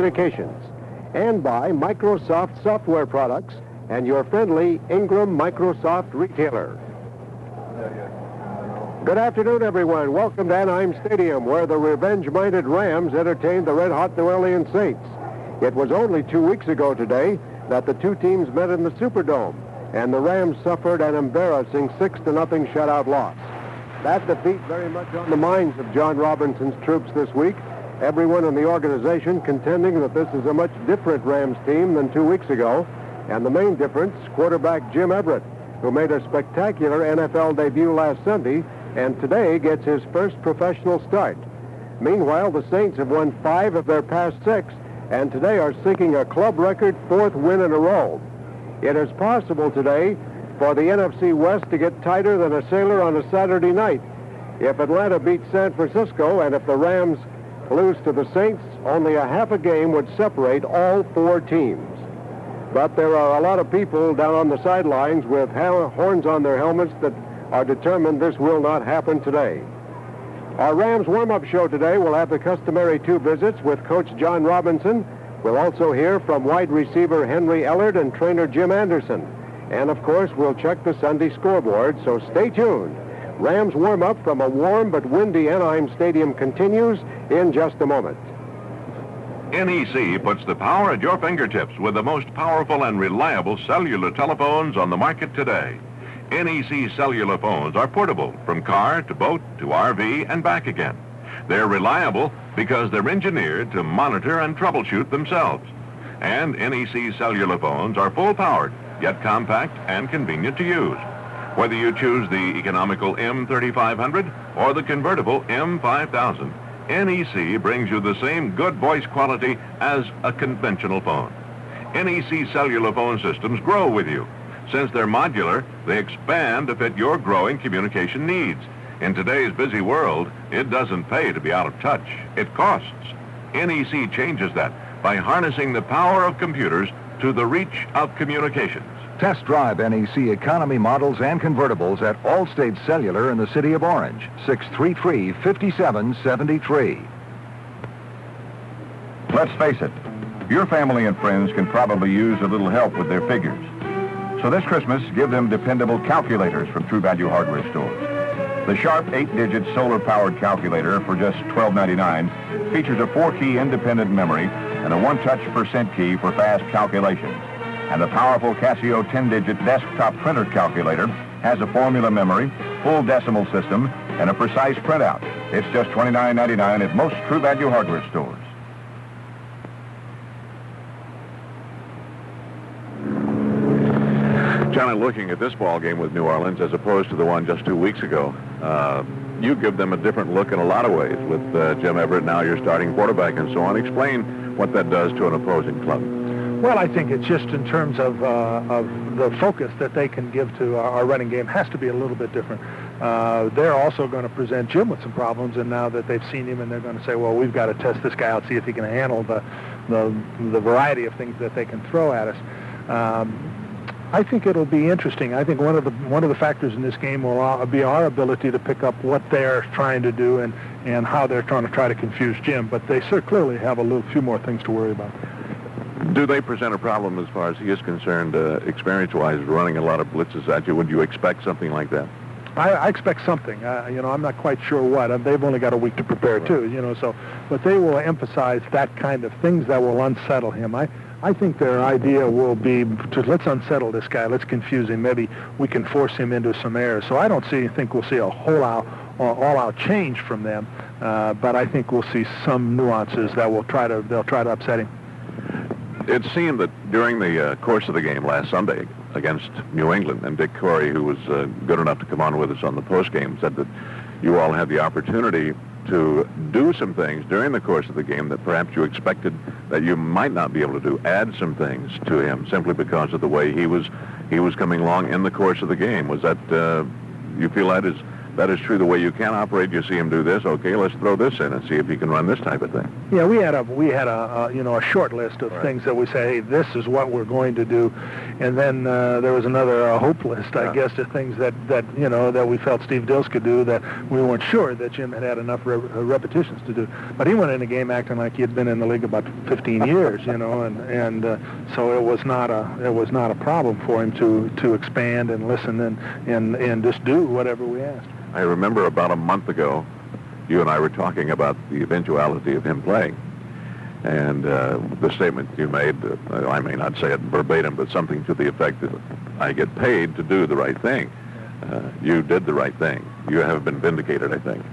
communications, and by Microsoft Software Products and your friendly Ingram Microsoft retailer. Good afternoon, everyone. Welcome to Anaheim Stadium, where the revenge-minded Rams entertained the red-hot New Orleans Saints. It was only 2 weeks ago today that the two teams met in the Superdome, and the Rams suffered an embarrassing 6-0 shutout loss. That defeat very much on the minds of John Robinson's troops this week. Everyone in the organization contending that this is a much different Rams team than 2 weeks ago, and the main difference, quarterback Jim Everett, who made a spectacular NFL debut last Sunday and today gets his first professional start. Meanwhile, the Saints have won 5 of their past 6 and today are seeking a club record 4th win in a row. It is possible today for the NFC West to get tighter than a sailor on a Saturday night. If Atlanta beats San Francisco and if the Rams lose to the Saints, only a half a game would separate all 4 teams. But there are a lot of people down on the sidelines with horns on their helmets that are determined this will not happen today. Our Rams warm-up show today will have the customary 2 visits with Coach John Robinson. We'll also hear from wide receiver Henry Ellard and trainer Jim Anderson. And, of course, we'll check the Sunday scoreboard, so stay tuned. Rams warm-up from a warm but windy Anaheim Stadium continues in just a moment. NEC puts the power at your fingertips with the most powerful and reliable cellular telephones on the market today. NEC cellular phones are portable from car to boat to RV and back again. They're reliable because they're engineered to monitor and troubleshoot themselves. And NEC cellular phones are full-powered, yet compact and convenient to use. Whether you choose the economical M3500 or the convertible M5000, NEC brings you the same good voice quality as a conventional phone. NEC cellular phone systems grow with you. Since they're modular, they expand to fit your growing communication needs. In today's busy world, it doesn't pay to be out of touch. It costs. NEC changes that by harnessing the power of computers to the reach of communications. Test drive NEC economy models and convertibles at Allstate Cellular in the city of Orange, 633-5773. Let's face it, your family and friends can probably use a little help with their figures. So this Christmas, give them dependable calculators from True Value Hardware stores. The Sharp 8-digit solar-powered calculator for just $12.99 features a 4-key independent memory and a 1-touch percent key for fast calculations. And the powerful Casio 10-digit desktop printer calculator has a formula memory, full decimal system, and a precise printout. It's just $29.99 at most True Value Hardware stores. John, looking at this ball game with New Orleans as opposed to the one just 2 weeks ago, you give them a different look in a lot of ways with Jim Everett, now your starting quarterback and so on. Explain what that does to an opposing club. Well, I think it's just in terms of the focus that they can give to our running game has to be a little bit different. They're also going to present Jim with some problems, and now that they've seen him, and they're going to say, well, we've got to test this guy out, see if he can handle the variety of things that they can throw at us. I think it'll be interesting. I think one of the factors in this game will be our ability to pick up what they're trying to do and how they're trying to confuse Jim. But they clearly have a few more things to worry about. Do they present a problem as far as he is concerned, experience-wise, running a lot of blitzes at you? Would you expect something like that? I expect something. I'm not quite sure what. They've only got a week to prepare too. But they will emphasize that kind of things that will unsettle him. I think their idea will be to let's unsettle this guy, let's confuse him. Maybe we can force him into some errors. So I don't think we'll see a all-out change from them, but I think we'll see some nuances that they'll try to upset him. It seemed that during the course of the game last Sunday against New England, and Dick Corey, who was good enough to come on with us on the postgame, said that you all had the opportunity to do some things during the course of the game that perhaps you expected that you might not be able to do, add some things to him simply because of the way he was coming along in the course of the game. Was that, you feel that is That is true. The way you can operate, you see him do this. Okay, let's throw this in and see if he can run this type of thing. Yeah, we had a short list of things that we say, hey, this is what we're going to do, and then there was another hope list, I guess, of things that we felt Steve Dills could do that we weren't sure that Jim had enough repetitions to do. But he went in the game acting like he had been in the league about 15 years, and so it was not a problem for him to expand and listen and just do whatever we asked. I remember about a month ago, you and I were talking about the eventuality of him playing. And the statement you made, I may not say it verbatim, but something to the effect that I get paid to do the right thing. You did the right thing. You have been vindicated, I think.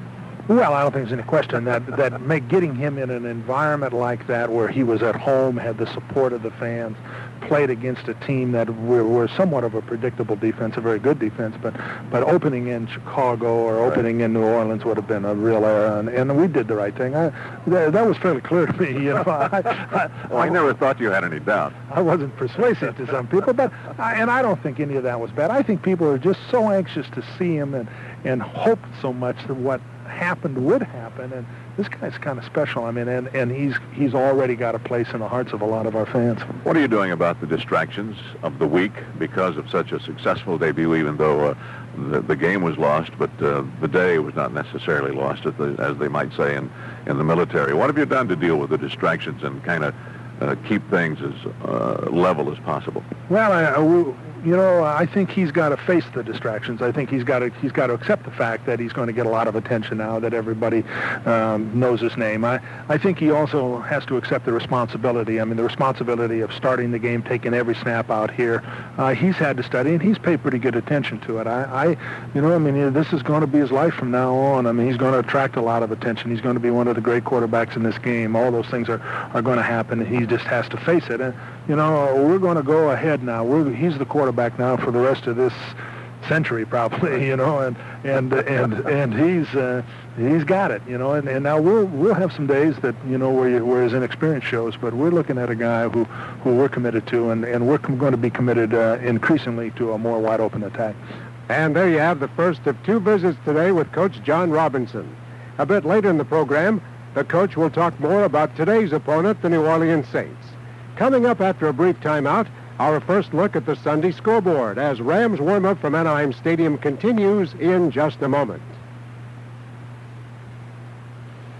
Well, I don't think there's any question that getting him in an environment like that where he was at home, had the support of the fans, played against a team that were somewhat of a predictable defense, a very good defense, but opening in Chicago or opening in New Orleans would have been a real error, and we did the right thing. That was fairly clear to me. I never thought you had any doubt. I wasn't persuasive to some people, and I don't think any of that was bad. I think people are just so anxious to see him and hoped so much that what happened would happen, and this guy's kind of special. I mean, and he's already got a place in the hearts of a lot of our fans. What are you doing about the distractions of the week because of such a successful debut, even though the game was lost, but the day was not necessarily lost, as they might say in the military? What have you done to deal with the distractions and kind of keep things as level as possible? Well, I think he's got to face the distractions. I think he's got to accept the fact that he's going to get a lot of attention now that everybody knows his name. I think he also has to accept the responsibility. I mean, the responsibility of starting the game, taking every snap out here. He's had to study, and he's paid pretty good attention to it. This is going to be his life from now on. I mean, he's going to attract a lot of attention. He's going to be one of the great quarterbacks in this game. All those things are going to happen, and he just has to face it. And we're going to go ahead now. He's the quarterback now for the rest of this century, probably. And he's got it. And now we'll have some days that where his inexperience shows, but we're looking at a guy who we're committed to, and we're going to be committed increasingly to a more wide open attack. And there you have the first of two visits today with Coach John Robinson. A bit later in the program, the coach will talk more about today's opponent, the New Orleans Saints. Coming up after a brief timeout, our first look at the Sunday scoreboard as Rams warm-up from Anaheim Stadium continues in just a moment.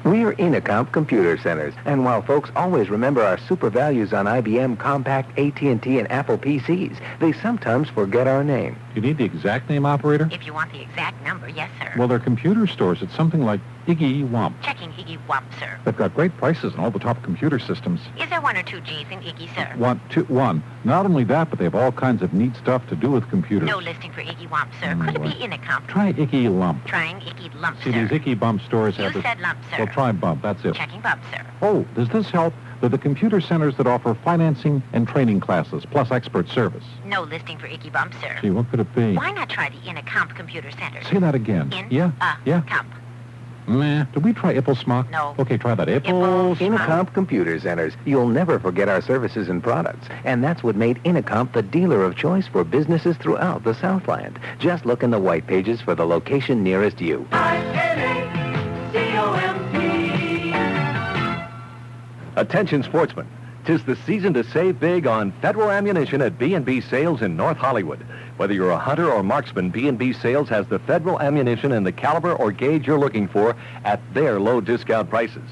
We're Intercomp Computer Centers, and while folks always remember our super values on IBM, Compaq, AT&T, and Apple PCs, they sometimes forget our name. You need the exact name, operator? If you want the exact number, yes, sir. Well, they're computer stores. It's something like Iggy Womp. Checking Iggy Womp, sir. They've got great prices on all the top computer systems. Is there one or two G's in Iggy, sir? One. Not only that, but they have all kinds of neat stuff to do with computers. No listing for Iggy Womp, sir. Could it be Intercomp? Try Icky Lump. Trying Iggy Lump, See, sir. these Icky Bump stores You have... said lump, sir. Well, try Bump. That's it. Checking Bump, sir. Oh, does this help? They're the computer centers that offer financing and training classes, plus expert service. No listing for Iggy Bump, sir. Gee, what could it be? Why not try the Intercomp Computer Center? Say that again. Comp. Nah, did we try Ippelsmock? No. Okay, try that. Intercomp Computer Centers. You'll never forget our services and products. And that's what made Intercomp the dealer of choice for businesses throughout the Southland. Just look in the white pages for the location nearest you. Attention sportsmen, 'tis the season to save big on Federal ammunition at B&B Sales in North Hollywood. Whether you're a hunter or marksman, B&B Sales has the Federal ammunition and the caliber or gauge you're looking for at their low discount prices.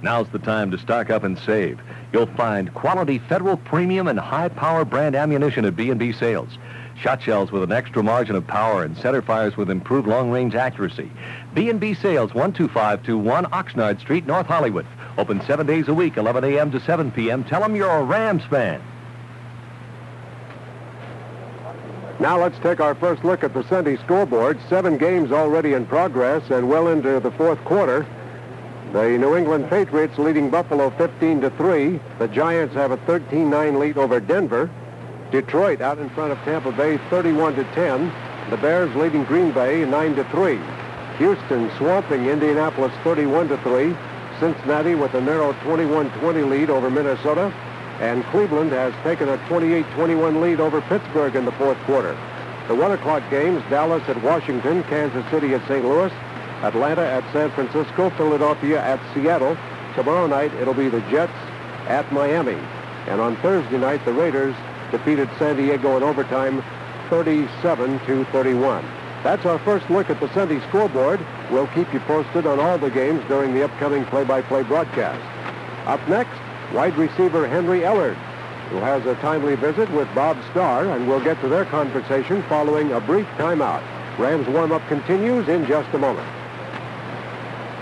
Now's the time to stock up and save. You'll find quality Federal premium and high-power brand ammunition at B&B Sales. Shot shells with an extra margin of power and center fires with improved long-range accuracy. B&B Sales, 12521 Oxnard Street, North Hollywood. Open 7 days a week, 11 a.m. to 7 p.m. Tell them you're a Rams fan. Now let's take our first look at the Sunday scoreboard. 7 games already in progress and well into the fourth quarter. The New England Patriots leading Buffalo 15-3. The Giants have a 13-9 lead over Denver. Detroit out in front of Tampa Bay 31-10. The Bears leading Green Bay 9-3. Houston swamping Indianapolis 31-3. Cincinnati with a narrow 21-20 lead over Minnesota. And Cleveland has taken a 28-21 lead over Pittsburgh in the fourth quarter. The 1 o'clock games, Dallas at Washington, Kansas City at St. Louis, Atlanta at San Francisco, Philadelphia at Seattle. Tomorrow night, it'll be the Jets at Miami. And on Thursday night, the Raiders defeated San Diego in overtime 37-31. That's our first look at the Sunday scoreboard. We'll keep you posted on all the games during the upcoming play-by-play broadcast. Up next, wide receiver Henry Ellard, who has a timely visit with Bob Starr, and we'll get to their conversation following a brief timeout. Rams warm-up continues in just a moment.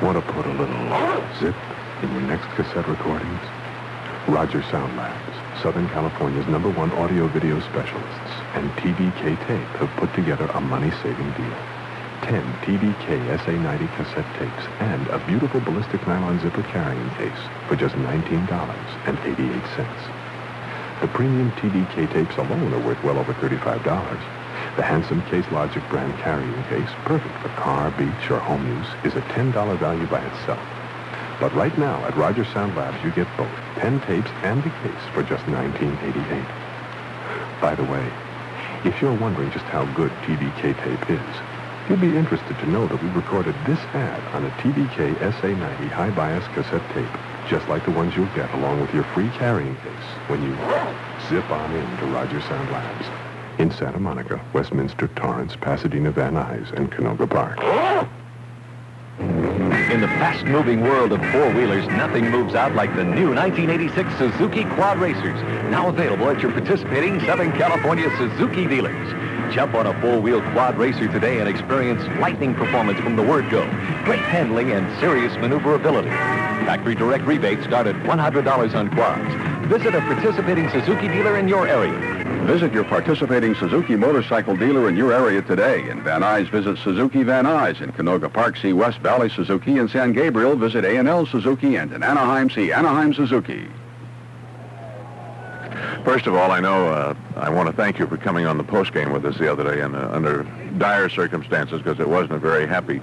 Want to put a little zip in your next cassette recordings? Roger Sound Labs, Southern California's #1 audio-video specialists, and TDK Tape have put together a money-saving deal. 10 TDK SA90 cassette tapes and a beautiful ballistic nylon zipper carrying case for just $19.88. The premium TDK tapes alone are worth well over $35. The handsome Case Logic brand carrying case, perfect for car, beach, or home use, is a $10 value by itself. But right now at Roger Sound Labs, you get both 10 tapes and the case for just $19.88. By the way, if you're wondering just how good TDK tape is, you'll be interested to know that we recorded this ad on a TDK SA90 high-bias cassette tape, just like the ones you'll get along with your free carrying case when you zip on in to Roger Sound Labs in Santa Monica, Westminster, Torrance, Pasadena, Van Nuys, and Canoga Park. In the fast-moving world of four-wheelers, nothing moves out like the new 1986 Suzuki Quad Racers, now available at your participating Southern California Suzuki dealers. Jump on a four-wheel quad racer today and experience lightning performance from the word go, great handling, and serious maneuverability. Factory direct rebates start at $100 on quads. Visit a participating Suzuki dealer in your area. Visit your participating Suzuki motorcycle dealer in your area today. In Van Nuys, visit Suzuki Van Nuys. In Canoga Park, see West Valley Suzuki. In San Gabriel, visit A&L Suzuki. And in Anaheim, see Anaheim Suzuki. First of all, I know I want to thank you for coming on the postgame with us the other day and under dire circumstances, because it wasn't a very happy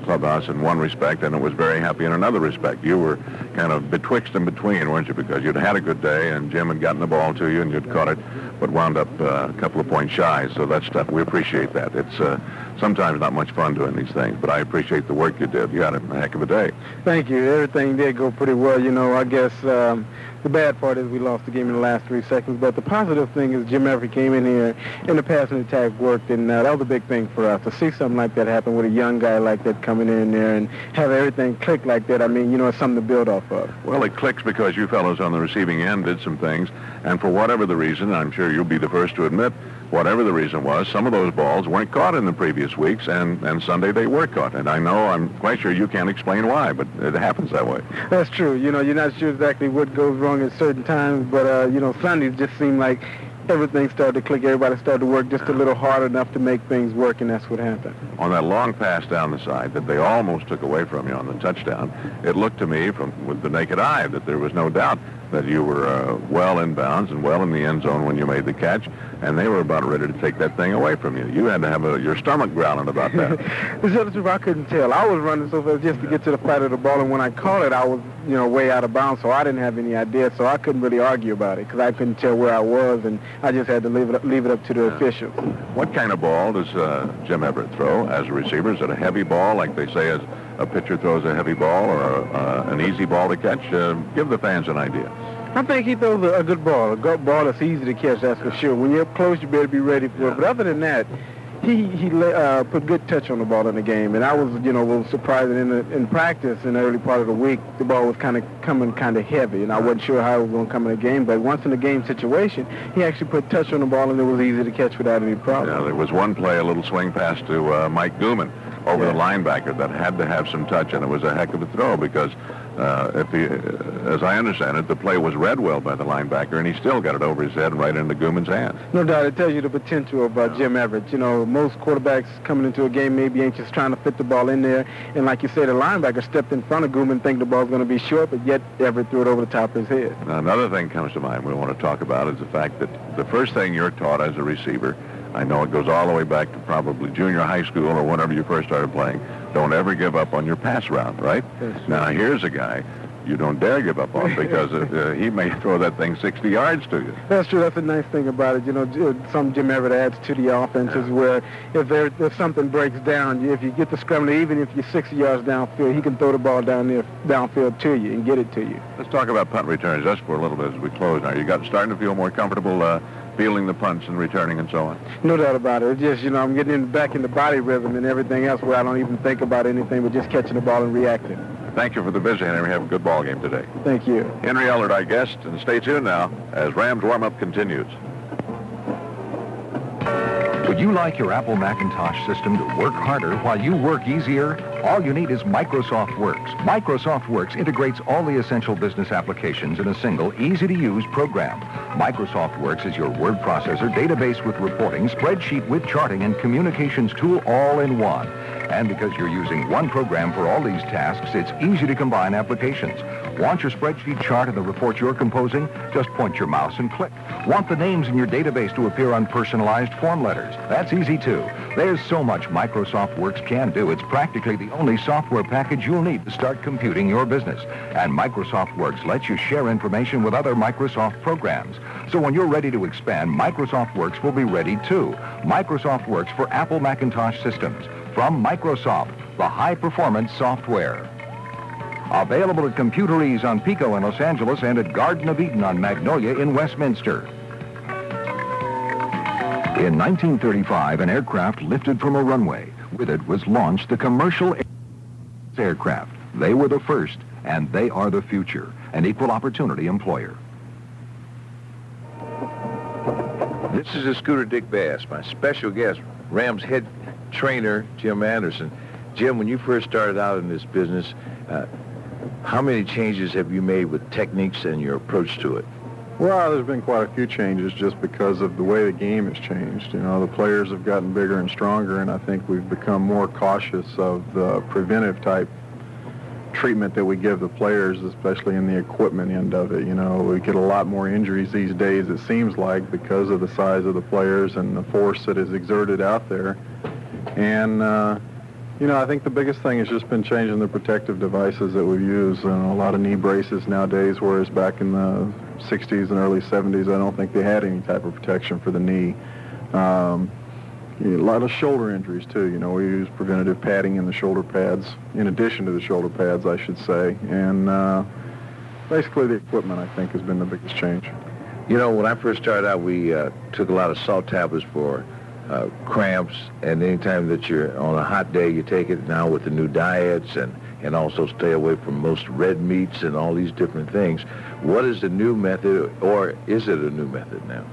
clubhouse in one respect, and it was very happy in another respect. You were kind of betwixt and between, weren't you? Because you'd had a good day, and Jim had gotten the ball to you, and you'd caught it, but wound up a couple of points shy. So that's stuff. We appreciate that. It's sometimes not much fun doing these things, but I appreciate the work you did. You had a heck of a day. Thank you. Everything did go pretty well. You know, I guess the bad part is we lost the game in the last 3 seconds, but the positive thing is Jim Everett came in here and the passing attack worked, and that was a big thing for us. To see something like that happen with a young guy like that coming in there and have everything click like that, I mean, you know, it's something to build off of. Well, it clicks because you fellows on the receiving end did some things, and for whatever the reason, I'm sure you'll be the first to admit, whatever the reason was, some of those balls weren't caught in the previous weeks, and Sunday they were caught. And I know, I'm quite sure you can't explain why, but it happens that way. That's true. You know, you're not sure exactly what goes wrong at certain times, but, you know, Sundays just seem like everything started to click. Everybody started to work just a little hard enough to make things work, and that's what happened. On that long pass down the side that they almost took away from you on the touchdown, it looked to me with the naked eye that there was no doubt that you were well in bounds and well in the end zone when you made the catch, and they were about ready to take that thing away from you. You had to have your stomach growling about that. The truth, I couldn't tell. I was running so fast just to get to the flight of the ball, and when I caught it, I was, you know, way out of bounds, so I didn't have any idea, so I couldn't really argue about it because I couldn't tell where I was, and I just had to leave it up to the officials. What kind of ball does Jim Everett throw as a receiver? Is it a heavy ball, like they say as a pitcher throws a heavy ball, or an easy ball to catch? Give the fans an idea. I think he throws a good ball that's easy to catch, that's for sure. When you're up close, you better be ready for it. But other than that, he put good touch on the ball in the game, and I was, you know, a little surprised. In practice in the early part of the week, the ball was coming kind of heavy, and I wasn't sure how it was going to come in the game. But once in the game situation, he actually put touch on the ball, and it was easy to catch without any problem. Yeah, there was one play, a little swing pass to Mike Gooman over the linebacker that had to have some touch, and it was a heck of a throw because, as I understand it, the play was read well by the linebacker, and he still got it over his head and right into Gooman's hands. No doubt. It tells you the potential of Jim Everett. You know, most quarterbacks coming into a game maybe ain't just trying to fit the ball in there, and like you said, the linebacker stepped in front of Gooman thinking the ball's going to be short, but yet Everett threw it over the top of his head. Now, another thing comes to mind we want to talk about is the fact that the first thing you're taught as a receiver, I know it goes all the way back to probably junior high school or whenever you first started playing, don't ever give up on your pass route, right? Now, here's a guy you don't dare give up on, because he may throw that thing 60 yards to you. That's true. That's a nice thing about it. You know, some Jim Everett adds to the offenses where if something breaks down, if you get the scrambler, even if you're 60 yards downfield, he can throw the ball downfield to you and get it to you. Let's talk about punt returns just for a little bit as we close now. You starting to feel more comfortable fielding the punts and returning and so on? No doubt about it. It's just, you know, I'm getting back in the body rhythm and everything else where I don't even think about anything but just catching the ball and reacting. Thank you for the visit, Henry. Have a good ball game today. Thank you. Henry Ellard, our guest, and stay tuned now as Rams warm-up continues. Would you like your Apple Macintosh system to work harder while you work easier? All you need is Microsoft Works. Microsoft Works integrates all the essential business applications in a single, easy-to-use program. Microsoft Works is your word processor, database with reporting, spreadsheet with charting, and communications tool all in one. And because you're using one program for all these tasks, it's easy to combine applications. Want your spreadsheet chart and the report you're composing? Just point your mouse and click. Want the names in your database to appear on personalized form letters? That's easy too. There's so much Microsoft Works can do. It's practically the only software package you'll need to start computing your business. And Microsoft Works lets you share information with other Microsoft programs. So when you're ready to expand, Microsoft Works will be ready too. Microsoft Works for Apple Macintosh systems. From Microsoft, the high-performance software. Available at Computer Ease on Pico in Los Angeles and at Garden of Eden on Magnolia in Westminster. In 1935, an aircraft lifted from a runway. With it was launched the commercial aircraft. They were the first, and they are the future. An equal opportunity employer. This is a Scooter Dick Bass, my special guest, Rams head trainer, Jim Anderson. Jim, when you first started out in this business, how many changes have you made with techniques and your approach to it? Well, there's been quite a few changes just because of the way the game has changed. You know, the players have gotten bigger and stronger, and I think we've become more cautious of the preventive type treatment that we give the players, especially in the equipment end of it. You know, we get a lot more injuries these days, it seems like, because of the size of the players and the force that is exerted out there. And, you know, I think the biggest thing has just been changing the protective devices that we use. A lot of knee braces nowadays, whereas back in the 60s and early 70s, I don't think they had any type of protection for the knee. A lot of shoulder injuries, too. You know, we use preventative padding in the shoulder pads, in addition to the shoulder pads, I should say. And basically the equipment, I think, has been the biggest change. You know, when I first started out, we took a lot of salt tablets for cramps, and anytime that you're on a hot day, you take it. Now with the new diets and also stay away from most red meats and all these different things. What is the new method, or is it a new method now?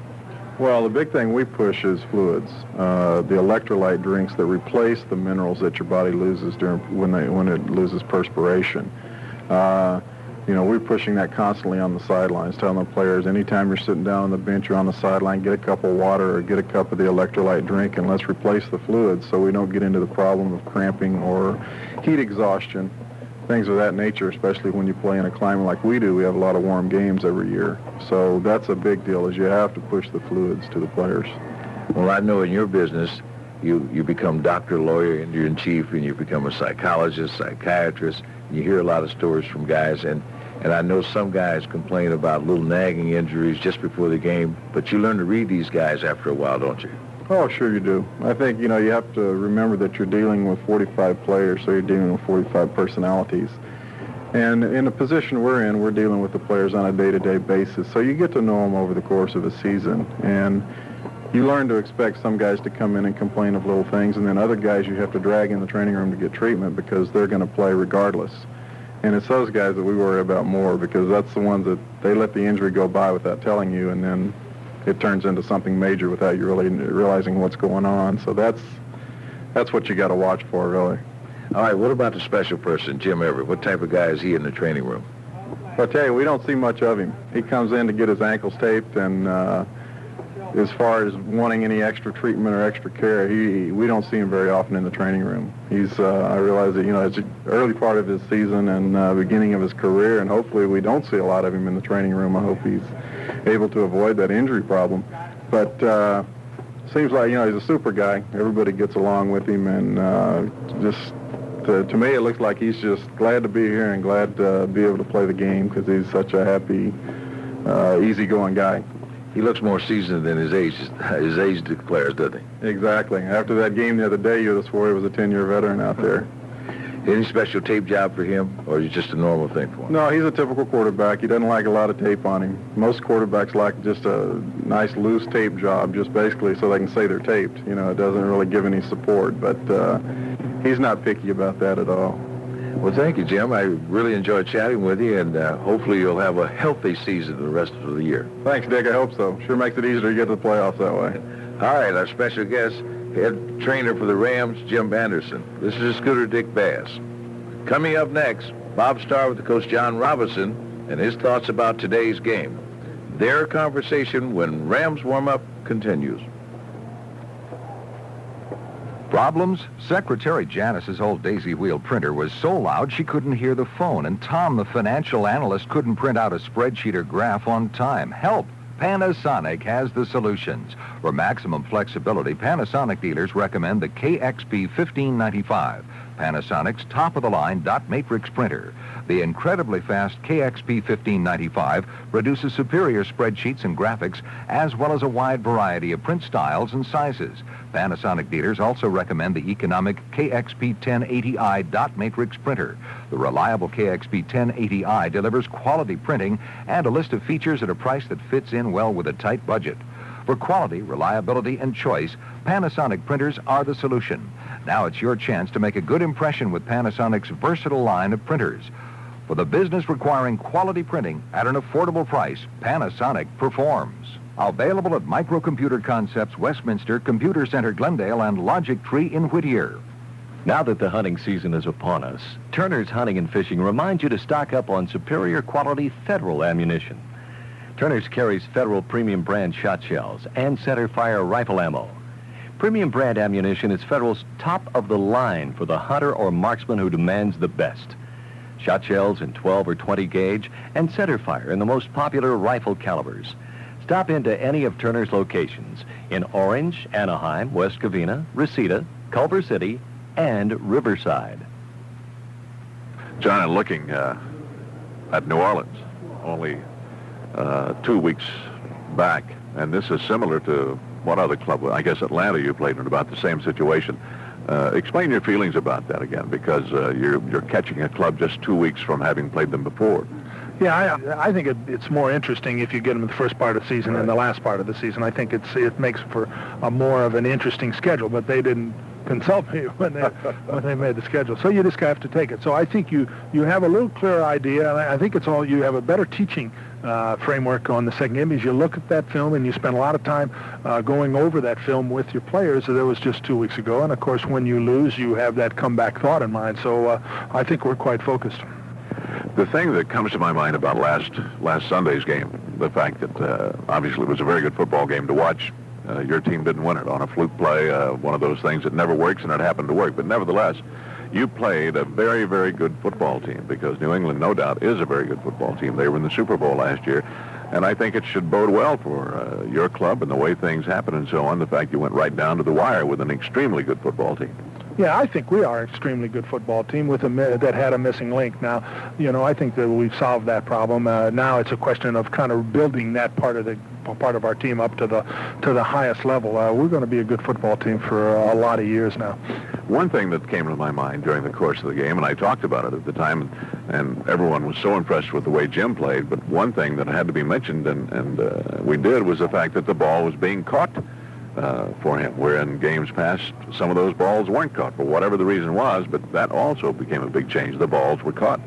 Well, the big thing we push is fluids. The electrolyte drinks that replace the minerals that your body loses when it loses perspiration. You know, we're pushing that constantly on the sidelines, telling the players, anytime you're sitting down on the bench or on the sideline, get a cup of water or get a cup of the electrolyte drink, and let's replace the fluids so we don't get into the problem of cramping or heat exhaustion, things of that nature, especially when you play in a climate like we do. We have a lot of warm games every year. So that's a big deal, is you have to push the fluids to the players. Well, I know in your business, you become doctor, lawyer, editor-in-chief, and you become a psychologist, psychiatrist. You hear a lot of stories from guys, and I know some guys complain about little nagging injuries just before the game, but you learn to read these guys after a while, don't you? Oh, sure you do. I think, you know, you have to remember that you're dealing with 45 players, so you're dealing with 45 personalities. And in the position we're in, we're dealing with the players on a day-to-day basis, so you get to know them over the course of a season. And you learn to expect some guys to come in and complain of little things, and then other guys you have to drag in the training room to get treatment because they're going to play regardless. And it's those guys that we worry about more, because that's the ones that they let the injury go by without telling you, and then it turns into something major without you really realizing what's going on. So that's what you got to watch for, really. All right, what about the special person, Jim Everett? What type of guy is he in the training room? I tell you, we don't see much of him. He comes in to get his ankles taped, and as far as wanting any extra treatment or extra care, we don't see him very often in the training room. He's, I realize that, you know, it's the early part of his season and beginning of his career, and hopefully we don't see a lot of him in the training room. I hope he's able to avoid that injury problem. But seems like, you know, he's a super guy. Everybody gets along with him, and just to me, it looks like he's just glad to be here and glad to be able to play the game because he's such a happy, easygoing guy. He looks more seasoned than his age declares, doesn't he? Exactly. After that game the other day, you would have swore he was a 10-year veteran out there. Any special tape job for him, or is it just a normal thing for him? No, he's a typical quarterback. He doesn't like a lot of tape on him. Most quarterbacks like just a nice loose tape job, just basically so they can say they're taped. You know, it doesn't really give any support, but he's not picky about that at all. Well, thank you, Jim. I really enjoyed chatting with you, and hopefully you'll have a healthy season the rest of the year. Thanks, Dick. I hope so. Sure makes it easier to get to the playoffs that way. All right, our special guest, head trainer for the Rams, Jim Anderson. This is Scooter Dick Bass. Coming up next, Bob Starr with Coach John Robinson and his thoughts about today's game. Their conversation when Rams warm-up continues. Problems? Secretary Janice's old daisy wheel printer was so loud she couldn't hear the phone, and Tom, the financial analyst, couldn't print out a spreadsheet or graph on time. Help! Panasonic has the solutions. For maximum flexibility, Panasonic dealers recommend the KXP 1595, Panasonic's top-of-the-line dot matrix printer. The incredibly fast KXP 1595 produces superior spreadsheets and graphics, as well as a wide variety of print styles and sizes. Panasonic dealers also recommend the economic KXP 1080i dot matrix printer. The reliable KXP 1080i delivers quality printing and a list of features at a price that fits in well with a tight budget. For quality, reliability, and choice, Panasonic printers are the solution. Now it's your chance to make a good impression with Panasonic's versatile line of printers. For the business requiring quality printing at an affordable price, Panasonic performs. Available at Microcomputer Concepts, Westminster, Computer Center, Glendale, and Logic Tree in Whittier. Now that the hunting season is upon us, Turner's Hunting and Fishing reminds you to stock up on superior quality Federal ammunition. Turner's carries Federal premium brand shot shells and centerfire rifle ammo. Premium brand ammunition is Federal's top-of-the-line for the hunter or marksman who demands the best. Shot shells in 12 or 20 gauge and centerfire in the most popular rifle calibers. Stop into any of Turner's locations in Orange, Anaheim, West Covina, Reseda, Culver City, and Riverside. John, looking at New Orleans, only 2 weeks back, and this is similar to what other club? I guess Atlanta you played in about the same situation. Explain your feelings about that again, because you're catching a club just 2 weeks from having played them before. Yeah, I think it's more interesting if you get them in the first part of the season than the last part of the season. I think it makes for a more of an interesting schedule, but they didn't consult me when they made the schedule. So you just have to take it. So I think you have a little clearer idea, and I think you have a better teaching framework on the second game is you look at that film and you spend a lot of time going over that film with your players. That was just 2 weeks ago, and of course when you lose you have that comeback thought in mind. So I think we're quite focused. The thing that comes to my mind about last Sunday's game, the fact that obviously it was a very good football game to watch. Your team didn't win it on a fluke play, one of those things that never works, and it happened to work. But nevertheless, you played a very, very good football team, because New England, no doubt, is a very good football team. They were in the Super Bowl last year, and I think it should bode well for your club and the way things happen and so on, the fact you went right down to the wire with an extremely good football team. Yeah, I think we are an extremely good football team with that had a missing link. Now, I think that we've solved that problem. Now it's a question of kind of building that part of our team up to the highest level. We're going to be a good football team for a lot of years now. One thing that came to my mind during the course of the game, and I talked about it at the time, and everyone was so impressed with the way Jim played, but one thing that had to be mentioned, and we did, was the fact that the ball was being caught for him, where in games past, some of those balls weren't caught for whatever the reason was, but that also became a big change. The balls were caught.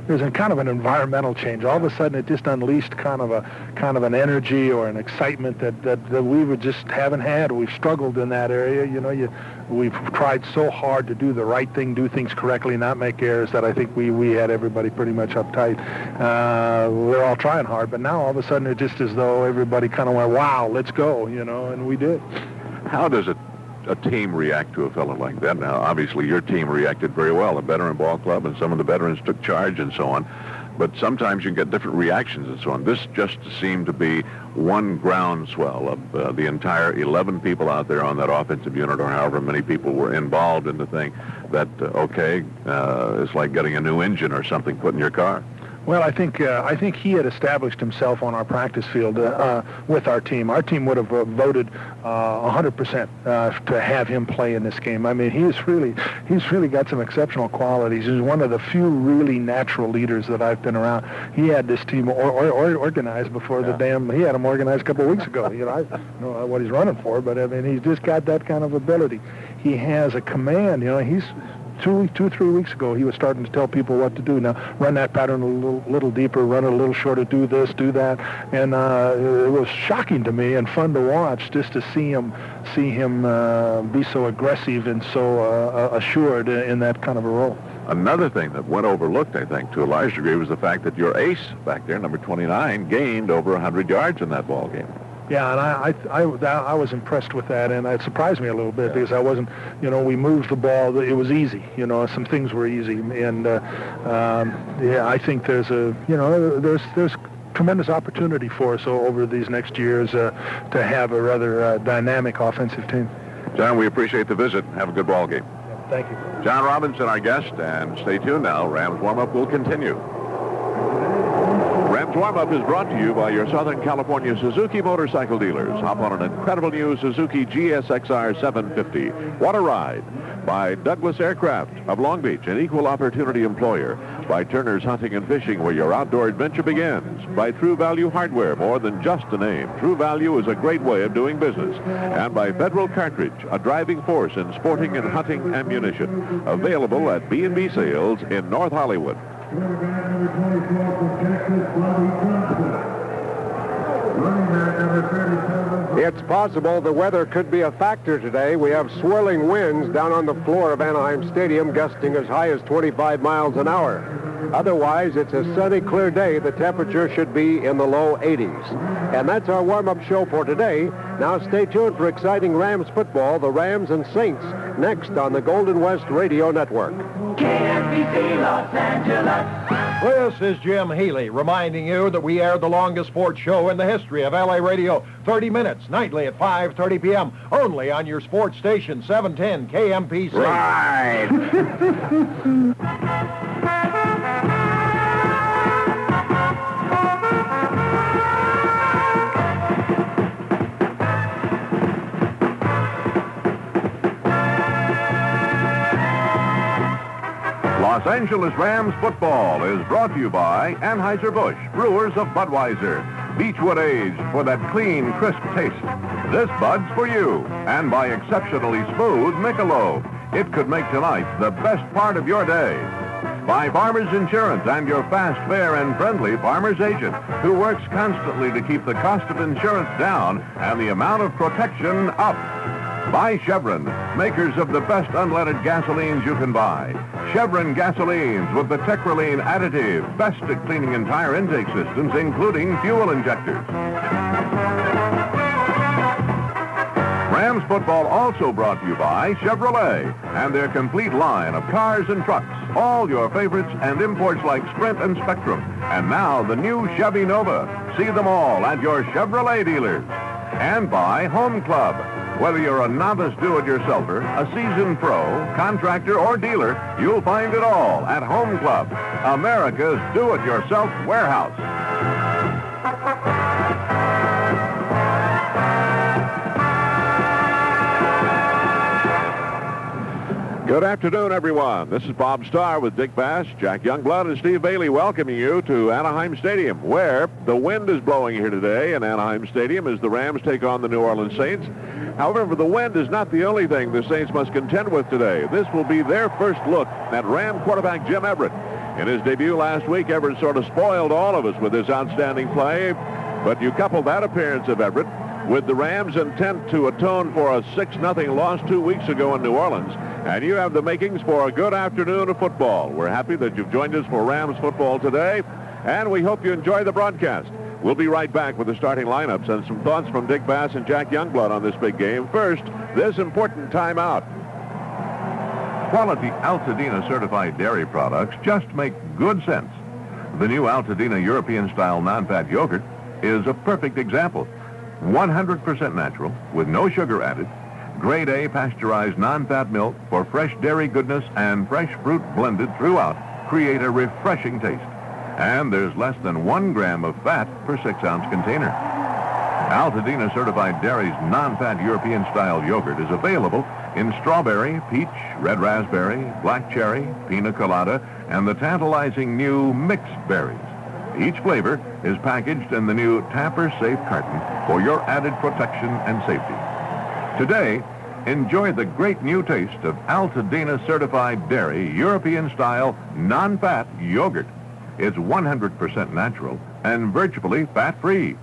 There's a kind of an environmental change. All of a sudden, it just unleashed kind of an energy or an excitement that we just haven't had. We've struggled in that area. We've tried so hard to do the right thing, do things correctly, not make errors, that I think we had everybody pretty much uptight. We're all trying hard, but now all of a sudden it's just as though everybody kind of went, wow, let's go, and we did. How does a team react to a fellow like that? Now, obviously, your team reacted very well. A veteran ball club, and some of the veterans took charge and so on. But sometimes you get different reactions and so on. This just seemed to be one groundswell of the entire 11 people out there on that offensive unit, or however many people were involved in the thing, that, it's like getting a new engine or something put in your car? Well, I think he had established himself on our practice field with our team. Our team would have voted 100% to have him play in this game. I mean, he's really got some exceptional qualities. He's one of the few really natural leaders that I've been around. He had this team organized before he had them organized a couple of weeks ago. I don't know what he's running for, but I mean, he's just got that kind of ability. He has a command. He's 2-3 weeks ago, he was starting to tell people what to do. Now, run that pattern a little deeper, run it a little shorter, do this, do that. And it was shocking to me and fun to watch just to see him be so aggressive and so assured in that kind of a role. Another thing that went overlooked, I think, to a large degree, was the fact that your ace back there, number 29, gained over 100 yards in that ball game. Yeah, and I was impressed with that, and it surprised me a little bit because I wasn't, we moved the ball. It was easy, some things were easy, and I think there's tremendous opportunity for us over these next years to have a rather dynamic offensive team. John, we appreciate the visit. Have a good ball game. Yeah, thank you. John Robinson, our guest, and stay tuned now. Rams warm-up will continue. Rams warm-up is brought to you by your Southern California Suzuki motorcycle dealers. Hop on an incredible new Suzuki GSXR 750. What a ride. By Douglas Aircraft of Long Beach, an equal opportunity employer. By Turner's Hunting and Fishing, where your outdoor adventure begins. By True Value Hardware, more than just a name. True Value is a great way of doing business. And by Federal Cartridge, a driving force in sporting and hunting ammunition. Available at B&B Sales in North Hollywood. It's possible the weather could be a factor today. We have swirling winds down on the floor of Anaheim Stadium, gusting as high as 25 miles an hour. Otherwise, it's a sunny, clear day. The temperature should be in the low 80s. And that's our warm-up show for today. Now stay tuned for exciting Rams football, the Rams and Saints, next on the Golden West Radio Network. KMPC Los Angeles. This is Jim Healy reminding you that we air the longest sports show in the history of LA radio, 30 minutes nightly at 5:30 p.m. only on your sports station 710 KMPC. Right. Los Angeles Rams football is brought to you by Anheuser-Busch, brewers of Budweiser. Beechwood aged for that clean, crisp taste. This Bud's for you. And by exceptionally smooth Michelob. It could make tonight the best part of your day. By Farmers Insurance and your fast, fair, and friendly Farmers agent who works constantly to keep the cost of insurance down and the amount of protection up. By Chevron, makers of the best unleaded gasolines you can buy. Chevron gasolines with the Tetraline additive, best at cleaning entire intake systems, including fuel injectors. Rams football also brought to you by Chevrolet and their complete line of cars and trucks. All your favorites and imports like Sprint and Spectrum. And now the new Chevy Nova. See them all at your Chevrolet dealers. And by Home Club. Whether you're a novice do-it-yourselfer, a seasoned pro, contractor, or dealer, you'll find it all at Home Club, America's do-it-yourself warehouse. Good afternoon, everyone. This is Bob Starr with Dick Bass, Jack Youngblood, and Steve Bailey welcoming you to Anaheim Stadium, where the wind is blowing here today in Anaheim Stadium as the Rams take on the New Orleans Saints. However, the wind is not the only thing the Saints must contend with today. This will be their first look at Ram quarterback Jim Everett. In his debut last week, Everett sort of spoiled all of us with his outstanding play, but you couple that appearance of Everett with the Rams' intent to atone for a 6-0 loss 2 weeks ago in New Orleans, and you have the makings for a good afternoon of football. We're happy that you've joined us for Rams football today, and we hope you enjoy the broadcast. We'll be right back with the starting lineups and some thoughts from Dick Bass and Jack Youngblood on this big game. First, this important timeout. Quality Altadena certified dairy products just make good sense. The new Altadena European-style non-fat yogurt is a perfect example. 100% natural, with no sugar added, Grade A pasteurized non-fat milk for fresh dairy goodness and fresh fruit blended throughout create a refreshing taste. And there's less than 1 gram of fat per 6-ounce container. Altadena Certified Dairy's non-fat European-style yogurt is available in strawberry, peach, red raspberry, black cherry, pina colada, and the tantalizing new mixed berries. Each flavor is packaged in the new tamper-safe carton for your added protection and safety. Today, enjoy the great new taste of Altadena Certified Dairy European-style non-fat yogurt. It's 100% natural and virtually fat-free.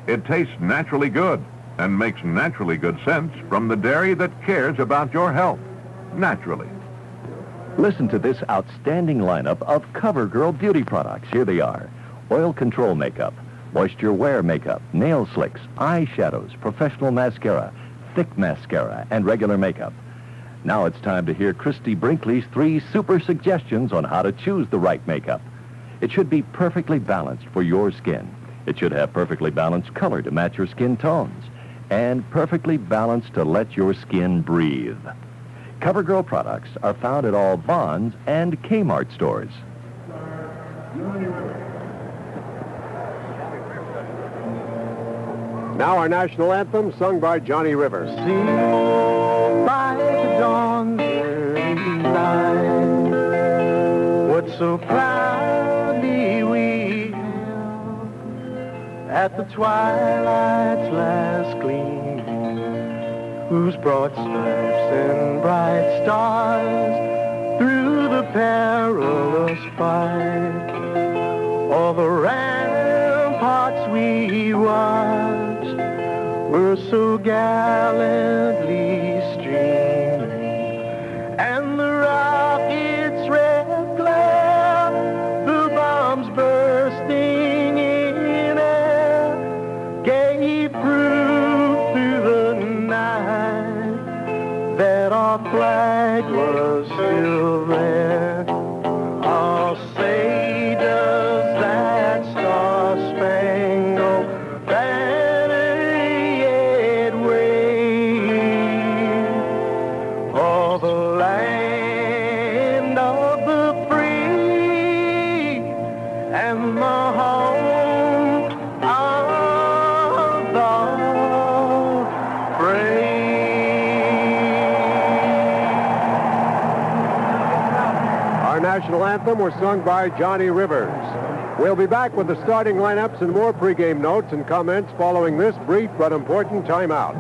It tastes naturally good and makes naturally good sense from the dairy that cares about your health. Naturally. Listen to this outstanding lineup of CoverGirl beauty products. Here they are. Oil control makeup, moisture wear makeup, nail slicks, eyeshadows, professional mascara, thick mascara, and regular makeup. Now it's time to hear Christy Brinkley's 3 super suggestions on how to choose the right makeup. It should be perfectly balanced for your skin. It should have perfectly balanced color to match your skin tones, and perfectly balanced to let your skin breathe. CoverGirl products are found at all Vons and Kmart stores. Now our national anthem, sung by Johnny Rivers. By the dawn's early light, what so proudly we hailed at the twilight's last gleam, whose broad stripes and bright stars through the perilous fight, all the ramparts we watched were so gallantly streaming, and the rocket's red glare, the bombs bursting in air, gave proof through the night that our flag was still there. I'll say, does that star-spangled banner yet wave o'er the land of the free and the home of the brave? Our national anthem was sung by Johnny Rivers. We'll be back with the starting lineups and more pregame notes and comments following this brief but important timeout.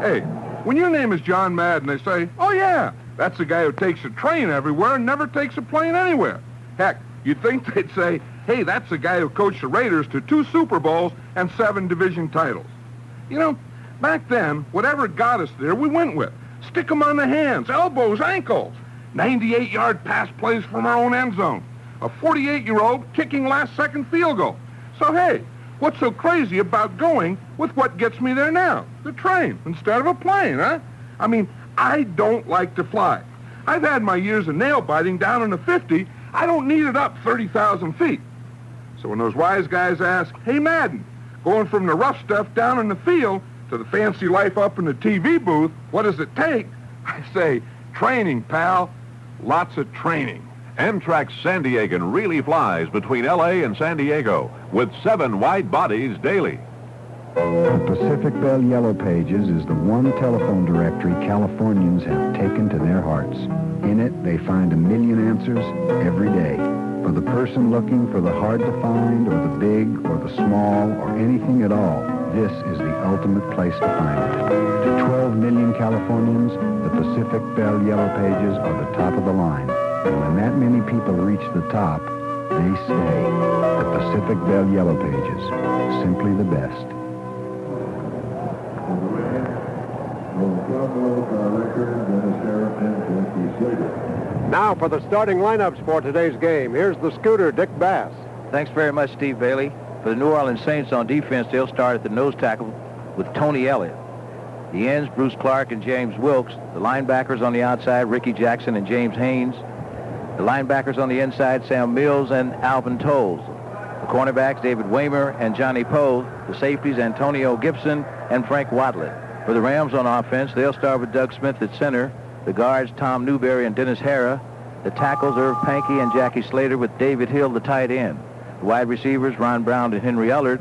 Hey, when your name is John Madden, they say, oh, yeah, that's the guy who takes a train everywhere and never takes a plane anywhere. Heck, you'd think they'd say, hey, that's the guy who coached the Raiders to 2 Super Bowls and 7 division titles. You know, back then, whatever got us there, we went with. Stick 'em on the hands, elbows, ankles. 98-yard pass plays from our own end zone. A 48-year-old kicking last-second field goal. So, hey, what's so crazy about going with what gets me there now? The train instead of a plane, huh? I mean, I don't like to fly. I've had my years of nail biting down in the 50. I don't need it up 30,000 feet. So when those wise guys ask, hey, Madden, going from the rough stuff down in the field to the fancy life up in the TV booth, what does it take? I say, training, pal. Lots of training. Amtrak's San Diegan really flies between L.A. and San Diego with 7 wide bodies daily. The Pacific Bell Yellow Pages is the one telephone directory Californians have taken to their hearts. In it, they find a million answers every day. For the person looking for the hard to find, or the big, or the small, or anything at all, this is the ultimate place to find it. To 12 million Californians, the Pacific Bell Yellow Pages are the top of the line. And when that many people reach the top, they stay. The Pacific Bell Yellow Pages. Simply the best. Now for the starting lineups for today's game. Here's the scooter, Dick Bass. Thanks very much, Steve Bailey. For the New Orleans Saints on defense, they'll start at the nose tackle with Tony Elliott. The ends, Bruce Clark and James Wilkes. The linebackers on the outside, Ricky Jackson and James Haynes. The linebackers on the inside, Sam Mills and Alvin Tolles. The cornerbacks, David Waymer and Johnny Poe. The safeties, Antonio Gibson and Frank Wadlett. For the Rams on offense, they'll start with Doug Smith at center. The guards, Tom Newberry and Dennis Hara. The tackles, Irv Pankey and Jackie Slater, with David Hill, the tight end. The wide receivers, Ron Brown and Henry Ellard.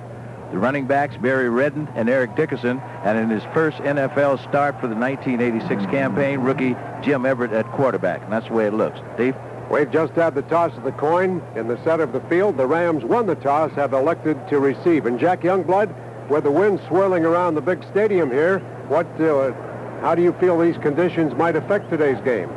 The running backs, Barry Redden and Eric Dickerson. And in his first NFL start for the 1986 campaign, rookie Jim Everett at quarterback. And that's the way it looks. Dave? We've just had the toss of the coin in the center of the field. The Rams won the toss, have elected to receive. And Jack Youngblood, with the wind swirling around the big stadium here, how do you feel these conditions might affect today's game?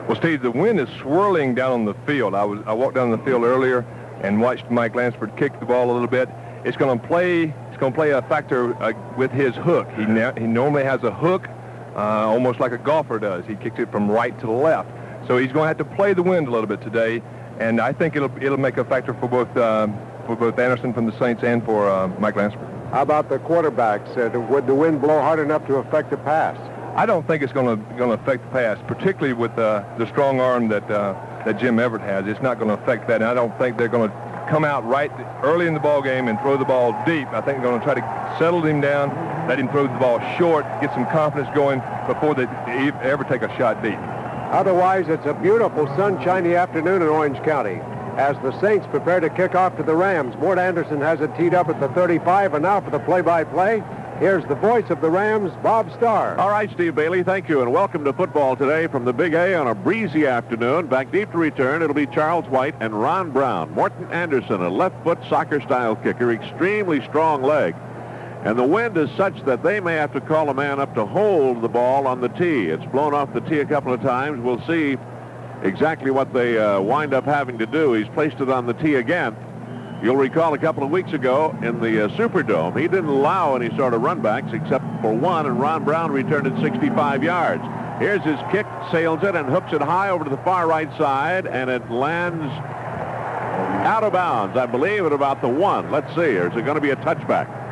Well, Steve, the wind is swirling down on the field. I walked down the field earlier and watched Mike Lansford kick the ball a little bit. It's going to play a factor with his hook. He normally has a hook, almost like a golfer does. He kicks it from right to left. So he's going to have to play the wind a little bit today, and I think it'll make a factor for both Anderson from the Saints and for Mike Lansford. How about the quarterbacks? Would the wind blow hard enough to affect the pass? I don't think it's going to affect the pass, particularly with the strong arm that Jim Everett has. It's not going to affect that, and I don't think they're going to come out right early in the ball game and throw the ball deep. I think they're going to try to settle him down, let him throw the ball short, get some confidence going before they ever take a shot deep. Otherwise, it's a beautiful sunshiny afternoon in Orange County. As the Saints prepare to kick off to the Rams, Mort Anderson has it teed up at the 35, and now for the play-by-play, here's the voice of the Rams, Bob Starr. All right, Steve Bailey, thank you, and welcome to football today from the Big A on a breezy afternoon. Back deep to return, it'll be Charles White and Ron Brown. Morton Anderson, a left-foot soccer-style kicker, extremely strong leg. And the wind is such that they may have to call a man up to hold the ball on the tee. It's blown off the tee a couple of times. We'll see exactly what they wind up having to do. He's placed it on the tee again. You'll recall a couple of weeks ago in the Superdome, he didn't allow any sort of runbacks except for one, and Ron Brown returned it 65 yards. Here's his kick, sails it, and hooks it high over to the far right side, and it lands out of bounds, I believe, at about the 1. Let's see, or is it going to be a touchback?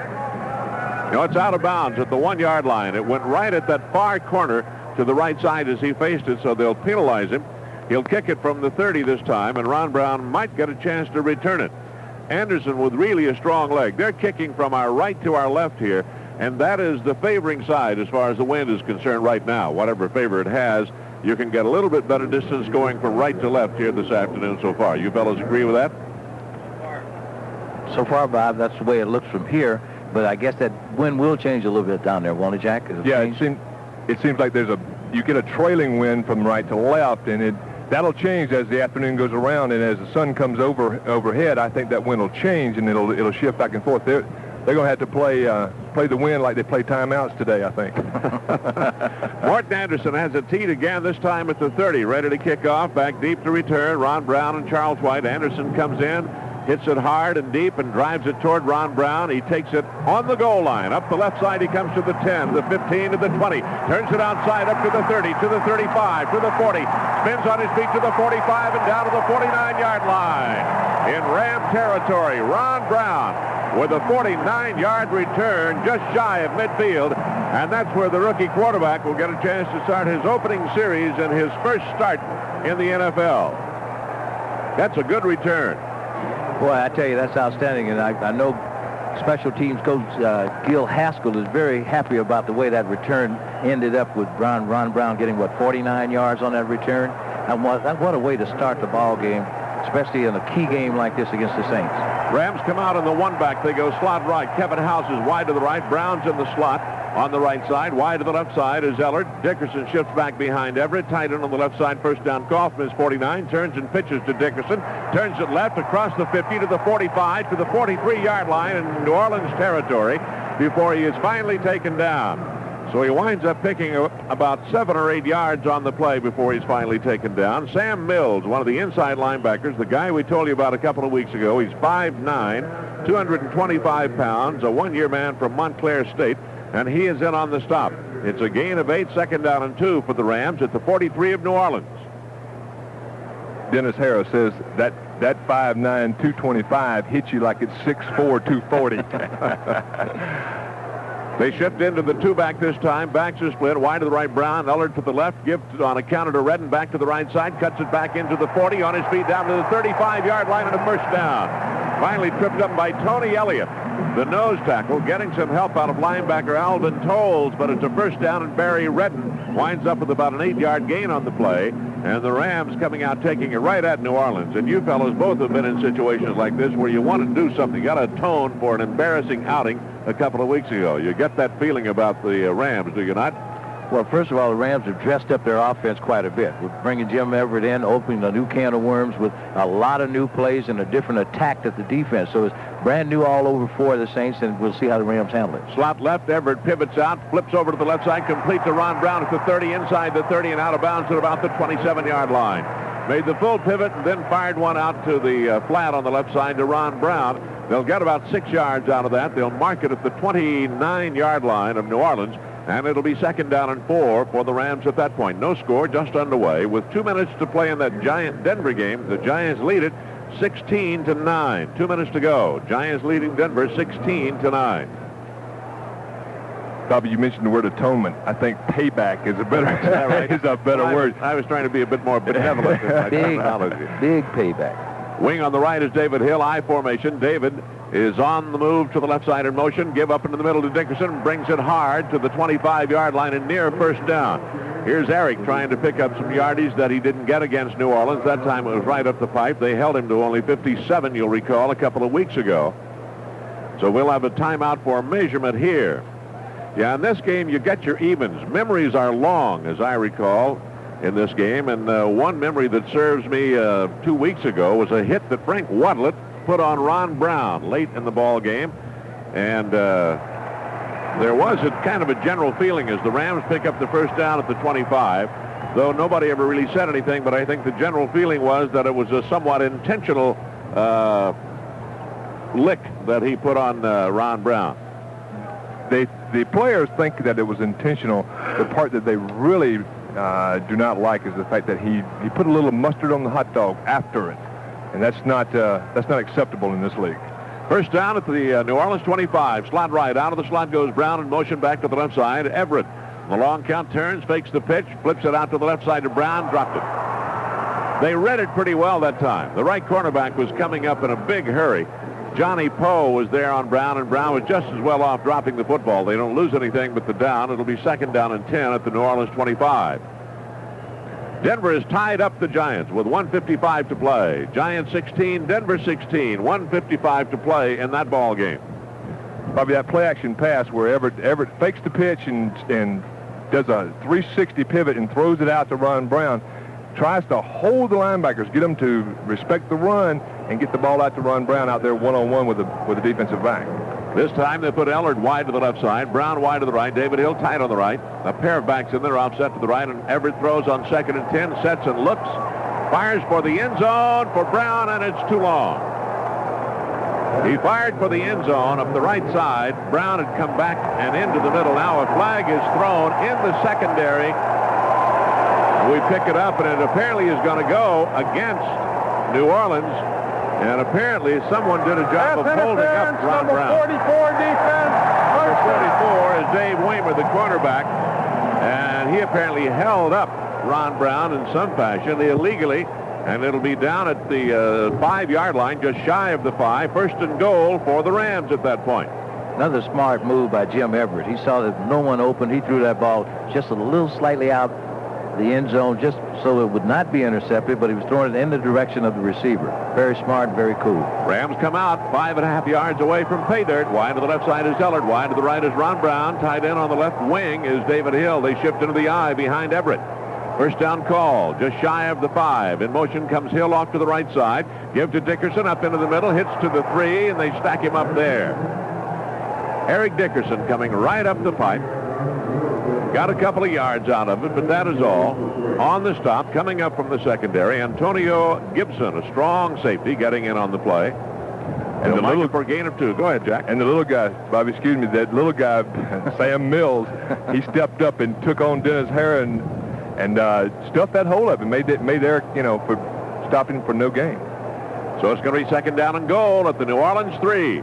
No, it's out of bounds at the 1-yard line. It went right at that far corner to the right side as he faced it, so they'll penalize him. He'll kick it from the 30 this time, and Ron Brown might get a chance to return it. Anderson with really a strong leg. They're kicking from our right to our left here, and that is the favoring side as far as the wind is concerned right now. Whatever favor it has, you can get a little bit better distance going from right to left here this afternoon so far. You fellows agree with that? So far, Bob, that's the way it looks from here, but I guess that wind will change a little bit down there, won't it, Jack? Yeah, it seems like you get a trailing wind from right to left, and that'll change as the afternoon goes around, and as the sun comes overhead, I think that wind will change, and it'll shift back and forth. They're going to have to play the wind like they play timeouts today, I think. Morton Anderson has it teed again, this time at the 30, ready to kick off. Back deep to return, Ron Brown and Charles White. Anderson comes in, hits it hard and deep, and drives it toward Ron Brown. He takes it on the goal line. Up the left side, he comes to the 10, the 15, to the 20. Turns it outside, up to the 30, to the 35, to the 40. Spins on his feet to the 45 and down to the 49-yard line. In Ram territory, Ron Brown with a 49-yard return just shy of midfield. And that's where the rookie quarterback will get a chance to start his opening series and his first start in the NFL. That's a good return. Boy, I tell you, that's outstanding, and I know special teams coach Gil Haskell is very happy about the way that return ended up with Ron Brown getting, 49 yards on that return. And what a way to start the ball game, especially in a key game like this against the Saints. Rams come out in the one back. They go slot right. Kevin House is wide to the right. Brown's in the slot on the right side. Wide to the left side is Ellard. Dickerson shifts back behind Everett. Tight end on the left side. First down. Kaufman is 49. Turns and pitches to Dickerson. Turns it left across the 50 to the 45 to the 43-yard line in New Orleans territory before he is finally taken down. So he winds up picking up about 7 or 8 yards on the play before he's finally taken down. Sam Mills, one of the inside linebackers, the guy we told you about a couple of weeks ago. He's 5'9", 225 pounds, a one-year man from Montclair State, and he is in on the stop. It's a gain of 8, second down and 2 for the Rams at the 43 of New Orleans. Dennis Harris says that 5'9", 225 hits you like it's 6'4", 240. They shift into the two-back this time. Backs are split. Wide to the right, Brown. Ellard to the left. Gives on a counter to Redden. Back to the right side. Cuts it back into the 40. On his feet down to the 35-yard line and a first down. Finally tripped up by Tony Elliott. the nose tackle, getting some help out of linebacker Alvin Tolles, but it's a first down, and Barry Redden winds up with about an 8-yard gain on the play, and the Rams coming out taking it right at New Orleans. And you fellows both have been in situations like this where you want to do something. You got to atone for an embarrassing outing a couple of weeks ago. You get that feeling about the Rams, do you not? Well, first of all, the Rams have dressed up their offense quite a bit. With bringing Jim Everett in, opening a new can of worms with a lot of new plays and a different attack at the defense. So it's brand new all over for the Saints, and we'll see how the Rams handle it. Slot left, Everett pivots out, flips over to the left side, complete to Ron Brown at the 30, inside the 30, and out of bounds at about the 27-yard line. Made the full pivot and then fired one out to the flat on the left side to Ron Brown. They'll get about 6 yards out of that. They'll mark it at the 29-yard line of New Orleans. And it'll be 2nd down and 4 for the Rams at that point. No score, just underway. With 2 minutes to play in that Giant Denver game, the Giants lead it 16-9. 2 minutes to go. Giants leading Denver 16-9. Bobby, you mentioned the word atonement. I think payback is a better word. I was trying to be a bit more benevolent in my terminology. Big payback. Wing on the right is David Hill, I formation. David is on the move to the left side in motion. Give up into the middle to Dickerson. Brings it hard to the 25-yard line and near first down. Here's Eric trying to pick up some yardage that he didn't get against New Orleans. That time it was right up the pipe. They held him to only 57, you'll recall, a couple of weeks ago. So we'll have a timeout for measurement here. Yeah, in this game, you get your evens. Memories are long, as I recall, in this game. And one memory that serves me 2 weeks ago was a hit that Frank Wadlett put on Ron Brown late in the ball game. And there was a kind of a general feeling as the Rams pick up the first down at the 25, though nobody ever really said anything, but I think the general feeling was that it was a somewhat intentional lick that he put on Ron Brown. The players think that it was intentional. The part that they really do not like is the fact that he put a little mustard on the hot dog after it. And that's not acceptable in this league. First down at the New Orleans 25. Slot right. Out of the slot goes Brown in motion back to the left side. Everett. The long count turns, fakes the pitch, flips it out to the left side to Brown, dropped it. They read it pretty well that time. The right cornerback was coming up in a big hurry. Johnny Poe was there on Brown, and Brown was just as well off dropping the football. They don't lose anything but the down. It'll be 2nd down and 10 at the New Orleans 25. Denver has tied up the Giants with 1:55 to play. Giants 16, Denver 16. 1:55 to play in that ball game. Bobby, that play-action pass where Everett fakes the pitch and does a 360 pivot and throws it out to Ron Brown, tries to hold the linebackers, get them to respect the run, and get the ball out to Ron Brown out there one-on-one with the defensive back. This time they put Ellard wide to the left side, Brown wide to the right, David Hill tight on the right. A pair of backs in there offset to the right, and Everett throws on 2nd and 10, sets and looks, fires for the end zone for Brown, and it's too long. He fired for the end zone up the right side. Brown had come back and into the middle. Now a flag is thrown in the secondary. We pick it up, and it apparently is going to go against New Orleans. And apparently someone did a job of holding up Ron Brown. 44 defense. Number 44 is Dave Waymer, the cornerback. And he apparently held up Ron Brown in some fashion illegally. And it'll be down at the 5-yard line, just shy of the 5. 1st and goal for the Rams at that point. Another smart move by Jim Everett. He saw that no one open. He threw that ball just a little slightly out the end zone just so it would not be intercepted, but he was throwing it in the direction of the receiver. Very smart, very cool. Rams come out 5.5 yards away from pay dirt. Wide to the left side is Ellard. Wide to the right is Ron Brown. Tight end on the left wing is David Hill. They shift into the I behind Everett. First down call, just shy of the 5. In motion comes Hill off to the right side. Give to Dickerson up into the middle. Hits to the 3, and they stack him up there. Eric Dickerson coming right up the pipe. Got a couple of yards out of it, but that is all. On the stop, coming up from the secondary, Antonio Gibson, a strong safety, getting in on the play. And the little for a gain of 2. Go ahead, Jack. And the little guy, Bobby, excuse me, that little guy, Sam Mills, he stepped up and took on Dennis Hare and stuffed that hole up and made Eric, for stopping for no gain. So it's going to be 2nd down and goal at the New Orleans 3.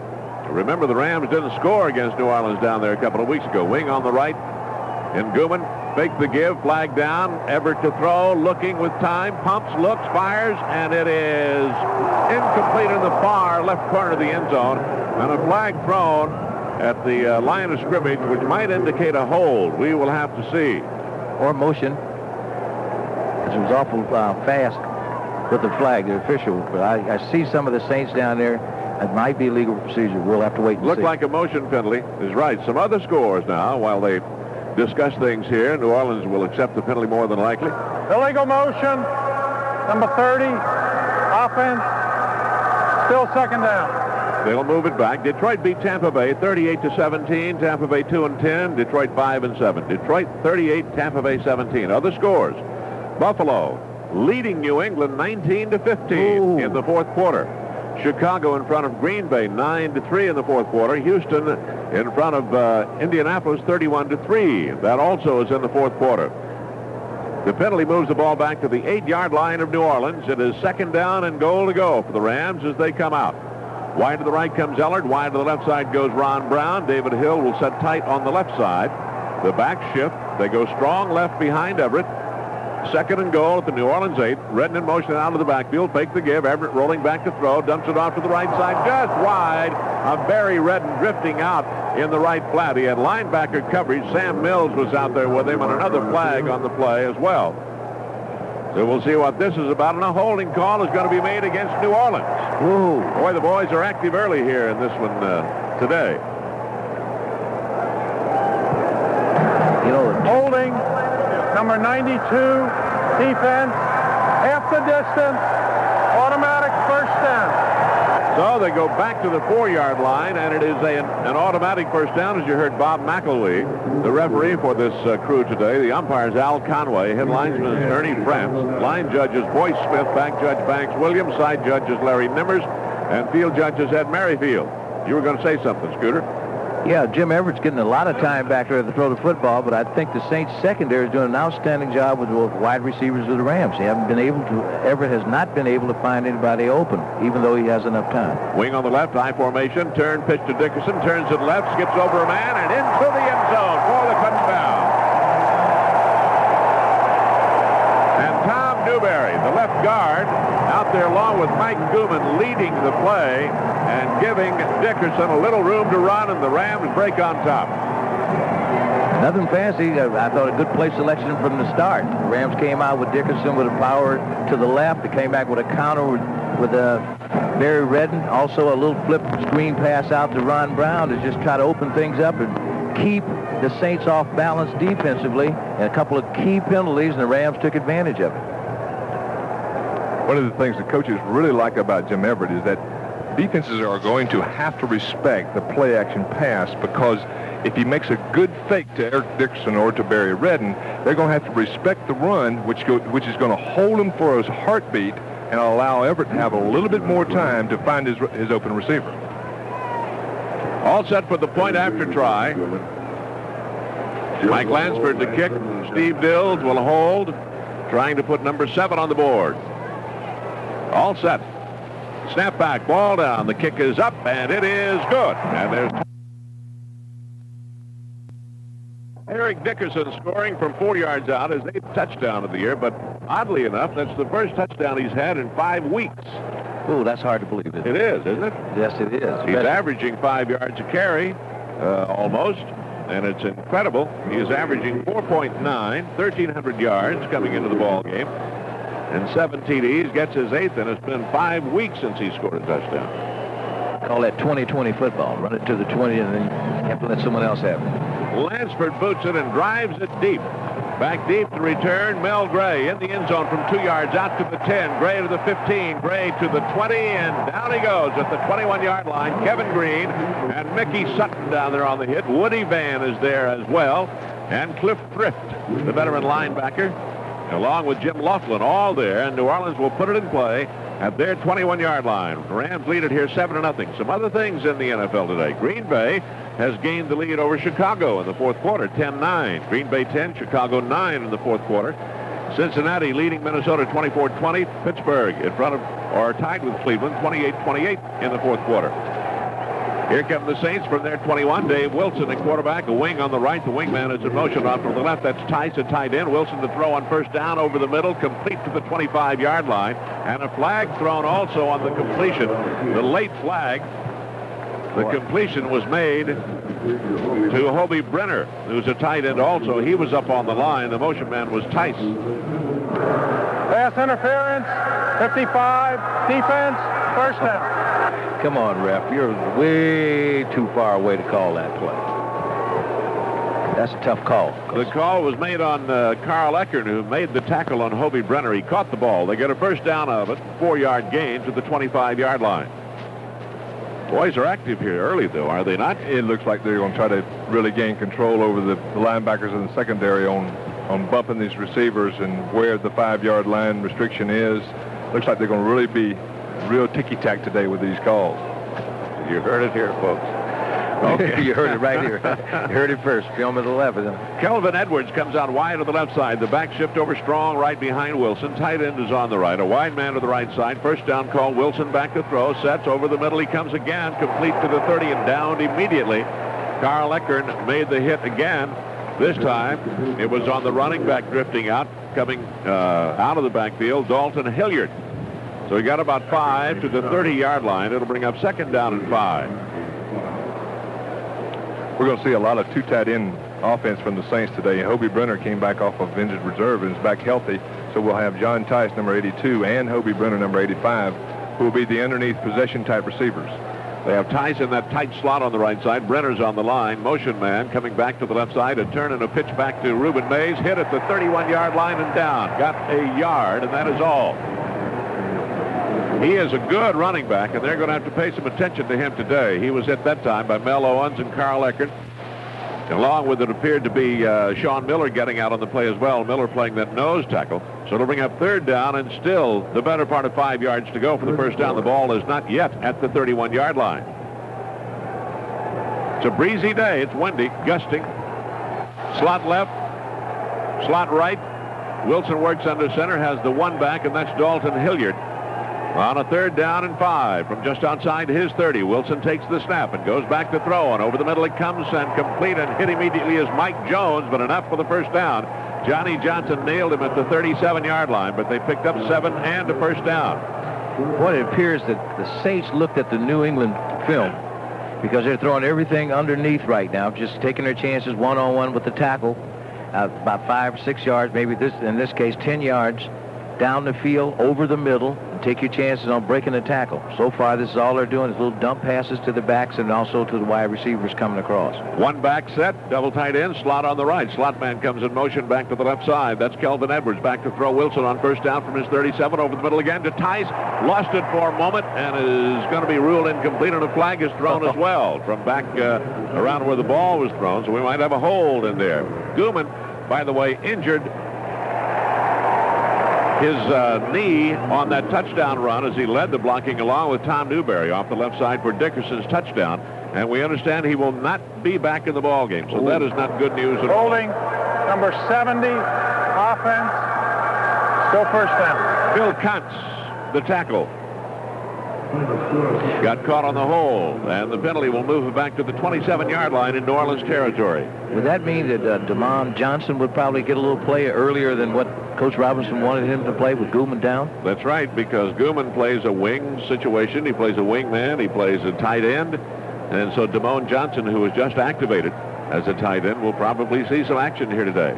Remember, the Rams didn't score against New Orleans down there a couple of weeks ago. Wing on the right in Gooman. Fake the give, flag down. Everett to throw, looking with time, pumps, looks, fires, and it is incomplete in the far left corner of the end zone. And a flag thrown at the line of scrimmage, which might indicate a hold. We will have to see. Or motion. It was awful fast with the flag, the official. But I see some of the Saints down there. It might be legal procedure. We'll have to wait and see. Looked like a motion penalty. Is right. Some other scores now while they discuss things here. New Orleans will accept the penalty more than likely. Illegal motion, number 30, offense, still second down. They'll move it back. Detroit beat Tampa Bay 38-17. Tampa Bay 2-10. Detroit 5-7. Detroit 38, Tampa Bay 17. Other scores. Buffalo leading New England 19-15 in the fourth quarter. Chicago in front of Green Bay 9-3 in the fourth quarter. Houston in front of Indianapolis 31-3. That also is in the fourth quarter. The penalty moves the ball back to the 8-yard line of New Orleans. It is second down and goal to go for the Rams as they come out. Wide to the right comes Ellard. Wide to the left side goes Ron Brown. David Hill will set tight on the left side. The back shift. They go strong left behind Everett. Second and goal at the New Orleans 8. Redden in motion out of the backfield. Fake the give. Everett rolling back to throw. Dumps it off to the right side. Just wide. Barry Redden drifting out in the right flat. He had linebacker coverage. Sam Mills was out there with him on another flag on the play as well. So we'll see what this is about. And a holding call is going to be made against New Orleans. Ooh. Boy, the boys are active early here in this one today. You know, holding, number 92, defense, half the distance, automatic first down. So they go back to the 4-yard line, and it is an automatic first down, as you heard Bob McElwee, the referee for this crew today. The umpires Al Conway, head linesman is Ernie France, line judges Boyce Smith, back judge Banks Williams, side judges Larry Nimmers, and field judges Ed Merrifield. You were going to say something, Scooter. Yeah, Jim Everett's getting a lot of time back there to throw the football, but I think the Saints secondary is doing an outstanding job with the wide receivers of the Rams. Everett has not been able to find anybody open, even though he has enough time. Wing on the left, I formation, turn, pitch to Dickerson, turns it left, skips over a man, and into the end zone for the touchdown. And Tom Newberry, the left guard, out there along with Mike Gooman leading the play and giving Dickerson a little room to run, and the Rams break on top. Nothing fancy. I thought a good play selection from the start. The Rams came out with Dickerson with a power to the left. They came back with a counter with Barry Redden. Also a little flip screen pass out to Ron Brown to just try to open things up and keep the Saints off balance defensively. And a couple of key penalties, and the Rams took advantage of it. One of the things the coaches really like about Jim Everett is that defenses are going to have to respect the play-action pass, because if he makes a good fake to Eric Dickerson or to Barry Redden, they're going to have to respect the run, which is going to hold him for his heartbeat and allow Everett to have a little bit more time to find his open receiver. All set for the point after try. Mike Lansford to kick. Steve Dills will hold, trying to put number 7 on the board. All set. Snap back, ball down. The kick is up, and it is good. And there's Eric Dickerson scoring from 4 yards out, his 8th touchdown of the year. But oddly enough, that's the first touchdown he's had in 5 weeks. Ooh, that's hard to believe, isn't it? It is, isn't it? Yes, it is. He's averaging 5 yards a carry, almost, and it's incredible. He is averaging 4.9, 1,300 yards coming into the ball game. And 7 TDs, gets his 8th, and it's been 5 weeks since he scored a touchdown. Call that 20-20 football. Run it to the 20 and then you have to let someone else have it. Lansford boots it and drives it deep. Back deep to return, Mel Gray in the end zone from 2 yards out to the 10. Gray to the 15, Gray to the 20, and down he goes at the 21-yard line. Kevin Green and Mickey Sutton down there on the hit. Woody Van is there as well. And Cliff Thrift, the veteran linebacker, along with Jim Laughlin, all there, and New Orleans will put it in play at their 21-yard line. The Rams lead it here 7-0. Some other things in the NFL today. Green Bay has gained the lead over Chicago in the fourth quarter, 10-9. Green Bay 10, Chicago 9 in the fourth quarter. Cincinnati leading Minnesota 24-20. Pittsburgh in front of, or tied with Cleveland, 28-28 in the fourth quarter. Here come the Saints from their 21. Dave Wilson, the quarterback, a wing on the right. The wingman is in motion off to the left. That's Tice, a tight end. Wilson to throw on first down over the middle, complete to the 25-yard line. And a flag thrown also on the completion. The late flag. The completion was made to Hobie Brenner, who's a tight end also. He was up on the line. The motion man was Tice. Pass interference, 55, defense, first down. Come on, ref. You're way too far away to call that play. That's a tough call. The call was made on Carl Eckern, who made the tackle on Hobie Brenner. He caught the ball. They get a first down of it, 4-yard gain to the 25-yard line. Boys are active here early, though, are they not? It looks like they're going to try to really gain control over the linebackers in the secondary on bumping these receivers and where the 5-yard line restriction is. Looks like they're going to really be real ticky-tack today with these calls. You heard it here, folks. Okay. You heard it right here. You heard it first. Film at 11. Kelvin Edwards comes out wide to the left side. The back shift over strong right behind Wilson. Tight end is on the right. A wide man to the right side. First down call. Wilson back to throw. Sets over the middle. He comes again. Complete to the 30 and downed immediately. Carl Eckern made the hit again. This time it was on the running back drifting out. Coming out of the backfield, Dalton Hilliard. So he got about 5 to the 30-yard line. It'll bring up second down and 5. We're going to see a lot of two tight end offense from the Saints today. Hobie Brenner came back off of injured reserve and is back healthy. So we'll have John Tice, number 82, and Hobie Brenner, number 85, who will be the underneath possession type receivers. They have Tice in that tight slot on the right side. Brenner's on the line. Motion man coming back to the left side. A turn and a pitch back to Reuben Mays. Hit at the 31-yard line and down. Got a yard, and that is all. He is a good running back, and they're going to have to pay some attention to him today. He was hit that time by Mel Owens and Carl Eckern, along with it appeared to be Sean Miller getting out on the play as well. Miller playing that nose tackle. So it'll bring up third down, and still the better part of 5 yards to go for the first down. The ball is not yet at the 31-yard line. It's a breezy day. It's windy, gusting. Slot left, slot right. Wilson works under center, has the one back, and that's Dalton Hilliard. On a third down and 5 from just outside his 30. Wilson takes the snap and goes back to throw, and over the middle it comes and complete and hit immediately is Mike Jones, but enough for the first down. Johnny Johnson nailed him at the 37-yard line, but they picked up 7 and a first down. Well, it appears that the Saints looked at the New England film because they're throwing everything underneath right now, just taking their chances one-on-one with the tackle, about 5 or 6 yards, maybe in this case 10 yards, down the field, over the middle, and take your chances on breaking the tackle. So far, this is all they're doing is little dump passes to the backs and also to the wide receivers coming across. One back set, double tight end, slot on the right. Slot man comes in motion back to the left side. That's Kelvin Edwards back to throw. Wilson on first down from his 37 over the middle again to Tice. Lost it for a moment and is going to be ruled incomplete, and a flag is thrown as well from back around where the ball was thrown, so we might have a hold in there. Gooman, by the way, injured his knee on that touchdown run as he led the blocking along with Tom Newberry off the left side for Dickerson's touchdown. And we understand he will not be back in the ball game. So that is not good news at all. Holding, number 70, offense, still first down. Bill Kuntz, the tackle, got caught on the hold, and the penalty will move it back to the 27-yard line in New Orleans territory. Would that mean that DeMond Johnson would probably get a little play earlier than what Coach Robinson wanted him to play with Gooman down? That's right, because Gooman plays a wing situation. He plays a wing man. He plays a tight end. And so DeMond Johnson, who was just activated as a tight end, will probably see some action here today.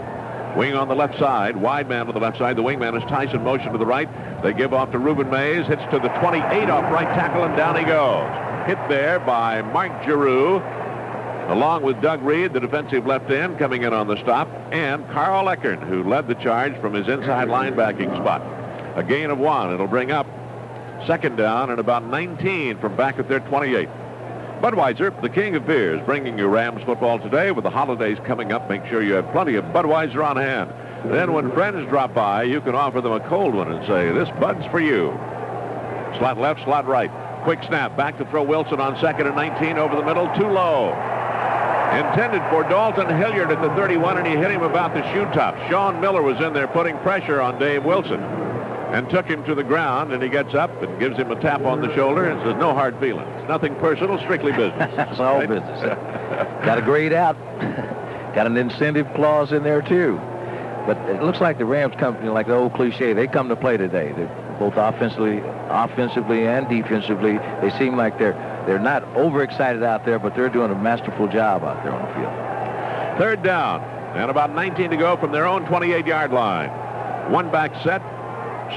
Wing on the left side, wide man on the left side. The wing man is Tyson, motion to the right. They give off to Reuben Mays, hits to the 28 off right tackle, and down he goes. Hit there by Mark Giroux, along with Doug Reed, the defensive left end, coming in on the stop, and Carl Eckern, who led the charge from his inside linebacking spot. A gain of 1. It'll bring up second down and about 19 from back at their 28. Budweiser, the king of beers, bringing you Rams football today. With the holidays coming up, make sure you have plenty of Budweiser on hand. Then when friends drop by, you can offer them a cold one and say, this Bud's for you. Slot left, slot right. Quick snap, back to throw Wilson on second and 19 over the middle, too low. Intended for Dalton Hilliard at the 31, and he hit him about the shoe top. Sean Miller was in there putting pressure on Dave Wilson. and took him to the ground, and he gets up and gives him a tap on the shoulder and says, no hard feelings. Nothing personal, strictly business. It's all business. Got a grade out. Got an incentive clause in there, too. But it looks like the Rams company, like the old cliche, they come to play today. They're both offensively and defensively. They seem like they're not overexcited out there, but they're doing a masterful job out there on the field. Third down, and about 19 to go from their own 28-yard line. One back set,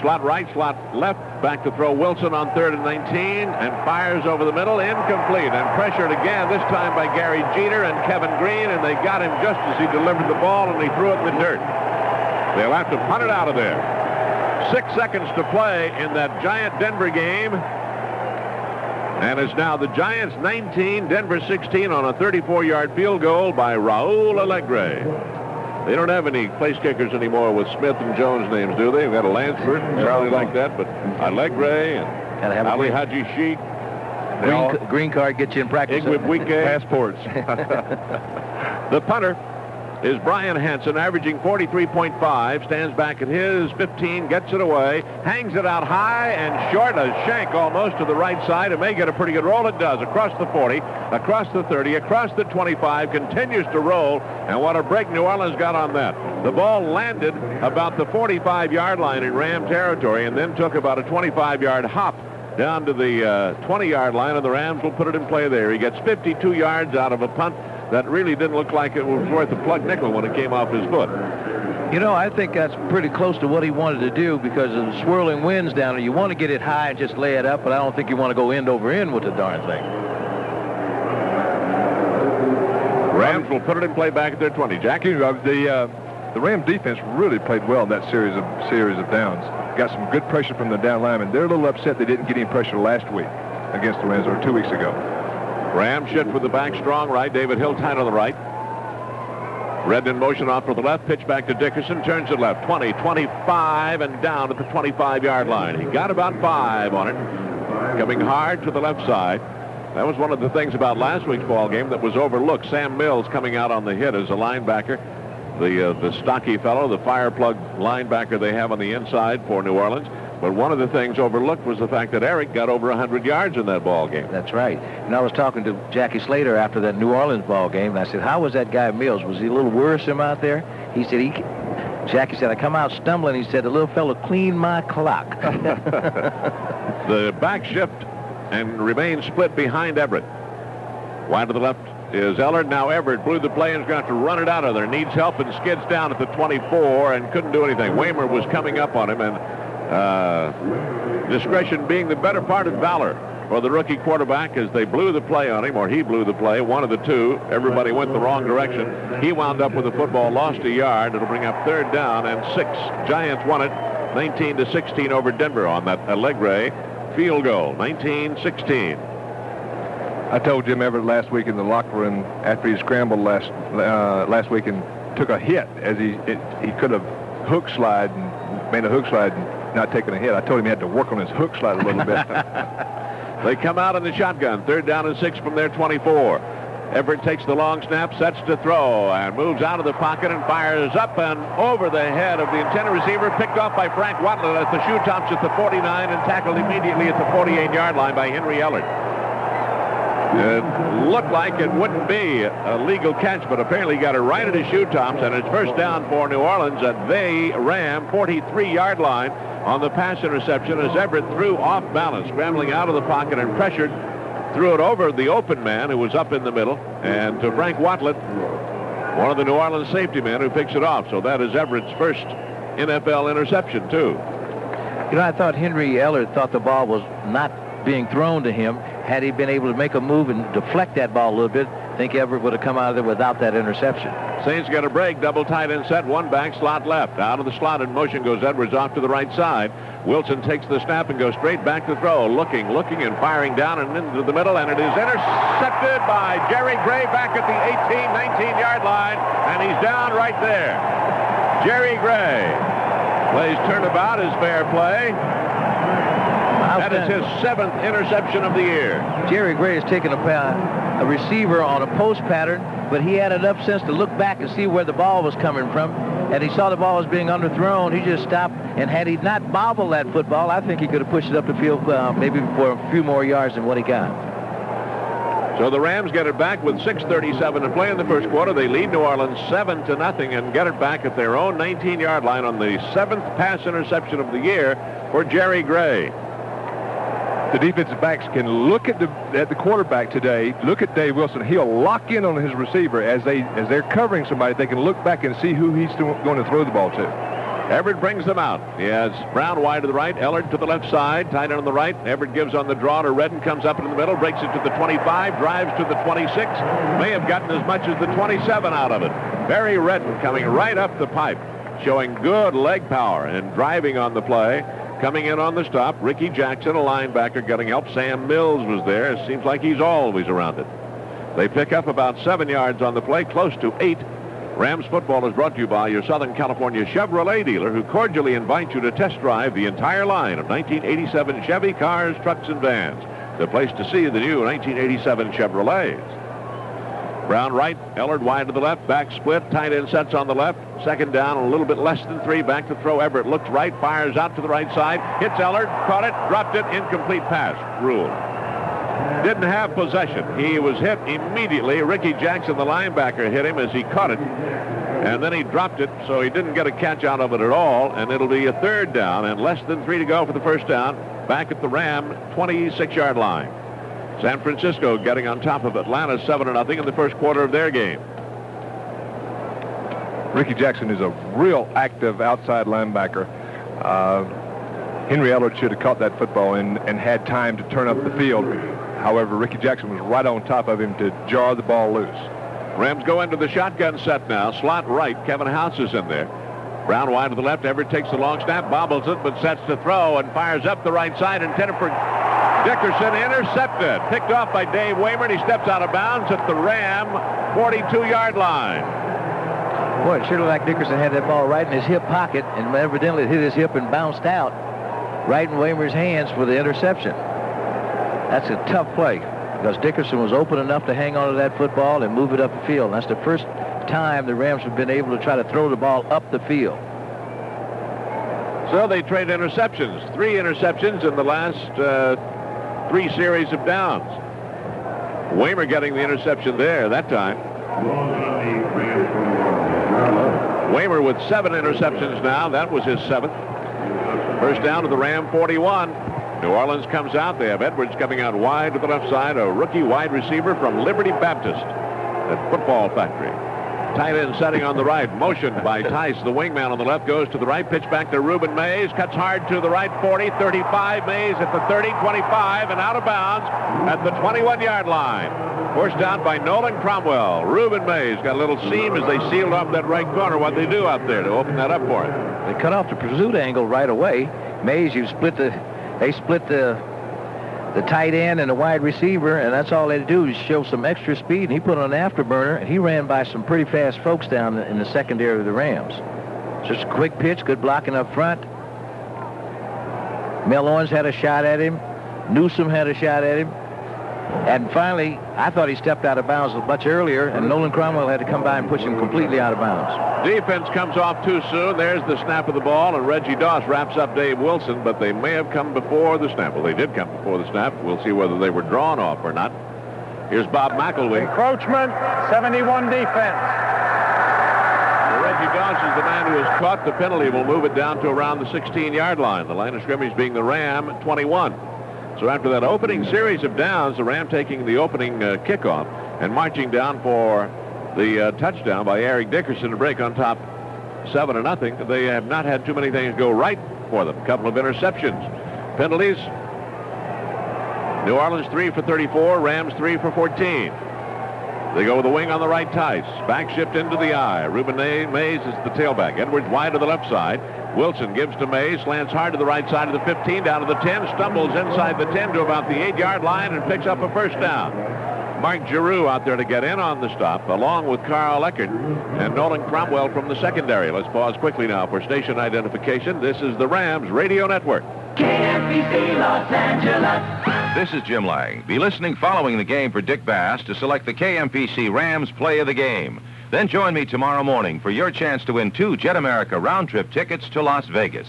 slot right, slot left, back to throw Wilson on 3rd and 19, and fires over the middle, incomplete, and pressured again, this time by Gary Jeter and Kevin Green, and they got him just as he delivered the ball, and he threw it in the dirt. They'll have to punt it out of there. 6 seconds to play in that Giant Denver game. And it's now the Giants 19, Denver 16 on a 34-yard field goal by Raul Alegre. They don't have any place kickers anymore with Smith and Jones names, do they? They've got a Lansford and somebody like that, but Alegre and Ali Haji Sheikh. Green card gets you in practice. Passports. The punter is Brian Hansen, averaging 43.5, stands back at his 15, gets it away, hangs it out high and short, a shank almost to the right side. It may get a pretty good roll. It does. Across the 40, across the 30, across the 25, continues to roll, and what a break New Orleans got on that. The ball landed about the 45-yard line in Ram territory and then took about a 25-yard hop down to the 20-yard line, and the Rams will put it in play there. He gets 52 yards out of a punt that really didn't look like it was worth a plug nickel when it came off his foot. You know, I think that's pretty close to what he wanted to do because of the swirling winds down there. You want to get it high and just lay it up, but I don't think you want to go end over end with the darn thing. Rams will put it in play back at their 20. Jackie, the Rams defense really played well in that series of downs. Got some good pressure from the down linemen. They're a little upset they didn't get any pressure last week against the Rams, or 2 weeks ago. Rams shift with the back strong right. David Hill tight on the right. Red in motion off for the left. Pitch back to Dickerson. Turns it left. 20, 25, and down at the 25-yard line. He got about 5 on it. Coming hard to the left side. That was one of the things about last week's ball game that was overlooked. Sam Mills coming out on the hit as a linebacker. The stocky fellow, the fire plug linebacker they have on the inside for New Orleans. But one of the things overlooked was the fact that Eric got over 100 yards in that ball game. That's right. And I was talking to Jackie Slater after that New Orleans ball game, and I said, how was that guy Mills? Was he a little worrisome out there? He said, Jackie said, I come out stumbling. He said, the little fellow cleaned my clock. The back shift and remains split behind Everett. Wide to the left is Ellard. Now Everett blew the play and is going to have to run it out of there. Needs help and skids down at the 24 and couldn't do anything. Waymer was coming up on him, and discretion being the better part of valor for the rookie quarterback as they blew the play on him, or he blew the play, one of the two. Everybody went the wrong direction. He wound up with the football, lost a yard. It'll bring up 3rd down and 6. Giants won it 19-16 over Denver on that Alegre field goal, 19-16. I told Jim Everett last week in the locker room after he scrambled last week and took a hit as he could have hook slide and made a hook slide and not taking a hit. I told him he had to work on his hook slide a little bit. They come out in the shotgun. 3rd down and 6 from their 24. Everett takes the long snap, sets to throw, and moves out of the pocket and fires up and over the head of the intended receiver, picked off by Frank Watler at the shoe tops at the 49 and tackled immediately at the 48-yard line by Henry Ellard. It looked like it wouldn't be a legal catch, but apparently he got it right at his shoe tops, and it's 1st down for New Orleans at the Ram 43-yard line on the pass interception as Everett threw off balance, scrambling out of the pocket and pressured, threw it over the open man who was up in the middle, and to Frank Watlet, one of the New Orleans safety men who picks it off. So that is Everett's first NFL interception, too. You know, I thought Henry Ellard thought the ball was not being thrown to him. Had he been able to make a move and deflect that ball a little bit, I think Everett would have come out of there without that interception. Saints get a break, double tight end set, one back, slot left. Out of the slot in motion goes Edwards off to the right side. Wilson takes the snap and goes straight back to throw, looking and firing down and into the middle, and it is intercepted by Jerry Gray back at the 18, 19-yard line, and he's down right there. Jerry Gray plays turnabout is fair play. That is his 7th interception of the year. Jerry Gray has taken a receiver on a post pattern, but he had enough sense to look back and see where the ball was coming from. and he saw the ball was being underthrown, he just stopped, and had he not bobbled that football, I think he could have pushed it up the field maybe for a few more yards than what he got. So the Rams get it back with 6:37 to play in the first quarter. They lead New Orleans 7-0 and get it back at their own 19-yard line on the 7th pass interception of the year for Jerry Gray. The defensive backs can look at the quarterback today, look at Dave Wilson. He'll lock in on his receiver as they're covering somebody. They can look back and see who he's going to throw the ball to. Everett brings them out. He has Brown wide to the right, Ellard to the left side, tight end on the right. Everett gives on the draw to Redden, comes up in the middle, breaks it to the 25, drives to the 26, may have gotten as much as the 27 out of it. Barry Redden coming right up the pipe, showing good leg power and driving on the play. Coming in on the stop, Ricky Jackson, a linebacker, getting help. Sam Mills was there. It seems like he's always around it. They pick up about 7 yards on the play, close to 8. Rams football is brought to you by your Southern California Chevrolet dealer, who cordially invites you to test drive the entire line of 1987 Chevy cars, trucks, and vans. The place to see the new 1987 Chevrolets. Brown right, Ellard wide to the left, back split, tight end sets on the left. Second down, a little bit less than 3, back to throw. Everett looks right, fires out to the right side, hits Ellard, caught it, dropped it, incomplete pass, ruled. Didn't have possession. He was hit immediately. Ricky Jackson, the linebacker, hit him as he caught it, and then he dropped it, so he didn't get a catch out of it at all, and it'll be a 3rd down and less than 3 to go for the first down, back at the Ram 26-yard line. San Francisco getting on top of Atlanta 7-0 in the first quarter of their game. Ricky Jackson is a real active outside linebacker. Henry Ellard should have caught that football and had time to turn up the field. However, Ricky Jackson was right on top of him to jar the ball loose. Rams go into the shotgun set now. Slot right. Kevin House is in there. Brown wide to the left. Everett takes the long snap, bobbles it, but sets to throw and fires up the right side, intended for Dickerson, intercepted. Picked off by Dave Waymer, and he steps out of bounds at the Ram 42-yard line. Boy, it sure looked like Dickerson had that ball right in his hip pocket, and evidently it hit his hip and bounced out right in Waymer's hands for the interception. That's a tough play because Dickerson was open enough to hang on to that football and move it up the field. And that's the first time the Rams have been able to try to throw the ball up the field. So they trade interceptions. 3 interceptions in the last 3 series of downs. Waymer getting the interception there that time. Waymer with 7 interceptions now. That was his 7th. First down to the Ram 41. New Orleans comes out. They have Edwards coming out wide to the left side, a rookie wide receiver from Liberty Baptist at Football Factory. Tight end setting on the right, motioned by Tice. The wingman on the left goes to the right, pitch back to Reuben Mays, cuts hard to the right, 40, 35, Mays at the 30, 25, and out of bounds at the 21-yard line. Forced out by Nolan Cromwell. Reuben Mays got a little seam as they sealed off that right corner. What they do out there to open that up for him? They cut off the pursuit angle right away. Mays, they split the tight end and the wide receiver, and that's all they do is show some extra speed. And he put on an afterburner, and he ran by some pretty fast folks down in the secondary of the Rams. Just a quick pitch, good blocking up front. Mel Owens had a shot at him. Newsom had a shot at him. And finally, I thought he stepped out of bounds much earlier, and Nolan Cromwell had to come by and push him completely out of bounds. Defense comes off too soon. There's the snap of the ball, and Reggie Doss wraps up Dave Wilson, but they may have come before the snap. Well, they did come before the snap. We'll see whether they were drawn off or not. Here's Bob McElwee. Encroachment, 71 defense. Reggie Doss is the man who has caught the penalty. Will move it down to around the 16-yard line. The line of scrimmage being the Ram 21. So after that opening series of downs, the Ram taking the opening kickoff and marching down for the touchdown by Eric Dickerson to break on top 7-0. They have not had too many things go right for them. A couple of interceptions. Penalties. New Orleans 3 for 34, Rams 3 for 14. They go with the wing on the right, Tice. Back shift into the eye. Reuben Mays is the tailback. Edwards wide to the left side. Wilson gives to Mays, slants hard to the right side of the 15, down to the 10, stumbles inside the 10 to about the 8-yard line and picks up a first down. Mark Giroux out there to get in on the stop, along with Carl Eckert and Nolan Cromwell from the secondary. Let's pause quickly now for station identification. This is the Rams Radio Network. KMPC Los Angeles. This is Jim Lang. Be listening following the game for Dick Bass to select the KMPC Rams play of the game. Then join me tomorrow morning for your chance to win 2 Jet America round-trip tickets to Las Vegas.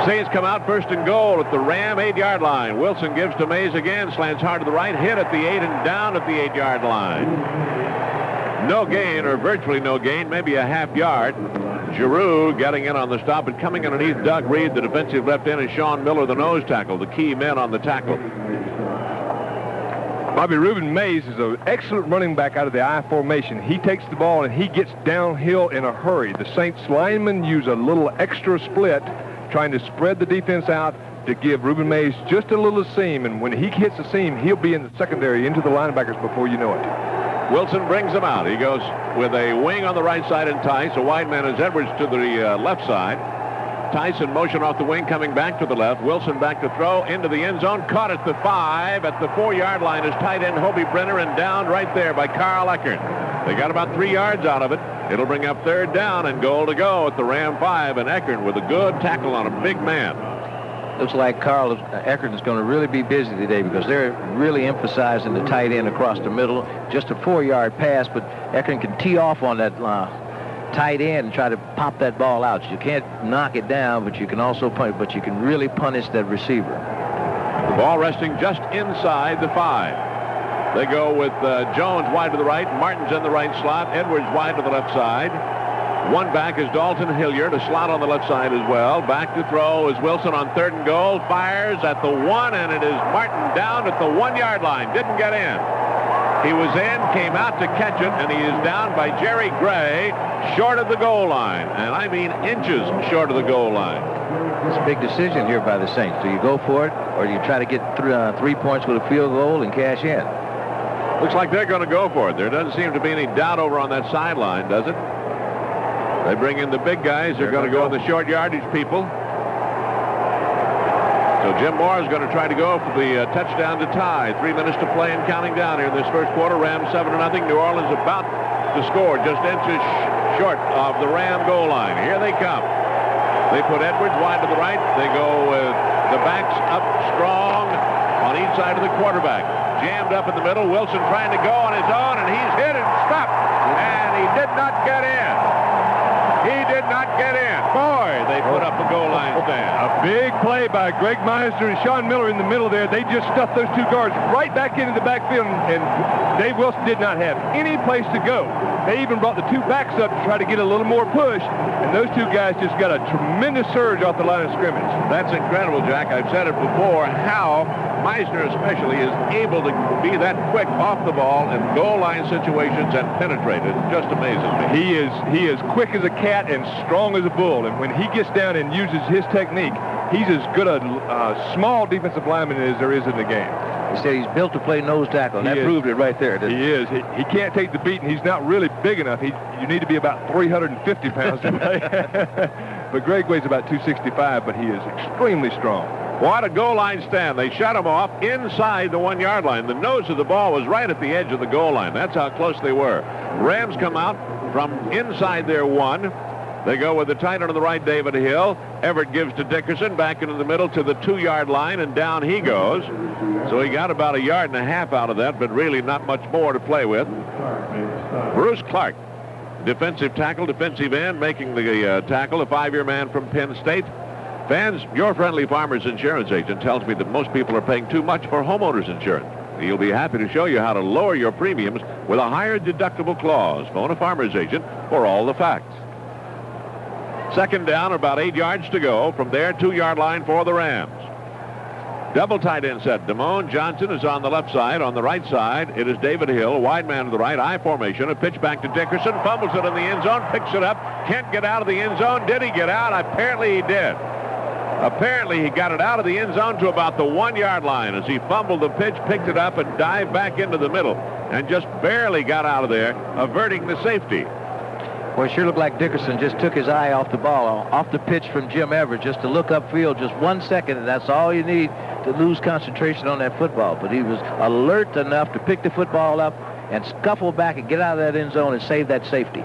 Saints come out first and goal at the Ram 8-yard line. Wilson gives to Mays again, slants hard to the right, hit at the 8 and down at the 8-yard line. No gain, or virtually no gain, maybe a half yard. Giroux getting in on the stop, and coming underneath Doug Reed, the defensive left end, and Sean Miller, the nose tackle, the key men on the tackle. Bobby, Reuben Mays is an excellent running back out of the I formation. He takes the ball and he gets downhill in a hurry. The Saints linemen use a little extra split, trying to spread the defense out to give Reuben Mays just a little seam, and when he hits the seam, he'll be in the secondary into the linebackers before you know it. Wilson brings him out. He goes with a wing on the right side and Tice. A wide man is Edwards to the left side. Tice in motion off the wing, coming back to the left. Wilson back to throw into the end zone. Caught at the 5. At the 4-yard line is tight end Hobie Brenner, and down right there by Carl Eckert. They got about 3 yards out of it. It'll bring up 3rd down and goal to go at the Ram 5, and Eckert with a good tackle on a big man. Looks like Carl Eckert is going to really be busy today because they're really emphasizing the tight end across the middle. Just a 4-yard pass, but Eckert can tee off on that tight end and try to pop that ball out. You can't knock it down, but you can also punish, but you can really punish that receiver. The ball resting just inside the 5. They go with Jones wide to the right, Martin's in the right slot, Edwards wide to the left side. One back is Dalton Hilliard, a slot on the left side as well. Back to throw is Wilson on 3rd and goal, fires at the 1, and it is Martin down at the 1-yard line. Didn't get in. He was in, came out to catch it, and he is down by Jerry Gray, short of the goal line. And I mean inches short of the goal line. It's a big decision here by the Saints. Do you go for it, or do you try to get 3 points with a field goal and cash in? Looks like they're going to go for it. There doesn't seem to be any doubt over on that sideline, does it? They bring in the big guys. They're going to go in the short yardage people. So Jim Moore is going to try to go for the touchdown to tie. 3 minutes to play and counting down here in this first quarter. Rams 7-0. New Orleans about to score, just inches short of the Ram goal line. Here they come. They put Edwards wide to the right. They go with the backs up strong on each side of the quarterback. Jammed up in the middle. Wilson trying to go on his own, and he's hit and stopped. And he did not get in. He did not get in. Boy, they put up a goal line stand. A big play by Greg Meisner and Sean Miller in the middle there. They just stuffed those 2 guards right back into the backfield, and Dave Wilson did not have any place to go. They even brought the 2 backs up to try to get a little more push, and those 2 guys just got a tremendous surge off the line of scrimmage. That's incredible, Jack. I've said it before, how Meisner especially is able to be that quick off the ball in goal line situations and penetrate. It just amazes me. He is quick as a cat and strong as a bull, and when he gets down and uses his technique, he's as good a small defensive lineman as there is in the game. He said he's built to play nose tackle, and that proved it right there. He is. He can't take the beat, and he's not really big enough. You need to be about 350 pounds to play. But Greg weighs about 265, but he is extremely strong. What a goal line stand. They shut him off inside the 1-yard line. The nose of the ball was right at the edge of the goal line. That's how close they were. Rams come out from inside their 1. They go with the tight end on the right, David Hill. Everett gives to Dickerson, back into the middle to the 2-yard line, and down he goes. So he got about 1.5 yards out of that, but really not much more to play with. Bruce Clark, defensive tackle, defensive end, making the tackle, a 5-year man from Penn State. Fans, your friendly Farmers Insurance agent tells me that most people are paying too much for homeowners insurance. He'll be happy to show you how to lower your premiums with a higher deductible clause. Phone a Farmers agent for all the facts. 2nd down, about 8 yards to go. From there, 2-yard line for the Rams. Double tight end set. Damone Johnson is on the left side. On the right side, it is David Hill, wide man to the right, I formation. A pitch back to Dickerson, fumbles it in the end zone, picks it up, can't get out of the end zone. Did he get out? Apparently he did. Apparently he got it out of the end zone to about the 1-yard line as he fumbled the pitch, picked it up, and dived back into the middle, and just barely got out of there, averting the safety. Well, it sure looked like Dickerson just took his eye off the ball, off the pitch from Jim Everett, just to look upfield just 1 second, and that's all you need to lose concentration on that football. But he was alert enough to pick the football up and scuffle back and get out of that end zone and save that safety.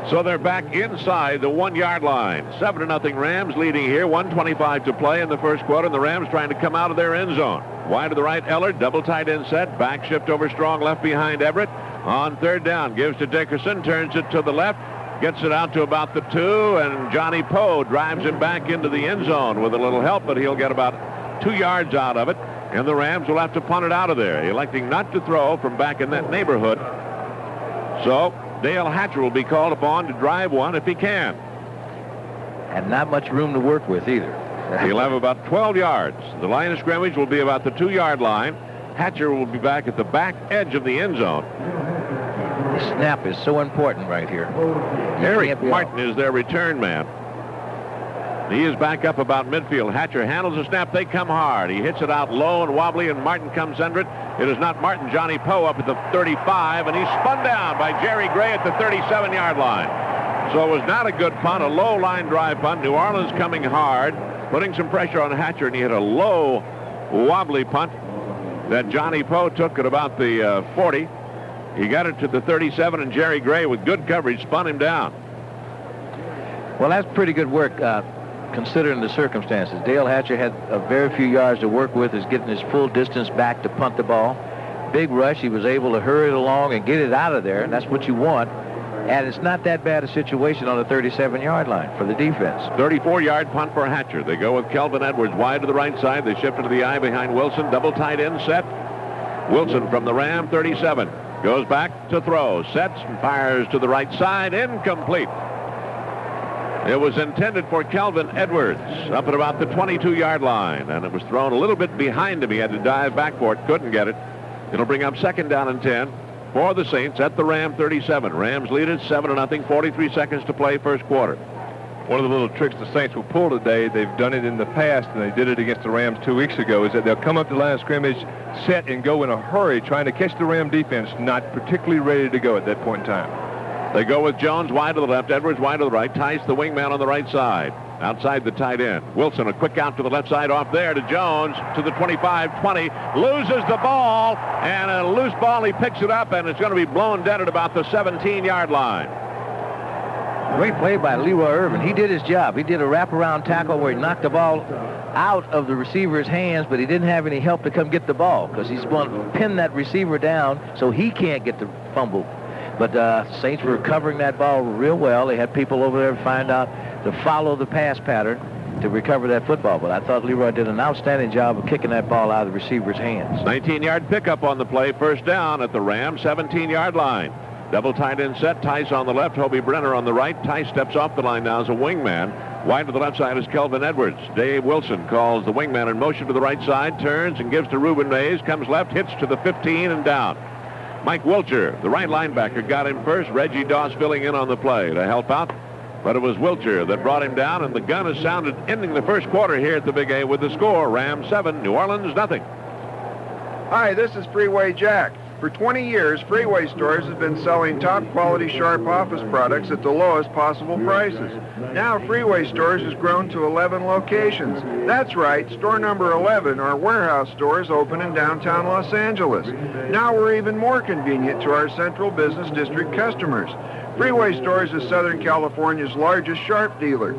So they're back inside the 1-yard line. 7-0 Rams leading here. 1:25 to play in the first quarter, and the Rams trying to come out of their end zone. Wide to the right, Ellard. Double tight end set. Back shift over strong left behind Everett. On third down, gives to Dickerson. Turns it to the left. Gets it out to about the 2. And Johnny Poe drives him back into the end zone with a little help, but he'll get about 2 yards out of it. And the Rams will have to punt it out of there, electing not to throw from back in that neighborhood. So Dale Hatcher will be called upon to drive one if he can. And not much room to work with either. He'll have about 12 yards. The line of scrimmage will be about the 2-yard line. Hatcher will be back at the back edge of the end zone. The snap is so important right here. Eric Martin is their return man. He is back up about midfield. Hatcher handles the snap. They come hard. He hits it out low and wobbly, and Martin comes under it. It is not Martin. Johnny Poe up at the 35, and he's spun down by Jerry Gray at the 37-yard line. So it was not a good punt, a low line drive punt. New Orleans coming hard, putting some pressure on Hatcher, and he hit a low, wobbly punt that Johnny Poe took at about the 40. He got it to the 37, and Jerry Gray, with good coverage, spun him down. Well, that's pretty good work, considering the circumstances. Dale Hatcher had a very few yards to work with, is getting his full distance back to punt the ball. Big rush. He was able to hurry it along and get it out of there, and that's what you want. And it's not that bad a situation on the 37-yard line for the defense. 34-yard punt for Hatcher. They go with Kelvin Edwards wide to the right side. They shift into the eye behind Wilson. Double tight end set. Wilson from the Ram 37. Goes back to throw. Sets and fires to the right side. Incomplete. It was intended for Kelvin Edwards up at about the 22-yard line, and it was thrown a little bit behind him. He had to dive back for it. Couldn't get it. It'll bring up 2nd down and 10 for the Saints at the Ram 37. Rams lead it 7-0. 43 seconds to play first quarter. One of the little tricks the Saints will pull today, they've done it in the past, and they did it against the Rams 2 weeks ago, is that they'll come up the line of scrimmage, set, and go in a hurry, trying to catch the Ram defense, not particularly ready to go at that point in time. They go with Jones wide to the left, Edwards wide to the right, ties the wingman on the right side. Outside the tight end. Wilson, a quick out to the left side, off there to Jones, to the 25-20, loses the ball, and a loose ball, he picks it up, and it's going to be blown dead at about the 17-yard line. Great play by Leroy Irvin. He did his job. He did a wraparound tackle where he knocked the ball out of the receiver's hands, but he didn't have any help to come get the ball because he's going to pin that receiver down so he can't get the fumble. But Saints were covering that ball real well. They had people over there to follow the pass pattern to recover that football. But I thought Leroy did an outstanding job of kicking that ball out of the receiver's hands. 19-yard pickup on the play. First down at the Rams 17-yard line. Double tight end set. Tice on the left. Hobie Brenner on the right. Tice steps off the line now as a wingman. Wide to the left side is Kelvin Edwards. Dave Wilson calls the wingman in motion to the right side. Turns and gives to Reuben Mays. Comes left. Hits to the 15 and down. Mike Wilcher, the right linebacker, got him first. Reggie Doss filling in on the play to help out. But it was Wilcher that brought him down, and the gun has sounded ending the first quarter here at the Big A with the score. Rams 7, New Orleans nothing. Hi, this is Freeway Jack. For 20 years, Freeway Stores has been selling top-quality Sharp office products at the lowest possible prices. Now, Freeway Stores has grown to 11 locations. That's right, store number 11 are warehouse stores open in downtown Los Angeles. Now we're even more convenient to our Central Business District customers. Freeway Stores is Southern California's largest Sharp dealer.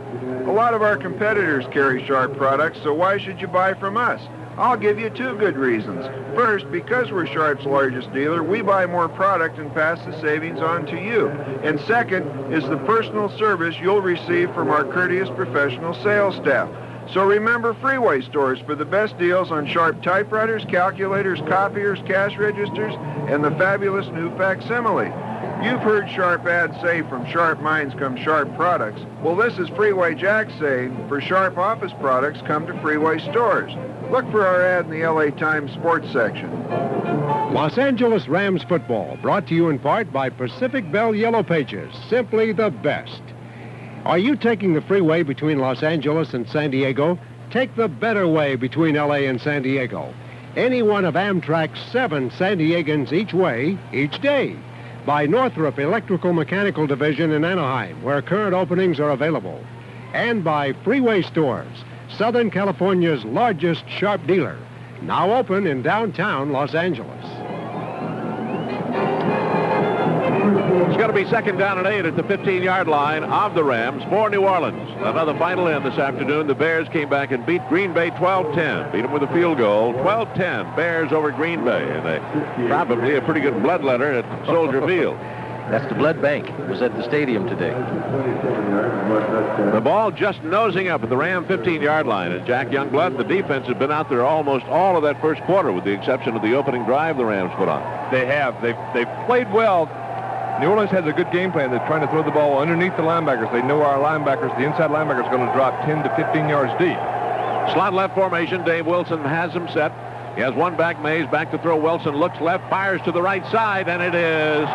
A lot of our competitors carry Sharp products, so why should you buy from us? I'll give you 2 good reasons. First, because we're Sharp's largest dealer, we buy more product and pass the savings on to you. And second is the personal service you'll receive from our courteous professional sales staff. So remember Freeway Stores for the best deals on Sharp typewriters, calculators, copiers, cash registers, and the fabulous new facsimile. You've heard Sharp ads say from Sharp minds come Sharp products. Well, this is Freeway Jack saying for Sharp office products come to Freeway Stores. Look for our ad in the LA Times sports section. Los Angeles Rams football, brought to you in part by Pacific Bell Yellow Pages, simply the best. Are you taking the freeway between Los Angeles and San Diego? Take the better way between LA and San Diego. Any one of Amtrak's 7 San Diegans each way, each day. By Northrop Electrical Mechanical Division in Anaheim, where current openings are available. And by Freeway Stores, Southern California's largest Sharp dealer, now open in downtown Los Angeles. Skip going to be 2nd down and 8 at the 15-yard line of the Rams for New Orleans. Another final end this afternoon. The Bears came back and beat Green Bay 12-10. Beat them with a field goal. 12-10. Bears over Green Bay. And probably a pretty good bloodletter at Soldier Field. That's the blood bank. It was at the stadium today. The ball just nosing up at the Ram 15-yard line. And Jack Youngblood, the defense, has been out there almost all of that first quarter, with the exception of the opening drive the Rams put on. They have. They've played well. New Orleans has a good game plan. They're trying to throw the ball underneath the linebackers. They know our linebackers, the inside linebackers, are going to drop 10 to 15 yards deep. Slot left formation. Dave Wilson has him set. He has one back. Mays back to throw. Wilson looks left, fires to the right side, and it is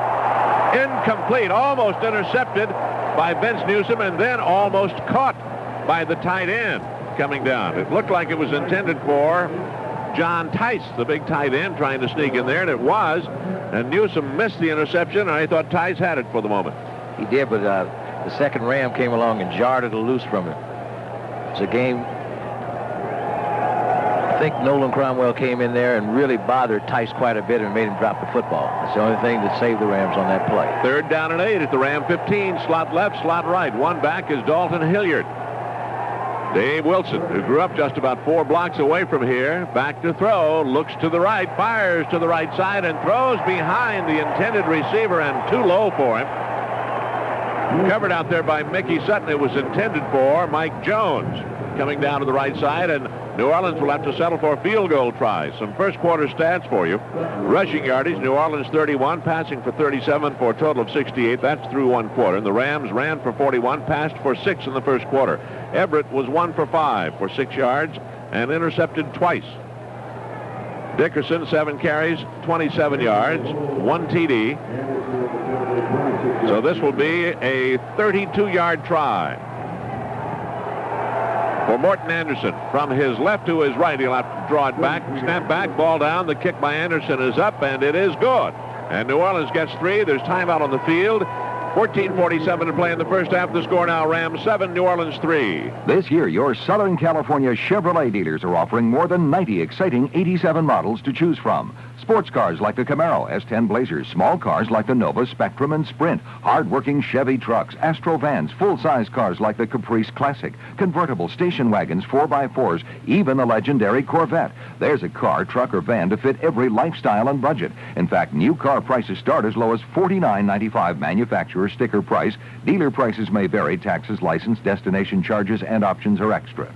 incomplete. Almost intercepted by Vince Newsom, and then almost caught by the tight end coming down. It looked like it was intended for John Tice, the big tight end, trying to sneak in there, and it was. And Newsom missed the interception, and I thought Tice had it for the moment. He did, but the second Ram came along and jarred it loose from him. It's a game. I think Nolan Cromwell came in there and really bothered Tice quite a bit and made him drop the football. That's the only thing that saved the Rams on that play. 3rd down and 8 at the Ram 15. Slot left, slot right. One back is Dalton Hilliard. Dave Wilson, who grew up just about 4 blocks away from here, back to throw, looks to the right, fires to the right side, and throws behind the intended receiver and too low for him. Covered out there by Mickey Sutton. It was intended for Mike Jones. Coming down to the right side, and New Orleans will have to settle for a field goal try. Some first quarter stats for you. Rushing yardage, New Orleans 31, passing for 37 for a total of 68. That's through 1 quarter. And the Rams ran for 41, passed for 6 in the first quarter. Everett was 1 for 5 for 6 yards and intercepted twice. Dickerson, 7 carries, 27 yards, 1 TD. So this will be a 32-yard try for Morton Anderson. From his left to his right, he'll have to draw it back. Snap back, ball down. The kick by Anderson is up, and it is good. And New Orleans gets 3. There's timeout on the field. 14:47 to play in the first half. The score now, Rams 7, New Orleans 3. This year, your Southern California Chevrolet dealers are offering more than 90 exciting 87 models to choose from. Sports cars like the Camaro, S10 Blazers, small cars like the Nova, Spectrum, and Sprint, hard-working Chevy trucks, Astro vans, full-size cars like the Caprice Classic, convertible station wagons, 4x4s, even the legendary Corvette. There's a car, truck, or van to fit every lifestyle and budget. In fact, new car prices start as low as $49.95 manufacturer sticker price. Dealer prices may vary. Taxes, license, destination charges, and options are extra.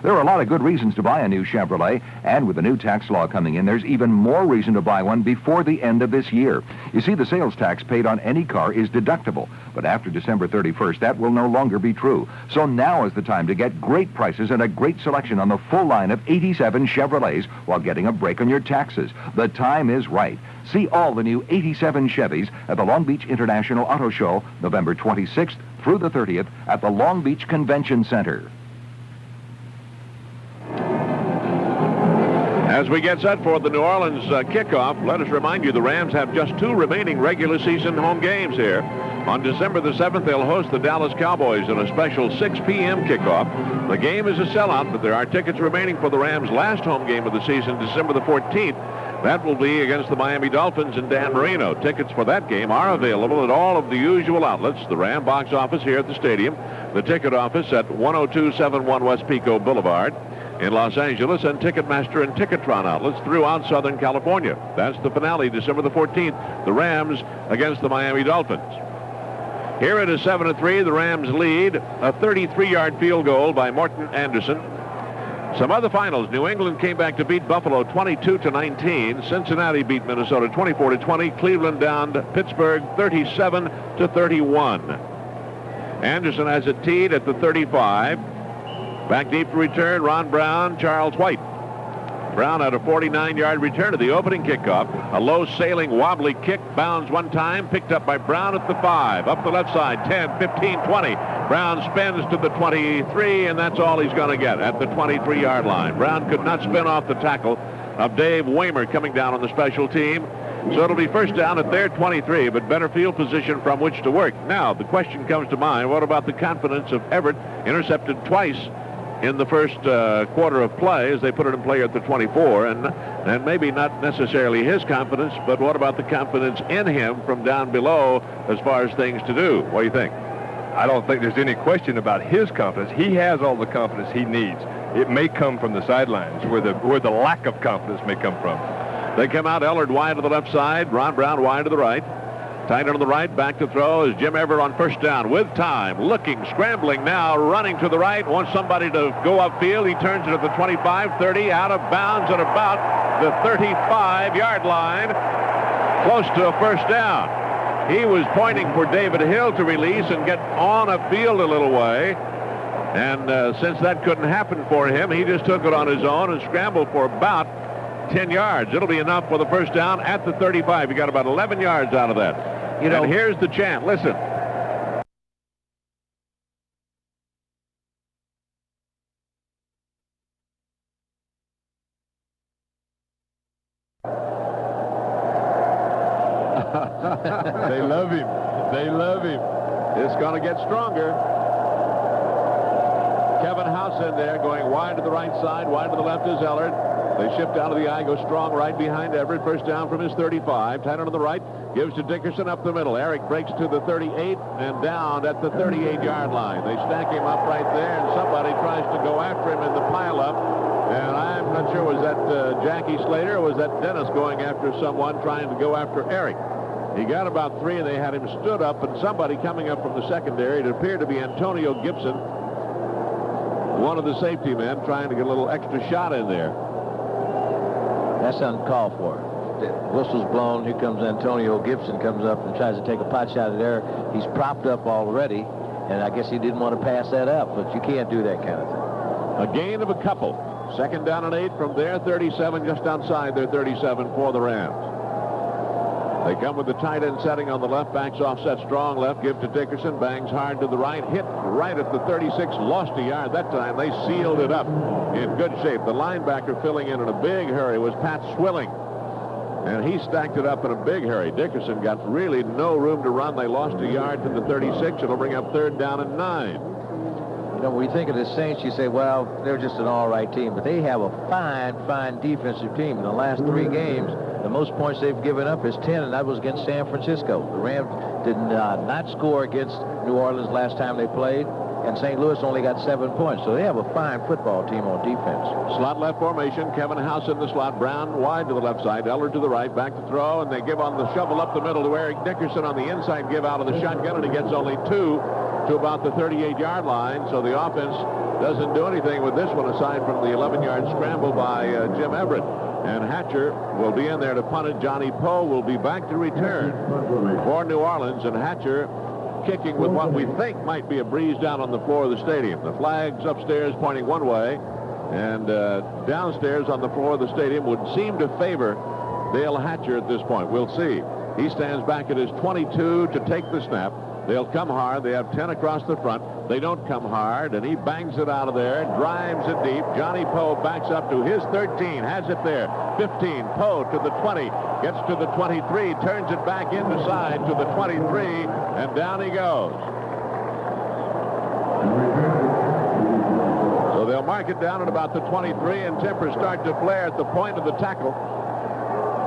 There are a lot of good reasons to buy a new Chevrolet, and with the new tax law coming in, there's even more reason to buy one before the end of this year. You see, the sales tax paid on any car is deductible, but after December 31st, that will no longer be true. So now is the time to get great prices and a great selection on the full line of 87 Chevrolets while getting a break on your taxes. The time is right. See all the new 87 Chevys at the Long Beach International Auto Show, November 26th through the 30th at the Long Beach Convention Center. As we get set for the New Orleans kickoff, let us remind you the Rams have just 2 remaining regular season home games here. On December the 7th, they'll host the Dallas Cowboys in a special 6 p.m. kickoff. The game is a sellout, but there are tickets remaining for the Rams' last home game of the season, December the 14th. That will be against the Miami Dolphins in Dan Marino. Tickets for that game are available at all of the usual outlets, the Ram box office here at the stadium, the ticket office at 10271 West Pico Boulevard in Los Angeles, and Ticketmaster and Ticketron outlets throughout Southern California. That's the finale, December the 14th, the Rams against the Miami Dolphins. Here it is 7-3. The Rams lead a 33-yard field goal by Morton Anderson. Some other finals. New England came back to beat Buffalo 22-19. Cincinnati beat Minnesota 24-20. Cleveland downed Pittsburgh 37-31. Anderson has it teed at the 35. Back deep to return, Ron Brown, Charles White. Brown had a 49-yard return to the opening kickoff. A low sailing, wobbly kick, bounds one time, picked up by Brown at the 5. Up the left side, 10, 15, 20. Brown spins to the 23, and that's all he's going to get at the 23-yard line. Brown could not spin off the tackle of Dave Waymer coming down on the special team. So it'll be first down at their 23, but better field position from which to work. Now, the question comes to mind, what about the confidence of Everett, intercepted twice in the first quarter of play as they put it in play at the 24, and maybe not necessarily his confidence, but what about the confidence in him from down below as far as things to do? What do you think? I don't think there's any question about his confidence. He has all the confidence he needs. It may come from the sidelines, where the lack of confidence may come from. They come out, Ellard wide to the left side, Ron Brown wide to the right. Tight on the right, back to throw is Jim Everett on first down with time. Looking, scrambling now, running to the right, wants somebody to go upfield. He turns it at the 25, 30, out of bounds at about the 35-yard line, close to a first down. He was pointing for David Hill to release and get on a field a little way. And since that couldn't happen for him, he just took it on his own and scrambled for about 10 yards. It'll be enough for the first down at the 35. He got about 11 yards out of that. You know, and here's the chant. Listen. They love him. They love him. It's going to get stronger. Kevin House in there going wide to the right side, wide to the left is Ellard. They shift out of the eye, go strong right behind Everett. First down from his 35. Tight on the right, gives to Dickerson up the middle. Eric breaks to the 38 and down at the 38-yard line. They stack him up right there, and somebody tries to go after him in the pileup. And I'm not sure, was that Jackie Slater or was that Dennis going after someone trying to go after Eric? He got about 3, and they had him stood up, and somebody coming up from the secondary. It appeared to be Antonio Gibson, one of the safety men, trying to get a little extra shot in there. That's uncalled for. The whistle's blown. Here comes Antonio Gibson, comes up and tries to take a pot shot at there. He's propped up already, and I guess he didn't want to pass that up, but you can't do that kind of thing. A gain of a couple. Second down and 8 from their 37, just outside their 37 for the Rams. They come with the tight end setting on the left, backs offset strong left, give to Dickerson, bangs hard to the right, hit right at the 36, lost a yard that time. They sealed it up in good shape. The linebacker filling in a big hurry was Pat Swilling, and he stacked it up in a big hurry. Dickerson got really no room to run. They lost a yard to the 36. It'll bring up third down and 9. You know, when you think of the Saints, you say, well, they're just an all-right team, but they have a fine defensive team. In the last 3 games, the most points they've given up is 10, and that was against San Francisco. The Rams did not score against New Orleans last time they played, and St. Louis only got 7 points. So they have a fine football team on defense. Slot left formation. Kevin House in the slot. Brown wide to the left side. Ellard to the right. Back to throw, and they give on the shovel up the middle to Eric Dickerson on the inside. Give out of the shotgun, and he gets only 2 to about the 38-yard line. So the offense doesn't do anything with this one aside from the 11-yard scramble by Jim Everett. And Hatcher will be in there to punt it. Johnny Poe will be back to return for New Orleans. And Hatcher kicking with what we think might be a breeze down on the floor of the stadium. The flags upstairs pointing one way, and downstairs on the floor of the stadium would seem to favor Dale Hatcher at this point. We'll see. He stands back at his 22 to take the snap. They'll come hard. They have 10 across the front. They don't come hard, and he bangs it out of there, drives it deep. Johnny Poe backs up to his 13, has it there. 15, Poe to the 20, gets to the 23, turns it back inside to the 23, and down he goes. So they'll mark it down at about the 23, and tempers start to flare at the point of the tackle.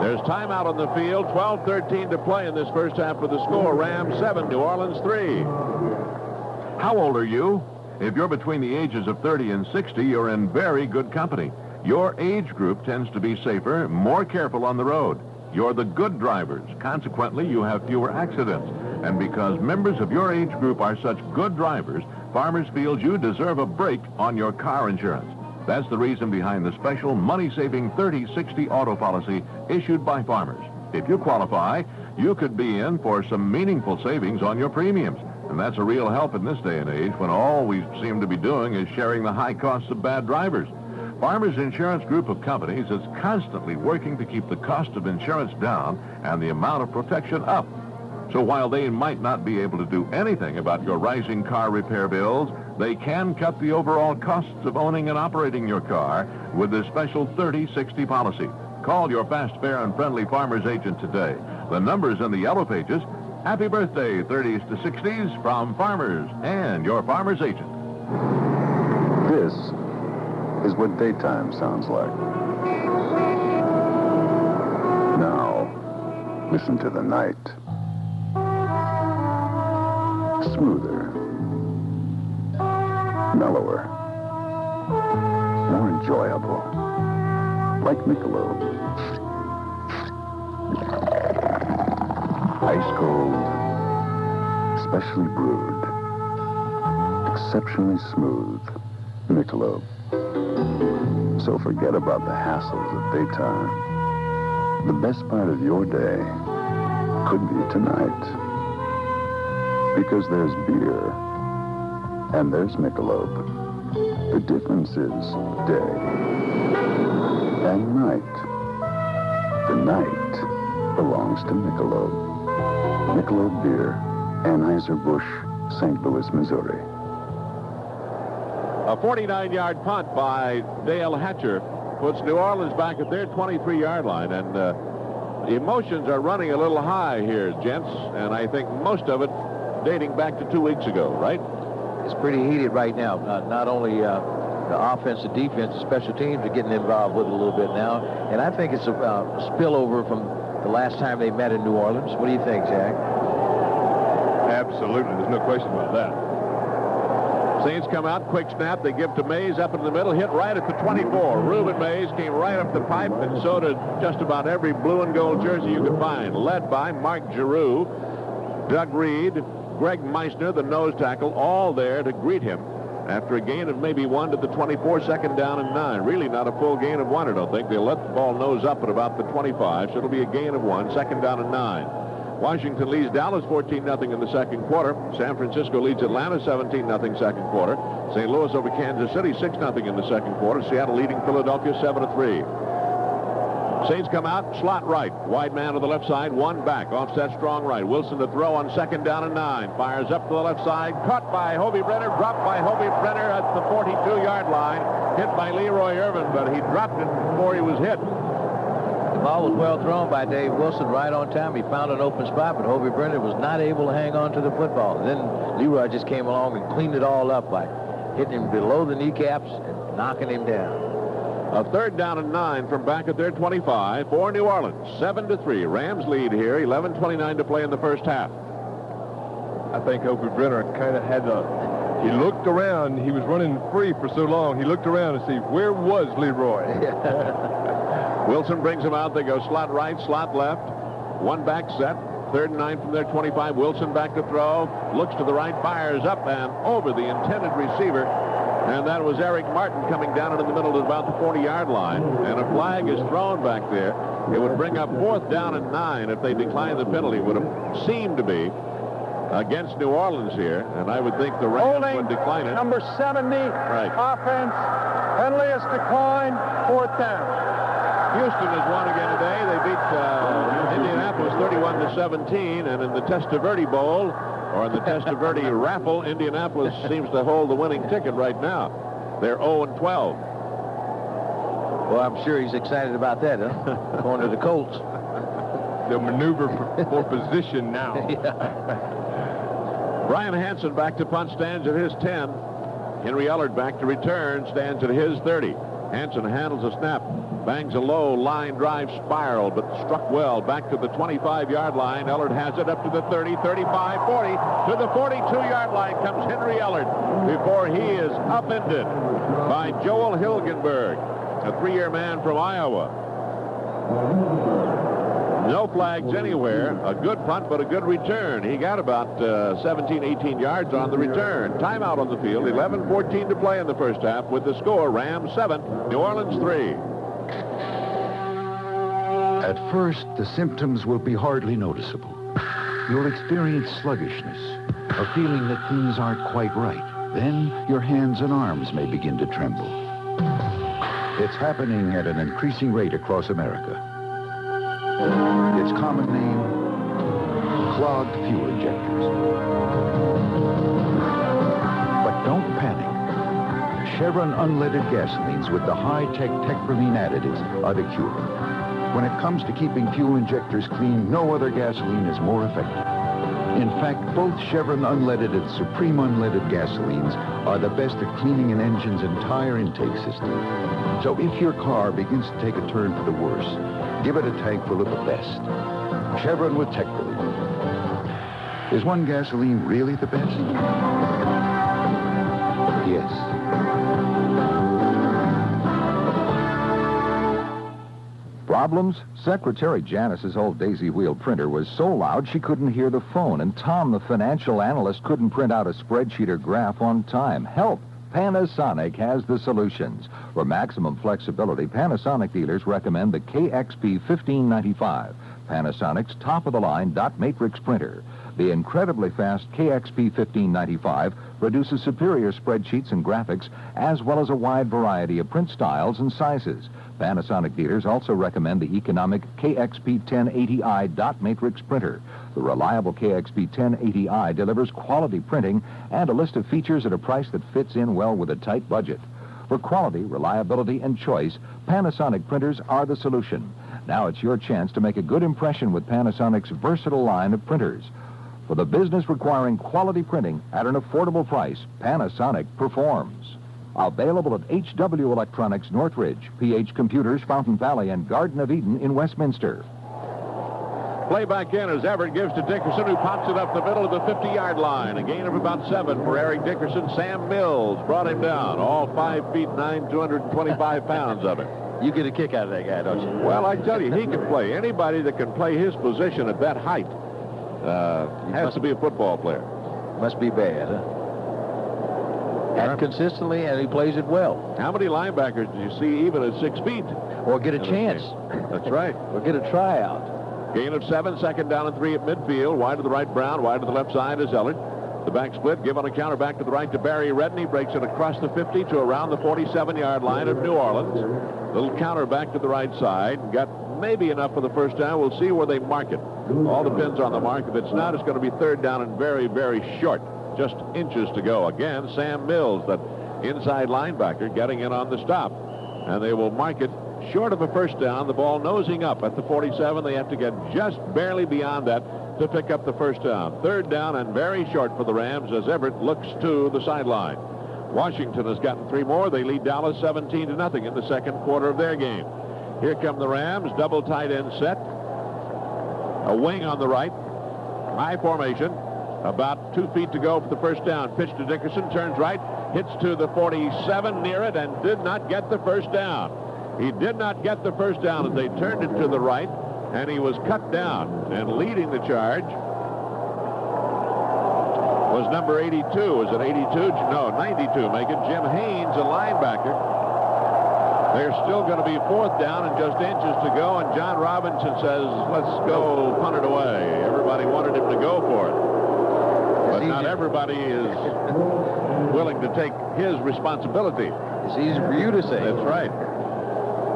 There's timeout on the field. 12-13 to play in this first half of the score. Rams 7, New Orleans 3. How old are you? If you're between the ages of 30 and 60, you're in very good company. Your age group tends to be safer, more careful on the road. You're the good drivers. Consequently, you have fewer accidents. And because members of your age group are such good drivers, Farmers feel you deserve a break on your car insurance. That's the reason behind the special money-saving 30-60 auto policy issued by Farmers. If you qualify, you could be in for some meaningful savings on your premiums. And that's a real help in this day and age when all we seem to be doing is sharing the high costs of bad drivers. Farmers Insurance Group of Companies is constantly working to keep the cost of insurance down and the amount of protection up. So while they might not be able to do anything about your rising car repair bills, they can cut the overall costs of owning and operating your car with this special 30-60 policy. Call your fast, fair, and friendly Farmers agent today. The number's in the yellow pages. Happy birthday, 30s to 60s, from Farmers and your Farmers agent. This is what daytime sounds like. Now, listen to the night. Smoother, mellower, more enjoyable, like Michelob. Ice cold, specially brewed, exceptionally smooth Michelob. So forget about the hassles of daytime. The best part of your day could be tonight. Because there's beer and there's Michelob. The difference is day and night. The night belongs to Michelob. Michelob Beer, Anheuser-Busch, St. Louis, Missouri. A 49-yard punt by Dale Hatcher puts New Orleans back at their 23-yard line, and emotions are running a little high here, gents, and I think most of it dating back to 2 weeks ago, right? It's pretty heated right now. Not only the offense, the defense, the special teams are getting involved with it a little bit now, and I think it's a spillover from the last time they met in New Orleans. What do you think, Jack? Absolutely. There's no question about that. Saints come out, quick snap. They give to Mays up in the middle, hit right at the 24. Reuben Mays came right up the pipe, and so did just about every blue and gold jersey you could find, led by Mark Giroux, Doug Reed, Greg Meissner, the nose tackle, all there to greet him after a gain of maybe 1 to the 24, second down and 9. Really not a full gain of 1, I don't think. They'll let the ball nose up at about the 25, so it'll be a gain of 1, second down and 9. Washington leads Dallas 14-0 in the second quarter. San Francisco leads Atlanta 17-0 second quarter. St. Louis over Kansas City 6-0 in the second quarter. Seattle leading Philadelphia 7-3. Saints come out, slot right. Wide man to the left side, one back. Offset strong right. Wilson to throw on second down and 9. Fires up to the left side. Caught by Hobie Brenner. Dropped by Hobie Brenner at the 42-yard line. Hit by Leroy Irvin, but he dropped it before he was hit. The ball was well thrown by Dave Wilson right on time. He found an open spot, but Hobie Brenner was not able to hang on to the football. And then Leroy just came along and cleaned it all up by hitting him below the kneecaps and knocking him down. A third down and 9 from back at their 25 for New Orleans. 7-3. Rams lead here. 11:29 to play in the first half. I think Hobie Brenner kind of had he looked around. He was running free for so long. He looked around to see where was Leroy. Wilson brings him out. They go slot right, slot left. One back set. 3rd and 9 from their 25. Wilson back to throw. Looks to the right, fires up and over the intended receiver. And that was Eric Martin coming down into the middle at about the 40-yard line. And a flag is thrown back there. It would bring up 4th down and 9 if they declined the penalty. It would have seemed to be against New Orleans here. And I would think the Rams would decline it. Number 70, right. Offense. Penalty is declined. 4th down. Houston has won again today. They beat Indianapolis 31-17, and in the Testaverde Bowl, or in the Testaverde raffle, Indianapolis seems to hold the winning ticket right now. They're 0-12. Well, I'm sure he's excited about that, huh? Going to the Colts. They'll maneuver for position now. Brian Hansen back to punt, stands at his 10. Henry Ellard back to return, stands at his 30. Hansen handles a snap, bangs a low line drive spiral, but struck well back to the 25-yard line. Ellard has it up to the 30, 35, 40. To the 42-yard line comes Henry Ellard before he is upended by Joel Hilgenberg, a 3-year man from Iowa. No flags anywhere. A good punt, but a good return. He got about 17, 18 yards on the return. Timeout on the field. 11:14 to play in the first half with the score, Rams 7, New Orleans 3. At first, the symptoms will be hardly noticeable. You'll experience sluggishness, a feeling that things aren't quite right. Then your hands and arms may begin to tremble. It's happening at an increasing rate across America. Its common name, clogged fuel injectors. But don't panic. Chevron unleaded gasolines with the high-tech techramine additives are the cure. When it comes to keeping fuel injectors clean, no other gasoline is more effective. In fact, both Chevron unleaded and Supreme unleaded gasolines are the best at cleaning an engine's entire intake system. So if your car begins to take a turn for the worse, give it a tank full of the best. Chevron with Tech-Relief. Is one gasoline really the best? Yes. Problems? Secretary Janice's old daisy wheel printer was so loud she couldn't hear the phone, and Tom, the financial analyst, couldn't print out a spreadsheet or graph on time. Help! Panasonic has the solutions. For maximum flexibility, Panasonic dealers recommend the KXP 1595, Panasonic's top-of-the-line dot matrix printer. The incredibly fast KXP 1595 produces superior spreadsheets and graphics, as well as a wide variety of print styles and sizes. Panasonic dealers also recommend the economic KXP 1080i dot matrix printer. The reliable KXP 1080i delivers quality printing and a list of features at a price that fits in well with a tight budget. For quality, reliability, and choice, Panasonic printers are the solution. Now it's your chance to make a good impression with Panasonic's versatile line of printers. For the business requiring quality printing at an affordable price, Panasonic performs. Available at HW Electronics Northridge, PH Computers Fountain Valley, and Garden of Eden in Westminster. Play back in as Everett gives to Dickerson, who pops it up the middle of the 50-yard line. A gain of about 7 for Eric Dickerson. Sam Mills brought him down. All 5 feet 9, 225 pounds of it. You get a kick out of that guy, don't you? Well, I tell you, he can play. Anybody that can play his position at that height has to be a football player. Must be bad, huh? And consistently, and he plays it well. How many linebackers do you see even at 6 feet? Or get a chance. That's right. Or get a tryout. Gain of 7, second down and 3 at midfield. Wide to the right, Brown. Wide to the left side is Ellard. The back split, give on a counter back to the right to Barry Redden. He breaks it across the 50 to around the 47-yard line of New Orleans. Little counter back to the right side. Got maybe enough for the first down. We'll see where they mark it. All depends on the mark. If it's not, it's going to be third down and very, very short. Just inches to go. Again, Sam Mills, that inside linebacker, getting in on the stop. And they will mark it short of a first down. The ball nosing up at the 47. They have to get just barely beyond that to pick up the first down. Third down and very short for the Rams as Everett looks to the sideline. Washington has gotten 3 more. They lead Dallas 17-0 in the second quarter of their game. Here come the Rams. Double tight end set. A wing on the right. High formation. About 2 feet to go for the first down. Pitch to Dickerson, turns right, hits to the 47, near it, and did not get the first down. He did not get the first down as they turned it to the right, and he was cut down. And leading the charge was number 82. Was it 82? No, 92, making Jim Haynes a linebacker. They're still going to be fourth down and just inches to go, and John Robinson says, let's go punt it away. Everybody wanted him to go for it. But not everybody is willing to take his responsibility. It's easy for you to say. That's right.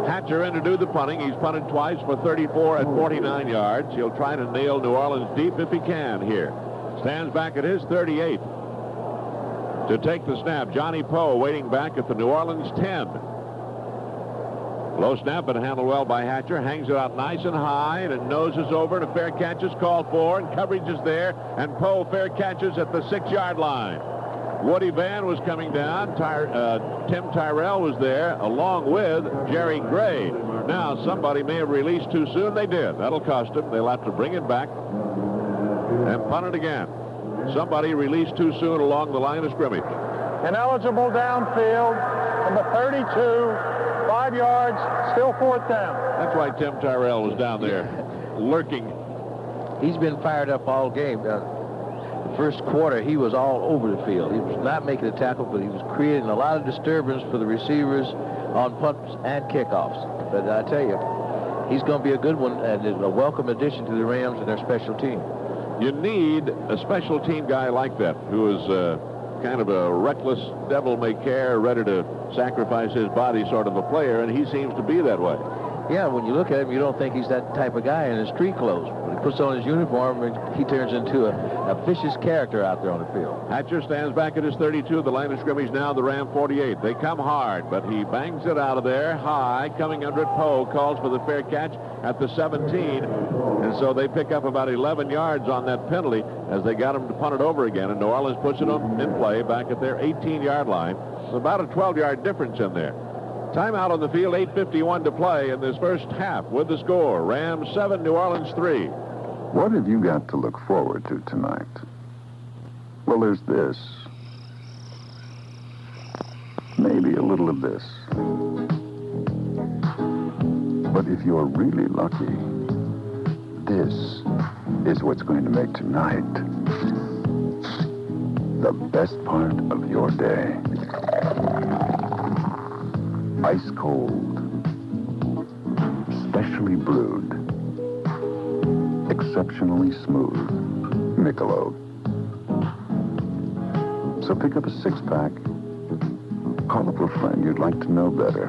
Hatcher in to do the punting. He's punted twice for 34 and 49 yards. He'll try to nail New Orleans deep if he can here. Stands back at his 38 to take the snap. Johnny Poe waiting back at the New Orleans 10. Low snap, but handled well by Hatcher. Hangs it out nice and high, and noses over, and a fair catch is called for, and coverage is there, and Poe fair catches at the 6-yard line. Woody Van was coming down. Tim Tyrell was there, along with Jerry Gray. Now, somebody may have released too soon. They did. That'll cost them. They'll have to bring it back and punt it again. Somebody released too soon along the line of scrimmage. Ineligible downfield, number 32. 5 yards, still fourth down. That's why Tim Tyrell was down there lurking. He's been fired up all game. The first quarter, he was all over the field. He was not making a tackle, but he was creating a lot of disturbance for the receivers on punts and kickoffs. But I tell you, he's going to be a good one and is a welcome addition to the Rams and their special team. You need a special team guy like that who is kind of a reckless, devil-may-care, ready to sacrifice his body sort of a player, and he seems to be that way. Yeah, when you look at him, you don't think he's that type of guy in his street clothes. But puts on his uniform, and he turns into a vicious character out there on the field. Hatcher stands back at his 32. The line of scrimmage now, the Ram 48. They come hard, but he bangs it out of there high. Coming under it, Poe calls for the fair catch at the 17. And so they pick up about 11 yards on that penalty as they got him to punt it over again. And New Orleans puts it in play back at their 18-yard line. So about a 12-yard difference in there. Timeout on the field, 8:51 to play in this first half with the score. Rams 7, New Orleans 3. What have you got to look forward to tonight? Well, there's this. Maybe a little of this. But if you're really lucky, this is what's going to make tonight the best part of your day. Ice cold, specially brewed, exceptionally smooth Michelob. So pick up a six-pack, call up a friend you'd like to know better,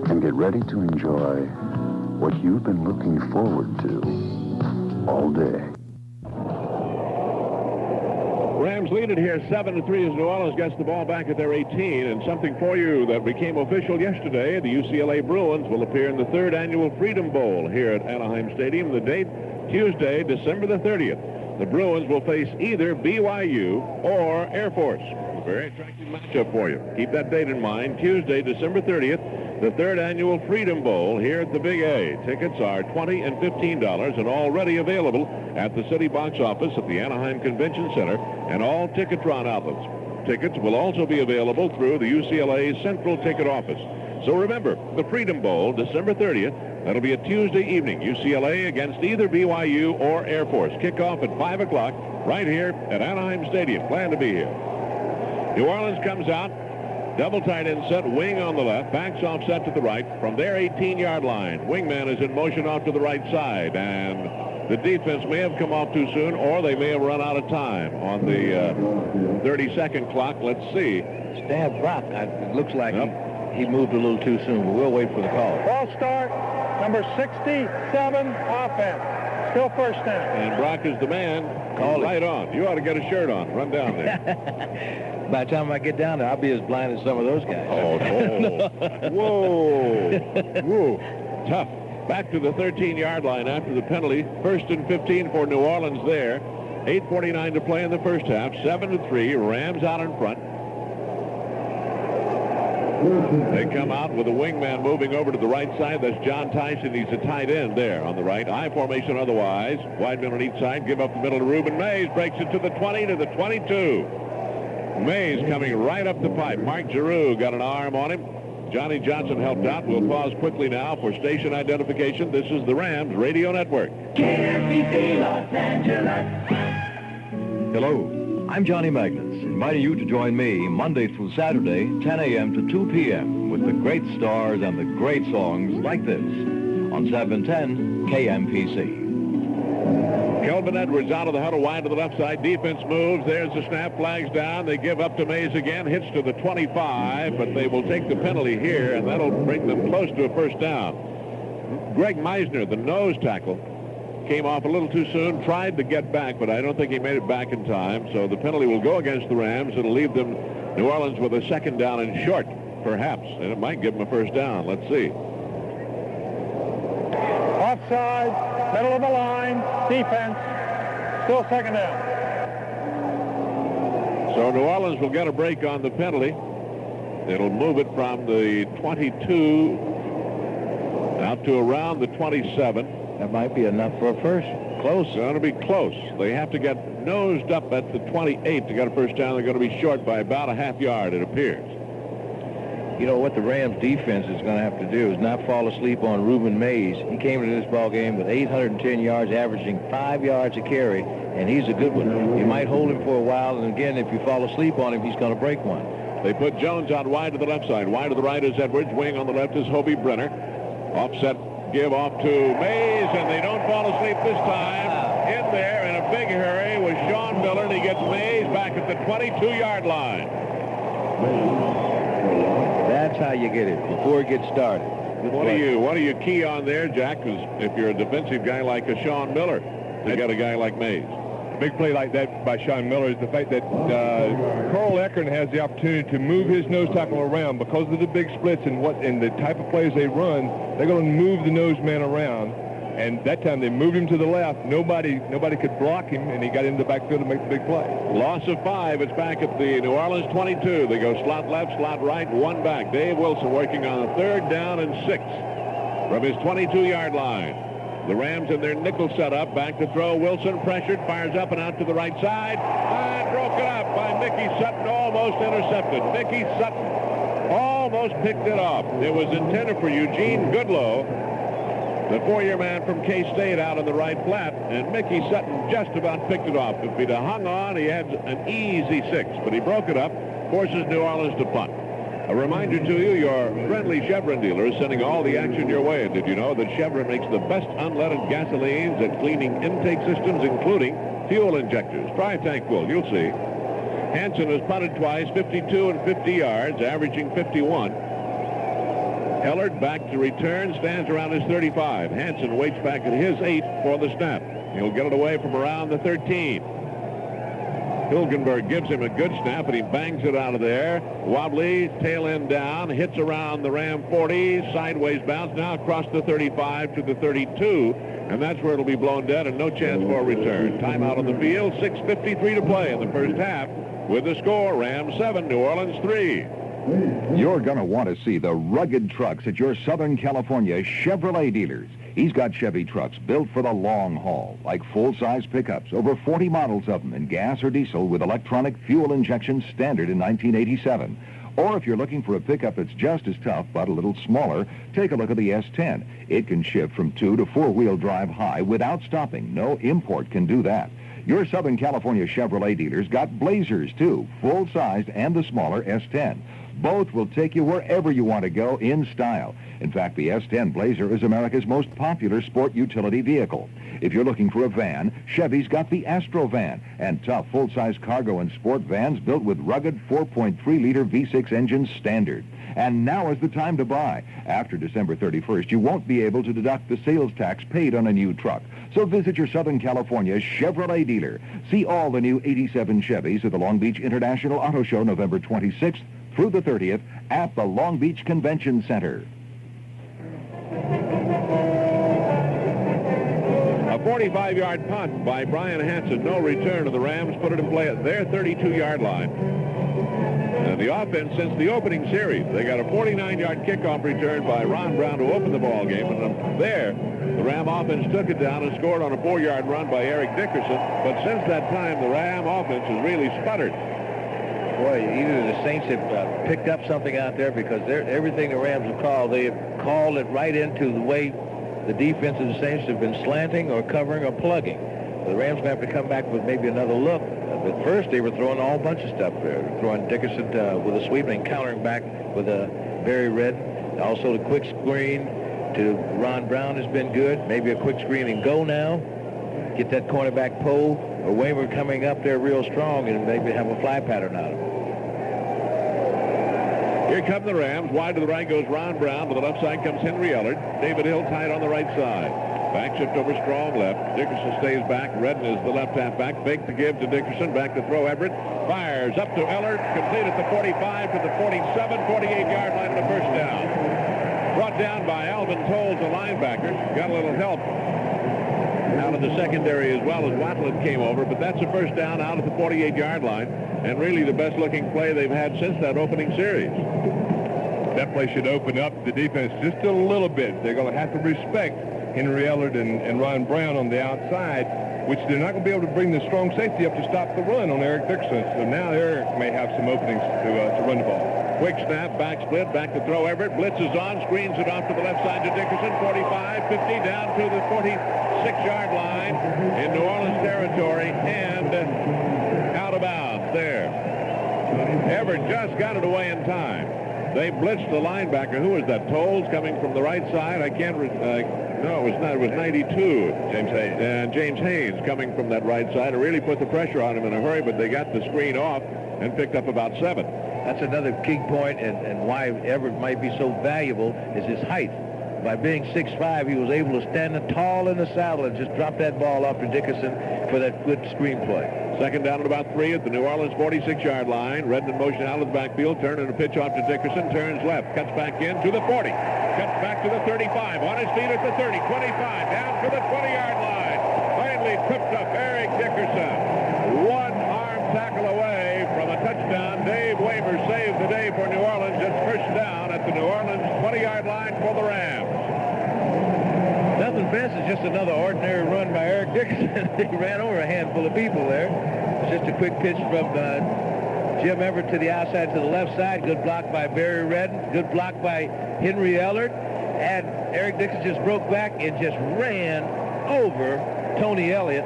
and get ready to enjoy what you've been looking forward to all day. Rams lead it here 7-3 as New Orleans gets the ball back at their 18. And something for you that became official yesterday, the UCLA Bruins will appear in the 3rd annual Freedom Bowl here at Anaheim Stadium. The date, Tuesday, December the 30th. The Bruins will face either BYU or Air Force. A very attractive matchup for you. Keep that date in mind. Tuesday, December 30th, the 3rd annual Freedom Bowl here at the Big A. Tickets are $20 and $15 and already available at the city box office at the Anaheim Convention Center and all Ticketron outlets. Tickets will also be available through the UCLA Central Ticket Office. So remember, the Freedom Bowl, December 30th, that'll be a Tuesday evening. UCLA against either BYU or Air Force. Kickoff at 5 o'clock right here at Anaheim Stadium. Glad to be here. New Orleans comes out. Double tight end set, wing on the left, backs off set to the right from their 18-yard line. Wingman is in motion off to the right side, and the defense may have come off too soon, or they may have run out of time on the 30-second clock. Let's see. Stab Brock. It looks like he moved a little too soon, but we'll wait for the call. Ball start, number 67, offense. Still first down. And Brock is the man. Call right on. You ought to get a shirt on. Run down there. By the time I get down there, I'll be as blind as some of those guys. Whoa. Whoa. Tough. Back to the 13-yard line after the penalty. 1st and 15 for New Orleans there. 8:49 to play in the first half. 7-3. Rams out in front. They come out with a wingman moving over to the right side. That's John Tyson. He's a tight end there on the right. I formation otherwise. Wide men on each side. Give up the middle to Reuben Mays. Breaks it to the 20, to the 22. Mays coming right up the pipe. Mark Giroux got an arm on him. Johnny Johnson helped out. We'll pause quickly now for station identification. This is the Rams Radio Network. KFBC Los Angeles. Hello, I'm Johnny Magnus, inviting you to join me Monday through Saturday, 10 a.m. to 2 p.m. with the great stars and the great songs like this on 710 KMPC. Kelvin Edwards out of the huddle wide to the left side. Defense moves. There's the snap. Flags down. They give up to Mays again. Hits to the 25, but they will take the penalty here, and that'll bring them close to a first down. Greg Meisner, the nose tackle, came off a little too soon. Tried to get back, but I don't think he made it back in time. So the penalty will go against the Rams. It'll leave them, New Orleans, with a second down and short, perhaps. And it might give them a first down. Let's see. Offside, middle of the line, defense, still second down. So New Orleans will get a break on the penalty. It'll move it from the 22 out to around the 27. That might be enough for a first. Close. It's going to be close. They have to get nosed up at the 28 to get a first down. They're going to be short by about a half yard, it appears. You know what the Rams defense is going to have to do is not fall asleep on Reuben Mays. He came into this ball game with 810 yards, averaging 5 yards a carry, and he's a good one. You might hold him for a while, and again, if you fall asleep on him, he's going to break one. They put Jones out wide to the left side. Wide to the right is Edwards. Wing on the left is Hobie Brenner. Offset give off to Mays, and they don't fall asleep this time. In there in a big hurry was Sean Miller, and he gets Mays back at the 22-yard line. That's how you get it, before it gets started. What do you key on there, Jack? Because if you're a defensive guy like a Sean Miller, to get a guy like Mays. A big play like that by Sean Miller is the fact that Carl Eckern has the opportunity to move his nose tackle around because of the big splits and the type of plays they run. They're going to move the nose man around. And that time they moved him to the left. Nobody could block him, and he got into the backfield to make the big play. Loss of 5. It's back at the New Orleans 22. They go slot left, slot right, 1 back. Dave Wilson working on a 3rd down and 6 from his 22-yard line. The Rams in their nickel setup. Back to throw. Wilson pressured, fires up and out to the right side. And broken up by Mickey Sutton, almost intercepted. Mickey Sutton almost picked it off. It was intended for Eugene Goodlow, the 4-year man from K-State, out on the right flat, and Mickey Sutton just about picked it off. If he'd have hung on, he had an easy 6, but he broke it up, forces New Orleans to punt. A reminder to you, your friendly Chevron dealer is sending all the action your way. Did you know that Chevron makes the best unleaded gasolines at cleaning intake systems, including fuel injectors? Try a tank full, you'll see. Hansen has punted twice, 52 and 50 yards, averaging 51. Ellard back to return, stands around his 35. Hansen waits back at his 8 for the snap. He'll get it away from around the 13. Hilgenberg gives him a good snap, and he bangs it out of there. Wobbly, tail end down, hits around the Ram 40, sideways bounce, now across the 35 to the 32, and that's where it'll be blown dead and no chance for a return. Timeout on the field, 6:53 to play in the first half. With the score, Rams 7, New Orleans 3. You're going to want to see the rugged trucks at your Southern California Chevrolet dealers. He's got Chevy trucks built for the long haul, like full-size pickups, over 40 models of them in gas or diesel with electronic fuel injection standard in 1987. Or if you're looking for a pickup that's just as tough but a little smaller, take a look at the S10. It can shift from 2 to 4-wheel drive high without stopping. No import can do that. Your Southern California Chevrolet dealers got Blazers, too, full-sized and the smaller S10. Both will take you wherever you want to go in style. In fact, the S10 Blazer is America's most popular sport utility vehicle. If you're looking for a van, Chevy's got the Astro van and tough full-size cargo and sport vans built with rugged 4.3-liter V6 engines standard. And now is the time to buy. After December 31st, you won't be able to deduct the sales tax paid on a new truck. So visit your Southern California Chevrolet dealer. See all the new 87 Chevys at the Long Beach International Auto Show November 26th through the 30th at the Long Beach Convention Center. A 45-yard punt by Brian Hansen. No return to the Rams. Put it in play at their 32-yard line. And the offense since the opening series, they got a 49-yard kickoff return by Ron Brown to open the ball game. And from there, the Ram offense took it down and scored on a 4-yard run by Eric Dickerson. But since that time, the Ram offense has really sputtered. Boy, either the Saints have picked up something out there, because everything the Rams have called, they have called it right into the way the defense of the Saints have been slanting or covering or plugging. The Rams have to come back with maybe another look. But first, they were throwing a whole bunch of stuff there. Throwing Dickerson with a sweep and countering back with a Barry Red. Also, the quick screen to Ron Brown has been good. Maybe a quick screen and go now. Get that cornerback pole or Waymer coming up there real strong and maybe have a fly pattern out of it. Here come the Rams. Wide to the right goes Ron Brown. To the left side comes Henry Ellard. David Hill tied on the right side. Back shift over strong left. Dickerson stays back. Redden is the left halfback. Fake to give to Dickerson. Back to throw Everett. Fires up to Ellard. Complete at the 45 to the 47, 48-yard line and a first down. Brought down by Alvin Tolles, the linebacker. Got a little help out of the secondary as well as Watland came over. But that's a first down out at the 48-yard line. And really the best-looking play they've had since that opening series. That play should open up the defense just a little bit. They're going to have to respect Henry Ellard and Ron Brown on the outside, which they're not going to be able to bring the strong safety up to stop the run on Eric Dickerson. So now Eric may have some openings to run the ball. Quick snap, back split, back to throw Everett. Blitz is on, screens it off to the left side to Dickerson. 45, 50, down to the 46-yard line in New Orleans territory, and out of bounds there. Everett just got it away in time. They blitzed the linebacker. Who is that? Tolles coming from the right side. I can't. No, it was not. It was 92. James Haynes. And James Haynes coming from that right side. It really put the pressure on him in a hurry, but they got the screen off and picked up about 7. That's another key point, and why Everett might be so valuable is his height. by being 6'5", he was able to stand tall in the saddle and just drop that ball off to Dickerson for that good screenplay. Second down at about 3 at the New Orleans 46-yard line. Redden in motion out of the backfield. Turn and a pitch off to Dickerson. Turns left. Cuts back in to the 40. Cuts back to the 35. On his feet at the 30. 25. Down to the 20-yard line. Finally tripped up Eric Dickerson. One arm tackle away from a touchdown. Dave Weber saved the day for New Orleans. It's first down at the New Orleans 20-yard line for the Rams. Nothing fancy, just another ordinary run by Eric Dickerson. He ran over a handful of people there. Just a quick pitch from Jim Everett to the outside to the left side. Good block by Barry Redden. Good block by Henry Ellard. And Eric Dickerson just broke back and just ran over Tony Elliott.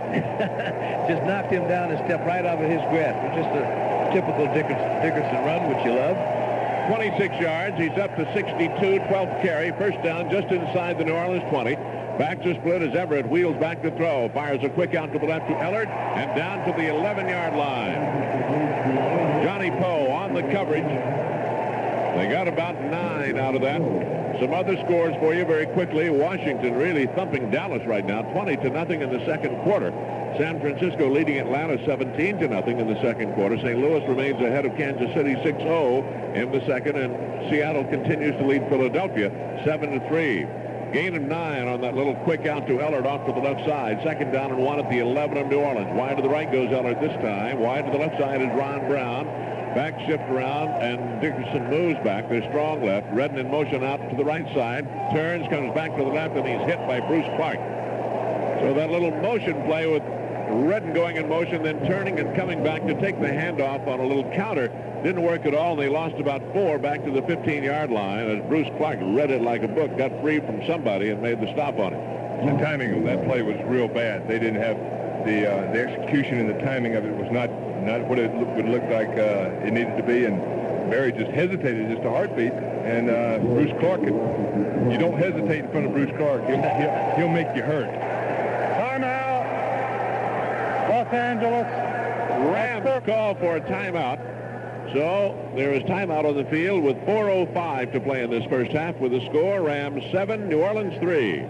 Just knocked him down and stepped right out of his grasp. It's just a typical Dickerson run, which you love. 26 yards. He's up to 62. 12th carry. First down just inside the New Orleans 20. Back to split as Everett wheels back to throw. Fires a quick out to the left to Ellard and down to the 11-yard line. Johnny Poe on the coverage. They got about 9 out of that. Some other scores for you very quickly. Washington really thumping Dallas right now, 20-0 in the second quarter. San Francisco leading Atlanta 17-0 in the second quarter. St. Louis remains ahead of Kansas City 6-0 in the second, and Seattle continues to lead Philadelphia 7-3. Gain of 9 on that little quick out to Ellard off to the left side. Second down and 1 at the 11 of New Orleans. Wide to the right goes Ellard this time. Wide to the left side is Ron Brown. Back shift around, and Dickerson moves back. They're strong left. Redden in motion out to the right side. Turns, comes back to the left, and he's hit by Bruce Clark. So that little motion play with Redden going in motion, then turning and coming back to take the handoff on a little counter didn't work at all. They lost about 4 back to the 15-yard line as Bruce Clark read it like a book, got free from somebody, and made the stop on it. The timing of that play was real bad. They didn't have the execution and the timing of it was not what it would look like it needed to be, and Barry just hesitated just a heartbeat, and Bruce Clark, you don't hesitate in front of Bruce Clark. He'll make you hurt. Timeout. Los Angeles. Rams call for a timeout. So there is timeout on the field with 4:05 to play in this first half with the score Rams 7, New Orleans 3.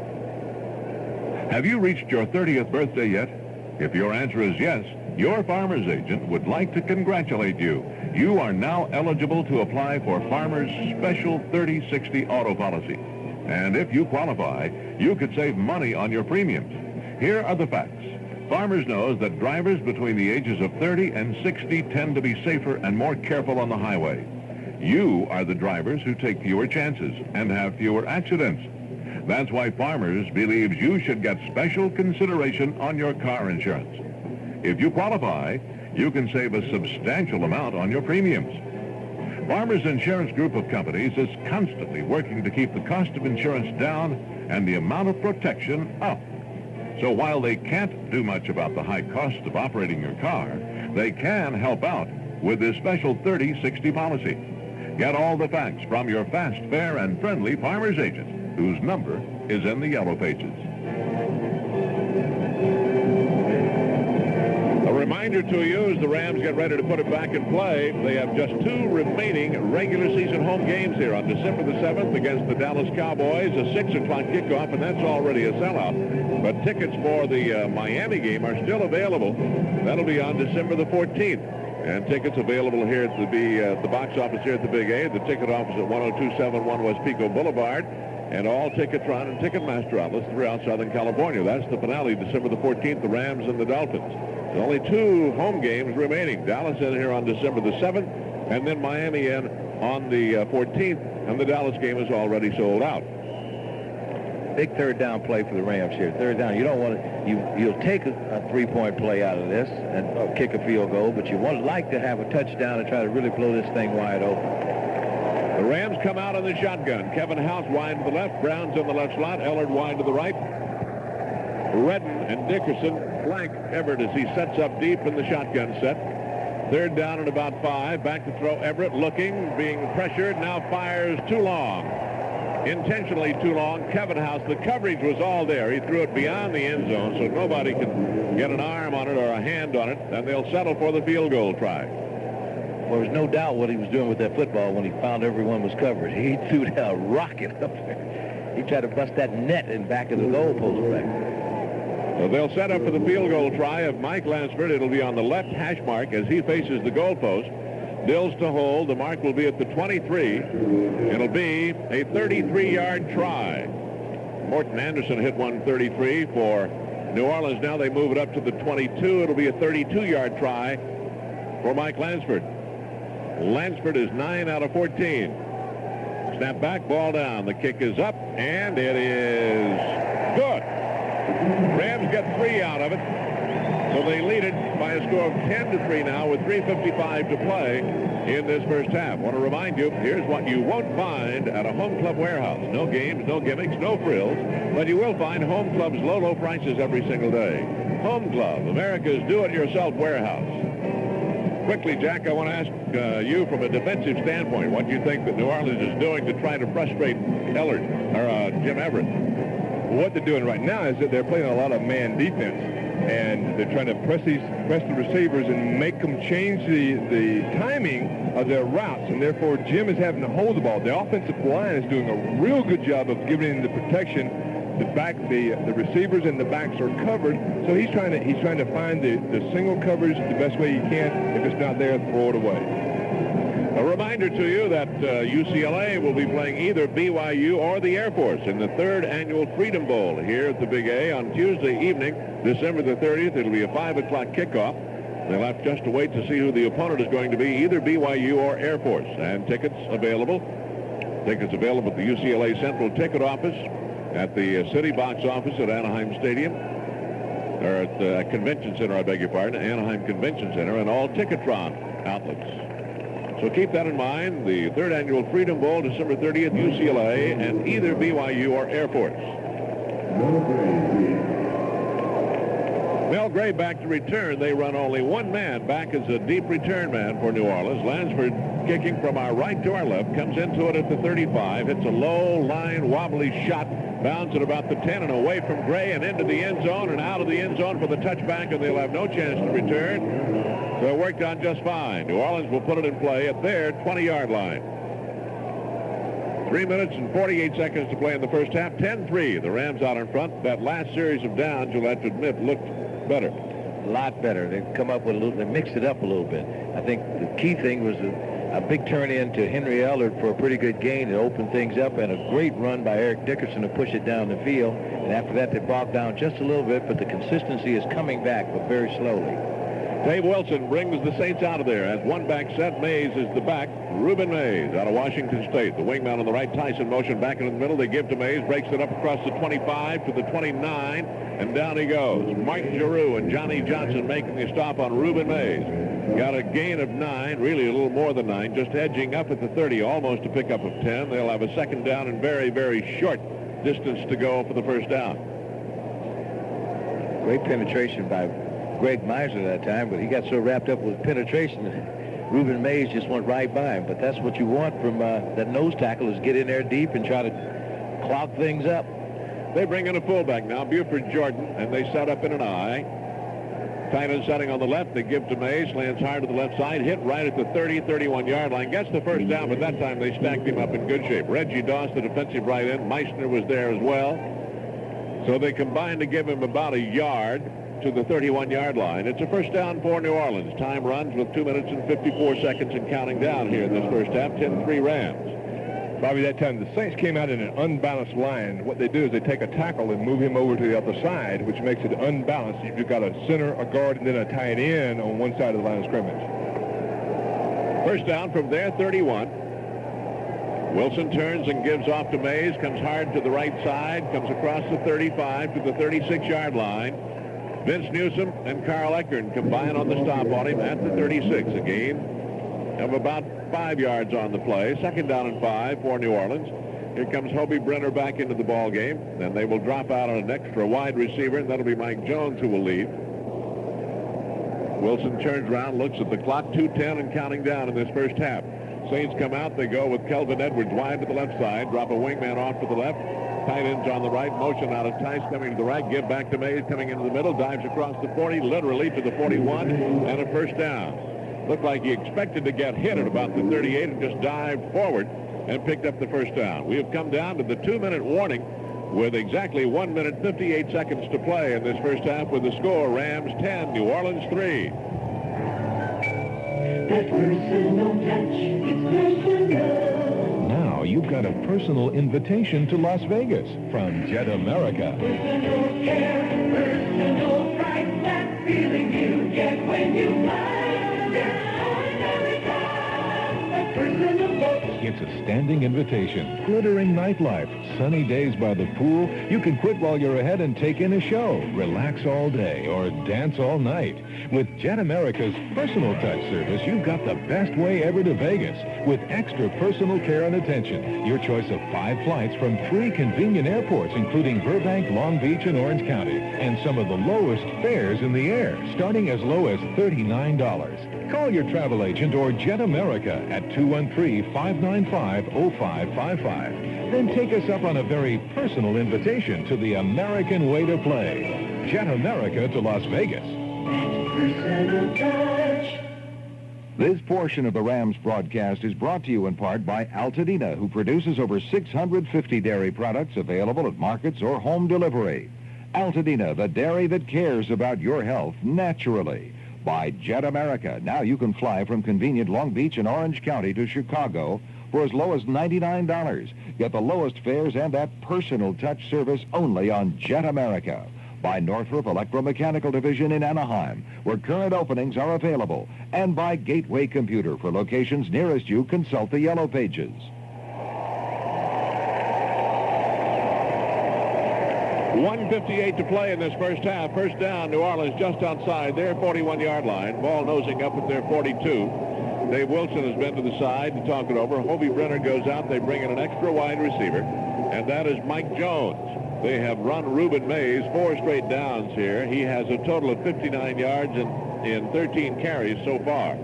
Have you reached your 30th birthday yet? If your answer is yes, your Farmer's agent would like to congratulate you. You are now eligible to apply for Farmer's Special 30/60 auto policy. And if you qualify, you could save money on your premiums. Here are the facts. Farmers knows that drivers between the ages of 30 and 60 tend to be safer and more careful on the highway. You are the drivers who take fewer chances and have fewer accidents. That's why Farmers believes you should get special consideration on your car insurance. If you qualify, you can save a substantial amount on your premiums. Farmers Insurance Group of Companies is constantly working to keep the cost of insurance down and the amount of protection up. So while they can't do much about the high cost of operating your car, they can help out with this special 30/60 policy. Get all the facts from your fast, fair, and friendly Farmer's agent, whose number is in the yellow pages. A reminder to you as the Rams get ready to put it back in play, they have just 2 remaining regular season home games here on December the 7th against the Dallas Cowboys, a 6 o'clock kickoff, and that's already a sellout. But tickets for the Miami game are still available. That'll be on December the 14th. And tickets available here at the box office here at the Big A, the ticket office at 10271 West Pico Boulevard, and all Ticketron and Ticketmaster outlets throughout Southern California. That's the finale, December the 14th, the Rams and the Dolphins. There's only 2 home games remaining. Dallas in here on December the 7th, and then Miami in on the 14th, and the Dallas game is already sold out. Big third down play for the Rams here. Third down, you don't want to, you'll take a 3-point play out of this and kick a field goal, but you would like to have a touchdown and try to really blow this thing wide open. The Rams come out in the shotgun. Kevin House wide to the left. Brown's in the left slot. Ellard wide to the right. Redden and Dickerson flank Everett as he sets up deep in the shotgun set. Third down and about 5. Back to throw Everett, looking, being pressured. Now fires too long. Intentionally too long. Kevin House, the coverage was all there. He threw it beyond the end zone so nobody could get an arm on it or a hand on it, and they'll settle for the field goal try. Well, there's no doubt what he was doing with that football when he found everyone was covered. He threw that rocket up there. He tried to bust that net in back of the goalpost back. So they'll set up for the field goal try of Mike Lansford. It'll be on the left hash mark as he faces the goalpost. Dills to hold. The mark will be at the 23. It'll be a 33-yard try. Morton Anderson hit 133 for New Orleans. Now they move it up to the 22. It'll be a 32-yard try for Mike Lansford. Lansford is 9 out of 14. Snap back, ball down. The kick is up, and it is good. Rams get 3 out of it. So they lead it by a score of 10-3 now with 3:55 to play in this first half. I want to remind you, here's what you won't find at a Home Club warehouse. No games, no gimmicks, no frills, but you will find Home Club's low, low prices every single day. Home Club, America's do-it-yourself warehouse. Quickly, Jack, I want to ask you from a defensive standpoint, what do you think that New Orleans is doing to try to frustrate Jim Everett? What they're doing right now is that they're playing a lot of man defense, and they're trying to press the receivers and make them change the timing of their routes, and therefore Jim is having to hold the ball. The offensive line is doing a real good job of giving the protection. The receivers and the backs are covered, so he's trying to find the single coverage the best way he can. If it's not there, throw it away. A reminder to you that UCLA will be playing either BYU or the Air Force in the 3rd annual Freedom Bowl here at the Big A on Tuesday evening, December the 30th. It'll be a 5 o'clock kickoff. They'll have just to wait to see who the opponent is going to be, either BYU or Air Force. And tickets available. Tickets available at the UCLA Central Ticket Office, at the City Box Office at Anaheim Stadium, or at the Convention Center, I beg your pardon, Anaheim Convention Center, and all Ticketron outlets. So keep that in mind. The 3rd annual Freedom Bowl, December 30th, UCLA, and either BYU or Air Force. Mel Gray back to return. They run only one man back as a deep return man for New Orleans. Lansford kicking from our right to our left, comes into it at the 35, hits a low line wobbly shot, bounds at about the 10 and away from Gray and into the end zone and out of the end zone for the touchback, and they'll have no chance to return. So it worked out just fine. New Orleans will put it in play at their 20-yard line. 3 minutes and 48 seconds to play in the first half. 10-3. The Rams out in front. That last series of downs, you'll have to admit, looked better. A lot better. They've come up with they mixed it up a little bit. I think the key thing was a big turn in to Henry Ellard for a pretty good gain to open things up, and a great run by Eric Dickerson to push it down the field. And after that, they bogged down just a little bit, but the consistency is coming back, but very slowly. Dave Wilson brings the Saints out of there as one back set. Mays is the back. Ruben Mays out of Washington State. The wingman on the right. Tyson motion back in the middle. They give to Mays. Breaks it up across the 25 to the 29. And down he goes. Mark Giroux and Johnny Johnson making the stop on Ruben Mays. Got a gain of 9. Really a little more than 9. Just edging up at the 30. Almost a pickup of 10. They'll have a second down and very, very short distance to go for the first down. Great penetration by Greg Meiser that time, but he got so wrapped up with penetration that Ruben Mays just went right by him. But that's what you want from that nose tackle, is get in there deep and try to clog things up. They bring in a fullback now, Buford Jordan, and they set up in an I. Tight end setting on the left. They give to Mays. Lands hard to the left side. Hit right at the 30, 31-yard line. Gets the first down, but that time they stacked him up in good shape. Reggie Doss, the defensive right end. Meissner was there as well. So they combined to give him about a yard to the 31-yard line. It's a first down for New Orleans. Time runs with 2 minutes and 54 seconds and counting down here in this first half. 10-3 Rams. Bobby, that time the Saints came out in an unbalanced line. What they do is they take a tackle and move him over to the other side, which makes it unbalanced. You've got a center, a guard, and then a tight end on one side of the line of scrimmage. First down from their 31. Wilson turns and gives off to Mays. Comes hard to the right side. Comes across the 35 to the 36-yard line. Vince Newsom and Carl Eckern combine on the stop on him at the 36. A gain of about 5 yards on the play. Second down and 5 for New Orleans. Here comes Hobie Brenner back into the ball game. Then they will drop out on an extra wide receiver, and that'll be Mike Jones who will lead. Wilson turns around, looks at the clock. 2:10 and counting down in this first half. Saints come out. They go with Kelvin Edwards wide to the left side. Drop a wingman off to the left. Tight ends on the right. Motion out of Tice coming to the right. Give back to Mays coming into the middle. Dives across the 40, literally to the 41, and a first down. Looked like he expected to get hit at about the 38 and just dived forward. and picked up the first down. We have come down to the 2-minute warning with exactly 1 minute 58 seconds to play in this first half with the score Rams 10, New Orleans 3. That personal touch, it's personal. Now you've got a personal invitation to Las Vegas from Jet America. Personal care, personal pride, that feeling you get when you fly. Jet America, that personal touch. It's a standing invitation, glittering nightlife, sunny days by the pool. You can quit while you're ahead and take in a show, relax all day, or dance all night. With Jet America's personal touch service, you've got the best way ever to Vegas with extra personal care and attention. Your choice of 5 flights from 3 convenient airports, including Burbank, Long Beach, and Orange County, and some of the lowest fares in the air, starting as low as $39. Call your travel agent or Jet America at 213-595-0555. Then take us up on a very personal invitation to the American way to play. Jet America to Las Vegas. Personal touch. This portion of the Rams broadcast is brought to you in part by Altadena, who produces over 650 dairy products available at markets or home delivery. Altadena, the dairy that cares about your health naturally. By Jet America. Now you can fly from convenient Long Beach and Orange County to Chicago for as low as $99. Get the lowest fares and that personal touch service only on Jet America. By Northrop Electromechanical Division in Anaheim, where current openings are available. And by Gateway Computer. For locations nearest you, consult the yellow pages. 1:58 to play in this first half. First down, New Orleans just outside their 41-yard line. Ball nosing up at their 42. Dave Wilson has been to the side to talk it over. Hobie Brenner goes out. They bring in an extra wide receiver, and that is Mike Jones. They have run Reuben Mays 4 straight downs here. He has a total of 59 yards in 13 carries so far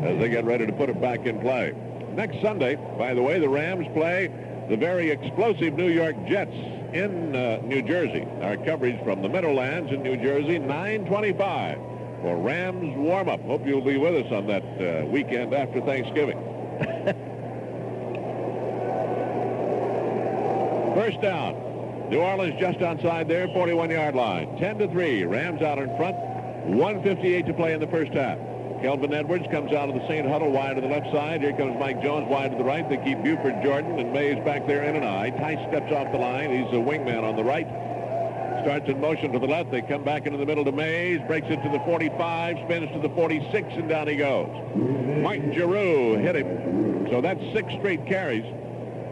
as they get ready to put it back in play. Next Sunday, by the way, the Rams play the very explosive New York Jets in New Jersey. Our coverage from the Meadowlands in New Jersey, 9:25 for Rams warm-up. Hope you'll be with us on that weekend after Thanksgiving. First down. New Orleans just outside their 41-yard line. 10-3. Rams out in front. 1:58 to play in the first half. Kelvin Edwards comes out of the St. Huddle wide to the left side. Here comes Mike Jones wide to the right. They keep Buford, Jordan, and Mays back there in an eye. Tice steps off the line. He's a wingman on the right. Starts in motion to the left. They come back into the middle to Mays. Breaks it to the 45. Spins to the 46, and down he goes. Mike Giroux hit him. So that's 6 straight carries,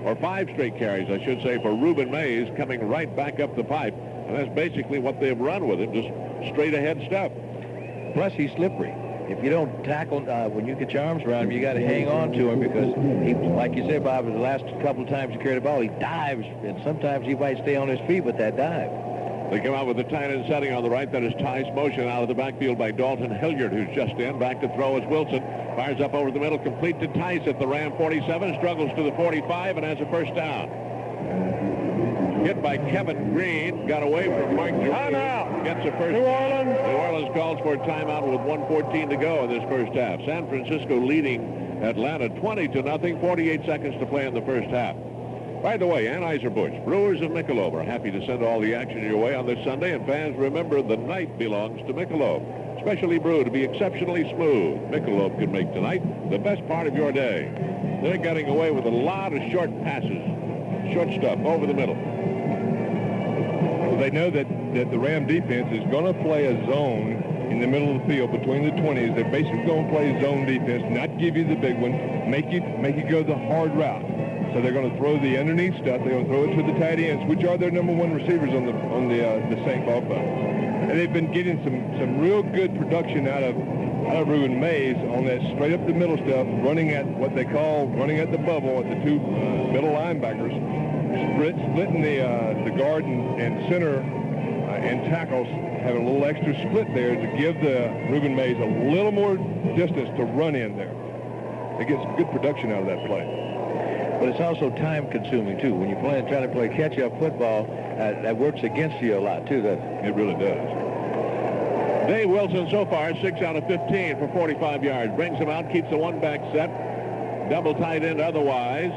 or 5 straight carries, I should say, for Reuben Mays coming right back up the pipe. And that's basically what they've run with him, just straight ahead stuff. Plus, he's slippery. If you don't tackle when you get your arms around him, you got to hang on to him because, he, like you said, Bob, the last couple of times he carried the ball, he dives, and sometimes he might stay on his feet with that dive. They come out with the tight end setting on the right. That is Tice. Motion out of the backfield by Dalton Hilliard, who's just in. Back to throw is Wilson. Fires up over the middle, complete to Tice at the Ram 47. Struggles to the 45 and has a first down. Hit by Kevin Green. Got away from Mark Giroux. Gets a first. New Orleans calls for a timeout with 1:14 to go in this first half. San Francisco leading Atlanta 20-0. 48 seconds to play in the first half. By the way, Anheuser-Busch, Brewers of Michelob, are happy to send all the action your way on this Sunday. And fans, remember, the night belongs to Michelob. Specially brewed to be exceptionally smooth. Michelob can make tonight the best part of your day. They're getting away with a lot of short passes. Short stuff over the middle. Well, they know that the Ram defense is going to play a zone in the middle of the field between the 20s. They're basically going to play zone defense, not give you the big one, make you go the hard route. So they're going to throw the underneath stuff. They're going to throw it to the tight ends, which are their number 1 receivers on the St. Ballpark. And they've been getting some real good production out of Reuben Mays on that straight up the middle stuff, running at what they call running at the bubble at the 2 middle linebackers, splitting the guard and center and tackles, having a little extra split there to give the Reuben Mays a little more distance to run in there. They get some good production out of that play. But it's also time-consuming, too. When you're trying to play catch-up football, that works against you a lot, too, doesn't it? It really does. Dave Wilson so far, 6 out of 15 for 45 yards. Brings him out, keeps the one-back set. Double tight end otherwise.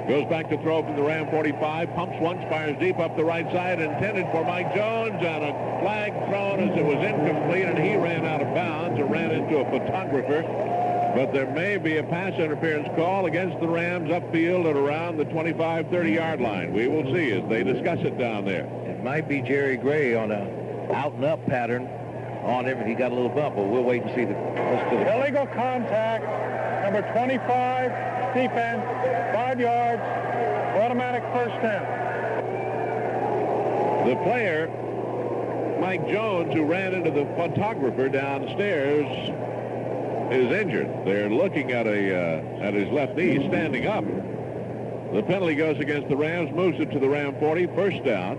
Goes back to throw from the Ram 45, pumps once, fires deep up the right side, intended for Mike Jones, and a flag thrown as it was incomplete, and he ran out of bounds or ran into a photographer. But there may be a pass interference call against the Rams upfield at around the 25, 30-yard line. We will see as they discuss it down there. It might be Jerry Gray on a out-and-up pattern on him, and he got a little bump, but we'll wait and see the rest of the... Illegal contact, number 25, defense, 5 yards, automatic first down. The player, Mike Jones, who ran into the photographer downstairs, is injured. They're looking at his left knee. He's standing up. The penalty goes against the Rams, moves it to the Ram 40, first down.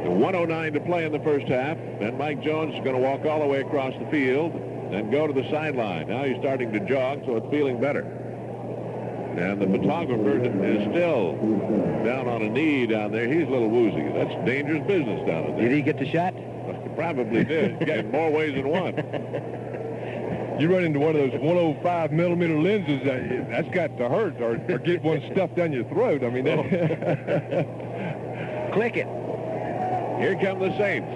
1:09 to play in the first half, and Mike Jones is going to walk all the way across the field and go to the sideline. Now he's starting to jog, so it's feeling better. And the photographer is still down on a knee down there. He's a little woozy. That's dangerous business down there. Did he get the shot? Probably did. In more ways than one. You run into one of those 105 millimeter lenses, that's got to hurt, or get one stuffed down your throat. I mean, click it. Here come the Saints.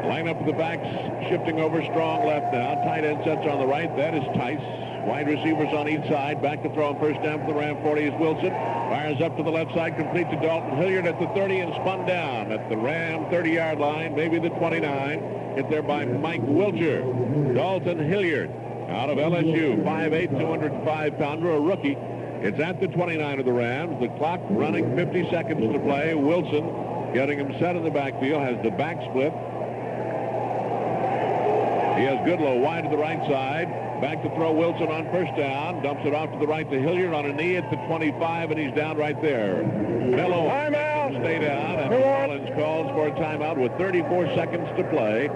Line up the backs, shifting over strong left now. Tight end sets on the right. That is Tice. Wide receivers on each side. Back to throw on first down for the Ram 40 is Wilson. Fires up to the left side, complete to Dalton Hilliard at the 30 and spun down at the Ram 30-yard line, maybe the 29. Hit there by Mike Wilcher. Dalton Hilliard out of LSU, 5'8", 205-pounder, a rookie. It's at the 29 of the Rams. The clock running, 50 seconds to play. Wilson getting him set in the backfield, has the back split. He has Goodlow wide to the right side. Back to throw Wilson on first down. Dumps it off to the right to Hilliard on a knee at the 25, and he's down right there. Mello stay down, and New Orleans calls for a timeout with 34 seconds to play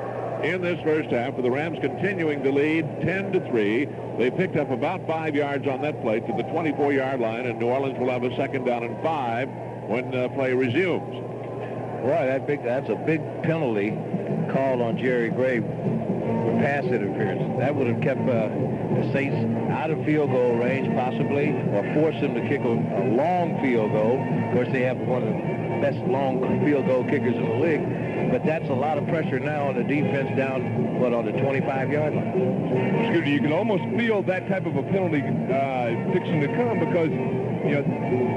in this first half, with the Rams continuing to lead 10-3. They picked up about 5 yards on that play to the 24-yard line, and New Orleans will have a second down and 5 when play resumes. Boy, that's a big penalty called on Jerry Gray for pass interference. That would have kept the Saints out of field goal range, possibly, or forced them to kick a long field goal. Of course, they have one of the best long field goal kickers in the league. But that's a lot of pressure now on the defense down, on the 25-yard line. Scooter, you can almost feel that type of a penalty fixing to come because,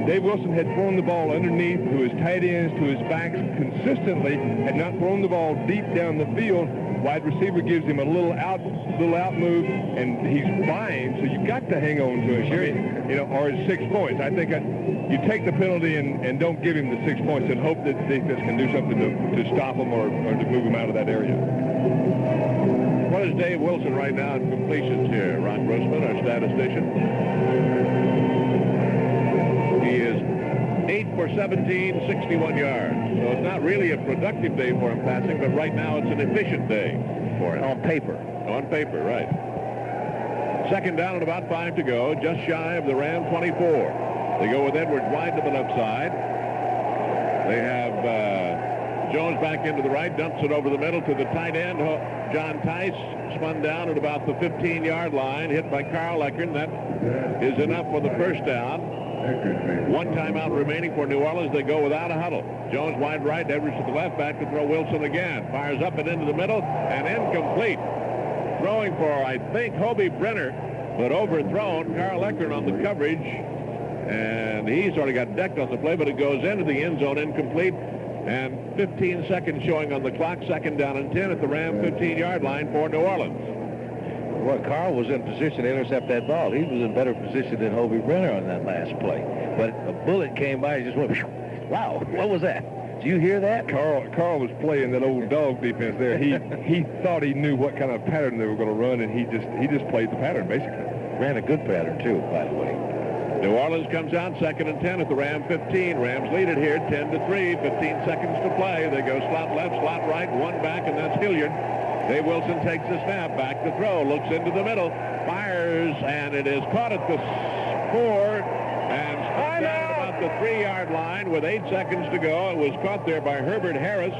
Dave Wilson had thrown the ball underneath to his tight ends, to his backs consistently, had not thrown the ball deep down the field. Wide receiver gives him a little out move, and he's fine, so you've got to hang on to it. Sure. Or it's 6 points. I think you take the penalty and don't give him the 6 points and hope that the defense can do something to stop him or to move him out of that area. What is Dave Wilson right now in completions here? Ron Grossman, our statistician. He is 8 for 17, 61 yards. So it's not really a productive day for him passing, but right now it's an efficient day for him. On paper. On paper, right. Second down and about 5 to go, just shy of the Ram 24. They go with Edwards wide to the left side. They have Jones back into the right, dumps it over the middle to the tight end, John Tice, spun down at about the 15-yard line, hit by Carl Eckern. That is enough for the first down. One timeout remaining for New Orleans. They go without a huddle. Jones wide right, Edwards to the left, back to throw Wilson again. Fires up and into the middle, and incomplete. Throwing for, I think, Hobie Brenner, but overthrown. Carl Eckern on the coverage, and he sort of got decked on the play, but it goes into the end zone, incomplete. And 15 seconds showing on the clock, second down and 10 at the Ram 15-yard line for New Orleans. Well, Carl was in position to intercept that ball. He was in better position than Hobie Brenner on that last play. But a bullet came by and just went, wow, what was that? Did you hear that? Carl was playing that old dog defense there. He thought he knew what kind of pattern they were going to run, and he just played the pattern, basically. Ran a good pattern, too, by the way. New Orleans comes out second and 10 at the Ram 15. Rams lead it here 10-3, 15 seconds to play. They go slot left, slot right, one back, and that's Hilliard. Dave Wilson takes the snap, back to throw, looks into the middle, fires, and it is caught at the 4 and down about the 3-yard line with 8 seconds to go. It was caught there by Herbert Harris.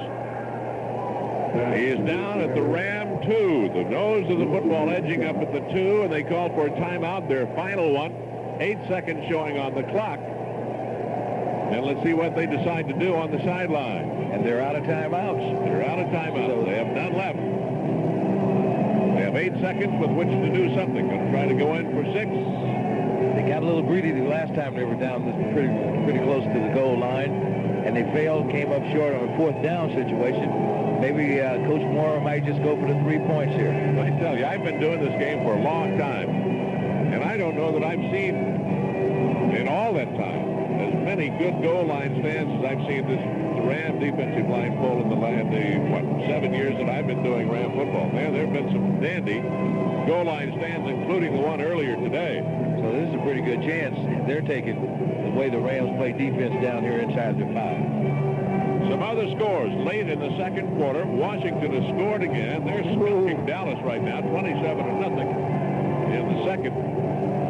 He is down at the Ram 2. The nose of the football edging up at the 2, and they call for a timeout, their final one. 8 seconds showing on the clock. And let's see what they decide to do on the sideline. And they're out of timeouts. They're out of timeouts. They have none left. They have 8 seconds with which to do something. Going to try to go in for 6. They got a little greedy the last time they were down this pretty close to the goal line, and they failed, came up short on a 4th down situation. Maybe Coach Moore might just go for the 3 points here. I tell you, I've been doing this game for a long time, and I don't know that I've seen in all that time as many good goal line stands as I've seen the Ram defensive line full in the 7 years that I've been doing Ram football. There have been some dandy goal line stands, including the one earlier today. So this is a pretty good chance. They're taking the way the Rams play defense down here inside their 5. Some other scores late in the second quarter. Washington has scored again. They're sweeping Dallas right now, 27-0 in the second.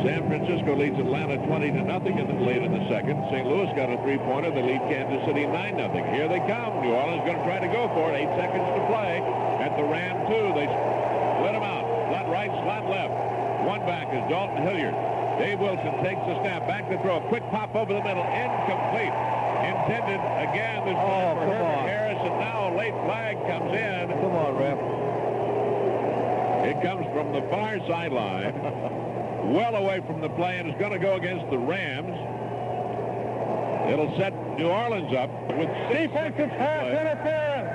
San Francisco leads Atlanta 20-0 late in the second. St. Louis got a 3-pointer. They lead Kansas City 9-0. Here they come. New Orleans going to try to go for it. 8 seconds to play at the Ram 2. They let them out. Slot right, slot left. One back is Dalton Hilliard. Dave Wilson takes the snap. Back to throw. Quick pop over the middle. Incomplete. Intended again. This time for Herbert Harris. And now a late flag comes in. Come on, ref. It comes from the far sideline. Well away from the play, and is going to go against the Rams. It'll set New Orleans up with defensive pass interference.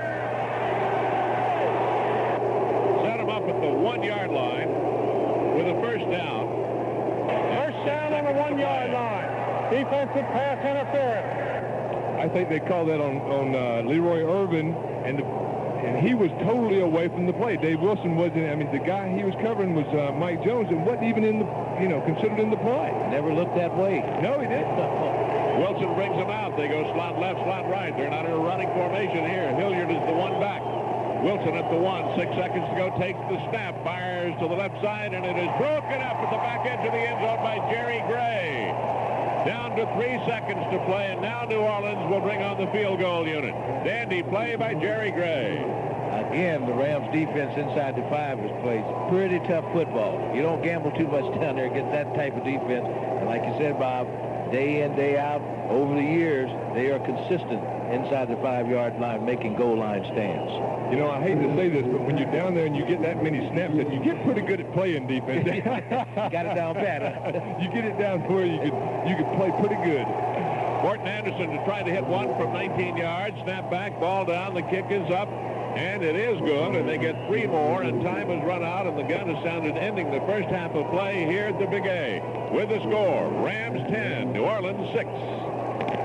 Set them up at the 1-yard line with a first down. First down on the 1-yard line. Defensive pass interference. I think they called that on Leroy Irvin, and he was totally away from the play. Dave Wilson wasn't. I mean, the guy he was covering was Mike Jones, and wasn't even in the, considered in the play. Never looked that way. No, he didn't. Wilson brings them out. They go slot left, slot right. They're not in a running formation here. Hilliard is the one back. Wilson at the 1. 6 seconds to go. Takes the snap. Fires to the left side, and it is broken up at the back edge of the end zone by Jerry Gray. Down to 3 seconds to play, and now New Orleans will bring on the field goal unit. Dandy play by Jerry Gray. Again, the Rams defense inside the 5 has played pretty tough football. You don't gamble too much down there against that type of defense. And like you said, Bob, day in, day out, over the years, they are consistent inside the 5-yard line, making goal line stands. I hate to say this, but when you're down there and you get that many snaps, you get pretty good at playing defense. Got it down pat, huh? You get it down to where you could play pretty good. Morton Anderson to try to hit one from 19 yards. Snap back, ball down, the kick is up, and it is good, and they get 3 more, and time has run out, and the gun has sounded, ending the first half of play here at the Big A. With the score, Rams 10, New Orleans 6.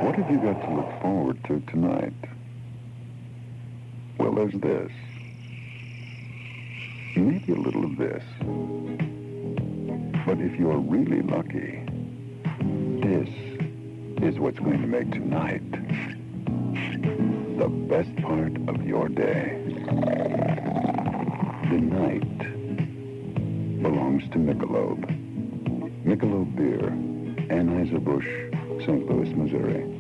What have you got to look forward to tonight? Well, there's this. Maybe a little of this. But if you're really lucky, this is what's going to make tonight the best part of your day. The night belongs to Michelob. Michelob Beer, Anheuser-Busch, St. Louis, Missouri.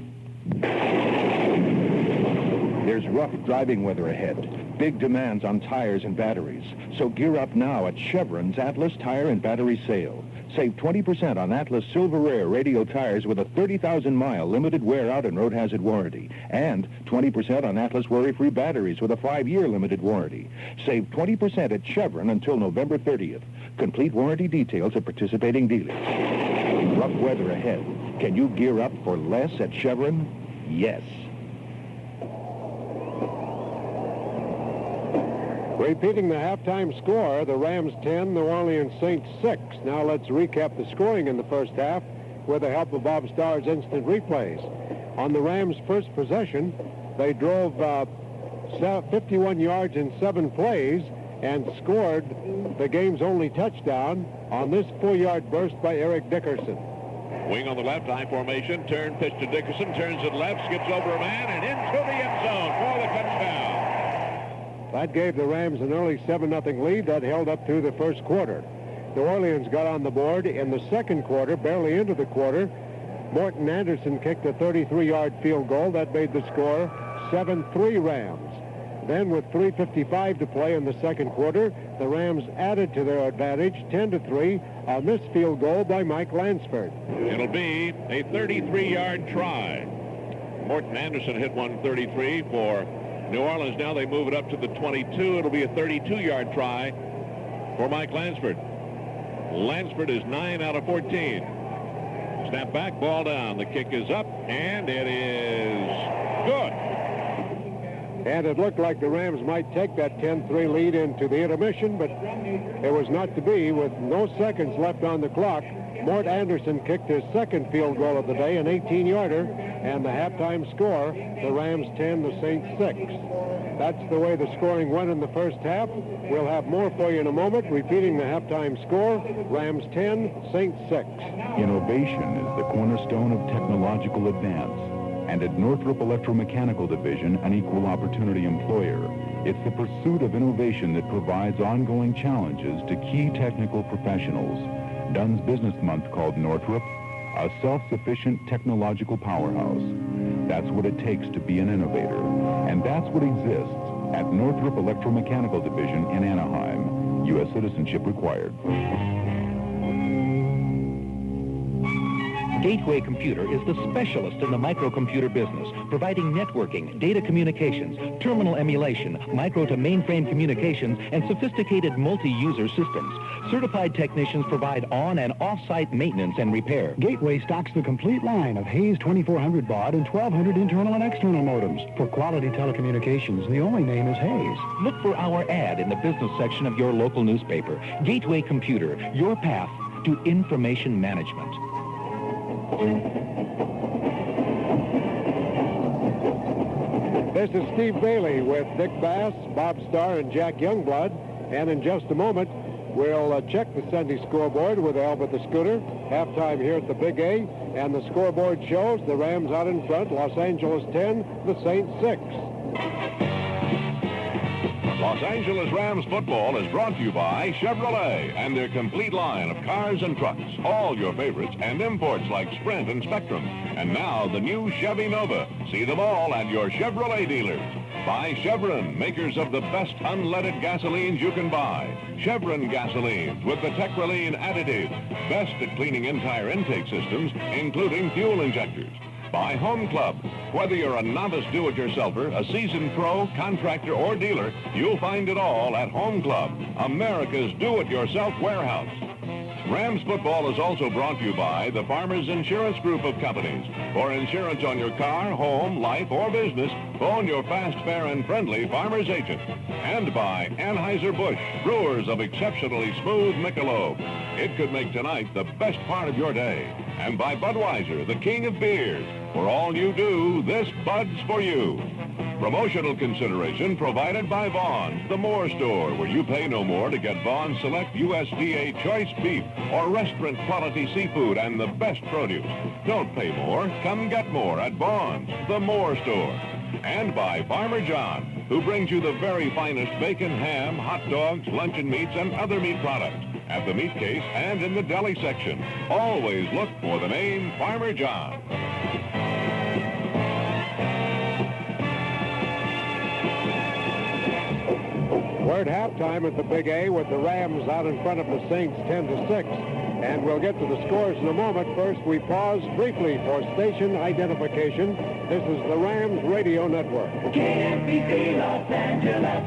There's rough driving weather ahead. Big demands on tires and batteries. So gear up now at Chevron's Atlas Tire and Battery Sale. Save 20% on Atlas Silver Rare radial tires with a 30,000-mile limited wear-out and road hazard warranty. And 20% on Atlas worry-free batteries with a 5-year limited warranty. Save 20% at Chevron until November 30th. Complete warranty details at participating dealers. Rough weather ahead. Can you gear up for less at Chevron? Yes. Repeating the halftime score, the Rams 10, New Orleans Saints 6. Now let's recap the scoring in the first half with the help of Bob Starr's instant replays. On the Rams' first possession, they drove 51 yards in 7 plays and scored the game's only touchdown on this 4-yard burst by Eric Dickerson. Wing on the left, I formation, turn, pitch to Dickerson, turns it left, skips over a man, and into the end zone for the touchdown. That gave the Rams an early 7-0 lead that held up through the first quarter. New Orleans got on the board in the second quarter, barely into the quarter. Morton Anderson kicked a 33-yard field goal that made the score 7-3 Rams. Then with 3:55 to play in the second quarter, the Rams added to their advantage 10-3 on this field goal by Mike Lansford. It'll be a 33-yard try. Morton Anderson hit 133 for New Orleans. Now they move it up to the 22. It'll be a 32-yard try for Mike Lansford. Lansford is 9 out of 14. Snap back, ball down. The kick is up, and it is good. And it looked like the Rams might take that 10-3 lead into the intermission, but it was not to be. With no seconds left on the clock, Mort Anderson kicked his second field goal of the day, an 18-yarder, and the halftime score, the Rams 10, the Saints 6. That's the way the scoring went in the first half. We'll have more for you in a moment, repeating the halftime score, Rams 10, Saints 6. Innovation is the cornerstone of technological advance. And at Northrop Electromechanical Division, an equal opportunity employer, it's the pursuit of innovation that provides ongoing challenges to key technical professionals. Dunn's Business Month called Northrop a self-sufficient technological powerhouse. That's what it takes to be an innovator. And that's what exists at Northrop Electromechanical Division in Anaheim. U.S. citizenship required. Gateway Computer is the specialist in the microcomputer business, providing networking, data communications, terminal emulation, micro to mainframe communications, and sophisticated multi-user systems. Certified technicians provide on- and off-site maintenance and repair. Gateway stocks the complete line of Hayes 2400 baud and 1200 internal and external modems. For quality telecommunications, the only name is Hayes. Look for our ad in the business section of your local newspaper. Gateway Computer, your path to information management. This is Steve Bailey with Dick Bass, Bob Starr, and Jack Youngblood. And in just a moment, we'll check the Sunday scoreboard with Albert the Scooter. Halftime here at the Big A. And the scoreboard shows the Rams out in front, Los Angeles 10, the Saints 6. Los Angeles Rams football is brought to you by Chevrolet and their complete line of cars and trucks. All your favorites and imports like Sprint and Spectrum. And now the new Chevy Nova. See them all at your Chevrolet dealers. By Chevron, makers of the best unleaded gasolines you can buy. Chevron gasolines with the Techroline additive. Best at cleaning entire intake systems, including fuel injectors. By Home Club. Whether you're a novice do-it-yourselfer, a seasoned pro, contractor, or dealer, you'll find it all at Home Club, America's do-it-yourself warehouse. Rams football is also brought to you by the Farmers Insurance Group of companies. For insurance on your car, home, life, or business, phone your fast, fair, and friendly Farmers agent. And by Anheuser-Busch, brewers of exceptionally smooth Michelob. It could make tonight the best part of your day. And by Budweiser, the king of beers. For all you do, this Bud's for you. Promotional consideration provided by Vaughn's, the Moore Store, where you pay no more to get Vaughn's Select USDA choice beef or restaurant quality seafood and the best produce. Don't pay more. Come get more at Vaughn's, the Moore Store. And by Farmer John, who brings you the very finest bacon, ham, hot dogs, luncheon meats, and other meat products at the meat case and in the deli section. Always look for the name Farmer John. We're at halftime at the Big A with the Rams out in front of the Saints 10-6. And we'll get to the scores in a moment. First, we pause briefly for station identification. This is the Rams Radio Network. KMPC Los Angeles.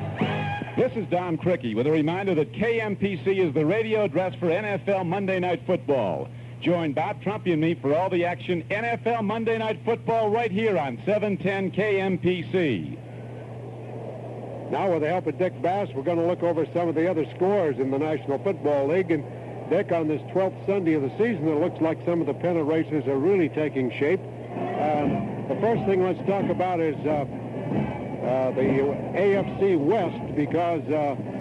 This is Don Cricky with a reminder that KMPC is the radio address for NFL Monday Night Football. Join Bob Trumpy and me for all the action NFL Monday Night Football right here on 710 KMPC. Now, with the help of Dick Bass, we're going to look over some of the other scores in the National Football League. And Dick, on this 12th Sunday of the season, it looks like some of the pennant races are really taking shape. The first thing let's talk about is the AFC West, because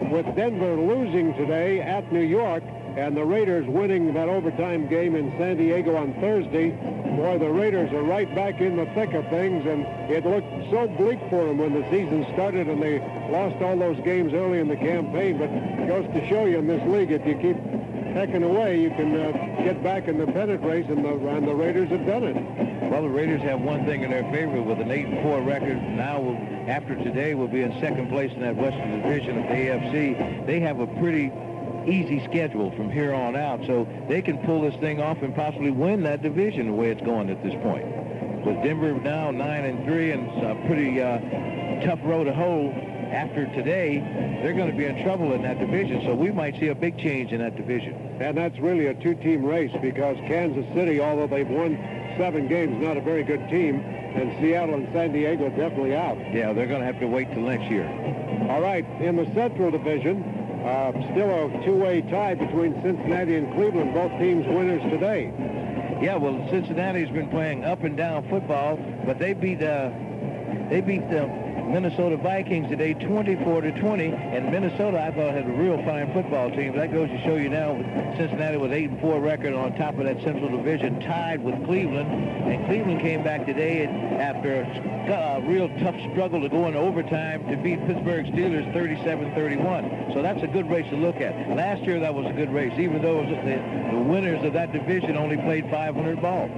with Denver losing today at New York and the Raiders winning that overtime game in San Diego on Thursday, boy, the Raiders are right back in the thick of things, and it looked so bleak for them when the season started, and they lost all those games early in the campaign. But it goes to show you in this league, if you keep pecking away, you can get back in the pennant race, and the Raiders have done it. Well, the Raiders have one thing in their favor with an 8-4 record. Now, after today, we'll be in second place in that Western Division of the AFC. They have a pretty easy schedule from here on out, so they can pull this thing off and possibly win that division the way it's going at this point. With Denver now 9-3 and it's a pretty tough road to hoe after today, they're going to be in trouble in that division, so we might see a big change in that division. And that's really a two-team race because Kansas City, although they've won 7 games, not a very good team, and Seattle and San Diego definitely out. Yeah, they're going to have to wait till next year. All right, in the Central Division, still a two-way tie between Cincinnati and Cleveland, both teams winners today. Yeah, well, Cincinnati's been playing up and down football, but they beat the Minnesota Vikings today 24-20, and Minnesota, I thought, had a real fine football team. That goes to show you now Cincinnati with 8-4 record on top of that Central Division, tied with Cleveland, and Cleveland came back today after a real tough struggle to go into overtime to beat Pittsburgh Steelers 37-31. So that's a good race to look at. Last year, that was a good race, even though the winners of that division only played 500 ball.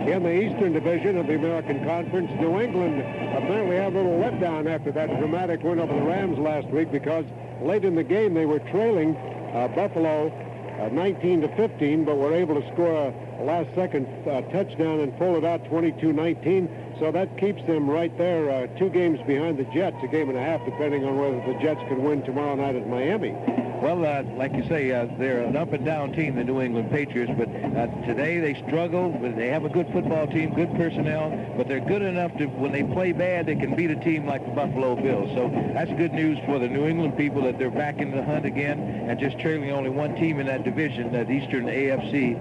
In the Eastern Division of the American Conference, New England apparently had a little letdown after that dramatic win over the Rams last week because late in the game they were trailing Buffalo 19-15, but were able to score a last-second touchdown and pull it out 22-19. So that keeps them right there 2 games behind the Jets, a game and a half, depending on whether the Jets can win tomorrow night at Miami. Well, like you say, they're an up-and-down team, the New England Patriots, but today they struggle. But they have a good football team, good personnel, but they're good enough to, when they play bad, they can beat a team like the Buffalo Bills. So that's good news for the New England people that they're back in the hunt again and just trailing only one team in that division, that Eastern AFC,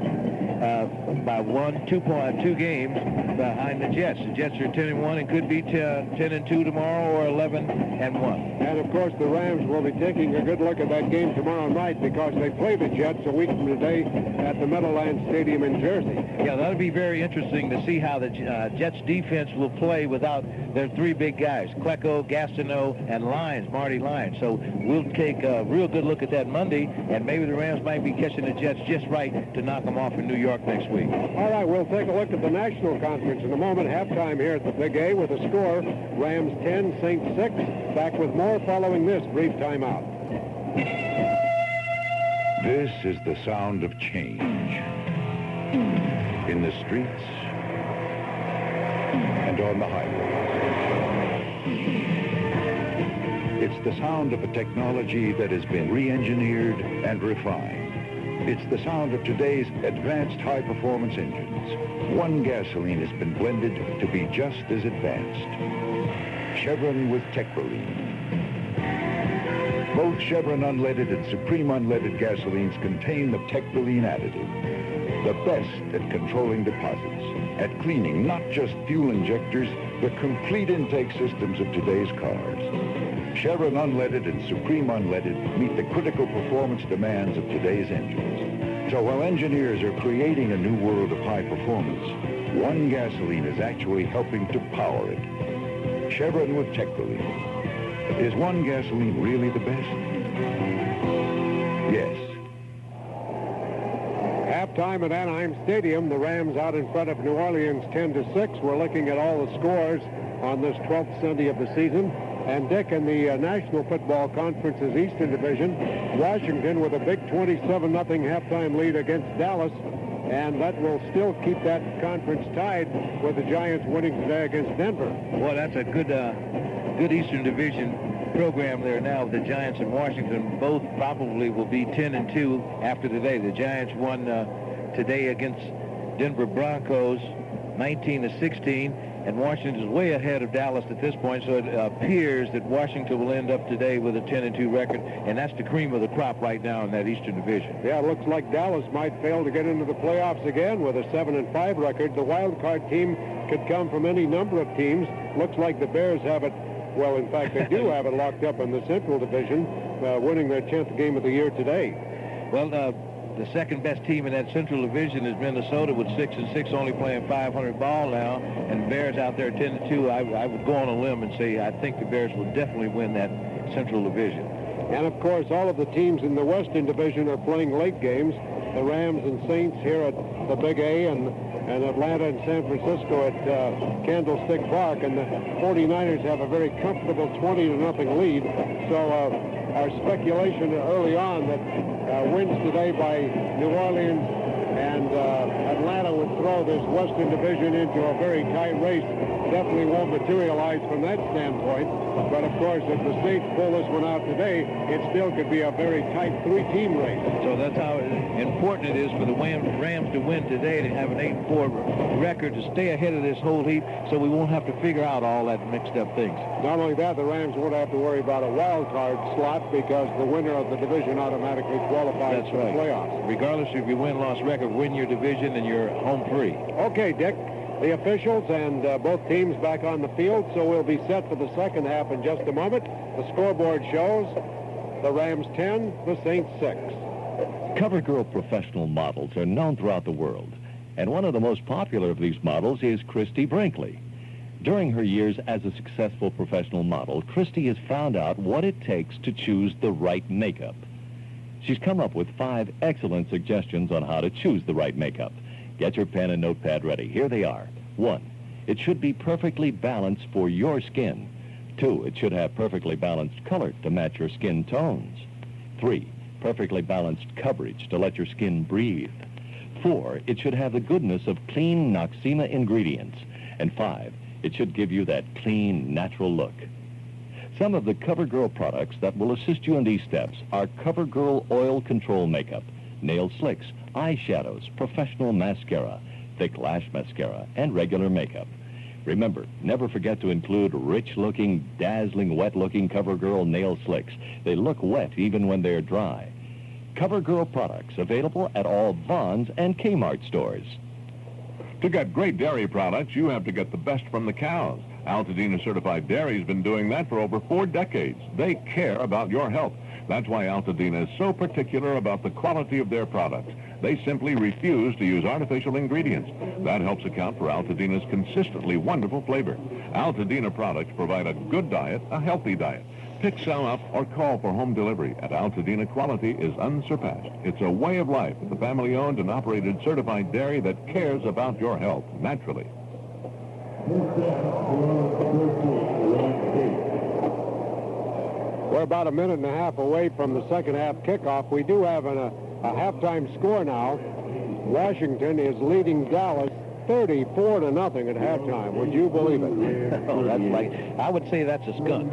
by 2 games behind the Jets. The Jets are 10-1 and could be 10-2 tomorrow or 11-1. And of course, the Rams will be taking a good look at that game tomorrow night because they play the Jets a week from today at the Meadowlands Stadium in Jersey. Yeah, that'll be very interesting to see how the Jets defense will play without their 3 big guys, Klecko, Gastineau, and Marty Lyons. So we'll take a real good look at that Monday, and maybe the Rams might be catching the Jets just right to knock them off in New York next week. All right, we'll take a look at the National Conference in a moment. Halftime here at the Big A with a score, Rams 10, Saints 6. Back with more following this brief timeout. This is the sound of change. In the streets and on the highways. It's the sound of a technology that has been re-engineered and refined. It's the sound of today's advanced high-performance engines. One gasoline has been blended to be just as advanced. Chevron with Techroline. Both Chevron unleaded and Supreme unleaded gasolines contain the Techroline additive. The best at controlling deposits, at cleaning not just fuel injectors, the complete intake systems of today's cars. Chevron unleaded and Supreme unleaded meet the critical performance demands of today's engines. So while engineers are creating a new world of high performance, one gasoline is actually helping to power it. Chevron with Techroline. Is one gasoline really the best? Yes. Halftime at Anaheim Stadium, the Rams out in front of New Orleans 10-6. We're looking at all the scores on this 12th Sunday of the season. And Dick, in the National Football Conference's Eastern Division, Washington with a big 27-0 halftime lead against Dallas. And that will still keep that conference tied with the Giants winning today against Denver. Well, that's a good Eastern Division program there now. The Giants and Washington both probably will be 10-2 after today. The Giants won today against Denver Broncos 19-16. And Washington is way ahead of Dallas at this point, so it appears that Washington will end up today with a 10-2 record, and that's the cream of the crop right now in that Eastern Division. Yeah, it looks like Dallas might fail to get into the playoffs again with a 7-5 record. The wild card team could come from any number of teams. Looks like the Bears have it, well, in fact, they do have it locked up in the Central Division, winning their 10th game of the year today. Well, the second best team in that Central Division is Minnesota with 6-6, only playing 500 ball now, and Bears out there 10-2. I would go on a limb and say I think the Bears will definitely win that Central Division. And, of course, all of the teams in the Western Division are playing late games. The Rams and Saints here at the Big A, and Atlanta and San Francisco at Candlestick Park. And the 49ers have a very comfortable 20-0 lead. So our speculation early on that wins today by New Orleans and Atlanta would throw this Western Division into a very tight race definitely won't materialize from that standpoint. But, of course, if the Saints pull this one out today, it still could be a very tight three-team race. So that's how important it is for the Rams to win today, to have an 8-4 record, to stay ahead of this whole heat, so we won't have to figure out all that mixed-up things. Not only that, the Rams won't have to worry about a wild card slot because the winner of the division automatically qualifies for the playoffs. Regardless if you win-loss record, win your division and you're home free. Okay, Dick. The officials and both teams back on the field, so we'll be set for the second half in just a moment. The scoreboard shows the Rams 10, the Saints 6. CoverGirl professional models are known throughout the world, and one of the most popular of these models is Christy Brinkley. During her years as a successful professional model, Christy has found out what it takes to choose the right makeup. She's come up with 5 excellent suggestions on how to choose the right makeup. Get your pen and notepad ready. Here they are. 1, it should be perfectly balanced for your skin. 2, it should have perfectly balanced color to match your skin tones. 3, perfectly balanced coverage to let your skin breathe. 4, it should have the goodness of clean Noxema ingredients. And 5, it should give you that clean, natural look. Some of the CoverGirl products that will assist you in these steps are CoverGirl Oil Control Makeup, Nail Slicks, eyeshadows, professional mascara, thick lash mascara, and regular makeup. Remember, never forget to include rich-looking, dazzling, wet-looking CoverGirl nail slicks. They look wet even when they're dry. CoverGirl products available at all Vons and Kmart stores. To get great dairy products, you have to get the best from the cows. Altadena Certified Dairy has been doing that for over 4 decades. They care about your health. That's why Altadena is so particular about the quality of their products. They simply refuse to use artificial ingredients. That helps account for Altadena's consistently wonderful flavor. Altadena products provide a good diet, a healthy diet. Pick some up or call for home delivery. At Altadena, quality is unsurpassed. It's a way of life with a family-owned and operated certified dairy that cares about your health naturally. We're about a minute and a half away from the second half kickoff. We do have a halftime score now. Washington is leading Dallas 34-0 at halftime. Would you believe it? Oh, that's like, I would say that's a skunk.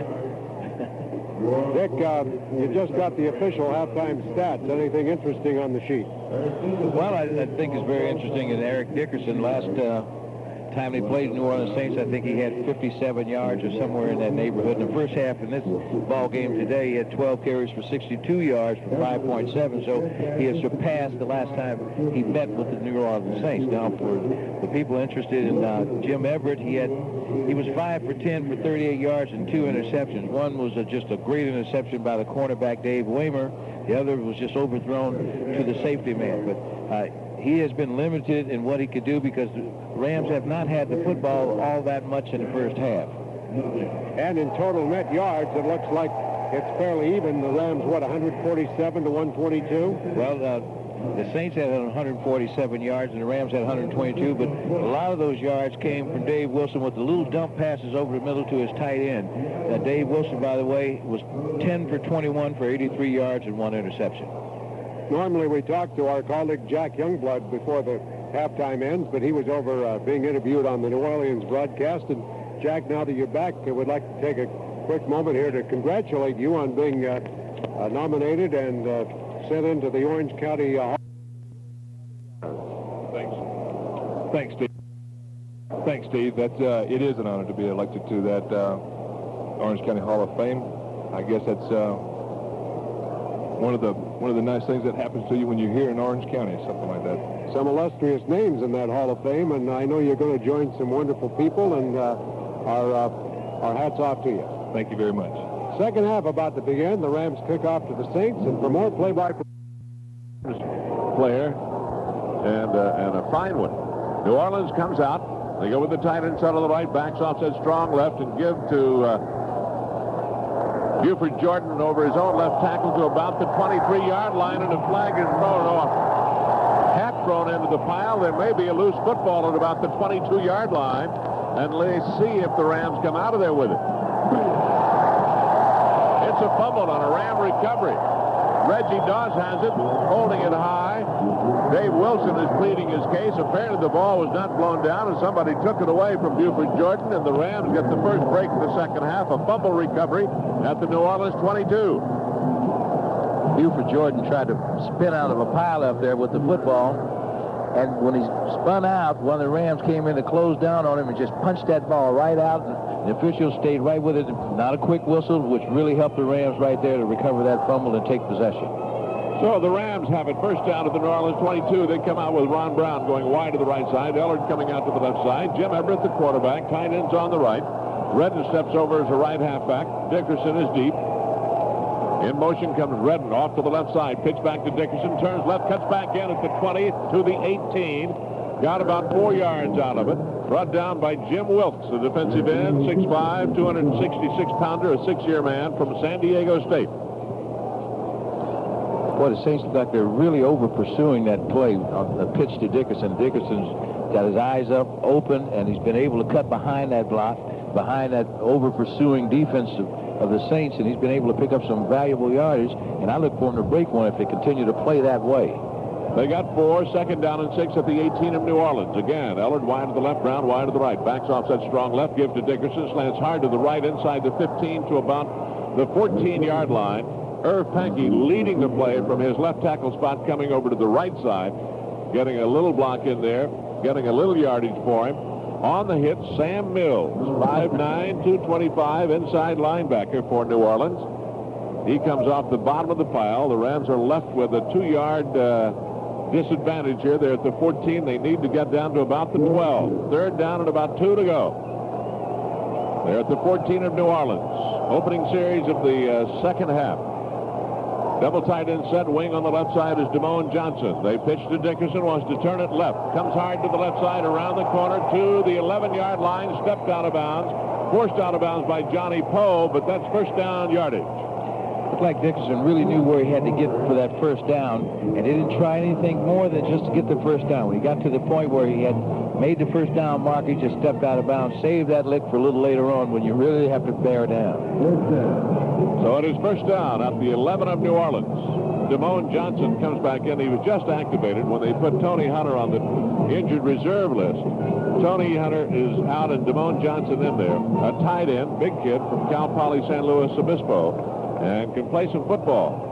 Dick, you just got the official halftime stats. Anything interesting on the sheet? Well, I think it's very interesting that Eric Dickerson, last time they played New Orleans Saints, I think he had 57 yards or somewhere in that neighborhood. In the first half in this ball game today, he had 12 carries for 62 yards for 5.7, so he has surpassed the last time he met with the New Orleans Saints. Now, for the people interested in Jim Everett, he was 5 for 10 for 38 yards and 2 interceptions. One was just a great interception by the cornerback Dave Waymer. The other was just overthrown to the safety man. But he has been limited in what he could do because the Rams have not had the football all that much in the first half. And in total net yards, it looks like it's fairly even. The Rams, 147 to 122? Well, the Saints had 147 yards and the Rams had 122, but a lot of those yards came from Dave Wilson with the little dump passes over the middle to his tight end. Dave Wilson, by the way, was 10 for 21 for 83 yards and 1 interception. Normally we talk to our colleague Jack Youngblood before the halftime ends, but he was over being interviewed on the New Orleans broadcast. And Jack, now that you're back, I would like to take a quick moment here to congratulate you on being nominated and sent into the Orange County Thanks, Steve. Thanks, Steve. It is an honor to be elected to that Orange County Hall of Fame. I guess that's one of the nice things that happens to you when you're here in Orange County, something like that. Some illustrious names in that Hall of Fame, and I know you're going to join some wonderful people, and our hats off to you. Thank you very much. Second half about to begin. The Rams kick off to the Saints, and for more play-by-play player and a fine one. New Orleans comes out. They go with the tight end side of the right, backs off, says strong left, and give to Buford Jordan over his own left tackle to about the 23-yard line, and a flag is thrown off. Hat thrown into the pile. There may be a loose football at about the 22-yard line, and let's see if the Rams come out of there with it. It's a fumble on a Ram recovery. Reggie Dawes has it, holding it high. Dave Wilson is pleading his case. Apparently the ball was not blown down, and somebody took it away from Buford Jordan, and the Rams get the first break in the second half. A fumble recovery at the New Orleans 22. Buford Jordan tried to spin out of a pile up there with the football, and when he spun out, one of the Rams came in to close down on him and just punched that ball right out. The officials stayed right with it. Not a quick whistle, which really helped the Rams right there to recover that fumble and take possession. So the Rams have it first down at the New Orleans 22. They come out with Ron Brown going wide to the right side. Ellard coming out to the left side. Jim Everett, the quarterback. Tight ends on the right. Redden steps over as a right halfback. Dickerson is deep. In motion comes Redden off to the left side. Pitch back to Dickerson. Turns left, cuts back in at the 20 to the 18. Got about 4 yards out of it. Brought down by Jim Wilkes, the defensive end, 6'5", 266-pounder, a 6-year man from San Diego State. Boy, the Saints look like they're really over-pursuing that play on the pitch to Dickerson. Dickerson's got his eyes up, open, and he's been able to cut behind that block, behind that over-pursuing defense of the Saints, and he's been able to pick up some valuable yardage, and I look for him to break one if they continue to play that way. They got 4, second down and 6 at the 18 of New Orleans. Again, Ellard wide to the left, Brown wide to the right. Backs off that strong left, gives to Dickerson, slants hard to the right inside the 15 to about the 14-yard line. Irv Pankey leading the play from his left tackle spot, coming over to the right side, getting a little block in there, getting a little yardage for him. On the hit, Sam Mills, 5'9", 225, inside linebacker for New Orleans. He comes off the bottom of the pile. The Rams are left with a 2-yard disadvantage here. They're at the 14. They need to get down to about the 12. Third down and about 2 to go. They're at the 14 of New Orleans. Opening series of the second half. Double tight end set. Wing on the left side is Damone Johnson. They pitch to Dickerson. Wants to turn it left. Comes hard to the left side. Around the corner to the 11-yard line. Stepped out of bounds. Forced out of bounds by Johnny Poe, but that's first down yardage. Looked like Dickerson really knew where he had to get for that first down, and he didn't try anything more than just to get the first down. When he got to the point where he had made the first down mark, he just stepped out of bounds, saved that lick for a little later on when you really have to bear down. So it is first down at the 11 of New Orleans. Damone Johnson comes back in. He was just activated when they put Tony Hunter on the injured reserve list. Tony Hunter is out and Damone Johnson in there. A tight end, big kid from Cal Poly San Luis Obispo, and can play some football.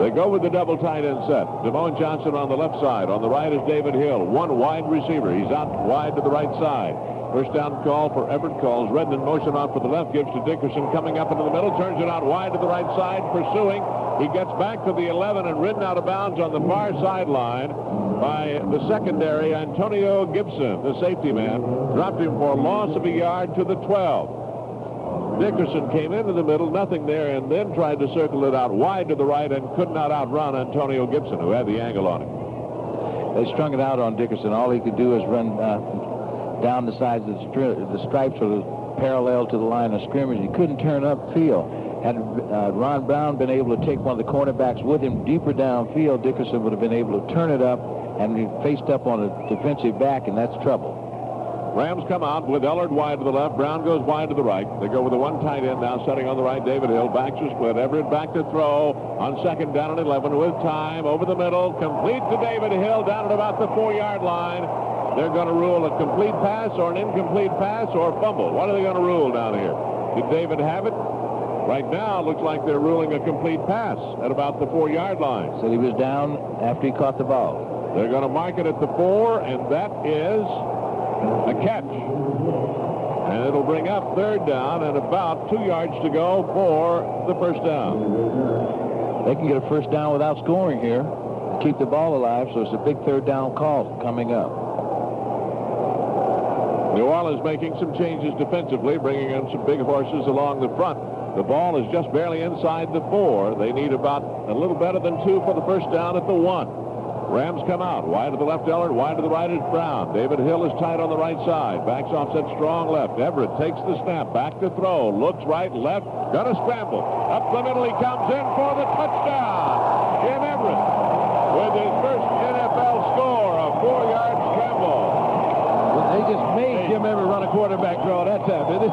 They go with the double tight end set. Damone Johnson on the left side. On the right is David Hill. One wide receiver. He's out wide to the right side. First down call for Everett. Calls Redden in motion off for the left. Gives to Dickerson coming up into the middle. Turns it out wide to the right side. Pursuing. He gets back to the 11 and ridden out of bounds on the far sideline by the secondary, Antonio Gibson, the safety man. Dropped him for a loss of a yard to the 12. Dickerson came into the middle, nothing there, and then tried to circle it out wide to the right and could not outrun Antonio Gibson, who had the angle on him. They strung it out on Dickerson. All he could do is run down the sides of the stripes or parallel to the line of scrimmage. He couldn't turn upfield. Had Ron Brown been able to take one of the cornerbacks with him deeper downfield, Dickerson would have been able to turn it up and he faced up on a defensive back, and that's trouble. Rams come out with Ellard wide to the left. Brown goes wide to the right. They go with the one tight end now, setting on the right. David Hill. Backs are split. Everett back to throw on second down and 11 with time. Over the middle. Complete to David Hill down at about the 4-yard line. They're going to rule a complete pass or an incomplete pass or fumble. What are they going to rule down here? Did David have it? Right now, it looks like they're ruling a complete pass at about the 4-yard line. So he was down after he caught the ball. They're going to mark it at the 4, and that is a catch. And it'll bring up third down and about 2 yards to go for the first down. They can get a first down without scoring here and keep the ball alive, so it's a big third down call coming up. New Orleans making some changes defensively, bringing in some big horses along the front. The ball is just barely inside the 4. They need about a little better than 2 for the first down at the 1. Rams come out. Wide to the left, Ellard. Wide to the right is Brown. David Hill is tight on the right side. Backs off, set strong left. Everett takes the snap. Back to throw. Looks right, left. Gonna scramble. Up the middle he comes in for the touchdown. Jim Everett with his first NFL score, a 4-yard scramble. Well, they just made Jim Everett run a quarterback draw that time, didn't they?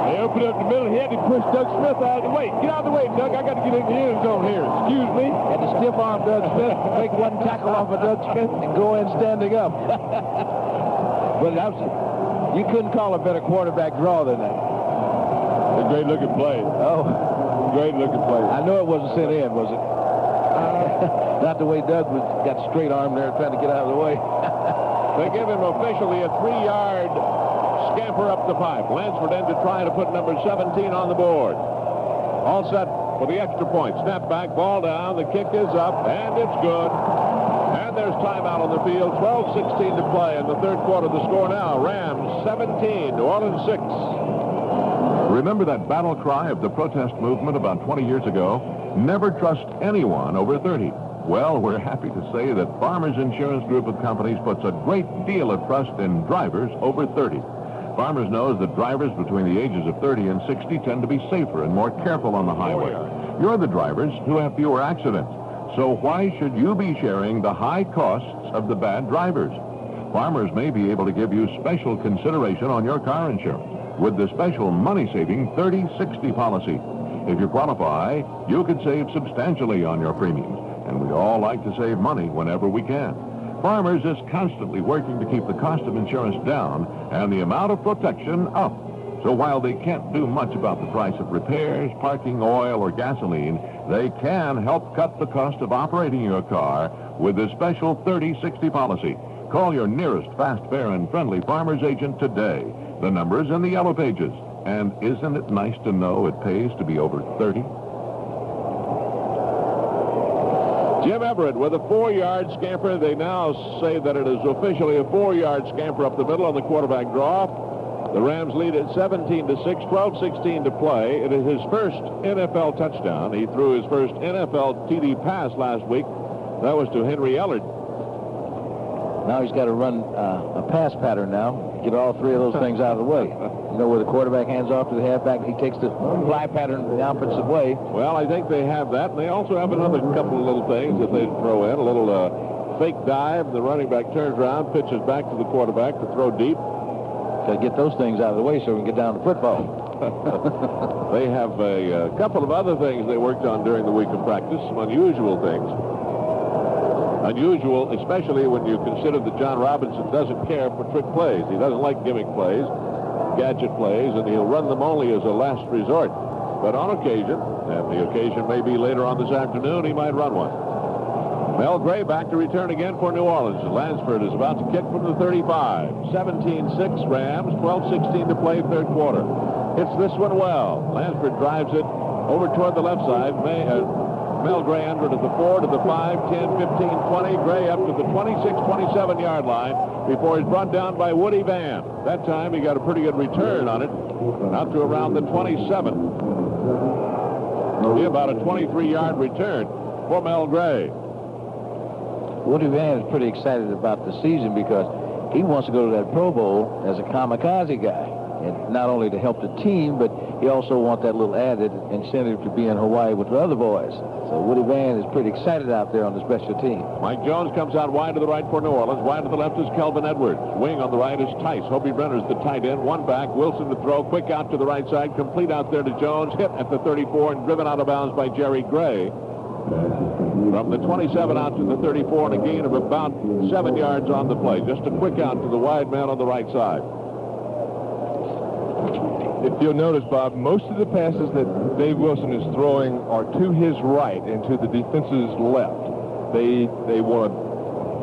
They opened up the middle. He had to push Doug Smith out of the way. Get out of the way, Doug. I got to get in the end zone here. Excuse me. Had to stiff arm Doug Smith, take one tackle off of Doug Smith, and go in standing up. But you couldn't call a better quarterback draw than that. A great looking play. Oh, great looking play. I know it wasn't sent in, was it? Not the way Doug got straight arm there trying to get out of the way. They give him officially a 3-yard scamper up the pipe. Lansford in to try to put number 17 on the board. All set for the extra point. Snap back, ball down. The kick is up, and it's good. And there's timeout on the field. 12:16 to play in the third quarter. The score now, Rams 17, New Orleans 6. Remember that battle cry of the protest movement about 20 years ago? Never trust anyone over 30. Well, we're happy to say that Farmers Insurance Group of Companies puts a great deal of trust in drivers over 30. Farmers knows that drivers between the ages of 30 and 60 tend to be safer and more careful on the highway. You're the drivers who have fewer accidents. So why should you be sharing the high costs of the bad drivers? Farmers may be able to give you special consideration on your car insurance with the special money-saving 30-60 policy. If you qualify, you could save substantially on your premiums. And we all like to save money whenever we can. Farmers is constantly working to keep the cost of insurance down and the amount of protection up. So while they can't do much about the price of repairs, parking, oil, or gasoline, they can help cut the cost of operating your car with the special 30-60 policy. Call your nearest fast, fair, and friendly Farmers agent today. The number is in the yellow pages. And isn't it nice to know it pays to be over 30? Jim Everett with a 4-yard scamper. They now say that it is officially a 4-yard scamper up the middle on the quarterback draw. The Rams lead at 17-6, 12:16 to play. It is his first NFL touchdown. He threw his first NFL TD pass last week. That was to Henry Ellard. Now he's got to run a pass pattern now. Get all three of those things out of the way. You know, where the quarterback hands off to the halfback, he takes the fly pattern the opposite way. Well, I think they have that, and they also have another couple of little things that they throw in. A little fake dive, the running back turns around, pitches back to the quarterback to throw deep. Got to get those things out of the way so we can get down to football. They have a couple of other things they worked on during the week of practice, some unusual things. Unusual, especially when you consider that John Robinson doesn't care for trick plays. He doesn't like gimmick plays, gadget plays, and he'll run them only as a last resort. But on occasion, and the occasion may be later on this afternoon, he might run one. Mel Gray back to return again for New Orleans. Lansford is about to kick from the 35. 17-6 Rams, 12:16 to play third quarter. Hits this one well. Lansford drives it over toward the left side. Mel Gray under to the 4, to the 5, 10, 15, 20. Gray up to the 26, 27-yard line before he's brought down by Woody Van. That time he got a pretty good return on it, out to around the 27. It'll be about a 23-yard return for Mel Gray. Woody Van is pretty excited about the season because he wants to go to that Pro Bowl as a kamikaze guy. And not only to help the team, but he also wants that little added incentive to be in Hawaii with the other boys. So Woody Van is pretty excited out there on the special team. Mike Jones comes out wide to the right for New Orleans. Wide to the left is Kelvin Edwards. Wing on the right is Tice. Hobie Brenner's the tight end. One back. Wilson to throw. Quick out to the right side. Complete out there to Jones. Hit at the 34 and driven out of bounds by Jerry Gray. From the 27 out to the 34 and a gain of about 7 yards on the play. Just a quick out to the wide man on the right side. If you'll notice, Bob, most of the passes that Dave Wilson is throwing are to his right and to the defense's left.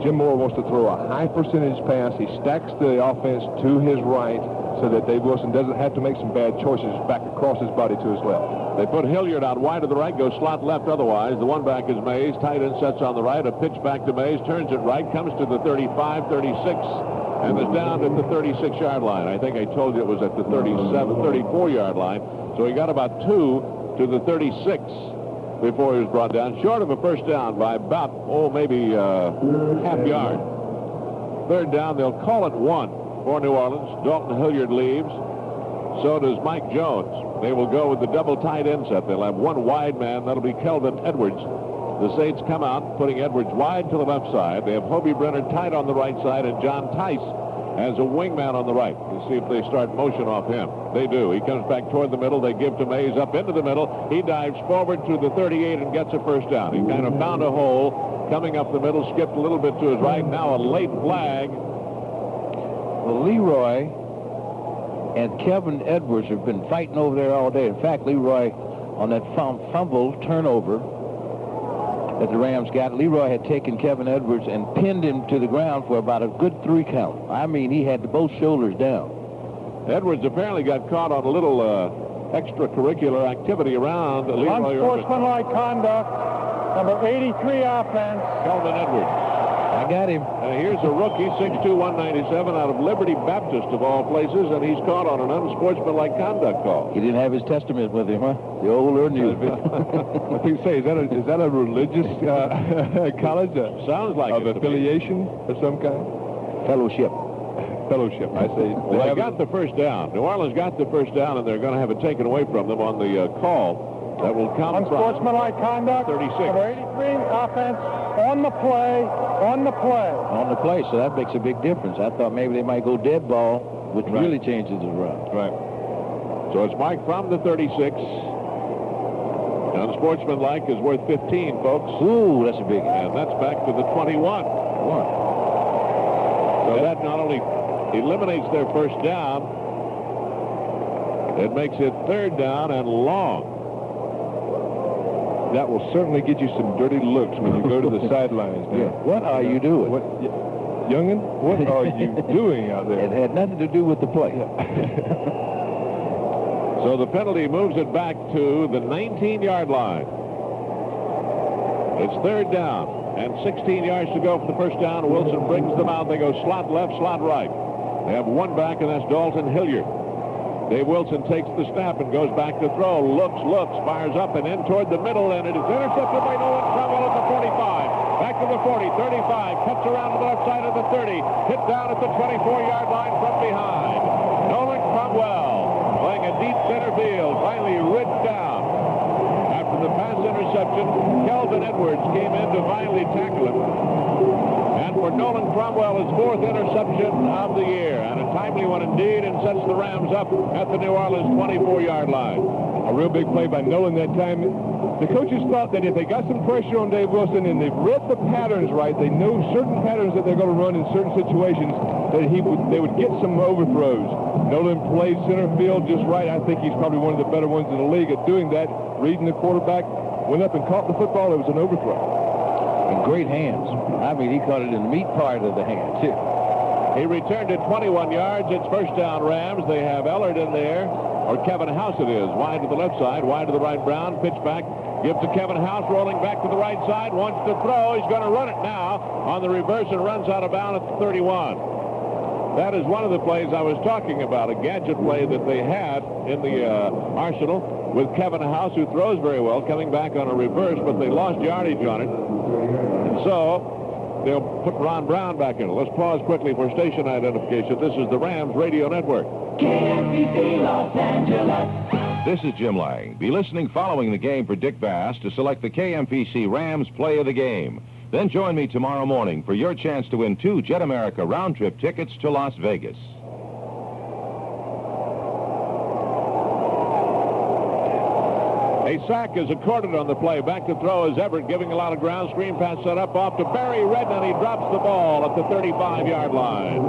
Jim Moore wants to throw a high percentage pass. He stacks the offense to his right so that Dave Wilson doesn't have to make some bad choices back across his body to his left. They put Hilliard out wide to the right, goes slot left otherwise. The one back is Mays. Tight end sets on the right. A pitch back to Mays, turns it right, comes to the 35, 36, and is down at the 36-yard line. I think I told you it was at the 37, 34-yard line. So he got about 2 to the 36. before he was brought down. Short of a first down by about, maybe half yard. Third down, they'll call it 1 for New Orleans. Dalton Hilliard leaves. So does Mike Jones. They will go with the double tight end set. They'll have one wide man. That'll be Kelvin Edwards. The Saints come out, putting Edwards wide to the left side. They have Hobie Brenner tight on the right side and John Tice as a wingman on the right. We'll see if they start motion off him. They do. He comes back toward the middle. They give to Mays up into the middle. He dives forward to the 38 and gets a first down. He kind of found a hole coming up the middle, skipped a little bit to his right. Now a late flag. Well, Leroy and Kevin Edwards have been fighting over there all day. In fact, Leroy, on that fumble turnover that the Rams got, Leroy had taken Kevin Edwards and pinned him to the ground for about a good 3 count. I mean, he had both shoulders down. Edwards apparently got caught on a little extracurricular activity around Leroy. Unsportsmanlike conduct, number 83 offense. Kelvin Edwards. I got him. Here's a rookie, 6'2", 197, out of Liberty Baptist of all places, and he's caught on an unsportsmanlike conduct call. He didn't have his testament with him, huh? The old or new. I think say, is that a religious college? Sounds like of affiliation of some kind? Fellowship, I say. Well, they got the first down. New Orleans got the first down, and they're going to have it taken away from them on the call. That will come Unsportsmanlike conduct. 36. Number 83 offense on the play. On the play, so that makes a big difference. I thought maybe they might go dead ball, which really changes it around. Right. So it's Mike from the 36. Unsportsmanlike is worth 15, folks. Ooh, that's a big one. And that's back to the 21. So that not only eliminates their first down, it makes it third down and long. That will certainly get you some dirty looks when you go to the sidelines. Yeah. What are you doing? Youngin, what are you doing out there? It had nothing to do with the play. So the penalty moves it back to the 19-yard line. It's third down and 16 yards to go for the first down. Wilson brings them out. They go slot left, slot right. They have one back, and that's Dalton Hilliard. Dave Wilson takes the snap and goes back to throw. Looks, fires up and in toward the middle, and it is intercepted by Nolan Cromwell at the 45. Back to the 40, 35, cuts around to the left side of the 30, hit down at the 24-yard line from behind. Nolan Cromwell playing a deep center field, finally ridden down. After the pass interception, Kelvin Edwards came in to finally tackle him. And for Nolan Cromwell, his 4th interception of the year, and a timely one indeed, and sets the Rams up at the New Orleans 24-yard line. A real big play by Nolan that time. The coaches thought that if they got some pressure on Dave Wilson and they've read the patterns right, they know certain patterns that they're going to run in certain situations, that they would get some overthrows. Nolan played center field just right. I think he's probably one of the better ones in the league at doing that. Reading the quarterback, went up and caught the football. It was an overthrow. And great hands. I mean, he caught it in the meat part of the hand, too. He returned it 21 yards. It's first down Rams. They have Ellard in there, or Kevin House it is. Wide to the left side, wide to the right. Brown, pitch back, give to Kevin House, rolling back to the right side, wants to throw. He's going to run it now on the reverse and runs out of bounds at the 31. That is one of the plays I was talking about, a gadget play that they had in the arsenal with Kevin House, who throws very well, coming back on a reverse, but they lost yardage on it. And so they'll put Ron Brown back in it. Let's pause quickly for station identification. This is the Rams Radio Network. KFBC Los Angeles. This is Jim Lang. Be listening following the game for Dick Bass to select the KMPC Rams Play of the Game. Then join me tomorrow morning for your chance to win 2 Jet America round-trip tickets to Las Vegas. A sack is accorded on the play. Back to throw is Everett, giving a lot of ground. Screen pass set up off to Barry Redden, and he drops the ball at the 35-yard line.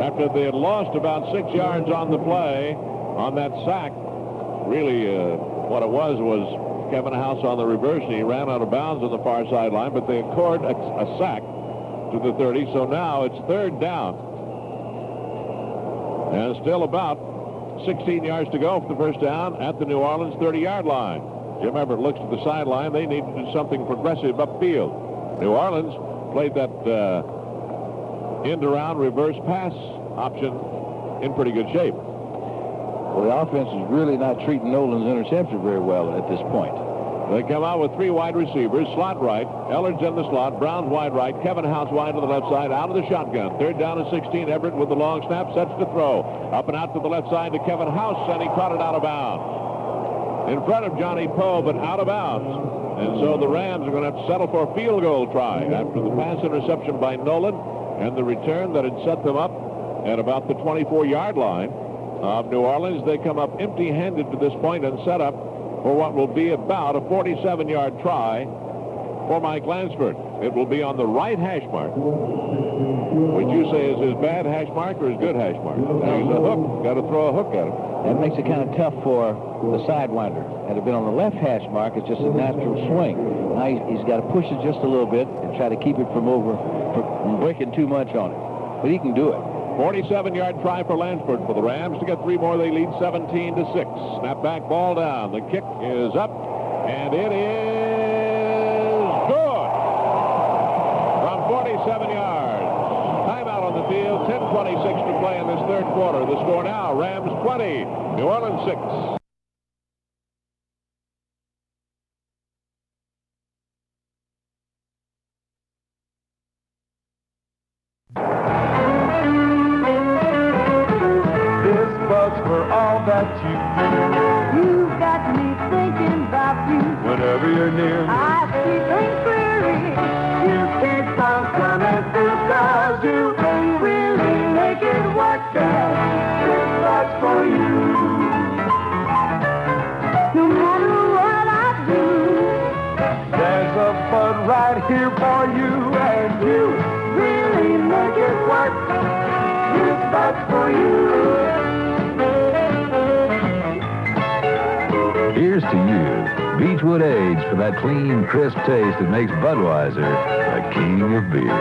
After they had lost about 6 yards on the play on that sack, really what it was Kevin House on the reverse, and he ran out of bounds on the far sideline, but they accord a sack to the 30, so now it's third down. And still about 16 yards to go for the first down at the New Orleans 30-yard line. Jim Everett looks to the sideline. They need to do something progressive upfield. New Orleans played that end-around reverse pass option in pretty good shape. Well, the offense is really not treating Nolan's interception very well at this point. They come out with 3 wide receivers. Slot right. Ellard's in the slot. Brown's wide right. Kevin House wide to the left side. Out of the shotgun. 3rd down and 16. Everett with the long snap. Sets to throw. Up and out to the left side to Kevin House, and he caught it out of bounds. In front of Johnny Poe, but out of bounds. And so the Rams are going to have to settle for a field goal try after the pass interception by Nolan and the return that had set them up at about the 24-yard line of New Orleans. They come up empty-handed to this point and set up for what will be about a 47-yard try for Mike Lansford. It will be on the right hash mark. Would you say is his bad hash mark or his good hash mark? Now he's a hook. Got to throw a hook at him. That makes it kind of tough for the sidewinder. Had it been on the left hash mark, it's just a natural swing. Now he's got to push it just a little bit and try to keep it from breaking too much on it. But he can do it. 47-yard try for Lansford for the Rams to get 3 more. They lead 17-6. Snap back, ball down. The kick is up, and it is good from 47 yards. Timeout on the field. 10:26 to play in this 3rd quarter. The score now: Rams 20, New Orleans 6. You've got me thinking about you. Whenever you're near me, I see things clearly. You keep on coming through, 'cause you really make it work. This life's for you. No matter what I do, there's a bud right here for you, and you really make it work. This life's for you. Here's to you, Beechwood Age, for that clean, crisp taste that makes Budweiser the king of beer.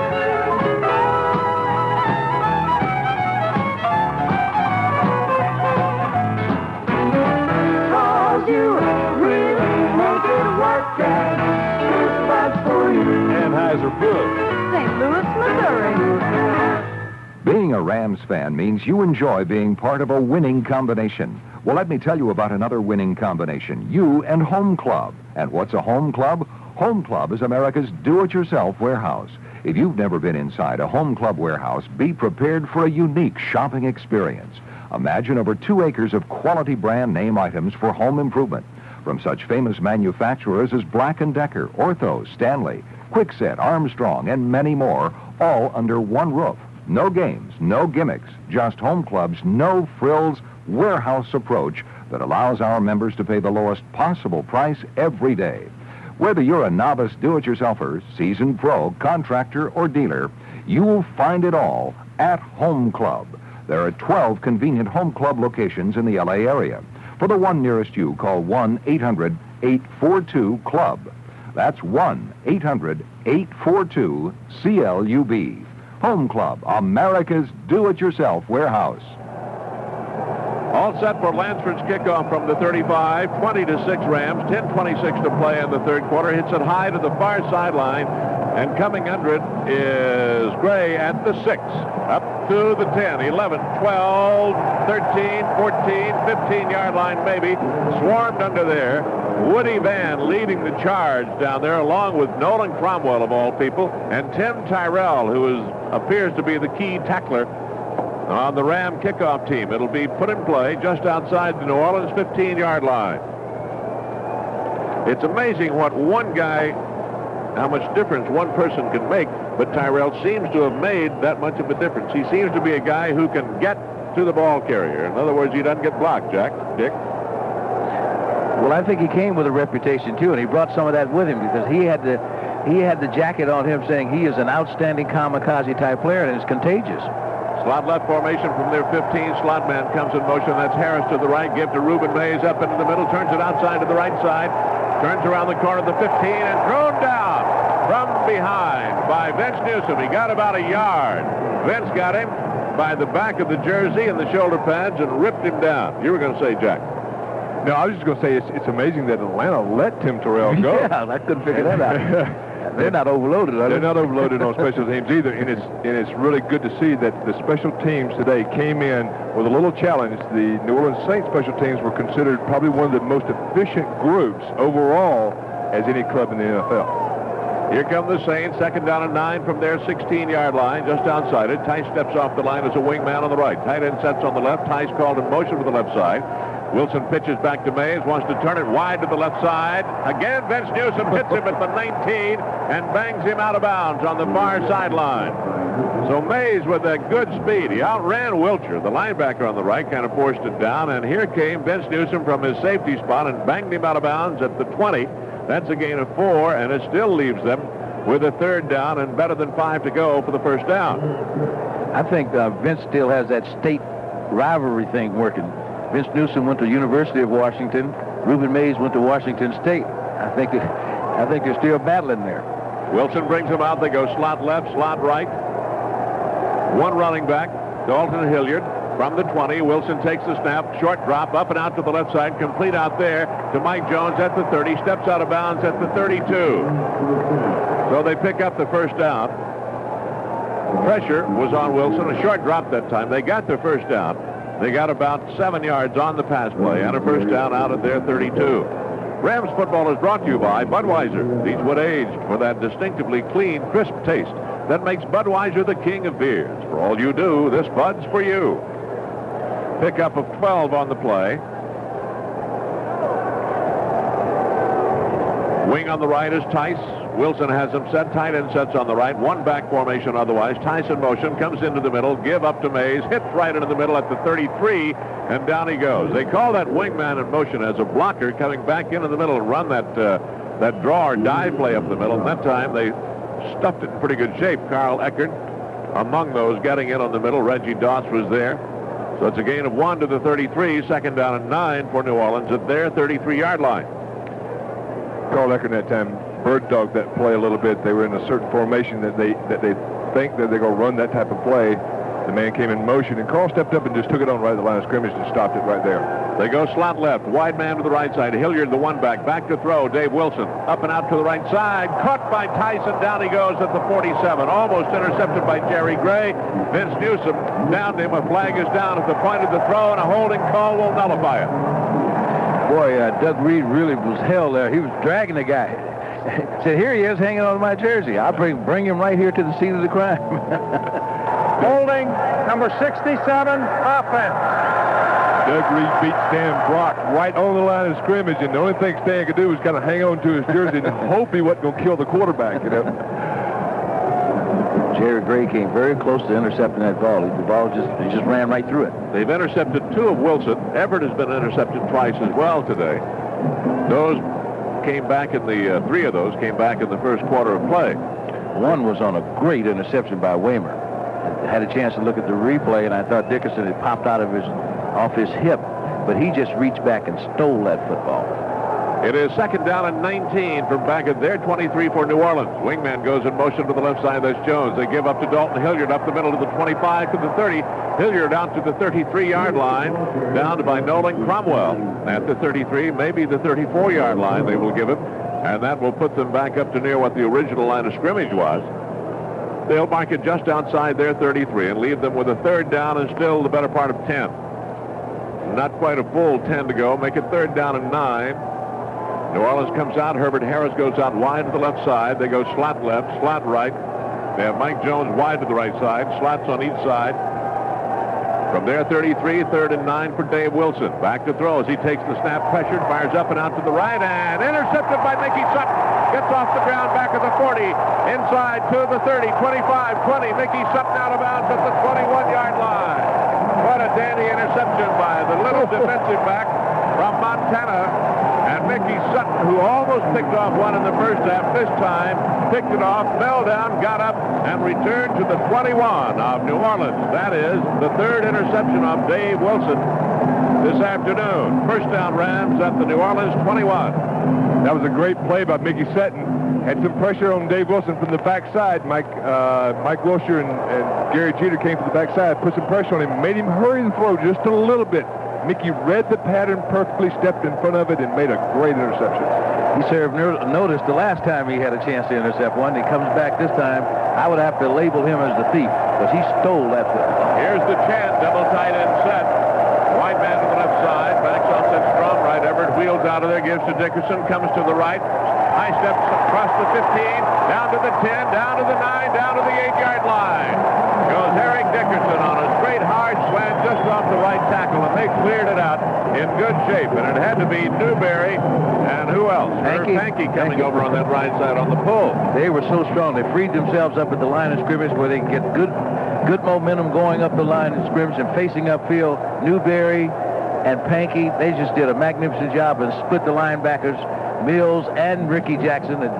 Cause you really make it work, and this life's for you. Anheuser-Busch. St. Louis, Missouri. Being a Rams fan means you enjoy being part of a winning combination. Well, let me tell you about another winning combination, you and Home Club. And what's a Home Club? Home Club is America's do-it-yourself warehouse. If you've never been inside a Home Club warehouse, be prepared for a unique shopping experience. Imagine over 2 acres of quality brand name items for home improvement from such famous manufacturers as Black & Decker, Ortho, Stanley, Kwikset, Armstrong, and many more, all under one roof. No games, no gimmicks, just Home Club's no-frills warehouse approach that allows our members to pay the lowest possible price every day. Whether you're a novice do-it-yourselfer, seasoned pro, contractor, or dealer, you'll find it all at Home Club. There are 12 convenient Home Club locations in the L.A. area. For the one nearest you, call 1-800-842-CLUB. That's 1-800-842-CLUB. Home Club, America's do-it-yourself warehouse. All set for Lansford's kickoff from the 35. 20-6 Rams. 10:26 to play in the 3rd quarter. Hits it high to the far sideline. And coming under it is Gray at the 6. Up to the 10, 11, 12, 13, 14, 15-yard line maybe. Swarmed under there. Woody Van leading the charge down there, along with Nolan Cromwell, of all people, and Tim Tyrell, who appears to be the key tackler on the Ram kickoff team. It'll be put in play just outside the New Orleans 15-yard line. It's amazing what one guy, how much difference one person can make, but Tyrell seems to have made that much of a difference. He seems to be a guy who can get to the ball carrier. In other words, he doesn't get blocked, Dick. Well, I think he came with a reputation, too, and he brought some of that with him because he had the jacket on him saying he is an outstanding kamikaze-type player, and it's contagious. Slot left formation from their 15. Slot man comes in motion. That's Harris to the right. Give to Reuben Mays up into the middle. Turns it outside to the right side. Turns around the corner of the 15 and thrown down from behind by Vince Newsom. He got about a yard. Vince got him by the back of the jersey and the shoulder pads and ripped him down. You were going to say, Jack. No, I was just going to say it's amazing that Atlanta let Tim Terrell go. Yeah, I couldn't figure that out. They're not overloaded, are they? They're not overloaded on special teams either, and it's really good to see that the special teams today came in with a little challenge. The New Orleans Saints special teams were considered probably one of the most efficient groups overall as any club in the NFL. Here come the Saints, 2nd down and 9 from their 16-yard line, just outside it. Tice steps off the line as a wingman on the right. Tight end sets on the left. Tice called in motion to the left side. Wilson pitches back to Mays, wants to turn it wide to the left side. Again, Vince Newsom hits him at the 19 and bangs him out of bounds on the far sideline. So Mays with a good speed. He outran Wilcher, the linebacker on the right, kind of forced it down. And here came Vince Newsom from his safety spot and banged him out of bounds at the 20. That's a gain of 4, and it still leaves them with a 3rd down and better than 5 to go for the 1st down. I think Vince still has that state rivalry thing working. Vince Newsom went to University of Washington. Reuben Mays went to Washington State. I think they're still battling there. Wilson brings them out. They go slot left, slot right. One running back, Dalton Hilliard. From the 20, Wilson takes the snap, short drop, up and out to the left side, complete out there to Mike Jones at the 30, steps out of bounds at the 32. So they pick up the 1st down. Pressure was on Wilson, a short drop that time. They got their 1st down. They got about 7 yards on the pass play and a 1st down out of their 32. Rams football is brought to you by Budweiser. These wood aged for that distinctively clean, crisp taste that makes Budweiser the king of beers. For all you do, this Bud's for you. Pickup of 12 on the play. Wing on the right is Tice. Wilson has him set. Tight end sets on the right. One back formation otherwise. Tice in motion. Comes into the middle. Give up to Mays. Hits right into the middle at the 33. And down he goes. They call that wingman in motion as a blocker coming back into the middle and run that draw or dive play up the middle. And that time they stuffed it in pretty good shape. Carl Eckert among those getting in on the middle. Reggie Doss was there. So it's a gain of 1 to the 33, 2nd down and 9 for New Orleans at their 33-yard line. Carl Eckert that time bird dogged that play a little bit. They were in a certain formation that they think that they're going to run that type of play. The man came in motion, and Carl stepped up and just took it on right at the line of scrimmage and stopped it right there. They go slot left, wide man to the right side. Hilliard, the one back to throw. Dave Wilson up and out to the right side. Caught by Tyson. Down he goes at the 47. Almost intercepted by Jerry Gray. Vince Newsom downed him. A flag is down at the point of the throw, and a holding call will nullify it. Boy, Doug Reed really was hell there. He was dragging the guy. Said, here he is hanging on to my jersey. I'll bring him right here to the scene of the crime. Holding number 67, offense. Doug Reed beat Stan Brock right on the line of scrimmage, and the only thing Stan could do was kind of hang on to his jersey and hope he wasn't going to kill the quarterback, you know. Jerry Gray came very close to intercepting that ball. The ball just ran right through it. They've intercepted 2 of Wilson. Everett has been intercepted twice as well today. Those came back in the 3 of those came back in the first quarter of play. One was on a great interception by Waymer. I had a chance to look at the replay, and I thought Dickerson had popped off his hip, but he just reached back and stole that football. It is 2nd down and 19 from back at their 23 for New Orleans. Wingman goes in motion to the left side. That's Jones. They give up to Dalton Hilliard up the middle to the 25 to the 30. Hilliard out to the 33-yard line, down by Nolan Cromwell at the 33, maybe the 34-yard line they will give him, and that will put them back up to near what the original line of scrimmage was. They'll mark it just outside their 33 and leave them with a 3rd down and still the better part of 10. Not quite a full 10 to go. Make it 3rd down and 9. New Orleans comes out. Herbert Harris goes out wide to the left side. They go slot left, slot right. They have Mike Jones wide to the right side. Slots on each side. From there, 33, 3rd and 9 for Dave Wilson. Back to throw as he takes the snap, pressured, fires up and out to the right, and intercepted by Mickey Sutton. Gets off the ground back at the 40, inside to the 30, 25, 20. Mickey Sutton out of bounds at the 21-yard line. What a dandy interception by the little defensive back from Montana. And Mickey Sutton, who almost picked off one in the first half, this time picked it off, fell down, got up, and returned to the 21 of New Orleans. That is the 3rd interception of Dave Wilson this afternoon. 1st down Rams at the New Orleans 21. That was a great play by Mickey Sutton. Had some pressure on Dave Wilson from the backside. Mike Wilshire and Gary Jeter came from the backside, put some pressure on him, made him hurry and throw just a little bit. Mickey read the pattern perfectly, stepped in front of it, and made a great interception. He served notice the last time he had a chance to intercept one. He comes back this time. I would have to label him as the thief, because he stole that football. Here's the chant, double tight end set. Wide man to the left side. Backs off that strong right. Everett wheels out of there. Gives to Dickerson. Comes to the right. High steps across the 15. Down to the 10. Down to the 9. Down to the 8-yard line. Goes Eric Dickerson on a straight hard slant just off the right tackle. And they cleared it out in good shape. And it had to be Newberry and who else? Pankey coming over on that right side on the pull. They were so strong. They freed themselves up at the line of scrimmage where they can get good momentum going up the line of scrimmage and facing upfield. Newberry and Pankey, they just did a magnificent job and split the linebackers, Mills and Ricky Jackson, and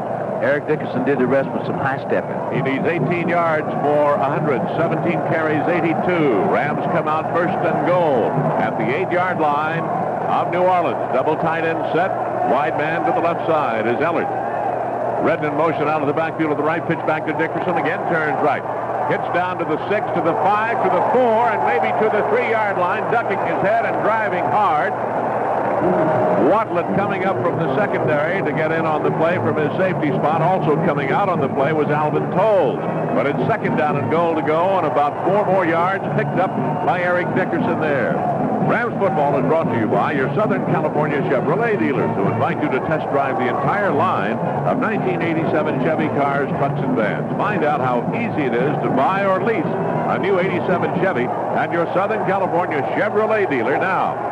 Eric Dickerson did the rest with some high stepping. He needs 18 yards for 100. 17 carries, 82. Rams come out first and goal at the 8-yard line of New Orleans. Double tight end set. Wide man to the left side is Ellert. Redden in motion out of the backfield to the right. Pitch back to Dickerson. Again turns right. Hits down to the 6, to the 5, to the 4, and maybe to the 3-yard line, ducking his head and driving hard. Watlett coming up from the secondary to get in on the play from his safety spot. Also coming out on the play was Alvin Tolles. But it's second down and goal to go, and about 4 more yards picked up by Eric Dickerson there. Rams football is brought to you by your Southern California Chevrolet dealers, who invite you to test drive the entire line of 1987 Chevy cars, trucks, and vans. Find out how easy it is to buy or lease a new 87 Chevy at your Southern California Chevrolet dealer now.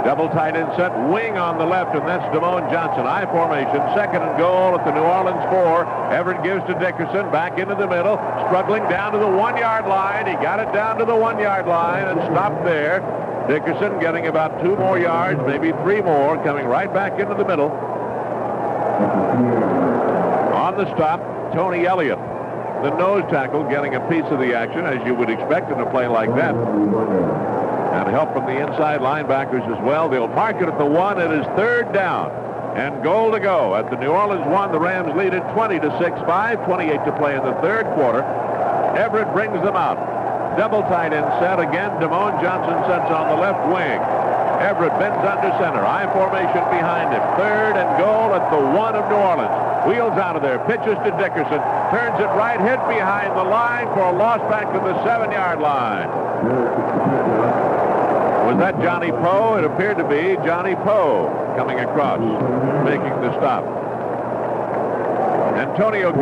Double tight end set, wing on the left, and that's Damone Johnson. I formation, second and goal at the New Orleans 4. Everett gives to Dickerson, back into the middle, struggling down to the 1-yard line. He got it down to the 1-yard line and stopped there. Dickerson getting about 2 more yards, maybe 3 more, coming right back into the middle. On the stop, Tony Elliott, the nose tackle, getting a piece of the action, as you would expect in a play like that. And help from the inside linebackers as well. They'll mark it at the 1. It is third down and goal to go at the New Orleans 1. The Rams lead it 20-6. 5:28 to play in the third quarter. Everett brings them out. Double tight end set again. Damone Johnson sets on the left wing. Everett bends under center. I formation behind him. Third and goal at the 1 of New Orleans. Wheels out of there. Pitches to Dickerson. Turns it right. Hit behind the line for a loss back to the 7-yard line. Was that Johnny Poe? It appeared to be Johnny Poe coming across, making the stop. Antonio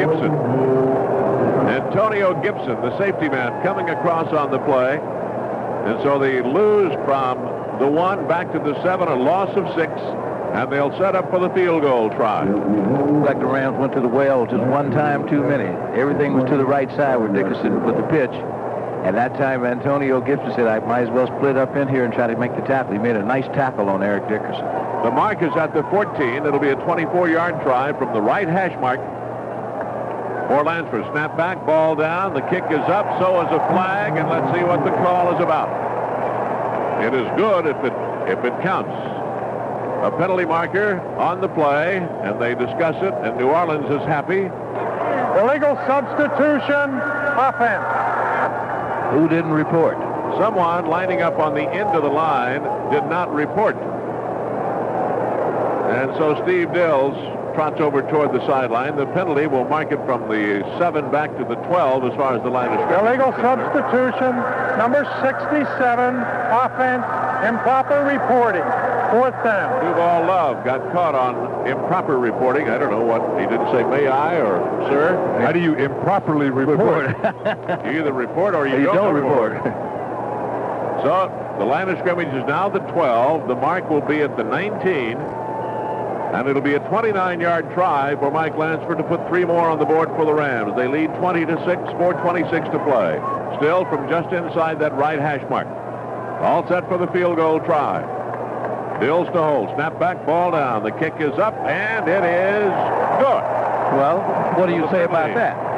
Gibson, the safety man, coming across on the play. And so they lose from the 1 back to the 7, a loss of 6, and they'll set up for the field goal try. Like the Rams went to the well just one time too many. Everything was to the right side where Dickerson put the pitch. And that time, Antonio Gibson said, I might as well split up in here and try to make the tackle. He made a nice tackle on Eric Dickerson. The mark is at the 14. It'll be a 24-yard try from the right hash mark for Lansford. Snap back, ball down. The kick is up, so is a flag, and let's see what the call is about. It is good if it counts. A penalty marker on the play, and they discuss it, and New Orleans is happy. Illegal substitution, offense. Who didn't report? Someone lining up on the end of the line did not report. And so Steve Dills trots over toward the sideline. The penalty will mark it from the 7 back to the 12 as far as the line is scrimmage. Illegal substitution, number 67, offense, improper reporting. 4th down. Duval Love got caught on improper reporting. I don't know what, he didn't say may I or sir. How do you improperly report? You either report or you don't report. So the line of scrimmage is now the 12. The mark will be at the 19. And it'll be a 29-yard try for Mike Lansford to put 3 more on the board for the Rams. They lead 20-6, 4:26 to play. Still from just inside that right hash mark. All set for the field goal try. Dills to hold. Snap back, ball down. The kick is up, and it is good. Well, what do you say about that?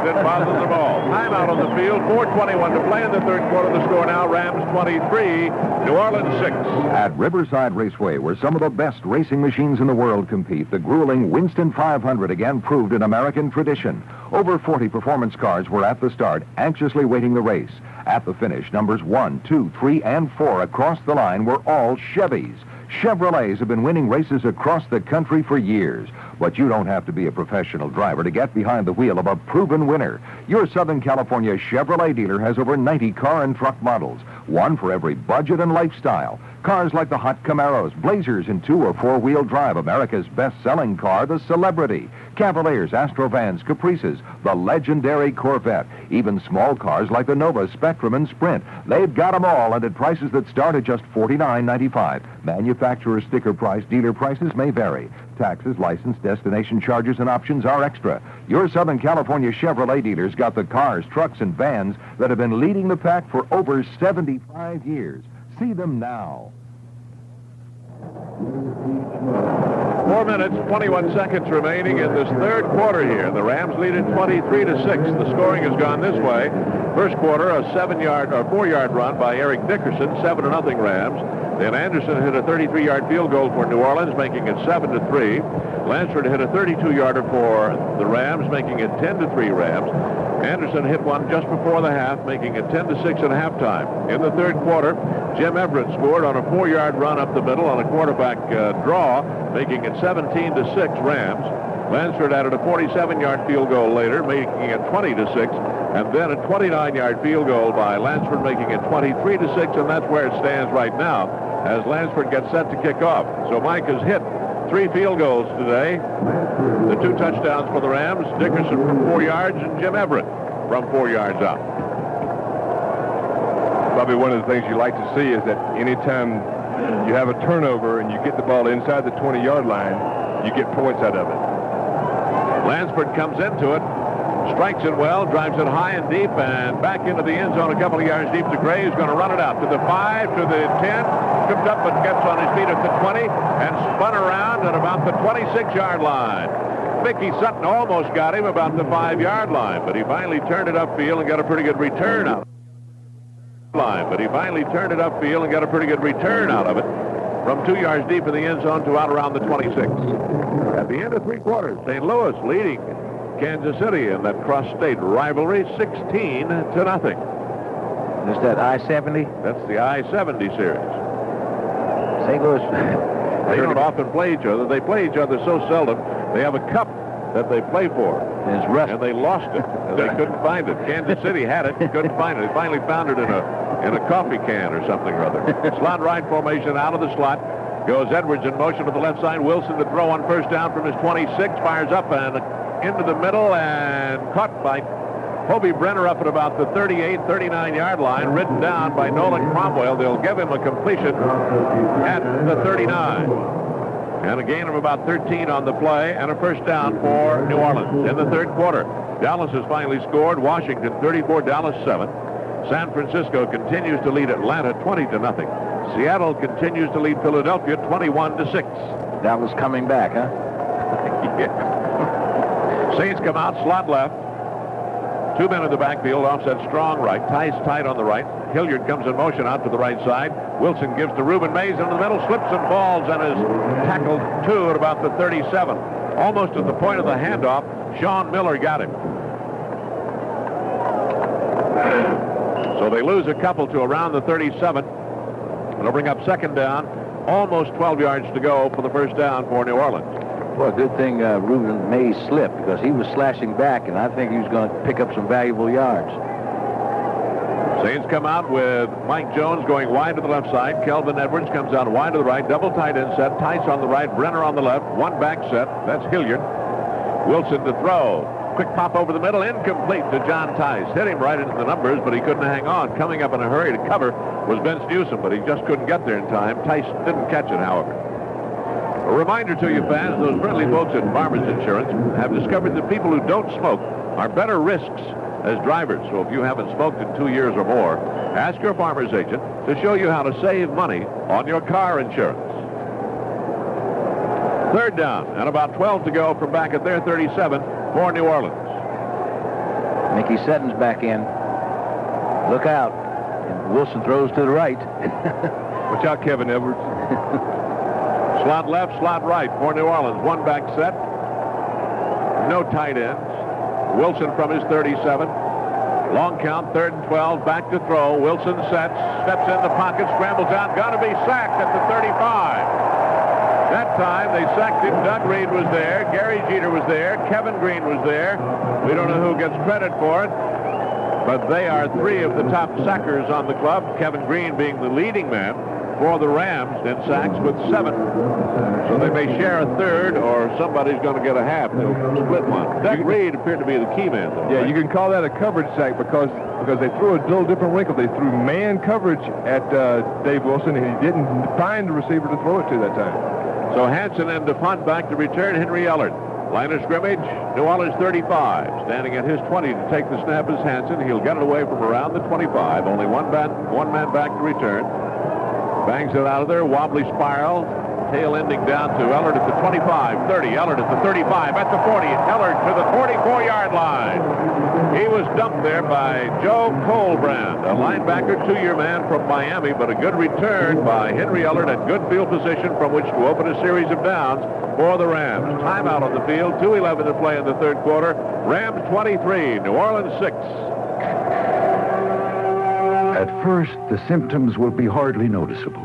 Didn't bother them all. Timeout on the field. 4:21 to play in the third quarter. The score now, Rams 23, New Orleans 6. At Riverside Raceway, where some of the best racing machines in the world compete, the grueling Winston 500 again proved an American tradition. Over 40 performance cars were at the start, anxiously waiting the race. At the finish, numbers 1, 2, 3, and 4 across the line were all Chevys. Chevrolets have been winning races across the country for years. But you don't have to be a professional driver to get behind the wheel of a proven winner. Your Southern California Chevrolet dealer has over 90 car and truck models, one for every budget and lifestyle. Cars like the hot Camaros, Blazers, and 2- or 4-wheel drive, America's best-selling car, the Celebrity, Cavaliers, Astrovans, Caprices, the legendary Corvette, even small cars like the Nova, Spectrum, and Sprint. They've got them all, and at prices that start at just $49.95. Manufacturer sticker price, dealer prices may vary. Taxes, license, destination charges, and options are extra. Your Southern California Chevrolet dealers got the cars, trucks, and vans that have been leading the pack for over 75 years. See them now. 4 minutes, 21 seconds remaining in this third quarter here. The Rams lead it 23-6. The scoring has gone this way. First quarter, a 4-yard run by Eric Dickerson, 7-0 Rams. Then Anderson hit a 33-yard field goal for New Orleans, making it 7-3. Lansford hit a 32-yarder for the Rams, making it 10-3 Rams. Anderson hit one just before the half, making it 10-6 at halftime. In the third quarter, Jim Everett scored on a 4-yard run up the middle on a quarterback draw, making it 17-6 Rams. Lansford added a 47-yard field goal later, making it 20-6, and then a 29-yard field goal by Lansford, making it 23-6, and that's where it stands right now as Lansford gets set to kick off. So Mike has hit 3 field goals today. The 2 touchdowns for the Rams, Dickerson from 4 yards and Jim Everett from 4 yards out. Probably one of the things you like to see is that anytime you have a turnover and you get the ball inside the 20-yard line, you get points out of it. Lansford comes into it, strikes it well, drives it high and deep, and back into the end zone a couple of yards deep to Gray, who's going to run it out to the 5, to the 10, tripped up but gets on his feet at the 20, and spun around at about the 26-yard line. Mickey Sutton almost got him about the 5-yard line, but he finally turned it upfield and got a pretty good return out of it. From 2 yards deep in the end zone to out around the 26. At the end of 3 quarters, St. Louis leading Kansas City in that cross-state rivalry 16-0. Is that I-70? That's the I-70 series. St. Louis. They don't often play each other. They play each other so seldom. They have a cup that they play for. And they lost it. And they couldn't find it. Kansas City had it, couldn't find it. They finally found it in a coffee can or something or other. Slot right formation out of the slot. Goes Edwards in motion to the left side. Wilson to throw on first down from his 26. Fires up and into the middle and caught by Hobie Brenner up at about the 38, 39-yard line, ridden down by Nolan Cromwell. They'll give him a completion at the 39. And a gain of about 13 on the play and a first down for New Orleans in the third quarter. Dallas has finally scored. Washington 34, Dallas 7. San Francisco continues to lead Atlanta 20-0. Seattle continues to lead Philadelphia 21-6. Dallas coming back, huh? Yeah. Saints come out, slot left. 2 men in the backfield, offset strong right. Tice tight on the right. Hilliard comes in motion out to the right side. Wilson gives to Reuben Mays into the middle, slips and falls, and is tackled 2 at about the 37. Almost at the point of the handoff, Sean Miller got him. So they lose a couple to around the 37. It'll bring up second down. Almost 12 yards to go for the first down for New Orleans. Well, good thing Reuben Mays slipped because he was slashing back, and I think he was going to pick up some valuable yards. Saints come out with Mike Jones going wide to the left side. Kelvin Edwards comes out wide to the right. Double tight end set. Tice on the right. Brenner on the left. One back set. That's Hilliard. Wilson to throw. Quick pop over the middle. Incomplete to John Tice. Hit him right into the numbers, but he couldn't hang on. Coming up in a hurry to cover was Vince Newsom, but he just couldn't get there in time. Tice didn't catch it, however. A reminder to you fans, those friendly folks at Farmers Insurance have discovered that people who don't smoke are better risks as drivers. So if you haven't smoked in 2 years or more, ask your Farmers agent to show you how to save money on your car insurance. Third down and about 12 to go from back at their 37 for New Orleans. Mickey Sutton's back in. Look out. And Wilson throws to the right. Watch out, Kevin Edwards. Slot left, slot right for New Orleans. One back set. No tight ends. Wilson from his 37. Long count, 3rd and 12. Back to throw. Wilson sets, steps in the pocket, scrambles out. Got to be sacked at the 35. That time they sacked him. Doug Reed was there. Gary Jeter was there. Kevin Green was there. We don't know who gets credit for it. But they are three of the top sackers on the club, Kevin Green being the leading man for the Rams in sacks with 7. So they may share a third, or somebody's going to get a half. They'll split one. Doug Reed appeared to be the key man, though. Yeah, right? you can call that a coverage sack because they threw a little different wrinkle. They threw man coverage at Dave Wilson, and he didn't find the receiver to throw it to that time. So Hansen and DePont back to return Henry Ellard. Line of scrimmage, New Orleans 35. Standing at his 20 to take the snap is Hansen. He'll get it away from around the 25. Only one man back to return. Bangs it out of there, wobbly spiral. Tail ending down to Ellard at the 25, 30. Ellard at the 35, at the 40. Ellard to the 44-yard line. He was dumped there by Joe Colbrand, a linebacker, 2-year man from Miami, but a good return by Henry Ellard at good field position from which to open a series of downs for the Rams. Timeout on the field, 2:11 to play in the third quarter. Rams 23, New Orleans 6. At first, the symptoms will be hardly noticeable.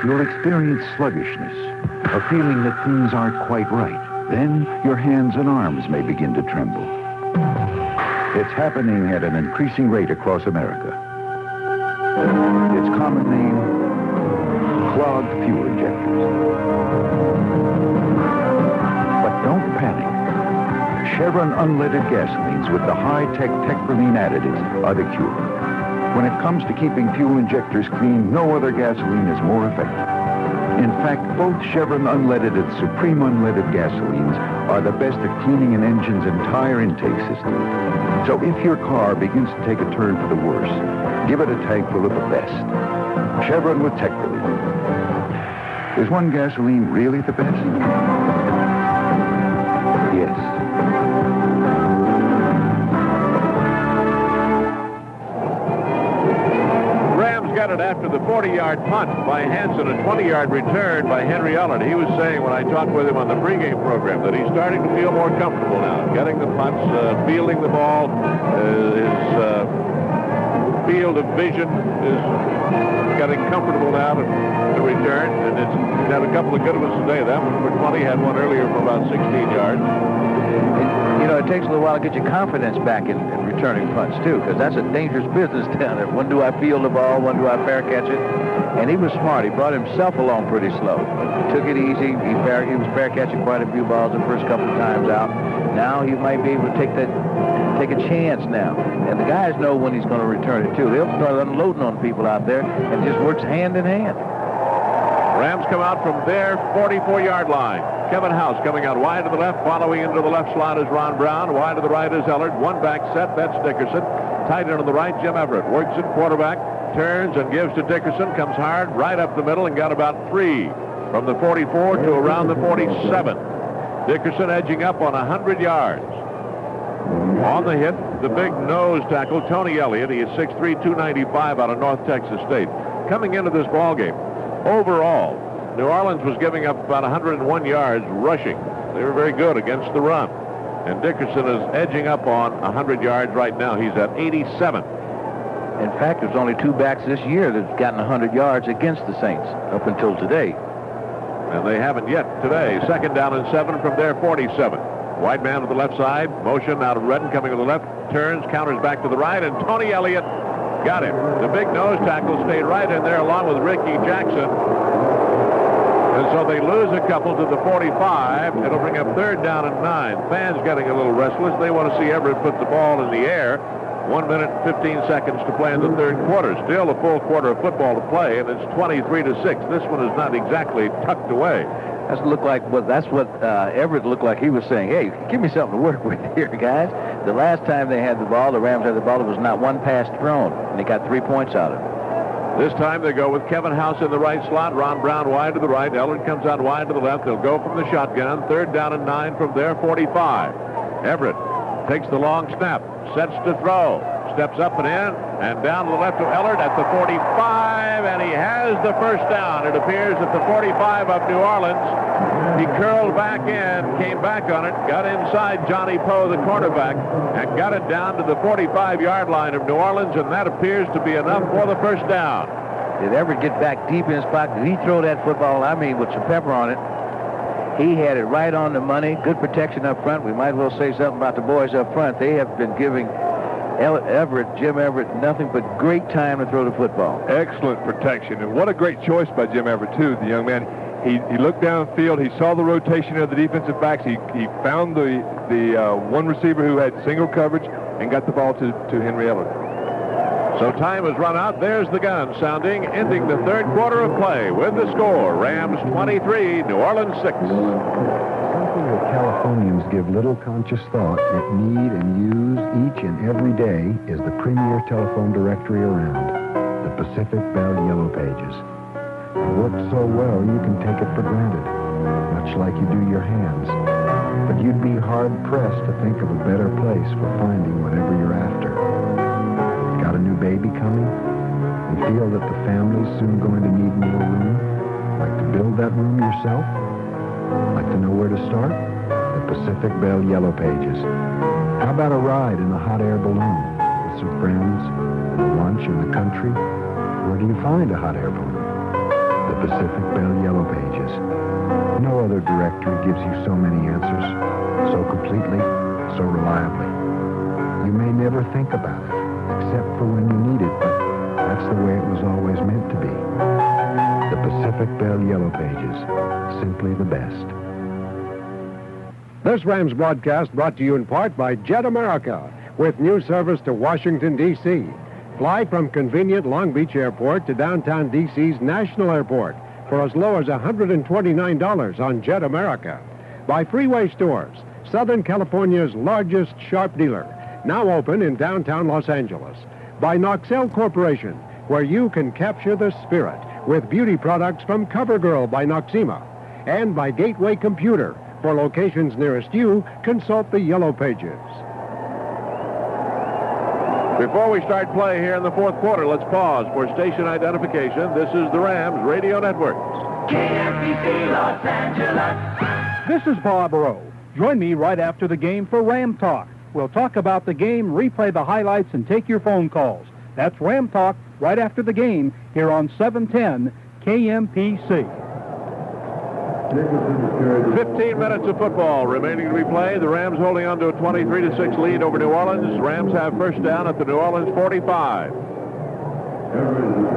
You'll experience sluggishness, a feeling that things aren't quite right. Then your hands and arms may begin to tremble. It's happening at an increasing rate across America. Its common name, clogged fuel injectors. But don't panic. Chevron unleaded gasolines with the high-tech Tecpherline additives are the cure. When it comes to keeping fuel injectors clean, no other gasoline is more effective. In fact, both Chevron unleaded and Supreme unleaded gasolines are the best at cleaning an engine's entire intake system. So if your car begins to take a turn for the worse, give it a tank full of the best. Chevron with Tecpherline. Is one gasoline really the best? Yes. Got it after the 40-yard punt by Hansen, a 20-yard return by Henry Ellard. He was saying when I talked with him on the pregame program that he's starting to feel more comfortable now, getting the punts, fielding the ball. His field of vision is getting comfortable now to return, and he's had a couple of good ones today. That one for 20, had one earlier for about 16 yards. You know, it takes a little while to get your confidence back in returning punts, too, because that's a dangerous business down there. When do I field the ball? When do I fair catch it? And he was smart. He brought himself along pretty slow. He took it easy. He was fair catching quite a few balls the first couple of times out. Now he might be able to take a chance now. And the guys know when he's going to return it, too. They'll start unloading on people out there, and it just works hand in hand. Rams come out from their 44-yard line. Kevin House coming out wide to the left, following into the left slot is Ron Brown. Wide to the right is Ellard. One back set, that's Dickerson. Tight end on the right, Jim Everett. Works it, quarterback, turns and gives to Dickerson. Comes hard, right up the middle, and got about 3 from the 44 to around the 47. Dickerson edging up on 100 yards. On the hit, the big nose tackle, Tony Elliott. He is 6'3", 295 out of North Texas State. Coming into this ball game, overall, New Orleans was giving up about 101 yards rushing. They were very good against the run. And Dickerson is edging up on 100 yards right now. He's at 87. In fact, there's only 2 backs this year that have gotten 100 yards against the Saints up until today. And they haven't yet today. 2nd down and 7 from their 47. Wide man to the left side. Motion out of Redden coming to the left. Turns, counters back to the right. And Tony Elliott got him. The big nose tackle stayed right in there along with Ricky Jackson. And so they lose a couple to the 45. It'll bring up 3rd down and 9. Fans getting a little restless. They want to see Everett put the ball in the air. 1 minute and 15 seconds to play in the third quarter. Still a full quarter of football to play, and it's 23-6. This one is not exactly tucked away. That's what Everett looked like. He was saying, hey, give me something to work with here, guys. The last time they had the ball, the Rams had the ball, there was not one pass thrown, and they got 3 points out of it. This time they go with Kevin House in the right slot, Ron Brown wide to the right, Ellard comes out wide to the left. They'll go from the shotgun, 3rd down and 9 from their 45. Everett takes the long snap, sets to throw, steps up and in, and down to the left to Ellard at the 45, and he has the first down. It appears at the 45 of New Orleans. He curled back in, came back on it, got inside Johnny Poe, the cornerback, and got it down to the 45-yard line of New Orleans, and that appears to be enough for the first down. Did Everett get back deep in his pocket? Did he throw that football, with some pepper on it? He had it right on the money. Good protection up front. We might as well say something about the boys up front. They have been giving Jim Everett, nothing but great time to throw the football. Excellent protection, and what a great choice by Jim Everett, too, the young man. He looked downfield. He saw the rotation of the defensive backs. He found the one receiver who had single coverage and got the ball to Henry Ellard. So time has run out. There's the gun sounding, ending the third quarter of play with the score. Rams 23, New Orleans 6. Something that Californians give little conscious thought yet need and use each and every day is the premier telephone directory around, the Pacific Bell Yellow Pages. It works so well you can take it for granted, much like you do your hands. But you'd be hard-pressed to think of a better place for finding whatever you're after. Got a new baby coming? And feel that the family's soon going to need more room? Like to build that room yourself? Like to know where to start? The Pacific Bell Yellow Pages. How about a ride in a hot air balloon with some friends and a lunch in the country? Where do you find a hot air balloon? The Pacific Bell Yellow Pages. No other directory gives you so many answers, so completely, so reliably. You may never think about it, except for when you need it, but that's the way it was always meant to be. The Pacific Bell Yellow Pages, simply the best. This Rams broadcast brought to you in part by Jet America, with new service to Washington, D.C. Fly from convenient Long Beach Airport to downtown D.C.'s National Airport for as low as $129 on Jet America. By Freeway Stores, Southern California's largest sharp dealer, now open in downtown Los Angeles. By Noxel Corporation, where you can capture the spirit with beauty products from CoverGirl by Noxema. And by Gateway Computer. For locations nearest you, consult the Yellow Pages. Before we start play here in the fourth quarter, let's pause for station identification. This is the Rams Radio Network. KMPC Los Angeles. This is Bob Rowe. Join me right after the game for Ram Talk. We'll talk about the game, replay the highlights, and take your phone calls. That's Ram Talk right after the game here on 710 KMPC. 15 minutes of football remaining to be played. The Rams holding on to a 23-6 lead over New Orleans. Rams have first down at the New Orleans 45.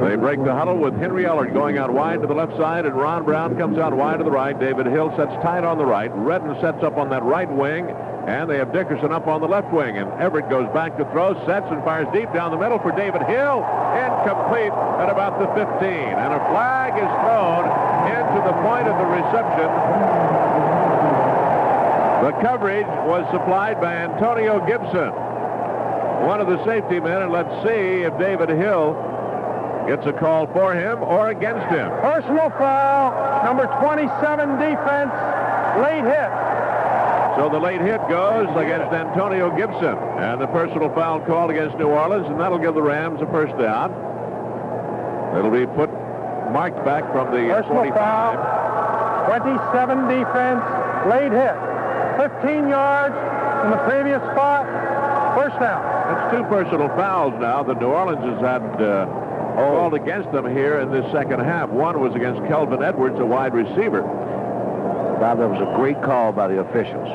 They break the huddle with Henry Ellard going out wide to the left side, and Ron Brown comes out wide to the right. David Hill sets tight on the right. Redden sets up on that right wing, and they have Dickerson up on the left wing. And Everett goes back to throw, sets and fires deep down the middle for David Hill. Incomplete at about the 15. And a flag is thrown into the point of the reception. The coverage was supplied by Antonio Gibson, one of the safety men, and let's see if David Hill gets a call for him or against him. Personal foul, number 27 defense, late hit. So the late hit goes against Antonio Gibson, and the personal foul called against New Orleans, and that'll give the Rams a first down. It'll be marked back from the personal 45. Foul, 27 defense, late hit. 15 yards from the previous spot, first down. That's two personal fouls now that New Orleans has had called against them here in this second half. One was against Kelvin Edwards, a wide receiver. Bob, that was a great call by the officials.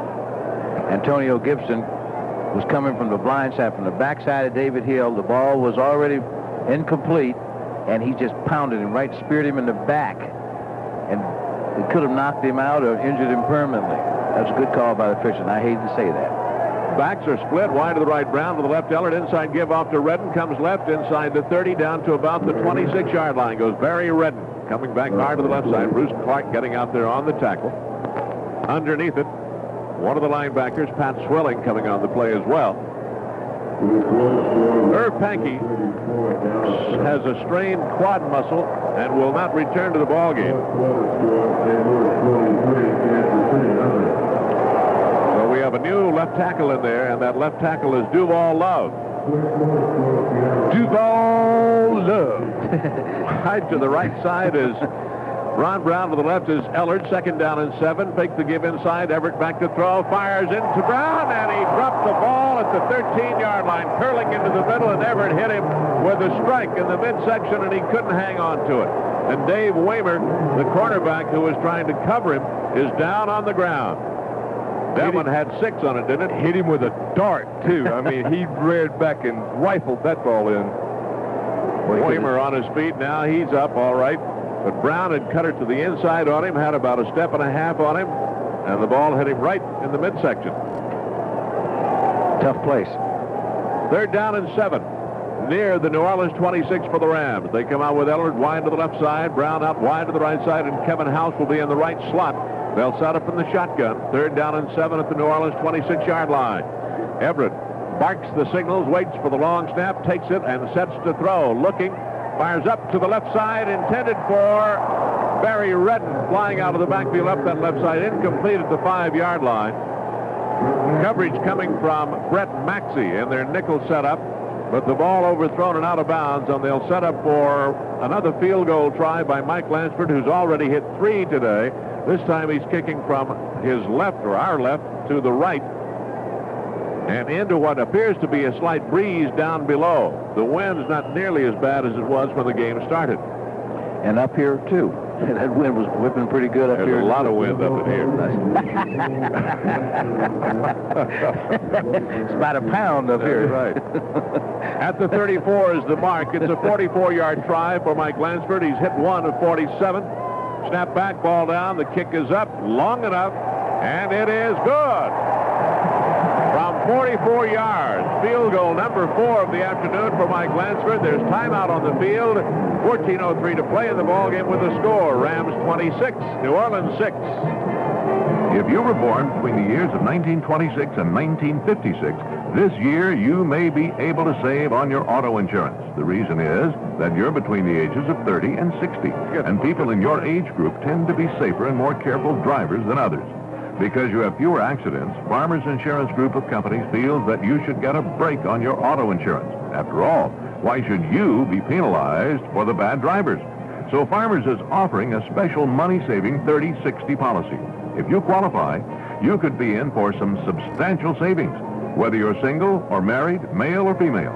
Antonio Gibson was coming from the blind side, from the backside of David Hill. The ball was already incomplete, and he just pounded him right, speared him in the back, and it could have knocked him out or injured him permanently. That was a good call by the officials, and I hate to say that. Backs are split, wide to the right, Brown to the left, Ellard, inside give off to Redden, comes left inside the 30, down to about the 26-yard line, goes Barry Redden, coming back hard to the left side. Bruce Clark getting out there on the tackle. Underneath it, one of the linebackers, Pat Swilling, coming on the play as well. Irv Pankey has a strained quad muscle and will not return to the ball game. So we have a new left tackle in there, and that left tackle is Duval Love. Duval Love. Right to the right side is Ron Brown, to the left is Ellard. Second down and 7. Fake the give inside. Everett back to throw. Fires into Brown, and he dropped the ball at the 13-yard line, curling into the middle, and Everett hit him with a strike in the midsection, and he couldn't hang on to it. And Dave Waymer, the cornerback who was trying to cover him, is down on the ground. That one had 6 on it, didn't it? Hit him with a dart, too. I mean, he reared back and rifled that ball in. Weimer on his feet. Now he's up, all right. But Brown had cut it to the inside on him, had about a step and a half on him, and the ball hit him right in the midsection. Tough place. 3rd down and 7. Near the New Orleans 26 for the Rams. They come out with Ellard wide to the left side, Brown out wide to the right side, and Kevin House will be in the right slot. They'll set up in the shotgun. 3rd down and 7 at the New Orleans 26-yard line. Everett barks the signals, waits for the long snap, takes it, and sets to throw. Looking, fires up to the left side, intended for Barry Redden, flying out of the backfield up that left side, incomplete at the 5-yard line. Coverage coming from Brett Maxey in their nickel setup, but the ball overthrown and out of bounds, and they'll set up for another field goal try by Mike Lansford, who's already hit 3 today. This time he's kicking from his left, or our left, to the right, and into what appears to be a slight breeze down below. The wind's not nearly as bad as it was when the game started. And up here, too. That wind was whipping pretty good up here. There's a lot of wind up in here. It's about a pound up here. Right. At the 34 is the mark. It's a 44-yard try for Mike Lansford. He's hit 1 of 47. Snap back, ball down. The kick is up long enough, and it is good. From 44 yards, field goal number 4 of the afternoon for Mike Lansford. There's timeout on the field. 14:03 to play in the ballgame with the score. Rams 26, New Orleans 6. If you were born between the years of 1926 and 1956, this year you may be able to save on your auto insurance. The reason is that you're between the ages of 30 and 60, and people in your age group tend to be safer and more careful drivers than others. Because you have fewer accidents, Farmers Insurance Group of Companies feels that you should get a break on your auto insurance. After all, why should you be penalized for the bad drivers? So Farmers is offering a special money-saving 30-60 policy. If you qualify, you could be in for some substantial savings, whether you're single or married, male or female.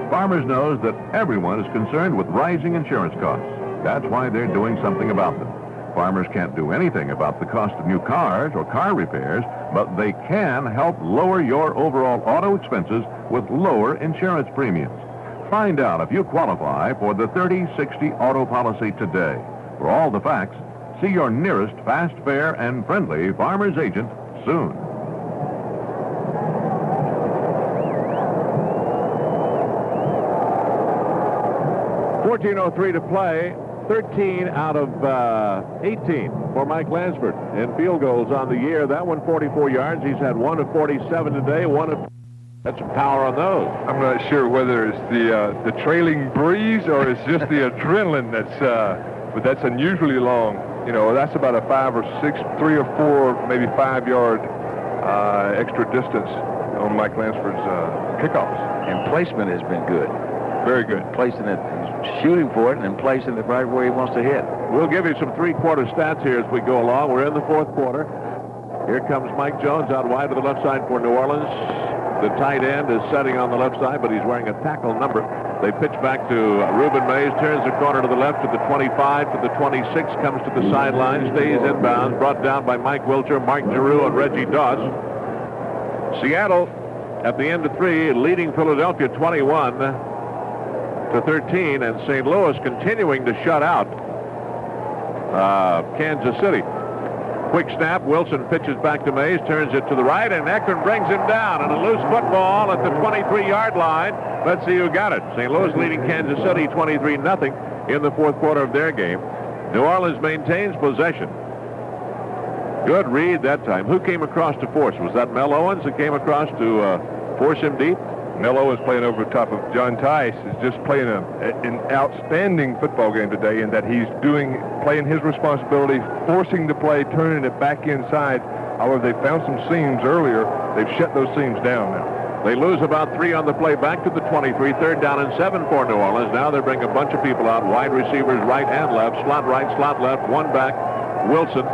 Farmers knows that everyone is concerned with rising insurance costs. That's why they're doing something about them. Farmers can't do anything about the cost of new cars or car repairs, but they can help lower your overall auto expenses with lower insurance premiums. Find out if you qualify for the 30-60 auto policy today. For all the facts, see your nearest fast, fair, and friendly Farmers agent soon. .14:03 to play. 13 out of 18 for Mike Lansford in field goals on the year. That one 44 yards. He's had 1 of 47 today. That's some power on those. I'm not sure whether it's the trailing breeze or it's just the adrenaline but that's unusually long. You know, that's about a 5 or 6, 3 or 4, maybe 5 yard extra distance on Mike Lansford's kickoffs. And placement has been good. Very good. Placing it, shooting for it, and then placing it right where he wants to hit. We'll give you some three-quarter stats here as we go along. We're in the 4th quarter. Here comes Mike Jones out wide to the left side for New Orleans. The tight end is setting on the left side, but he's wearing a tackle number. They pitch back to Reuben Mays, turns the corner to the left to the 25, to the 26, comes to the sideline, stays inbounds, brought down by Mike Wilcher, Mark Giroux, and Reggie Doss. Seattle, at the end of 3, leading Philadelphia 21-13, and St. Louis continuing to shut out Kansas City. Quick snap. Wilson pitches back to Mays, turns it to the right, and Ekron brings him down. And a loose football at the 23-yard line. Let's see who got it. St. Louis leading Kansas City 23-0 in the 4th quarter of their game. New Orleans maintains possession. Good read that time. Who came across to force? Was that Mel Owens that came across to force him deep? Mel Owens playing over the top of John Tice is just playing an outstanding football game today in that he's playing his responsibility, forcing the play, turning it back inside. However, they found some seams earlier. They've shut those seams down now. They lose about 3 on the play back to the 23, 3rd down and 7 for New Orleans. Now they bring a bunch of people out, wide receivers right and left, slot right, slot left, one back, Wilson.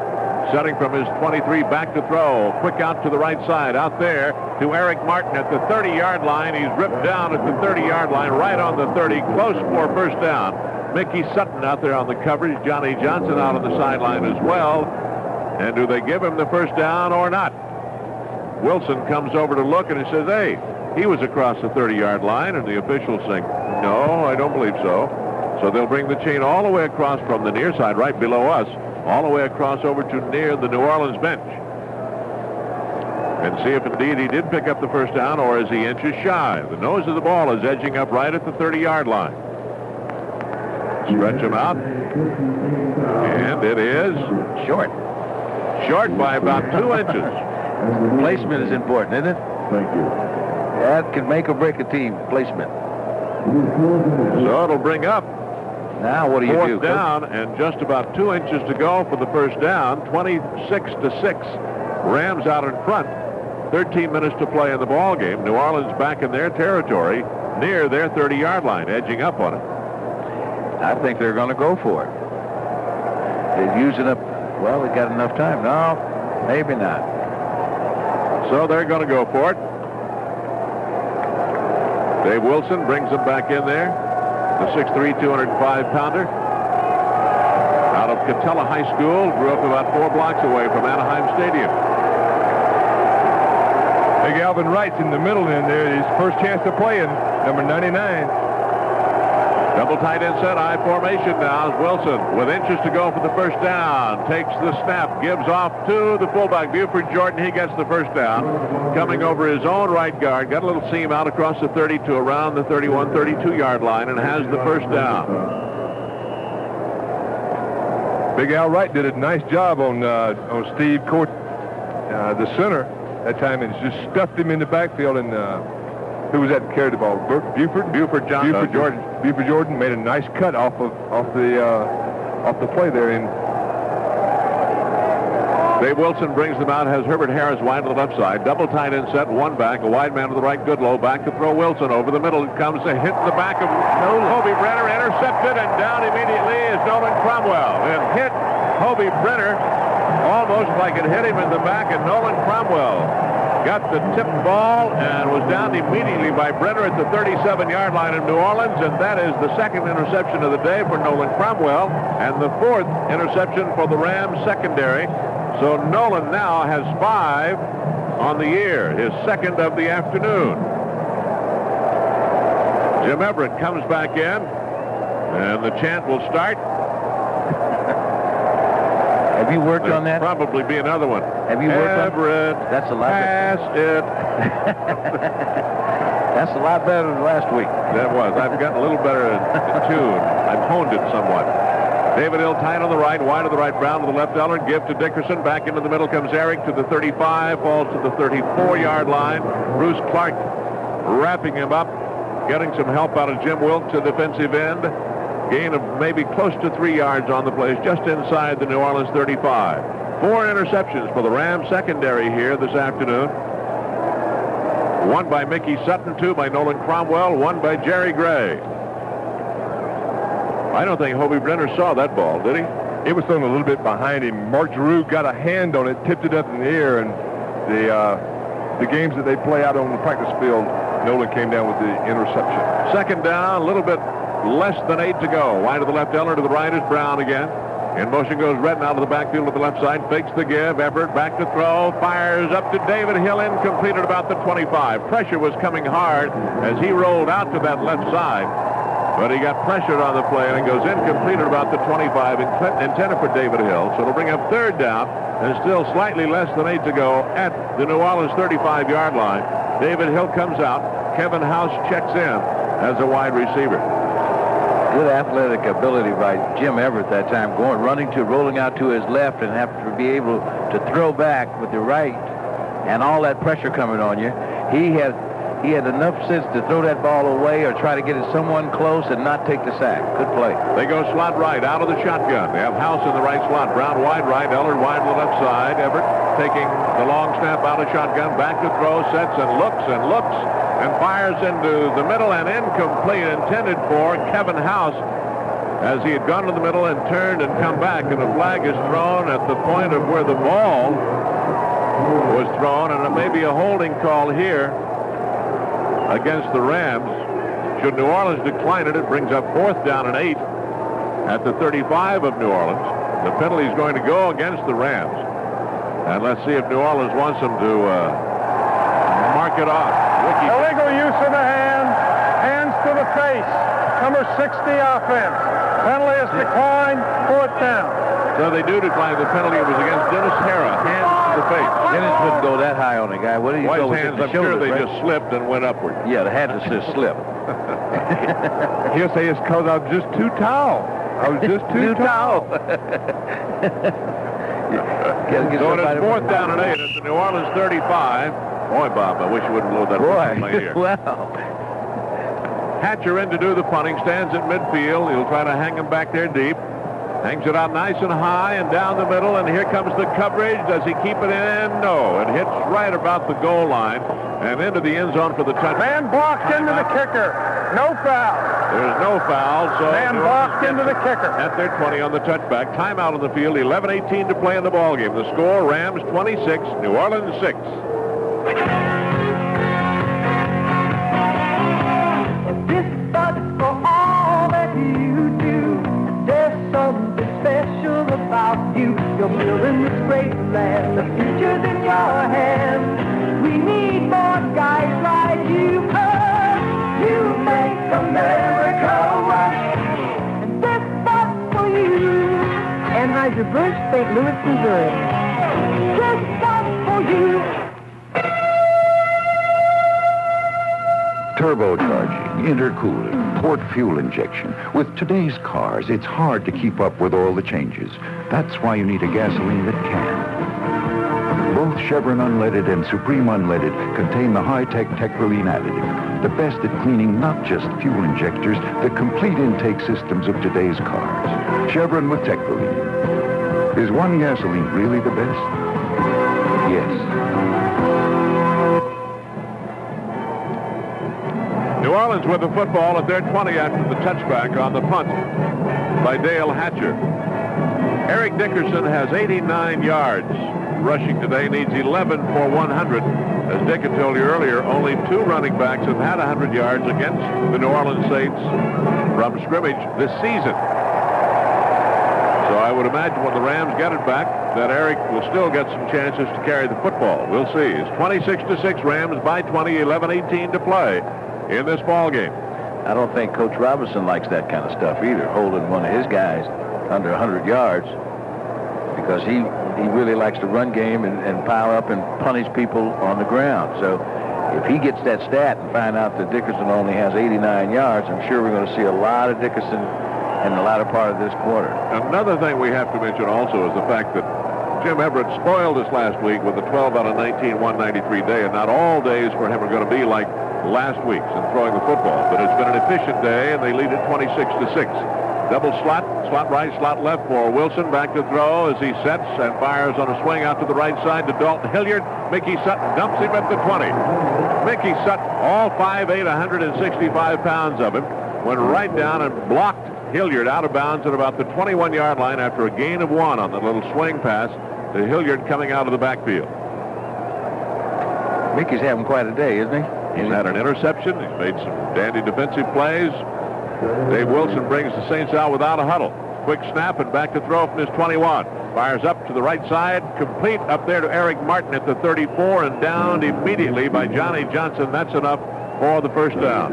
Setting from his 23 back to throw. Quick out to the right side. Out there to Eric Martin at the 30-yard line. He's ripped down at the 30-yard line, right on the 30. Close for first down. Mickey Sutton out there on the coverage. Johnny Johnson out on the sideline as well. And do they give him the first down or not? Wilson comes over to look, and he says, hey, he was across the 30-yard line, and the officials say, no, I don't believe so. So they'll bring the chain all the way across from the near side, right below us, all the way across over to near the New Orleans bench. And see if indeed he did pick up the first down, or is he inches shy. The nose of the ball is edging up right at the 30-yard line. Stretch him out. And it is short. Short by about 2 inches. Placement is important, isn't it? Thank you. That can make or break a team, placement. So it'll bring up now what do you do? Fourth down, and just about 2 inches to go for the first down. 26-6. Rams out in front. 13 minutes to play in the ball game. New Orleans back in their territory near their 30-yard line, edging up on it. I think they're going to go for it. They're using up, well, they got enough time. No, maybe not. So they're going to go for it. Dave Wilson brings them back in there. The 6'3", 205-pounder. Out of Catella High School, grew up about 4 blocks away from Anaheim Stadium. Big Alvin Wright's in the middle in there. His first chance to play in number 99. Double tight end set, I formation now as Wilson, with inches to go for the first down, takes the snap, gives off to the fullback, Buford Jordan. He gets the first down. Coming over his own right guard, got a little seam out across the 30 to around the 31, 32-yard line, and has the first down. Big Al Wright did a nice job on Steve Court, the center, that time, and just stuffed him in the backfield. And who was that that carried the ball? Buford Jordan. Buford Jordan made a nice cut off the play there. And Dave Wilson brings them out, has Herbert Harris wide to the left side. Double tight end set, one back, a wide man to the right, Goodlow. Back to throw Wilson over the middle. It comes to hit the back of Hobie Brenner, intercepted, and down immediately is Nolan Cromwell. It hit Hobie Brenner almost like it hit him in the back, and Nolan Cromwell got the tip ball and was downed immediately by Brenner at the 37-yard line of New Orleans, and that is the second interception of the day for Nolan Cromwell and the fourth interception for the Rams secondary. So Nolan now has 5 on the year, his second of the afternoon. Jim Everett comes back in, and the chant will start. Have you worked on that? Probably be another one. Have you worked Everett, on it? That's a lot pass it. That's a lot better than last week. That was. I've gotten a little better in tune. I've honed it somewhat. David Hill tight on the right, wide to the right, Brown to the left, Eller, give to Dickerson. Back into the middle comes Eric to the 35, falls to the 34-yard line. Bruce Clark wrapping him up, getting some help out of Jim Wilkes, a defensive end. Gain of maybe close to 3 yards on the place, just inside the New Orleans 35. 4 interceptions for the Rams secondary here this afternoon. 1 by Mickey Sutton, 2 by Nolan Cromwell, 1 by Jerry Gray. I don't think Hobie Brenner saw that ball, did he? It was thrown a little bit behind him. Mark Giroux got a hand on it, tipped it up in the air, and the games that they play out on the practice field, Nolan came down with the interception. Second down, a little bit less than 8 to go. Wide to the left, Eller, to the right is Brown again. In motion goes Redden out of the backfield to the left side, fakes the give, Everett back to throw, fires up to David Hill, incomplete at about the 25. Pressure was coming hard as he rolled out to that left side, but he got pressured on the play and it goes incomplete at about the 25, intended for David Hill. So it'll bring up third down and still slightly less than 8 to go at the New Orleans 35-yard line. David Hill comes out. Kevin House checks in as a wide receiver. Good athletic ability by Jim Everett that time, rolling out to his left and have to be able to throw back with the right, and all that pressure coming on you. He had enough sense to throw that ball away or try to get it someone close and not take the sack. Good play. They go slot right out of the shotgun. They have House in the right slot. Brown wide right, Eller wide to the left side. Everett taking the long snap out of shotgun, back to throw, sets and looks and fires into the middle and incomplete, intended for Kevin House, as he had gone to the middle and turned and come back, and the flag is thrown at the point of where the ball was thrown, and it may be a holding call here against the Rams. Should New Orleans decline it, it brings up fourth down and 8 at the 35 of New Orleans. The penalty is going to go against the Rams, and let's see if New Orleans wants them to knock it off. Ricky. Illegal use of the hands to the face. Number 60 offense. Penalty is declined, 4th down. So they do decline the penalty. It was against Dennis Hara, hands to the face. Dennis wouldn't go that high on the guy. What do you go with hands, the I'm sure shoulders, they right? just slipped and went upward. Yeah, the hand just slipped. He'll say it's because I was just too tall. I was just too tall. So it is 4th down and 8 at the New Orleans 35. Boy, Bob, I wish you wouldn't blow that play here. Wow. Hatcher in to do the punting, stands at midfield. He'll try to hang him back there deep. Hangs it out nice and high and down the middle, and here comes the coverage. Does he keep it in? No. It hits right about the goal line and into the end zone for the touchdown. Man blocked into the kicker. No foul. There's no foul, so Man blocked into the kicker. At their 20 on the touchback. Timeout on the field. 11:18 to play in the ball game. The score: Rams 26, New Orleans 6. This is for all that you do. There's something special about you. You're building this great land. The future's in your hands. We need more guys like you. You make America right. And this spot's for you. Anheuser-Busch, St. Louis, Missouri. This spot's for you. Turbocharging, intercooling, port fuel injection. With today's cars, it's hard to keep up with all the changes. That's why you need a gasoline that can. Both Chevron Unleaded and Supreme Unleaded contain the high-tech Techroline additive, the best at cleaning not just fuel injectors, the complete intake systems of today's cars. Chevron with Techroline. Is one gasoline really the best? Yes. New Orleans with the football at their 20 after the touchback on the punt by Dale Hatcher. Eric Dickerson has 89 yards rushing today, needs 11 for 100. As Dick had told you earlier, only 2 running backs have had 100 yards against the New Orleans Saints from scrimmage this season. So I would imagine when the Rams get it back that Eric will still get some chances to carry the football. We'll see. It's 26-6 Rams by 20, 11:18 to play in this ball game. I don't think Coach Robinson likes that kind of stuff either, holding one of his guys under 100 yards, because he really likes the run game and pile up and punish people on the ground. So if he gets that stat and find out that Dickerson only has 89 yards, I'm sure we're going to see a lot of Dickerson in the latter part of this quarter. Another thing we have to mention also is the fact that Jim Everett spoiled us last week with a 12 out of 19, 193 day, and not all days for him are going to be like last week's in throwing the football. But it's been an efficient day, and they lead it 26-6. Double slot right, slot left for Wilson. Back to throw as he sets and fires on a swing out to the right side to Dalton Hilliard. Mickey Sutton dumps him at the 20. Mickey Sutton, all 5'8", 165 pounds of him, went right down and blocked Hilliard out of bounds at about the 21-yard line after a gain of 1 on the little swing pass to Hilliard coming out of the backfield. Mickey's having quite a day, isn't he? He's had an interception. He's made some dandy defensive plays. Dave Wilson brings the Saints out without a huddle. Quick snap and back to throw from his 21. Fires up to the right side, complete up there to Eric Martin at the 34 and downed immediately by Johnny Johnson. That's enough for the first down.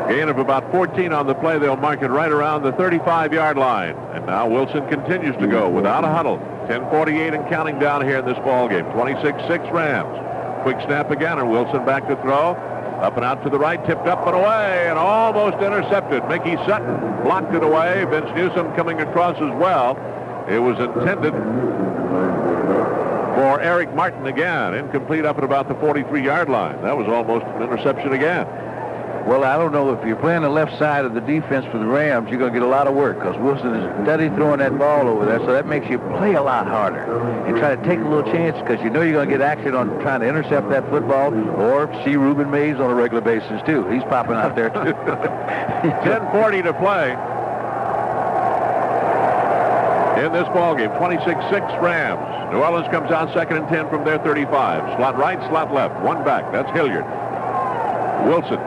Gain of about 14 on the play. They'll mark it right around the 35-yard line. And now Wilson continues to go without a huddle. 10:48 and counting down here in this ball game. 26-6 Rams. Quick snap again, and Wilson back to throw. Up and out to the right, tipped up and away, and almost intercepted. Mickey Sutton blocked it away. Vince Newsom coming across as well. It was intended for Eric Martin again. Incomplete up at about the 43-yard line. That was almost an interception again. Well, I don't know. If you're playing the left side of the defense for the Rams, you're going to get a lot of work, because Wilson is steady throwing that ball over there, so that makes you play a lot harder and try to take a little chance, because you know you're going to get action on trying to intercept that football, or see Reuben Mays on a regular basis, too. He's popping out there, too. 10:40 to play in this ballgame. 26-6 Rams. New Orleans comes out 2nd and 10 from their 35. Slot right, slot left. One back. That's Hilliard. Wilson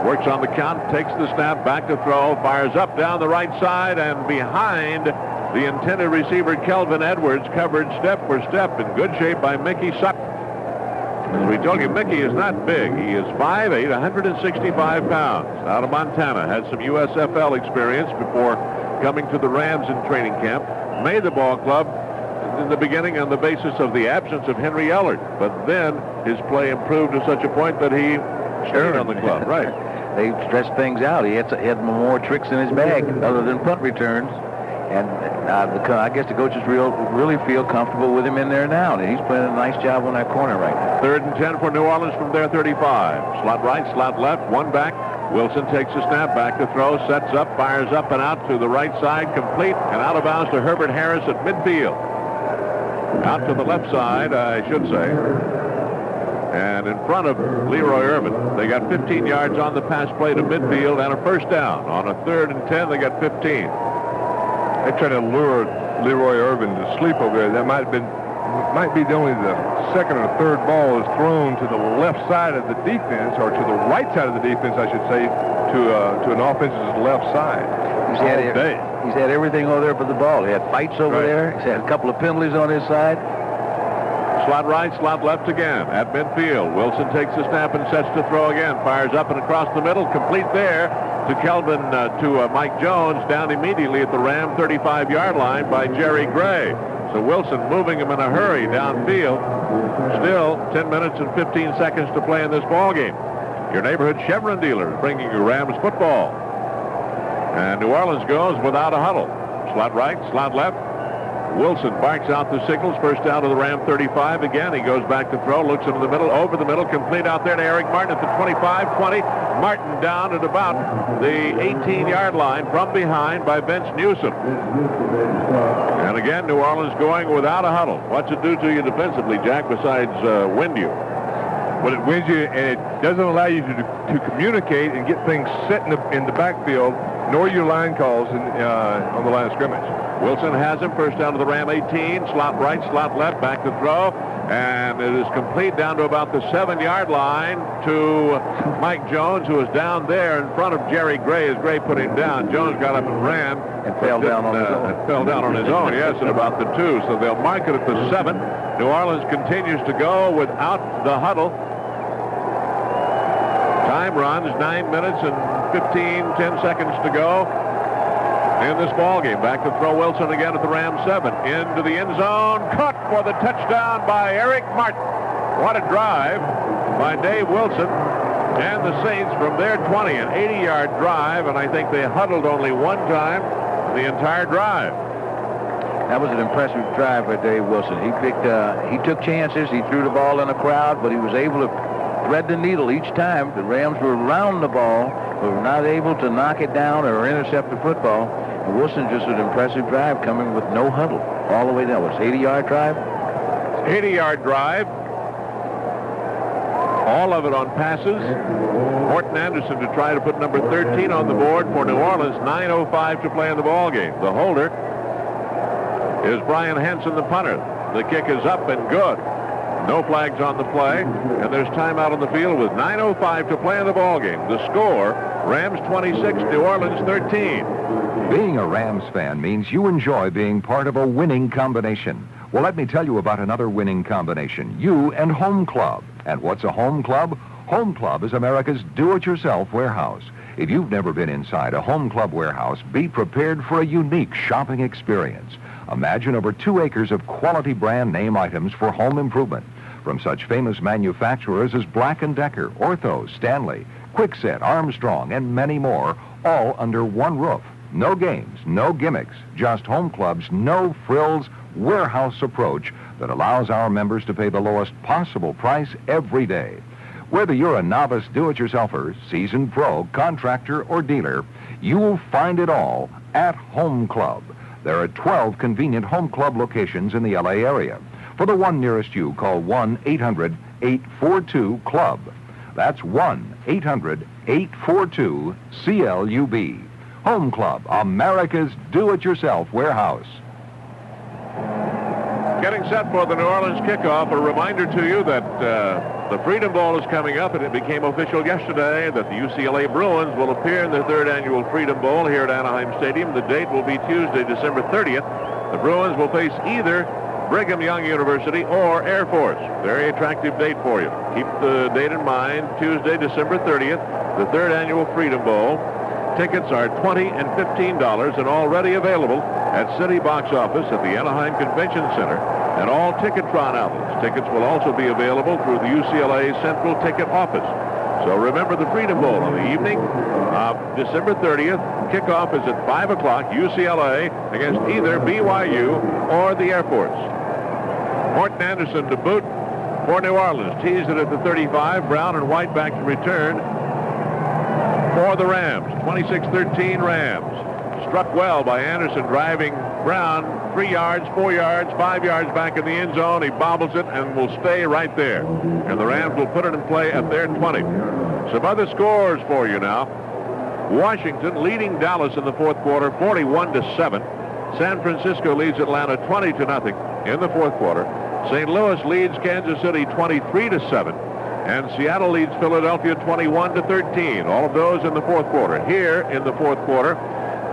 works on the count, takes the snap, back to throw, fires up down the right side and behind The intended receiver, Kelvin Edwards, covered step for step in good shape by Mickey Sutton. As we told you, Mickey is not big. He is 5'8", 165 pounds. Out of Montana, had some USFL experience before coming to the Rams in training camp. Made the ball club in the beginning on the basis of the absence of Henry Ellard. But then his play improved to such a point that he stayed on the club. Right. They stretched things out. He had more tricks in his bag other than punt returns. And I guess the coaches really feel comfortable with him in there now. And he's playing a nice job on that corner right now. 3rd and 10 for New Orleans from their 35. Slot right, slot left, one back. Wilson takes a snap, back to throw, sets up, fires up and out to the right side, complete, and out of bounds to Herbert Harris at midfield. Out to the left side, I should say. And in front of Leroy Irvin. They got 15 yards on the pass play to midfield and a first down. On a 3rd and 10, they got 15. They try to lure Leroy Irvin to sleep over there. That might be only the second or third ball is thrown to the left side of the defense, or to the right side of the defense, I should say, to an offense's left side. He's had everything over there for the ball. He had fights over there. He's had a couple of penalties on his side. Slot right, slot left again at midfield. Wilson takes the snap and sets to throw again. Fires up and across the middle, complete there to Mike Jones, down immediately at the Ram 35-yard line by Jerry Gray. So Wilson moving him in a hurry downfield. Still 10 minutes and 15 seconds to play in this ball game. Your neighborhood Chevron dealer bringing you Rams football. And New Orleans goes without a huddle. Slot right, slot left. Wilson barks out the signals. First down to the Ram 35 again. He goes back to throw, looks into the middle, over the middle, complete out there to Eric Martin at the 25, 20. Martin down at about the 18-yard line from behind by Vince Newsom. And again, New Orleans going without a huddle. What's it do to you defensively, Jack, besides wind you? Well, it wins you, and it doesn't allow you to communicate and get things set in the backfield, nor your line calls on the line of scrimmage. Wilson has him. First down to the Ram 18. Slot right, slot left, back to throw. And it is complete down to about the 7-yard line to Mike Jones, who is down there in front of Jerry Gray as Gray put him down. Jones got up and ran. And fell down on his own. Fell down on his own, yes, at about the 2. So they'll mark it at the 7. New Orleans continues to go without the huddle. Time runs 9 minutes and 10 seconds to go in this ball game. Back to throw Wilson again at the Ram 7. Into the end zone. Caught for the touchdown by Eric Martin. What a drive by Dave Wilson and the Saints from their 20. An 80-yard drive, and I think they huddled only one time the entire drive. That was an impressive drive by Dave Wilson. He took chances. He threw the ball in a crowd, but he was able to thread the needle each time. The Rams were around the ball, but were not able to knock it down or intercept the football. And Wilson just an impressive drive coming with no huddle all the way down. What's 80-yard drive? 80-yard drive. All of it on passes. Morton Anderson to try to put number 13 on the board for New Orleans. 9:05 to play in the ball game. The holder is Brian Hansen, the punter. The kick is up and good. No flags on the play, and there's timeout on the field with 9:05 to play in the ball game. The score, Rams 26, New Orleans 13. Being a Rams fan means you enjoy being part of a winning combination. Well, let me tell you about another winning combination, you and Home Club. And what's a Home Club? Home Club is America's do-it-yourself warehouse. If you've never been inside a Home Club warehouse, be prepared for a unique shopping experience. Imagine over 2 acres of quality brand name items for home improvement from such famous manufacturers as Black & Decker, Ortho, Stanley, Kwikset, Armstrong, and many more, all under one roof. No games, no gimmicks, just Home Club's no-frills warehouse approach that allows our members to pay the lowest possible price every day. Whether you're a novice do-it-yourselfer, seasoned pro, contractor, or dealer, you'll find it all at Home Club. There are 12 convenient Home Club locations in the L.A. area. For the one nearest you, call 1-800-842-CLUB. That's 1-800-842-CLUB. Home Club, America's do-it-yourself warehouse. Getting set for the New Orleans kickoff. A reminder to you that the Freedom Bowl is coming up, and it became official yesterday that the UCLA Bruins will appear in the 3rd annual Freedom Bowl here at Anaheim Stadium. The date will be Tuesday, December 30th. The Bruins will face either Brigham Young University or Air Force. Very attractive date for you. Keep the date in mind, Tuesday, December 30th, the 3rd annual Freedom Bowl. Tickets are $20 and $15 and already available at City Box Office at the Anaheim Convention Center and all Ticketron outlets. Tickets will also be available through the UCLA Central Ticket Office. So remember the Freedom Bowl on the evening of December 30th. Kickoff is at 5 o'clock, UCLA against either BYU or the Air Force. Morton Anderson to boot for New Orleans. Teased it at the 35. Brown and White back to return for the Rams. 26-13 Rams. Struck well by Anderson, driving Brown 3 yards, 4 yards, 5 yards back in the end zone. He bobbles it and will stay right there. And the Rams will put it in play at their 20. Some other scores for you now. Washington leading Dallas in the 4th quarter, 41-7. San Francisco leads Atlanta 20-0 in the 4th quarter. St. Louis leads Kansas City 23-7. And Seattle leads Philadelphia 21-13. All of those in the 4th quarter. Here in the 4th quarter,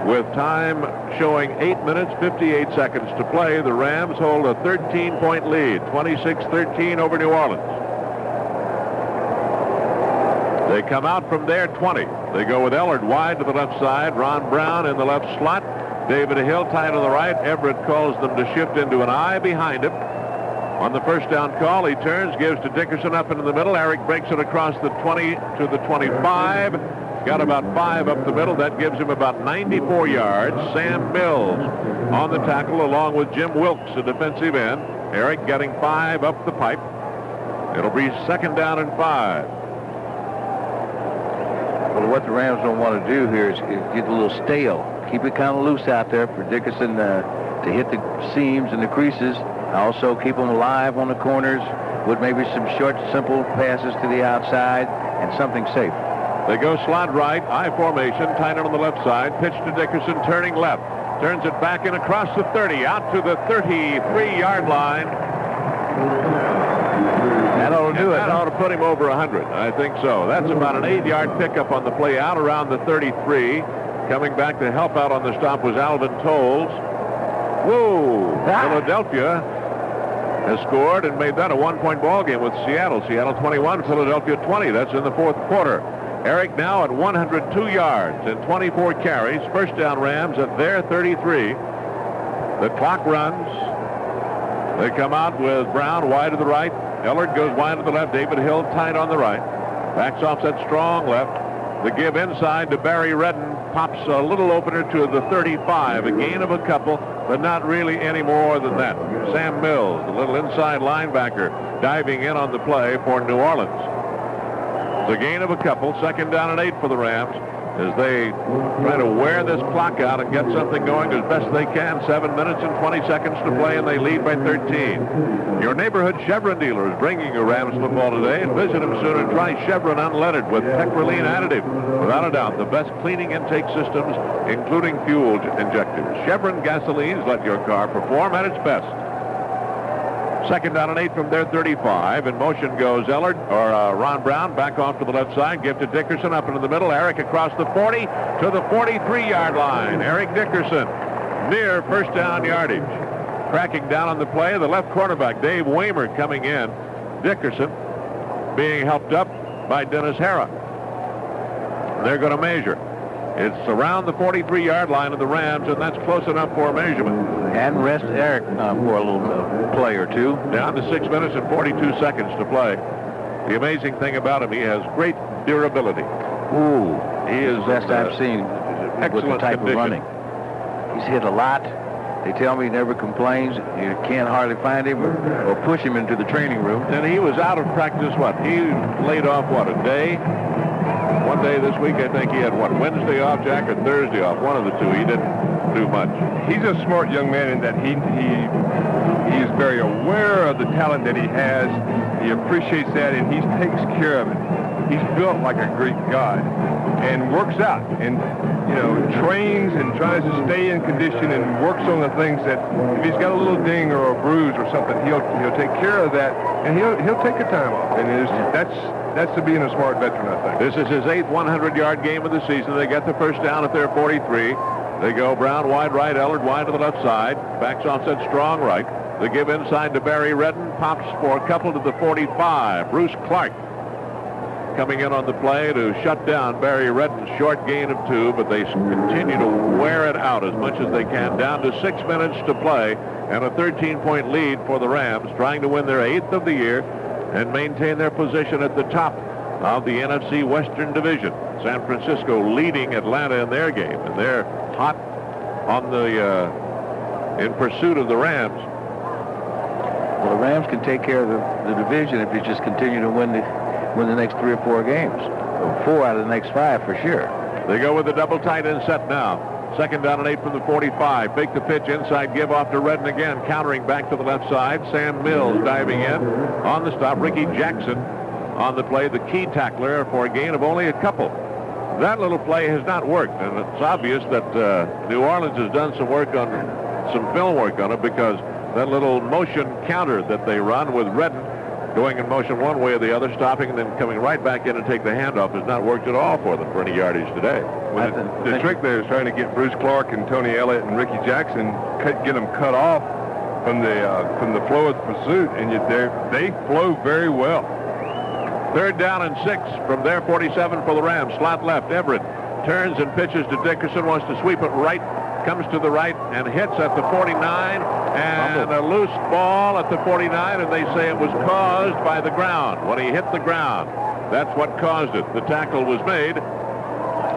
with time showing 8 minutes, 58 seconds to play, the Rams hold a 13-point lead, 26-13 over New Orleans. They come out from their 20. They go with Ellard wide to the left side, Ron Brown in the left slot, David Hill tight on the right. Everett calls them to shift into an eye behind him. On the first down call, he turns, gives to Dickerson up into the middle. Eric breaks it across the 20 to the 25. Got about 5 up the middle. That gives him about 94 yards. Sam Mills on the tackle along with Jim Wilkes, the defensive end. Eric getting 5 up the pipe. It'll be 2nd down and 5. Well, what the Rams don't want to do here is get a little stale. Keep it kind of loose out there for Dickerson to hit the seams and the creases. Also keep them alive on the corners with maybe some short, simple passes to the outside and something safe. They go slot right, I formation, tight end on the left side. Pitch to Dickerson, turning left. Turns it back in across the 30, out to the 33-yard line. That ought to do it. That ought to put him over 100. I think so. That's about an 8-yard pickup on the play out around the 33. Coming back to help out on the stop was Alvin Tolles. Whoa! Philadelphia has scored and made that a 1-point ball game with Seattle. Seattle 21, Philadelphia 20. That's in the 4th quarter. Eric now at 102 yards and 24 carries. First down Rams at their 33. The clock runs. They come out with Brown wide to the right. Ellard goes wide to the left. David Hill tight on the right. Backs off that strong left. The give inside to Barry Redden. Pops a little opener to the 35. A gain of a couple, but not really any more than that. Sam Mills, the little inside linebacker, diving in on the play for New Orleans. The gain of a couple, 2nd down and 8 for the Rams as they try to wear this clock out and get something going as best they can. 7 minutes and 20 seconds to play, and they lead by 13. Your neighborhood Chevron dealer is bringing you Rams football today, and visit them soon and try Chevron unleaded with Tecroline additive. Without a doubt, the best cleaning intake systems, including fuel injectors. Chevron gasolines let your car perform at its best. 2nd down and 8 from their 35. In motion goes Ron Brown back off to the left side. Give to Dickerson up into the middle. Eric across the 40 to the 43-yard line. Eric Dickerson near first down yardage. Cracking down on the play, the left quarterback, Dave Waymert, coming in. Dickerson being helped up by Dennis Hara. They're going to measure. It's around the 43-yard line of the Rams, and that's close enough for a measurement. And rest Eric for a little play or two. Down to 6 minutes and 42 seconds to play. The amazing thing about him, he has great durability. Ooh, he is the best I've seen with the type of running. He's hit a lot. They tell me he never complains. You can't hardly find him or push him into the training room. And he was out of practice, he laid off, a day? One day this week, I think he had, Wednesday off, Jack, or Thursday off? One of the two. He didn't do much. He's a smart young man in that he is very aware of the talent that he has. He appreciates that, and he takes care of it. he's built like a Greek god and works out and, you know, trains and tries to stay in condition and works on the things that if he's got a little ding or a bruise or something, he'll take care of that, and he'll take a time off. And that's to being a smart veteran, I think. This is his 8th 100-yard game of the season. They get the first down at their 43. They go Brown wide right, Ellard wide to the left side. Backs offset strong right. They give inside to Barry Redden. Pops for a couple to the 45. Bruce Clark coming in on the play to shut down Barry Redden's short gain of 2, but they continue to wear it out as much as they can. Down to 6 minutes to play and a 13-point lead for the Rams, trying to win their 8th of the year and maintain their position at the top of the NFC Western Division. San Francisco leading Atlanta in their game, and they're hot on the in pursuit of the Rams. Well, the Rams can take care of the division if you just continue to win the next 3 or 4 games. 4 out of the next 5 for sure. They go with the double tight end set now. 2nd down and 8 from the 45. Fake the pitch inside, give off to Redden again, countering back to the left side. Sam Mills diving in on the stop. Ricky Jackson on the play, the key tackler for a gain of only a couple. That little play has not worked, and it's obvious that New Orleans has done some film work on it, because that little motion counter that they run with Redden going in motion one way or the other, stopping and then coming right back in and take the handoff, has not worked at all for them for any yardage today. Well, the trick there is trying to get Bruce Clark and Tony Elliott and Ricky Jackson, get them cut off from the flow of the pursuit, and they flow very well. 3rd down and 6 from their 47 for the Rams. Slot left. Everett turns and pitches to Dickerson. Wants to sweep it right. Comes to the right and hits at the 49. And a loose ball at the 49. And they say it was caused by the ground. When he hit the ground, that's what caused it. The tackle was made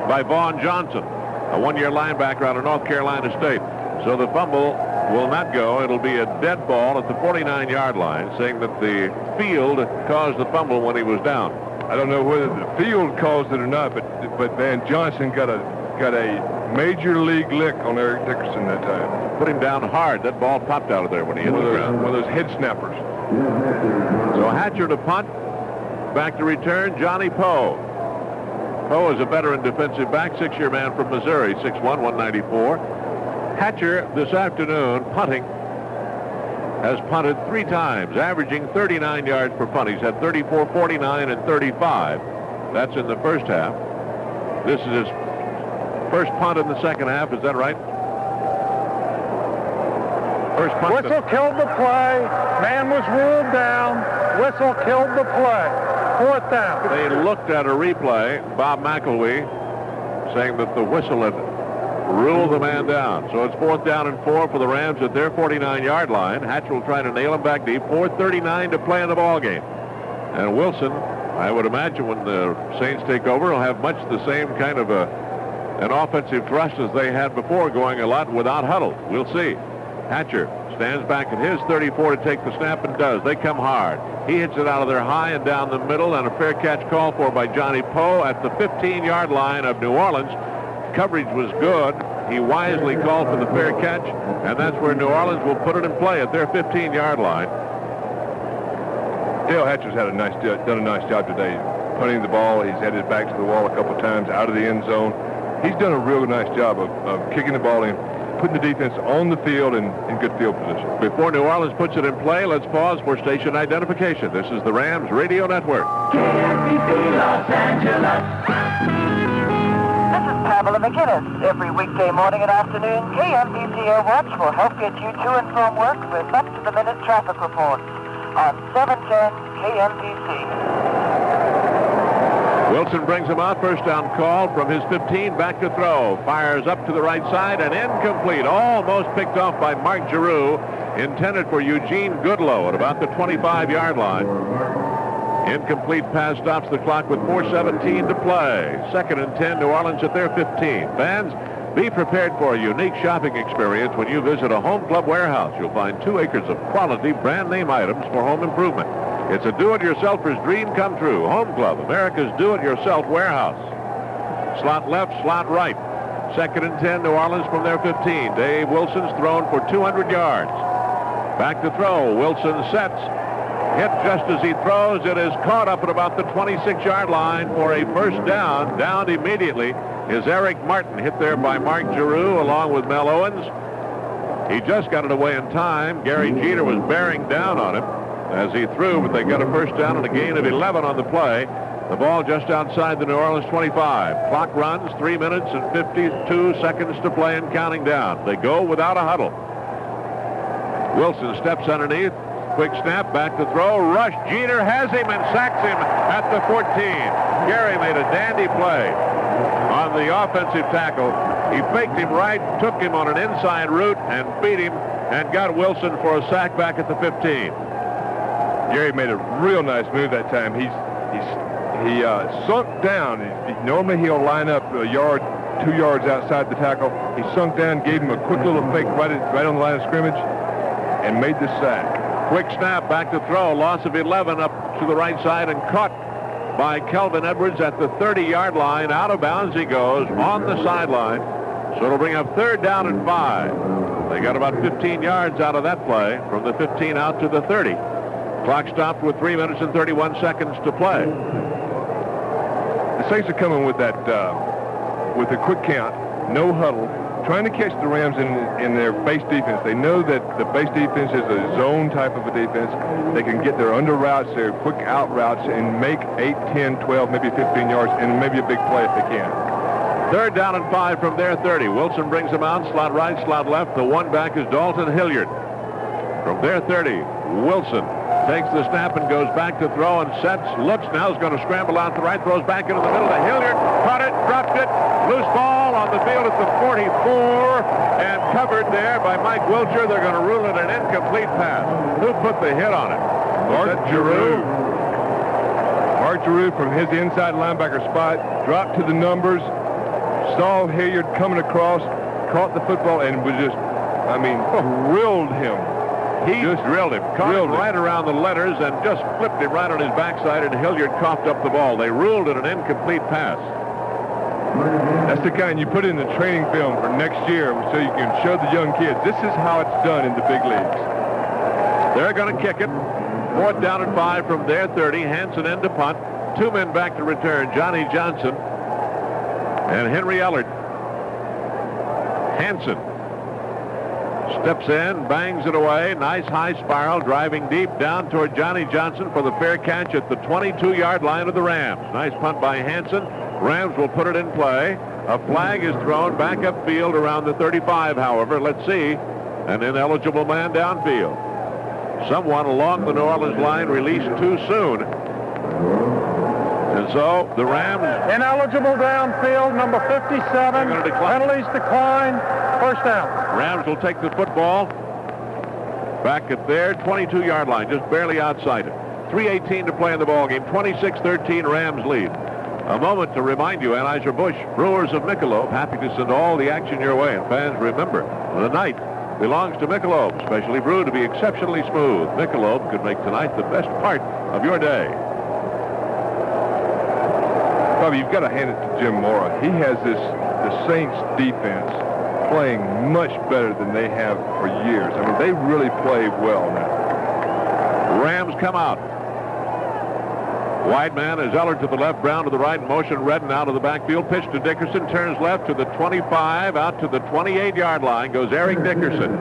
by Vaughn Johnson, a 1-year linebacker out of North Carolina State. So the fumble will not go. It'll be a dead ball at the 49-yard line, saying that the field caused the fumble when he was down. I don't know whether the field caused it or not, but Van Johnson got a major league lick on Eric Dickerson that time. Put him down hard. That ball popped out of there when he hit the ground. One of those head snappers. So Hatcher to punt. Back to return, Johnny Poe. Poe is a veteran defensive back, 6-year man from Missouri, 6'1", 194. Hatcher this afternoon punting has punted 3 times, averaging 39 yards per punt. He's had 34, 49, and 35. That's in the first half. This is his first punt in the second half. Is that right? First punt. Whistle killed the play. Man was ruled down. Whistle killed the play. 4th down. They looked at a replay. Bob McElwee saying that the whistle had ruled the man down. So it's 4th down and 4 for the Rams at their 49-yard line. Hatcher will try to nail him back deep. 4:39 to play in the ball game. And Wilson, I would imagine when the Saints take over, will have much the same kind of an offensive thrust as they had before, going a lot without huddle. We'll see. Hatcher stands back at his 34 to take the snap, and does. They come hard. He hits it out of there high and down the middle, and a fair catch called for by Johnny Poe at the 15-yard line of New Orleans. Coverage was good. He wisely called for the fair catch, and that's where New Orleans will put it in play at their 15-yard line. Dale Hatcher's done a nice job today, punting the ball. He's headed back to the wall a couple times, out of the end zone. He's done a real nice job of kicking the ball in, putting the defense on the field in good field position. Before New Orleans puts it in play, let's pause for station identification. This is the Rams Radio Network. KMPC Los Angeles. This is Pamela McGinnis. Every weekday morning and afternoon, KMPC Air Watch will help get you to and from work with up-to-the-minute traffic reports on 710 KMPC. Wilson brings him out. First down call from his 15. Back to throw. Fires up to the right side and incomplete. Almost picked off by Mark Giroux. Intended for Eugene Goodlow at about the 25-yard line. Incomplete pass stops the clock with 4:17 to play. 2nd and 10, New Orleans at their 15. Fans, be prepared for a unique shopping experience when you visit a Home Club warehouse. You'll find 2 acres of quality brand name items for home improvement. It's a do-it-yourselfer's dream come true. Home Club, America's do-it-yourself warehouse. Slot left, slot right. 2nd and 10, New Orleans from their 15. Dave Wilson's thrown for 200 yards. Back to throw. Wilson sets. hit just as he throws. It is caught up at about the 26-yard line for a first down. Downed immediately is Eric Martin, hit there by Mark Giroux along with Mel Owens. He just got it away in time. Gary Jeter was bearing down on him as he threw, but they got a first down and a gain of 11 on the play. The ball just outside the New Orleans 25. Clock runs, 3 minutes and 52 seconds to play and counting down. They go without a huddle. Wilson steps underneath. Quick snap, back to throw. Rush. Jeter has him and sacks him at the 14. Gary made a dandy play on the offensive tackle. He faked him right, took him on an inside route, and beat him, and got Wilson for a sack back at the 15. Gary made a real nice move that time. He sunk down. Normally he'll line up a yard, 2 yards outside the tackle. He sunk down, gave him a quick little fake right on the line of scrimmage, and made the sack. Quick snap, back to throw. Loss of 11 up to the right side and caught by Kelvin Edwards at the 30-yard line. Out of bounds he goes on the sideline. So it'll bring up 3rd down and 5. They got about 15 yards out of that play from the 15 out to the 30. Clock stopped with 3 minutes and 31 seconds to play. The Saints are coming with that, with a quick count, no huddle, trying to catch the Rams in their base defense. They know that the base defense is a zone type of a defense. They can get their under routes, their quick out routes, and make 8, 10, 12, maybe 15 yards, and maybe a big play if they can. 3rd down and 5 from their 30. Wilson brings them out, slot right, slot left. The one back is Dalton Hilliard. From their 30, Wilson takes the snap and goes back to throw and sets, looks, now is going to scramble out to right, throws back into the middle to Hilliard, caught it, dropped it, loose ball on the field at the 44, and covered there by Mike Wiltshire. They're going to rule it an incomplete pass. Who put the hit on it? Mark Giroux. Mark Giroux from his inside linebacker spot, dropped to the numbers, saw Hilliard coming across, caught the football, and was just, drilled him. He just drilled him, caught him right around the letters and just flipped him right on his backside, and Hilliard coughed up the ball. They ruled it an incomplete pass. That's the kind you put in the training film for next year so you can show the young kids this is how it's done in the big leagues. They're going to kick it. 4th down and 5 from their 30. Hanson in to punt. 2 men back to return. Johnny Johnson and Henry Ellard. Hanson steps in, bangs it away. Nice high spiral, driving deep down toward Johnny Johnson for the fair catch at the 22-yard line of the Rams. Nice punt by Hanson. Rams will put it in play. A flag is thrown back upfield around the 35, however. Let's see. An ineligible man downfield. Someone along the New Orleans line released too soon. And so the Rams... Ineligible downfield, number 57. Penalties decline. First down. Rams will take the football back at their 22-yard line, just barely outside it. 3:18 to play in the ballgame. 26-13, Rams lead. A moment to remind you, Anheuser-Busch, Brewers of Michelob, happy to send all the action your way. And fans, remember, the night belongs to Michelob, specially brewed to be exceptionally smooth. Michelob could make tonight the best part of your day. Bobby, you've got to hand it to Jim Mora. He has the Saints defense playing much better than they have for years. They really play well now. Rams come out. Wide man is Ellard to the left, Brown to the right, motion Redden out of the backfield. Pitch to Dickerson, turns left to the 25, out to the 28-yard line goes Eric Dickerson.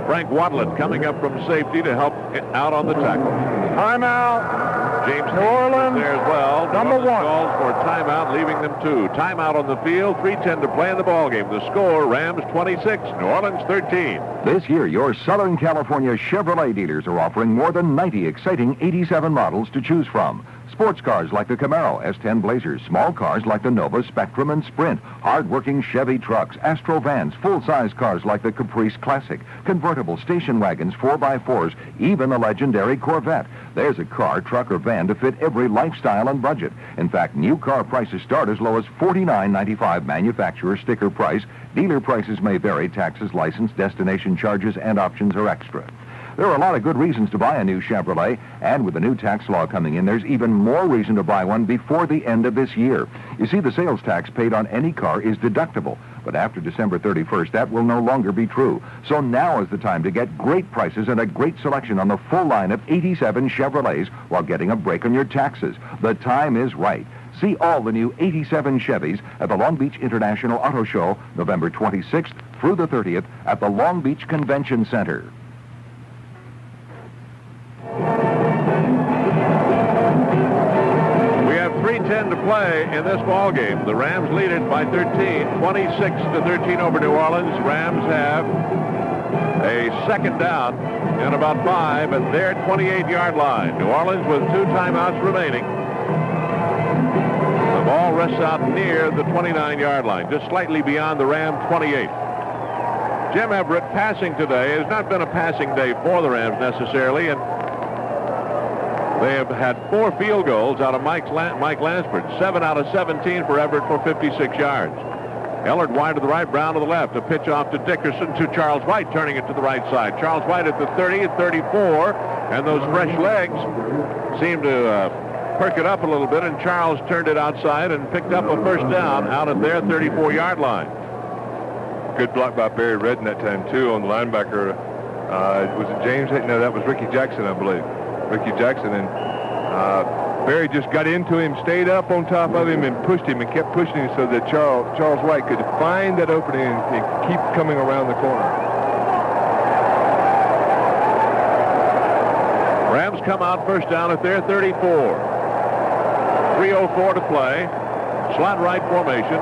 Frank Wadlett coming up from safety to help out on the tackle. Timeout. James New Orleans there as well. Number 1. Calls for timeout, leaving them 2. Timeout on the field, 3:10 to play in the ballgame. The score, Rams 26, New Orleans 13. This year, your Southern California Chevrolet dealers are offering more than 90 exciting 87 models to choose from. Sports cars like the Camaro, S10 Blazers, small cars like the Nova, Spectrum, and Sprint, hard-working Chevy trucks, Astro vans, full-size cars like the Caprice Classic, convertible station wagons, 4x4s, even a legendary Corvette. There's a car, truck, or van to fit every lifestyle and budget. In fact, new car prices start as low as $49.95 manufacturer sticker price. Dealer prices may vary. Taxes, license, destination charges, and options are extra. There are a lot of good reasons to buy a new Chevrolet, and with the new tax law coming in, there's even more reason to buy one before the end of this year. You see, the sales tax paid on any car is deductible, But after December 31st, that will no longer be true. So now is the time to get great prices and a great selection on the full line of 87 Chevrolets while getting a break on your taxes. The time is right. See all the new 87 Chevys at the Long Beach International Auto Show, November 26th through the 30th at the Long Beach Convention Center. We have 3:10 to play in this ball game. The Rams lead it by 13, 26-13 over New Orleans. Rams have a second down and about 5 at their 28-yard line. New Orleans with 2 timeouts remaining. The ball rests out near the 29-yard line, just slightly beyond the Ram 28. Jim Everett passing today. Has not been a passing day for the Rams necessarily, and they have had 4 field goals out of Mike Lansford. 7 out of 17 for Everett for 56 yards. Ellard wide to the right, Brown to the left. A pitch off to Dickerson to Charles White, turning it to the right side. Charles White at the 30, at 34, and those fresh legs seem to perk it up a little bit, and Charles turned it outside and picked up a first down out at their 34-yard line. Good block by Barry Redden that time, too, on the linebacker. Was it James? No, that was Ricky Jackson, I believe. Ricky Jackson, and Barry just got into him, stayed up on top of him, and pushed him and kept pushing him so that Charles White could find that opening and keep coming around the corner. Rams come out first down at their 34. 3:04 to play. Slot right formation.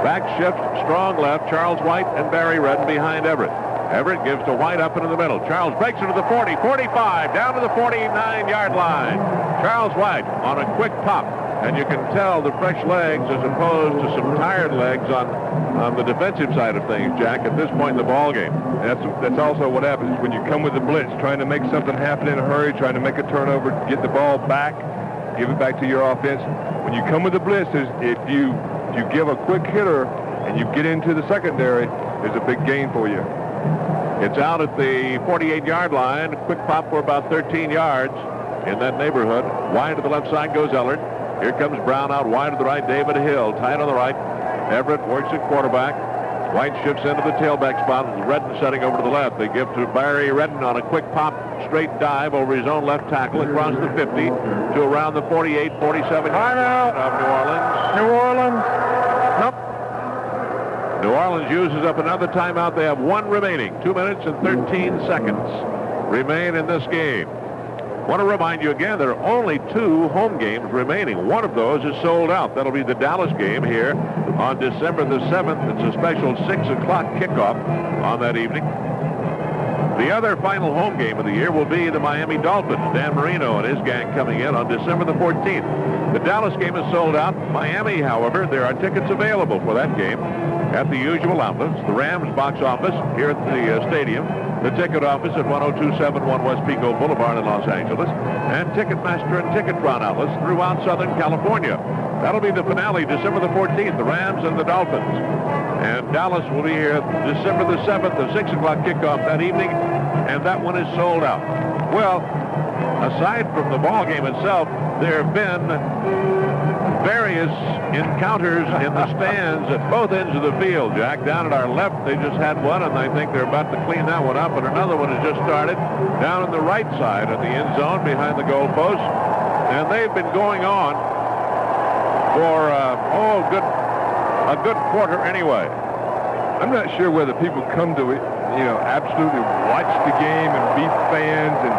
Back shift, strong left. Charles White and Barry Redden behind Everett. Everett gives to White up into the middle. Charles breaks into the 40, 45, down to the 49-yard line. Charles White on a quick pop, and you can tell the fresh legs as opposed to some tired legs on the defensive side of things, Jack, at this point in the ball game. That's also what happens when you come with the blitz, trying to make something happen in a hurry, trying to make a turnover, get the ball back, give it back to your offense. When you come with the blitz, if you give a quick hitter and you get into the secondary, there's a big gain for you. It's out at the 48-yard line. Quick pop for about 13 yards in that neighborhood. Wide to the left side goes Ellard. Here comes Brown out wide to the right. David Hill tight on the right. Everett works at quarterback. White shifts into the tailback spot. Redden setting over to the left. They give to Barry Redden on a quick pop, straight dive over his own left tackle across the 50 to around the 48, 47 Timeout of New Orleans. New Orleans. Nope. New Orleans uses up another timeout. They have 1 remaining. 2 minutes and 13 seconds remain in this game. Want to remind you again, there are only 2 home games remaining. One of those is sold out. That'll be the Dallas game here on December the 7th. It's a special 6 o'clock kickoff on that evening. The other final home game of the year will be the Miami Dolphins. Dan Marino and his gang coming in on December the 14th. The Dallas game is sold out. Miami, however, there are tickets available for that game at the usual outlets. The Rams box office here at the stadium. The ticket office at 10271 West Pico Boulevard in Los Angeles. And Ticketmaster and Ticketron outlets throughout Southern California. That'll be the finale December the 14th, the Rams and the Dolphins. And Dallas will be here December the 7th, the 6 o'clock kickoff that evening, and that one is sold out. Well, aside from the ball game itself, there have been various encounters in the stands at both ends of the field, Jack. Down at our left, they just had one, and I think they're about to clean that one up, and another one has just started down on the right side of the end zone behind the goalpost, and they've been going on for, a good quarter anyway. I'm not sure whether people come to it, absolutely watch the game and be fans and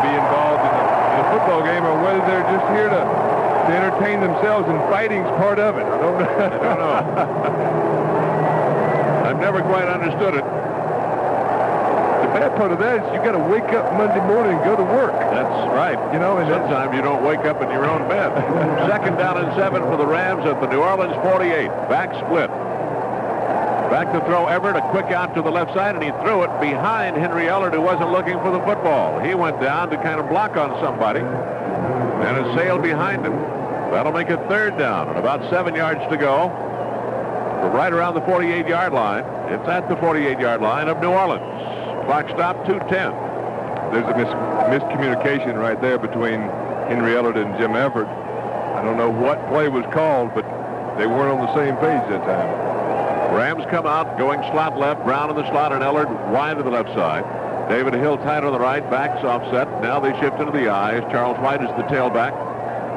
be involved in the football game, or whether they're just here to entertain themselves, and fighting's part of it. I don't know. I've never quite understood it. The bad part of that is you got to wake up Monday morning and go to work. That's right. And sometimes you don't wake up in your own bed. Second down and 7 for the Rams at the New Orleans 48. Back split. Back to throw Everett, a quick out to the left side, and he threw it behind Henry Ellard, who wasn't looking for the football. He went down to kind of block on somebody, and it sailed behind him. That'll make it third down, and about 7 yards to go. We're right around the 48-yard line. It's at the 48-yard line of New Orleans. Clock stop, 2:10. There's a miscommunication right there between Henry Ellard and Jim Everett. I don't know what play was called, but they weren't on the same page that time. Rams come out, going slot left. Brown in the slot and Ellard wide to the left side. David Hill tight on the right, backs offset. Now they shift into the I as Charles White is the tailback.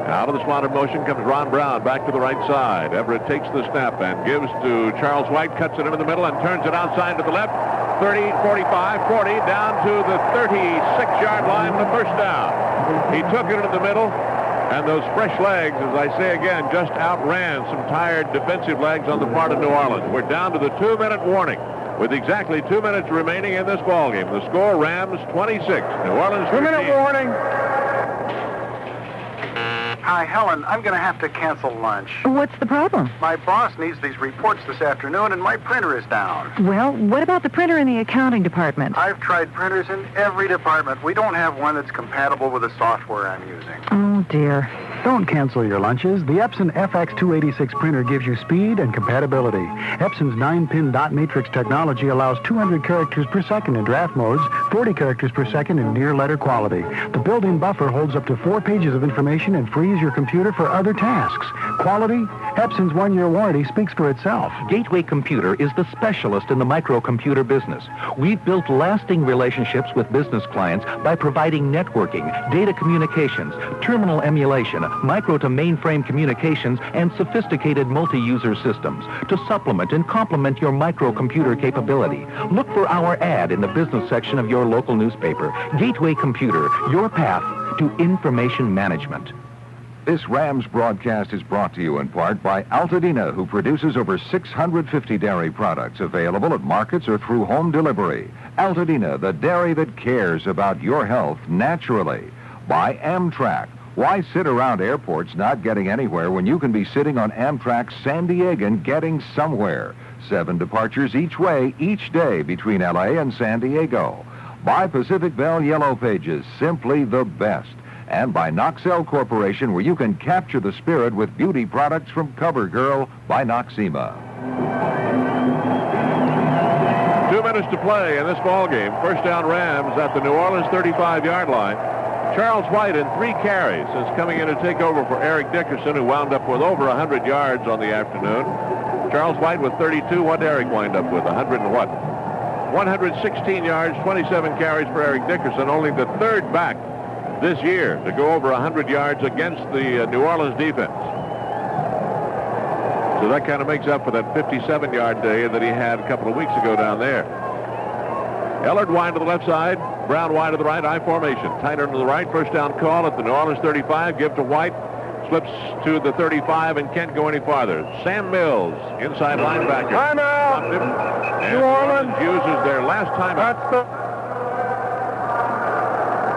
Out of the slotted motion comes Ron Brown back to the right side. Everett takes the snap and gives to Charles White, cuts it into the middle and turns it outside to the left. 30, 45, 40, down to the 36-yard line for the first down. He took it into the middle, and those fresh legs, as I say again, just outran some tired defensive legs on the part of New Orleans. We're down to the 2-minute warning with exactly 2 minutes remaining in this ballgame. The score, Rams 26, New Orleans 13. 2-minute warning. Hi, Helen. I'm going to have to cancel lunch. What's the problem? My boss needs these reports this afternoon, and my printer is down. Well, what about the printer in the accounting department? I've tried printers in every department. We don't have one that's compatible with the software I'm using. Oh, dear. Don't cancel your lunches. The Epson FX286 printer gives you speed and compatibility. Epson's 9-pin dot matrix technology allows 200 characters per second in draft modes, 40 characters per second in near letter quality. The built-in buffer holds up to 4 pages of information and frees your computer for other tasks. Quality? Epson's 1-year warranty speaks for itself. Gateway Computer is the specialist in the microcomputer business. We've built lasting relationships with business clients by providing networking, data communications, terminal emulation, micro to mainframe communications, and sophisticated multi-user systems to supplement and complement your microcomputer capability. Look for our ad in the business section of your local newspaper. Gateway Computer, your path to information management. This Rams broadcast is brought to you in part by Altadena, who produces over 650 dairy products available at markets or through home delivery. Altadena, the dairy that cares about your health naturally. By Amtrak. Why sit around airports not getting anywhere when you can be sitting on Amtrak's San Diegan getting somewhere? 7 departures each way, each day between L.A. and San Diego. By Pacific Bell Yellow Pages, simply the best. And by Noxel Corporation, where you can capture the spirit with beauty products from CoverGirl by Noxema. 2 minutes to play in this ballgame. First down Rams at the New Orleans 35-yard line. Charles White in 3 carries since coming in to take over for Eric Dickerson, who wound up with over 100 yards on the afternoon. Charles White with 32. What Eric wind up with? 100 and what? 116 yards, 27 carries for Eric Dickerson, only the third back this year to go over 100 yards against the New Orleans defense. So that kind of makes up for that 57-yard day that he had a couple of weeks ago down there. Ellard wide to the left side, Brown wide to the right, I formation. Tighter to the right, first down call at the New Orleans 35, give to White, slips to the 35 and can't go any farther. Sam Mills, inside linebacker. Timeout! New Orleans uses their last timeout.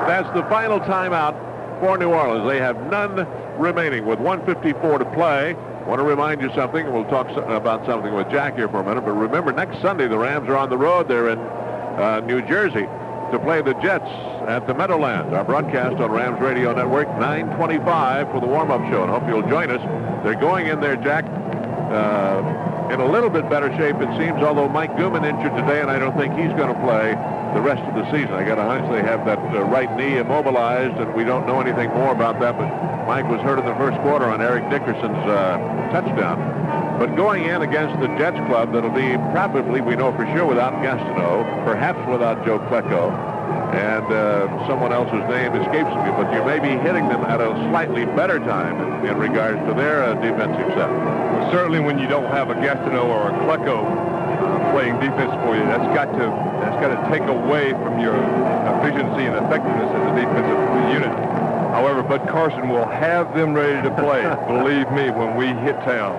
That's the final timeout for New Orleans. They have none remaining with 1:54 to play. I want to remind you something. We'll talk about something with Jack here for a minute. But remember, next Sunday, the Rams are on the road. They're in New Jersey to play the Jets at the Meadowlands. Our broadcast on Rams Radio Network, 9:25 for the warm-up show. And hope you'll join us. They're going in there, Jack, in a little bit better shape, it seems, although Mike Gooman injured today, and I don't think he's going to play the rest of the season. I got a hunch they have that right knee immobilized, and we don't know anything more about that, but Mike was hurt in the first quarter on Eric Dickerson's touchdown. But going in against the Jets club, that'll be probably, we know for sure, without Gastineau, perhaps without Joe Klecko, and someone else whose name escapes me, but you may be hitting them at a slightly better time in regards to their defensive set. Well, certainly when you don't have a Gastineau or a Klecko playing defense for you, that's got to take away from your efficiency and effectiveness as a defensive unit. However, Bud Carson will have them ready to play, believe me, when we hit town.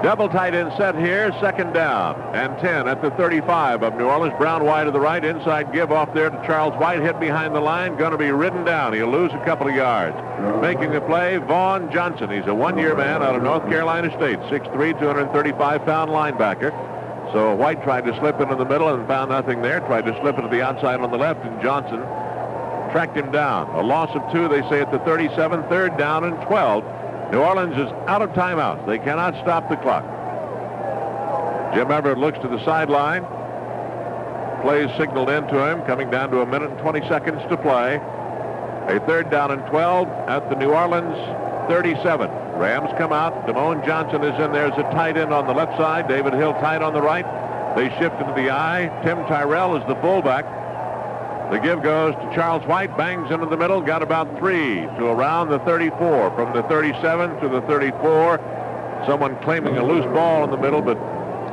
Double tight end set here, second down and 10 at the 35 of New Orleans. Brown wide to the right, inside give off there to Charles White, hit behind the line, going to be ridden down. He'll lose a couple of yards. Making the play, Vaughn Johnson. He's a one-year man out of North Carolina State, 6'3", 235-pound linebacker. So White tried to slip into the middle and found nothing there, tried to slip into the outside on the left, and Johnson tracked him down. A loss of 2, they say, at the 37, third down and 12. New Orleans is out of timeouts. They cannot stop the clock. Jim Everett looks to the sideline. Plays signaled in to him, coming down to 1 minute and 20 seconds to play. A third down and 12 at the New Orleans 37. Rams come out. Damone Johnson is in there as a tight end on the left side. David Hill tight on the right. They shift into the I. Tim Tyrell is the fullback. The give goes to Charles White. Bangs into the middle. Got about 3 to around the 34. From the 37 to the 34. Someone claiming a loose ball in the middle, but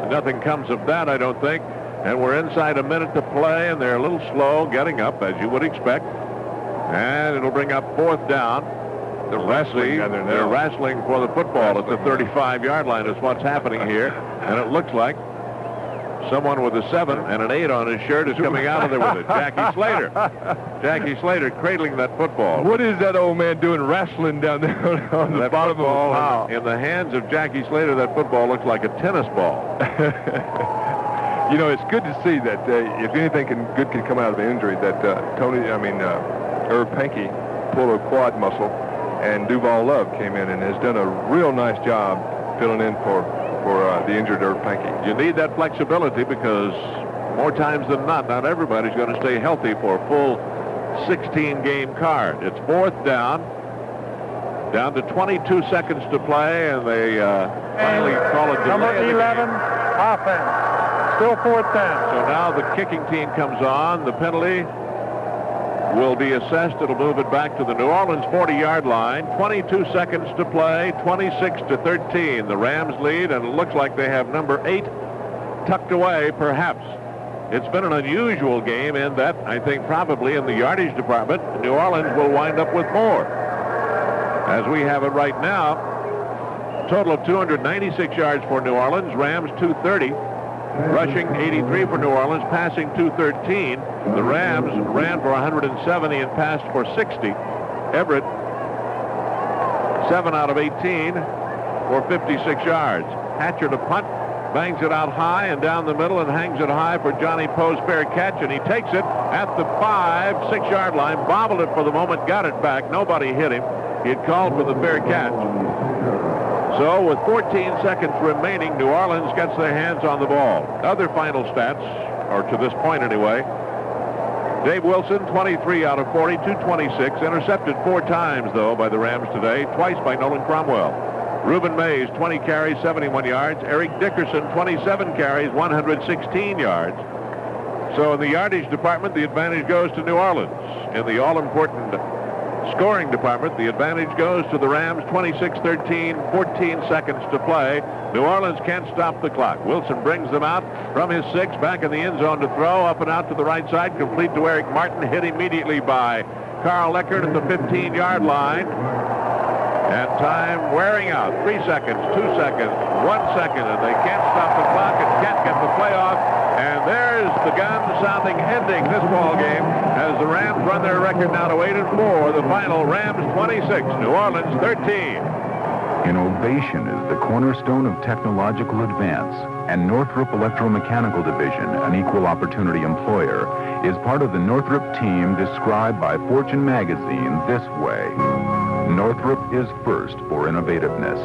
nothing comes of that, I don't think. And we're inside a minute to play, and they're a little slow getting up, as you would expect. And it'll bring up 4th down. They're wrestling for the football at the 35-yard line is what's happening here. And it looks like someone with a 7 and an 8 on his shirt is coming out of there with it. Jackie Slater. Jackie Slater cradling that football. What is that old man doing wrestling down there on the bottom of the in the hands of Jackie Slater, that football looks like a tennis ball. You know, it's good to see that if anything good can come out of the injury, that Irv Pankey pulled a quad muscle, and Duval Love came in and has done a real nice job filling in for the injured Irv Pankey. You need that flexibility because more times than not everybody's going to stay healthy for a full 16-game card. It's 4th down to 22 seconds to play, and they finally call it delay. Number 11, offense. Still 4th down. So now the kicking team comes on. The penalty will be assessed. It'll move it back to the New Orleans 40-yard line. 22 seconds to play, 26-13. The Rams lead, and it looks like they have number 8 tucked away, perhaps. It's been an unusual game in that I think probably in the yardage department, New Orleans will wind up with more. As we have it right now, total of 296 yards for New Orleans, Rams 230. Rushing 83 for New Orleans, passing 213. The Rams ran for 170 and passed for 60. Everett, 7 out of 18 for 56 yards. Hatcher to punt, bangs it out high and down the middle and hangs it high for Johnny Poe's fair catch, and he takes it at the 5-6-yard line, bobbled it for the moment, got it back. Nobody hit him. He had called for the fair catch. So with 14 seconds remaining, New Orleans gets their hands on the ball. Other final stats, or to this point anyway, Dave Wilson, 23 out of 40, 226. Intercepted 4 times, though, by the Rams today, twice by Nolan Cromwell. Reuben Mays, 20 carries, 71 yards. Eric Dickerson, 27 carries, 116 yards. So in the yardage department, the advantage goes to New Orleans. In the all-important scoring department, the advantage goes to the Rams, 26-13, 14 seconds to play. New Orleans can't stop the clock. Wilson brings them out from his 6, back in the end zone to throw, up and out to the right side, complete to Eric Martin, hit immediately by Carl Eckert at the 15-yard line. And time wearing out. 3 seconds, 2 seconds, 1 second, and they can't stop the clock and can't get the play off. And there's the gun sounding, ending this ball game as the Rams run their record now to 8-4. The final, Rams 26, New Orleans 13. Innovation is the cornerstone of technological advance, and Northrop Electromechanical Division, an equal opportunity employer, is part of the Northrop team described by Fortune magazine this way. Northrop is first for innovativeness.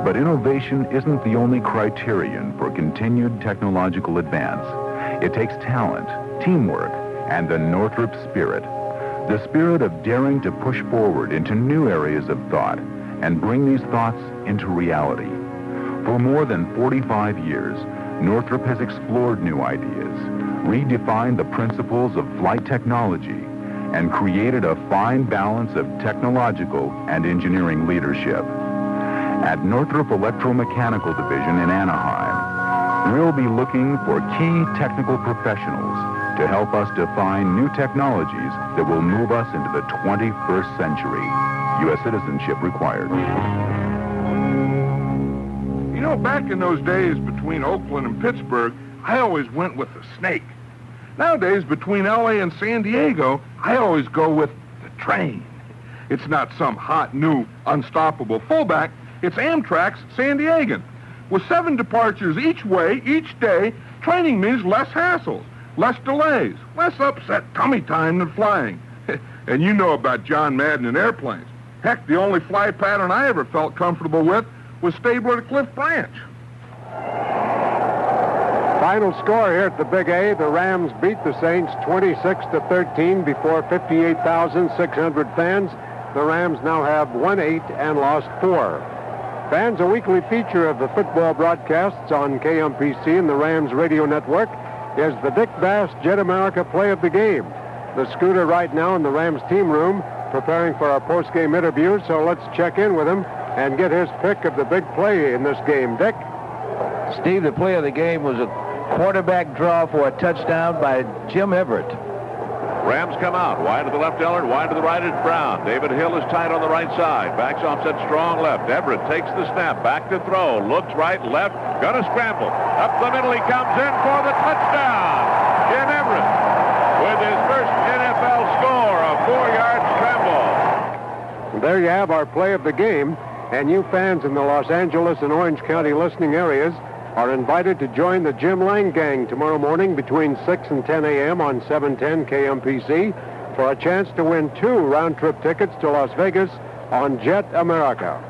But innovation isn't the only criterion for continued technological advance. It takes talent, teamwork, and the Northrop spirit. The spirit of daring to push forward into new areas of thought and bring these thoughts into reality. For more than 45 years, Northrop has explored new ideas, redefined the principles of flight technology, and created a fine balance of technological and engineering leadership. At Northrop Electromechanical Division in Anaheim, we'll be looking for key technical professionals to help us define new technologies that will move us into the 21st century. U.S. citizenship required. You know, back in those days between Oakland and Pittsburgh, I always went with the snake. Nowadays, between L.A. and San Diego, I always go with the train. It's not some hot, new, unstoppable fullback. It's Amtrak's San Diegan. With 7 departures each way, each day, training means less hassles, less delays, less upset tummy time than flying. And you know about John Madden and airplanes. Heck, the only flight pattern I ever felt comfortable with was Stabler to Cliff Branch. Final score here at the Big A, the Rams beat the Saints 26-13 before 58,600 fans. The Rams now have won 8 and lost 4. Fans, a weekly feature of the football broadcasts on KMPC and the Rams radio network is the Dick Bass Jet America Play of the Game. The Scooter right now in the Rams team room preparing for our post-game interview, so let's check in with him and get his pick of the big play in this game. Dick? Steve, the play of the game was a quarterback draw for a touchdown by Jim Everett. Rams come out. Wide to the left, Ellard. Wide to the right is Brown. David Hill is tight on the right side. Backs offset strong left. Everett takes the snap. Back to throw. Looks right, left. Gonna scramble. Up the middle he comes in for the touchdown. Jim Everett with his first NFL score, a 4-yard scramble. There you have our play of the game. And you fans in the Los Angeles and Orange County listening areas are invited to join the Jim Lang Gang tomorrow morning between 6 and 10 a.m. on 710 KMPC for a chance to win 2 round-trip tickets to Las Vegas on Jet America.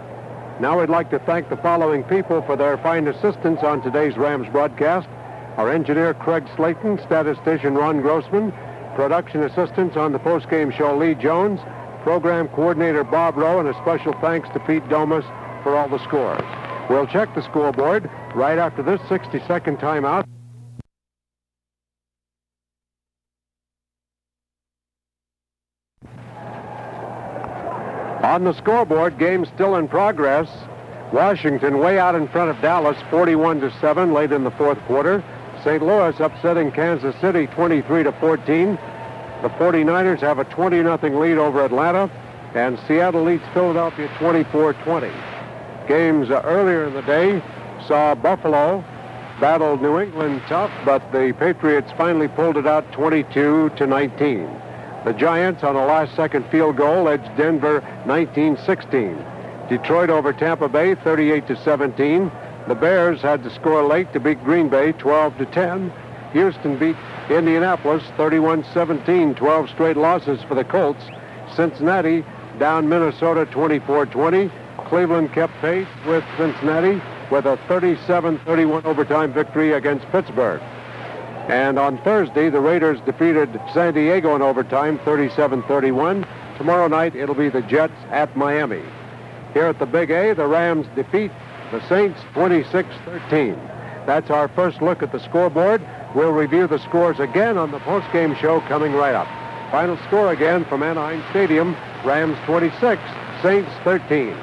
Now we'd like to thank the following people for their fine assistance on today's Rams broadcast. Our engineer, Craig Slayton, statistician Ron Grossman, production assistants on the postgame show, Lee Jones, program coordinator Bob Rowe, and a special thanks to Pete Domas for all the scores. We'll check the scoreboard right after this 60-second timeout. On the scoreboard, game still in progress. Washington way out in front of Dallas, 41-7 late in the fourth quarter. St. Louis upsetting Kansas City 23-14. The 49ers have a 20-0 lead over Atlanta, and Seattle leads Philadelphia 24-20. Games earlier in the day saw Buffalo battle New England tough, but the Patriots finally pulled it out 22-19. The Giants on a last-second field goal edged Denver 19-16. Detroit over Tampa Bay 38-17. The Bears had to score late to beat Green Bay 12-10. Houston beat Indianapolis 31-17, 12 straight losses for the Colts. Cincinnati down Minnesota 24-20. Cleveland kept pace with Cincinnati with a 37-31 overtime victory against Pittsburgh. And on Thursday, the Raiders defeated San Diego in overtime 37-31. Tomorrow night, it'll be the Jets at Miami. Here at the Big A, the Rams defeat the Saints 26-13. That's our first look at the scoreboard. We'll review the scores again on the postgame show coming right up. Final score again from Anaheim Stadium, Rams 26, Saints 13.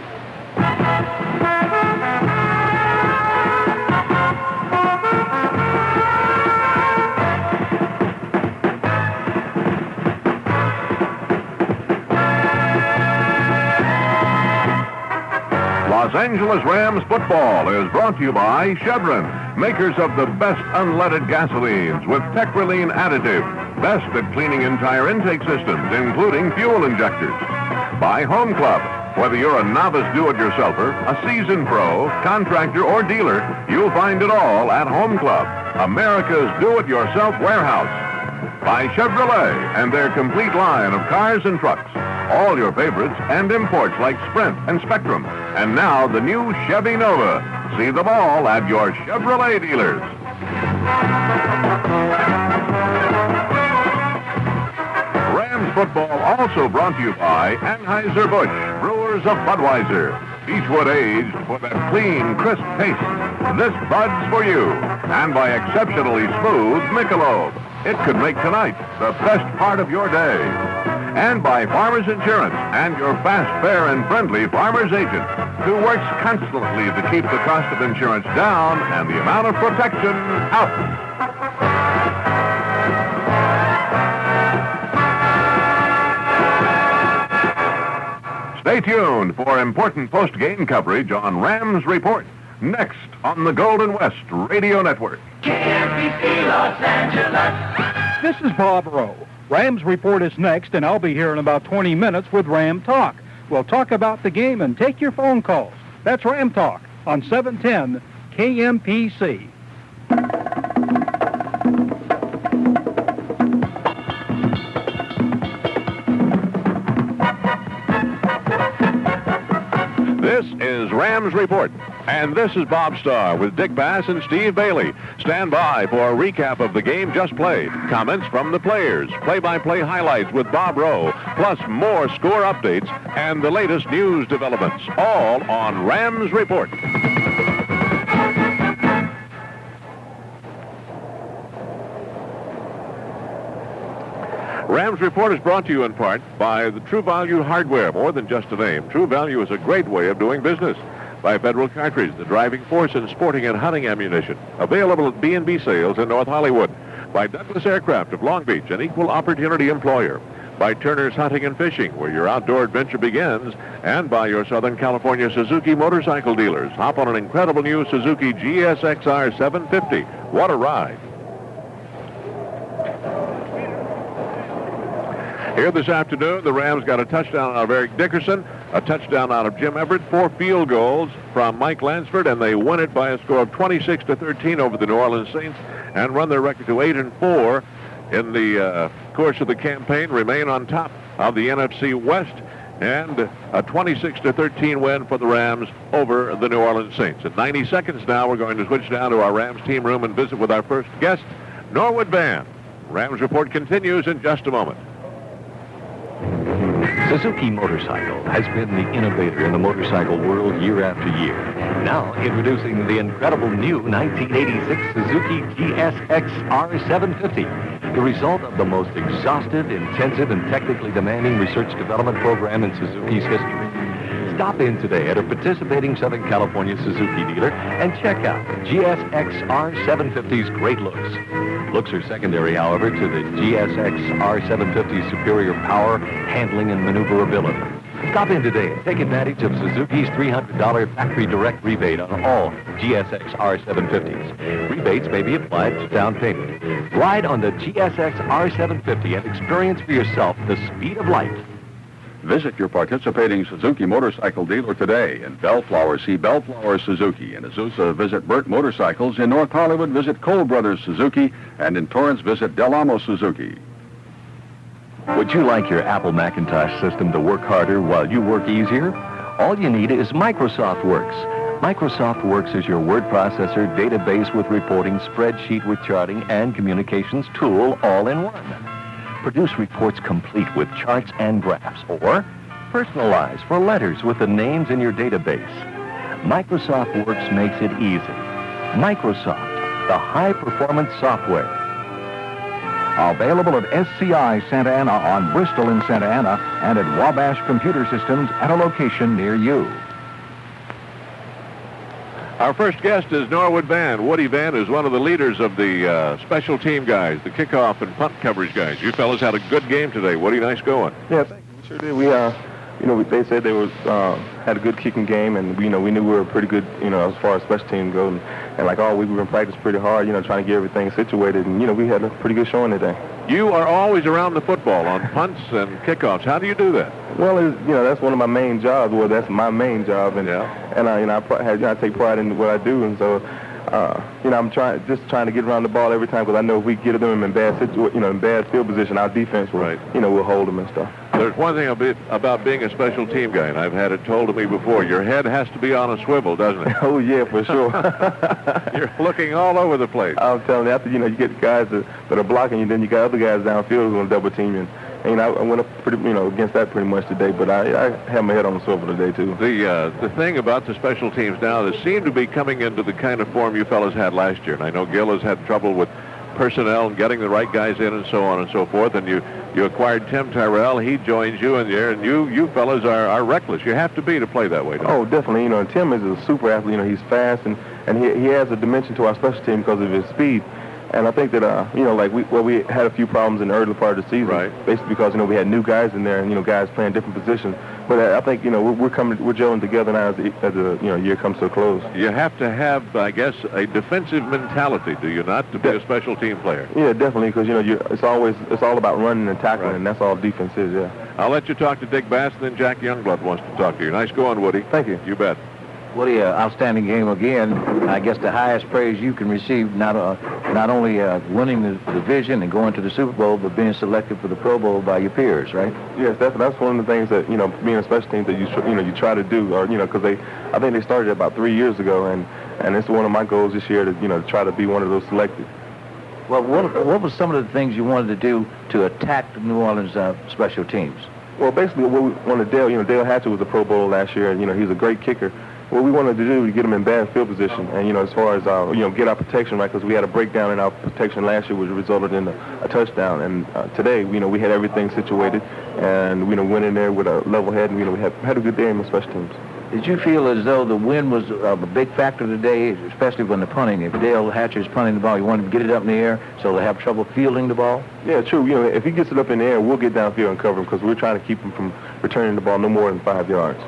Los Angeles Rams football is brought to you by Chevron, makers of the best unleaded gasolines with Techroline additive, best at cleaning entire intake systems, including fuel injectors. By Home Club, whether you're a novice do-it-yourselfer, a seasoned pro, contractor, or dealer, you'll find it all at Home Club, America's do-it-yourself warehouse. By Chevrolet and their complete line of cars and trucks. All your favorites and imports like Sprint and Spectrum. And now the new Chevy Nova. See them all at your Chevrolet dealers. Rams football also brought to you by Anheuser-Busch, brewers of Budweiser. Beechwood aged for that clean, crisp taste. This Bud's for you. And by exceptionally smooth Michelob. It could make tonight the best part of your day. And by Farmers Insurance and your fast, fair, and friendly Farmers agent, who works constantly to keep the cost of insurance down and the amount of protection up. Stay tuned for important post-game coverage on Rams Report, next on the Golden West Radio Network. KMPC Los Angeles. This is Bob Rowe. Rams Report is next, and I'll be here in about 20 minutes with Ram Talk. We'll talk about the game and take your phone calls. That's Ram Talk on 710 KMPC. This is Rams Report, and this is Bob Starr with Dick Bass and Steve Bailey. Stand by for a recap of the game just played, comments from the players, play-by-play highlights with Bob Rowe, plus more score updates and the latest news developments, all on Rams Report. Rams Report is brought to you in part by the True Value Hardware, more than just a name. True Value is a great way of doing business. By Federal Cartridge, the driving force in sporting and hunting ammunition. Available at B&B Sales in North Hollywood. By Douglas Aircraft of Long Beach, an equal opportunity employer. By Turner's Hunting and Fishing, where your outdoor adventure begins. And by your Southern California Suzuki motorcycle dealers. Hop on an incredible new Suzuki GSXR 750. What a ride. Here this afternoon, the Rams got a touchdown out of Eric Dickerson, a touchdown out of Jim Everett, 4 field goals from Mike Lansford, and they win it by a score of 26-13 over the New Orleans Saints and run their record to 8-4 in the course of the campaign, remain on top of the NFC West, and a 26-13 win for the Rams over the New Orleans Saints. In 90 seconds now, we're going to switch down to our Rams team room and visit with our first guest, Norwood Van. Rams Report continues in just a moment. Suzuki Motorcycle has been the innovator in the motorcycle world year after year. Now introducing the incredible new 1986 Suzuki GSX-R 750, the result of the most exhaustive, intensive, and technically demanding research development program in Suzuki's history. Stop in today at a participating Southern California Suzuki dealer and check out GSX-R 750's great looks. Looks are secondary, however, to the GSX-R 750's superior power, handling, and maneuverability. Stop in today and take advantage of Suzuki's $300 factory direct rebate on all GSX-R 750s. Rebates may be applied to down payment. Ride on the GSX-R 750 and experience for yourself the speed of light. Visit your participating Suzuki motorcycle dealer today. In Bellflower, see Bellflower Suzuki. In Azusa, visit Burt Motorcycles. In North Hollywood, visit Cole Brothers Suzuki. And in Torrance, visit Del Amo Suzuki. Would you like your Apple Macintosh system to work harder while you work easier? All you need is Microsoft Works. Microsoft Works is your word processor, database with reporting, spreadsheet with charting, and communications tool all in one. Produce reports complete with charts and graphs, or personalize for letters with the names in your database. Microsoft Works makes it easy. Microsoft, the high-performance software. Available at SCI Santa Ana on Bristol in Santa Ana and at Wabash Computer Systems at a location near you. Our first guest is Norwood Van. Woody Van is one of the leaders of the special team guys, the kickoff and punt coverage guys. You fellas had a good game today. Woody, nice going. Yeah, thank you. We sure did. We, they said they was had a good kicking game, and we knew we were pretty good, as far as special teams go. And like all week, we've been practicing pretty hard, trying to get everything situated. And we had a pretty good showing today. You are always around the football on punts and kickoffs. How do you do that? Well, that's one of my main jobs. Well, that's my main job, and I take pride in what I do, and so I'm trying to get around the ball every time, because I know if we get them in bad in bad field position, our defense will will hold them and stuff. There's one thing about being a special team guy, and I've had it told to me before. Your head has to be on a swivel, doesn't it? Oh yeah, for sure. You're looking all over the place. I'm telling you, after you get guys that are blocking you, then you got other guys downfield who are going to double team you. And I went up pretty, against that pretty much today, but I have my head on the swivel today too. The thing about the special teams now, they seem to be coming into the kind of form you fellas had last year. And I know Gil has had trouble with personnel and getting the right guys in and so on and so forth. And you acquired Tim Tyrell. He joins you in there, and you fellas are reckless. You have to be to play that way. Oh, definitely. Tim is a super athlete. He's fast, and he has a dimension to our special team because of his speed. And I think that, we had a few problems in the early part of the season, basically because, we had new guys in there and, guys playing different positions. But I think, we're gelling together now as the year comes to a close. You have to have, I guess, a defensive mentality, do you not, to be a special team player? Yeah, definitely, because, it's all about running and tackling, and that's all defense is, yeah. I'll let you talk to Dick Bass, and then Jack Youngblood wants to talk to you. Nice going, Woody. Thank you. You bet. Woody, outstanding game again. I guess the highest praise you can receive, not only winning the division and going to the Super Bowl, but being selected for the Pro Bowl by your peers, right? Yes, that's one of the things that being a special team that you try to do, or because I think they started about 3 years ago, and it's one of my goals this year to try to be one of those selected. Well, what were some of the things you wanted to do to attack the New Orleans special teams? Well, basically, what we wanted Dale Hatcher was a Pro Bowl last year, and, he's a great kicker. What we wanted to do was get him in bad field position, and, as far as, get our protection right, because we had a breakdown in our protection last year, which resulted in a touchdown. And today, we had everything situated, and, went in there with a level head, and, we had a good day in the special teams. Did you feel as though the wind was a big factor today, especially when the punting? If Dale Hatcher's punting the ball, you want him to get it up in the air so they'll have trouble fielding the ball? Yeah, true. If he gets it up in the air, we'll get downfield and cover him because we're trying to keep him from returning the ball no more than 5 yards.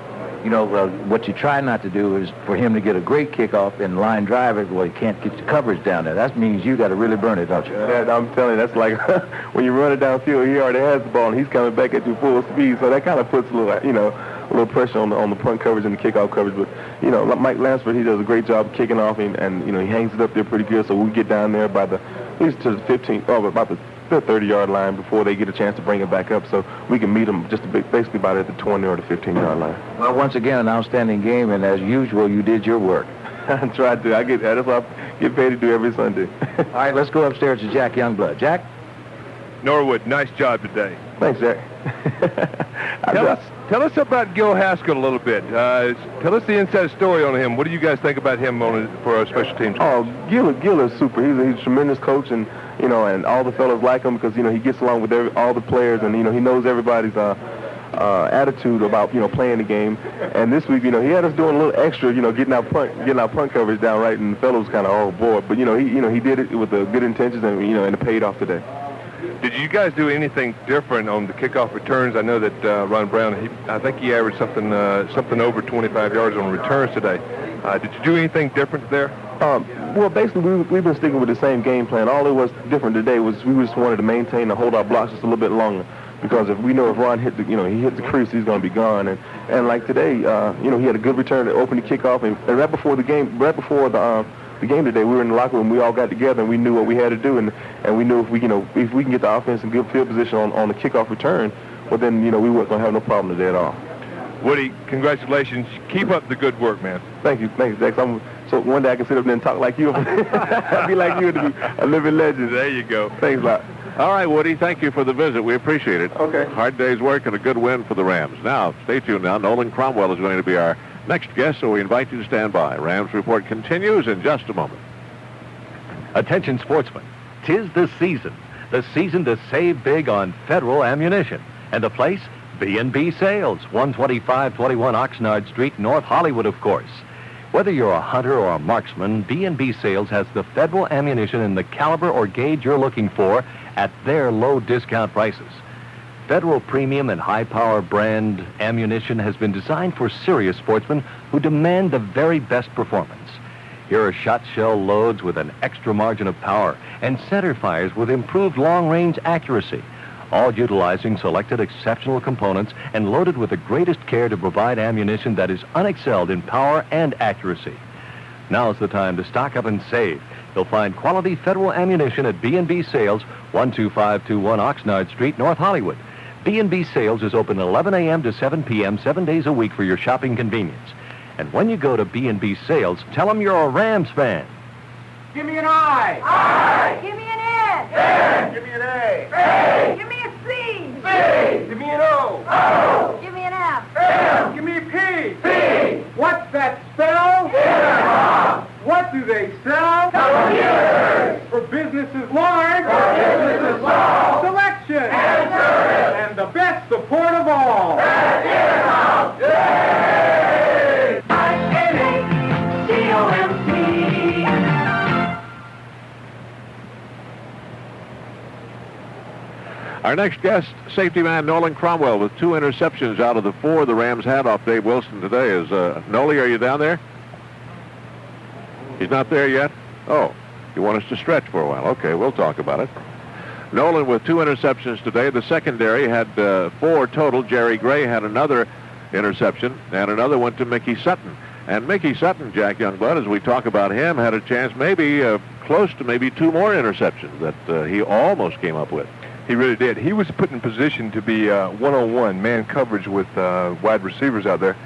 What you try not to do is for him to get a great kickoff and line drive it. Well, he can't get the coverage down there. That means you got to really burn it, don't you? Yeah, I'm telling you, that's like when you run it downfield, he already has the ball and he's coming back at you full speed. So that kind of puts a little pressure on the punt coverage and the kickoff coverage. But, Mike Lansford, he does a great job of kicking off and he hangs it up there pretty good. So we get down there by at least to the 15th, about the 30-yard line before they get a chance to bring it back up. So we can meet them basically about at the 20 or the 15-yard line. Well, once again, an outstanding game, and as usual, you did your work. I tried to. That's what I get paid to do every Sunday. All right, let's go upstairs to Jack Youngblood. Jack? Norwood, nice job today. Thanks, Jack. Tell us about Gil Haskell a little bit. Tell us the inside story on him. What do you guys think about him for our special teams? Oh, Gil is super. He's a tremendous coach, and and all the fellas like him because he gets along with all the players, and he knows everybody's attitude about playing the game. And this week, he had us doing a little extra, getting our punt coverage down right, and the fellow was kind of all bored. But he did it with good intentions, and and it paid off today. Did you guys do anything different on the kickoff returns? I know that Ron Brown, I think he averaged something over 25 yards on returns today. Did you do anything different there? Well, basically, we've been sticking with the same game plan. All it was different today was we just wanted to maintain and hold our blocks just a little bit longer. Because if Ron hit he hit the crease, he's going to be gone. And like today, he had a good return to open the kickoff. And right before the game today, we were in the locker room. We all got together and we knew what we had to do. And we knew if we can get the offense in good field position on the kickoff return, well then we weren't going to have no problem today at all. Woody, congratulations. Keep up the good work, man. Thanks, Dex. So one day I can sit up there and talk like you. I'd be like you to be a living legend. There you go. Thanks a lot. All right, Woody, thank you for the visit. We appreciate it. Okay. Hard day's work and a good win for the Rams. Now, stay tuned now. Nolan Cromwell is going to be our next guest, so we invite you to stand by. Rams Report continues in just a moment. Attention sportsmen, 'tis the season to save big on Federal ammunition. And the place? B&B Sales, 12521 Oxnard Street, North Hollywood, of course. Whether you're a hunter or a marksman, B&B Sales has the Federal ammunition in the caliber or gauge you're looking for at their low discount prices. Federal premium and high-power brand ammunition has been designed for serious sportsmen who demand the very best performance. Here are shot shell loads with an extra margin of power and center fires with improved long-range accuracy, all utilizing selected exceptional components and loaded with the greatest care to provide ammunition that is unexcelled in power and accuracy. Now's the time to stock up and save. You'll find quality Federal ammunition at B&B Sales, 12521 Oxnard Street, North Hollywood. B&B Sales is open 11 a.m. to 7 p.m. 7 days a week for your shopping convenience. And when you go to B&B Sales, tell them you're a Rams fan. Give me an I. I. Give me an N. N. Give me an A. A. Give me a C. C. Give me an O. O. Give me an F. F. Give me a P. P. What's that spell? Yeah. What do they sell? Computers. For businesses large. For businesses small. Selection. And service. And the best support of all. That is Yay! I-N-A-C-O-M-P. Our next guest, safety man Nolan Cromwell, with 2 interceptions out of the 4 the Rams had off Dave Wilson today. Is Noli, are you down there? He's not there yet? Oh, you want us to stretch for a while. Okay, we'll talk about it. Nolan with 2 interceptions today. The secondary had 4 total. Jerry Gray had another interception, and another went to Mickey Sutton. And Mickey Sutton, Jack Youngblood, as we talk about him, had a chance maybe close to maybe 2 more interceptions that he almost came up with. He really did. He was put in position to be one-on-one man coverage with wide receivers out there.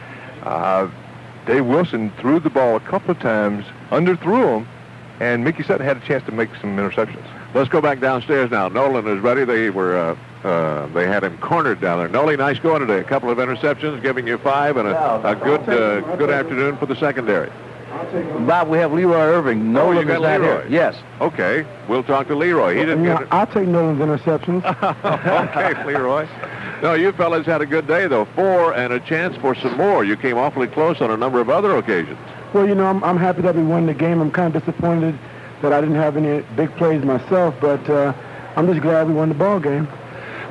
Dave Wilson threw the ball a couple of times, underthrew him, and Mickey Sutton had a chance to make some interceptions. Let's go back downstairs now. Nolan is ready. They were They had him cornered down there. Noli, nice going today. A couple of interceptions, giving you 5, and a good afternoon for the secondary. Bob, we have Leroy Irving. No, you got is not Leroy. here. Yes. Okay, we'll talk to Leroy. He didn't get it. I'll take Nolan's interceptions. Okay, Leroy. No, you fellas had a good day, though. 4 and a chance for some more. You came awfully close on a number of other occasions. Well, you know, I'm happy that we won the game. I'm kind of disappointed that I didn't have any big plays myself, but I'm just glad we won the ball game.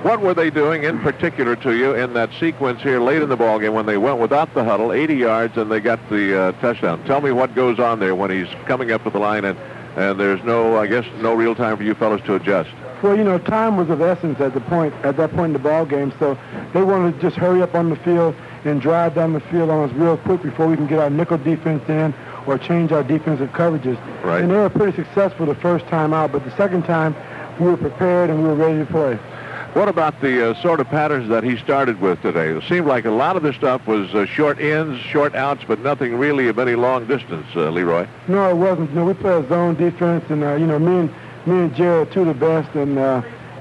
What were they doing in particular to you in that sequence here late in the ball game when they went without the huddle, 80 yards, and they got the touchdown? Tell me what goes on there when he's coming up with the line and there's no, I guess, no real time for you fellas to adjust. Well, you know, time was of essence at that point in the ball game, so they wanted to just hurry up on the field and drive down the field on us real quick before we can get our nickel defense in or change our defensive coverages. Right. And they were pretty successful the first time out, but the second time we were prepared and we were ready to play. What about the sort of patterns that he started with today? It seemed like a lot of the stuff was short ins, short outs, but nothing really of any long distance, Leroy. No, it wasn't. You know, we play a zone defense, and, you know, me and Jerry are two of the best, and,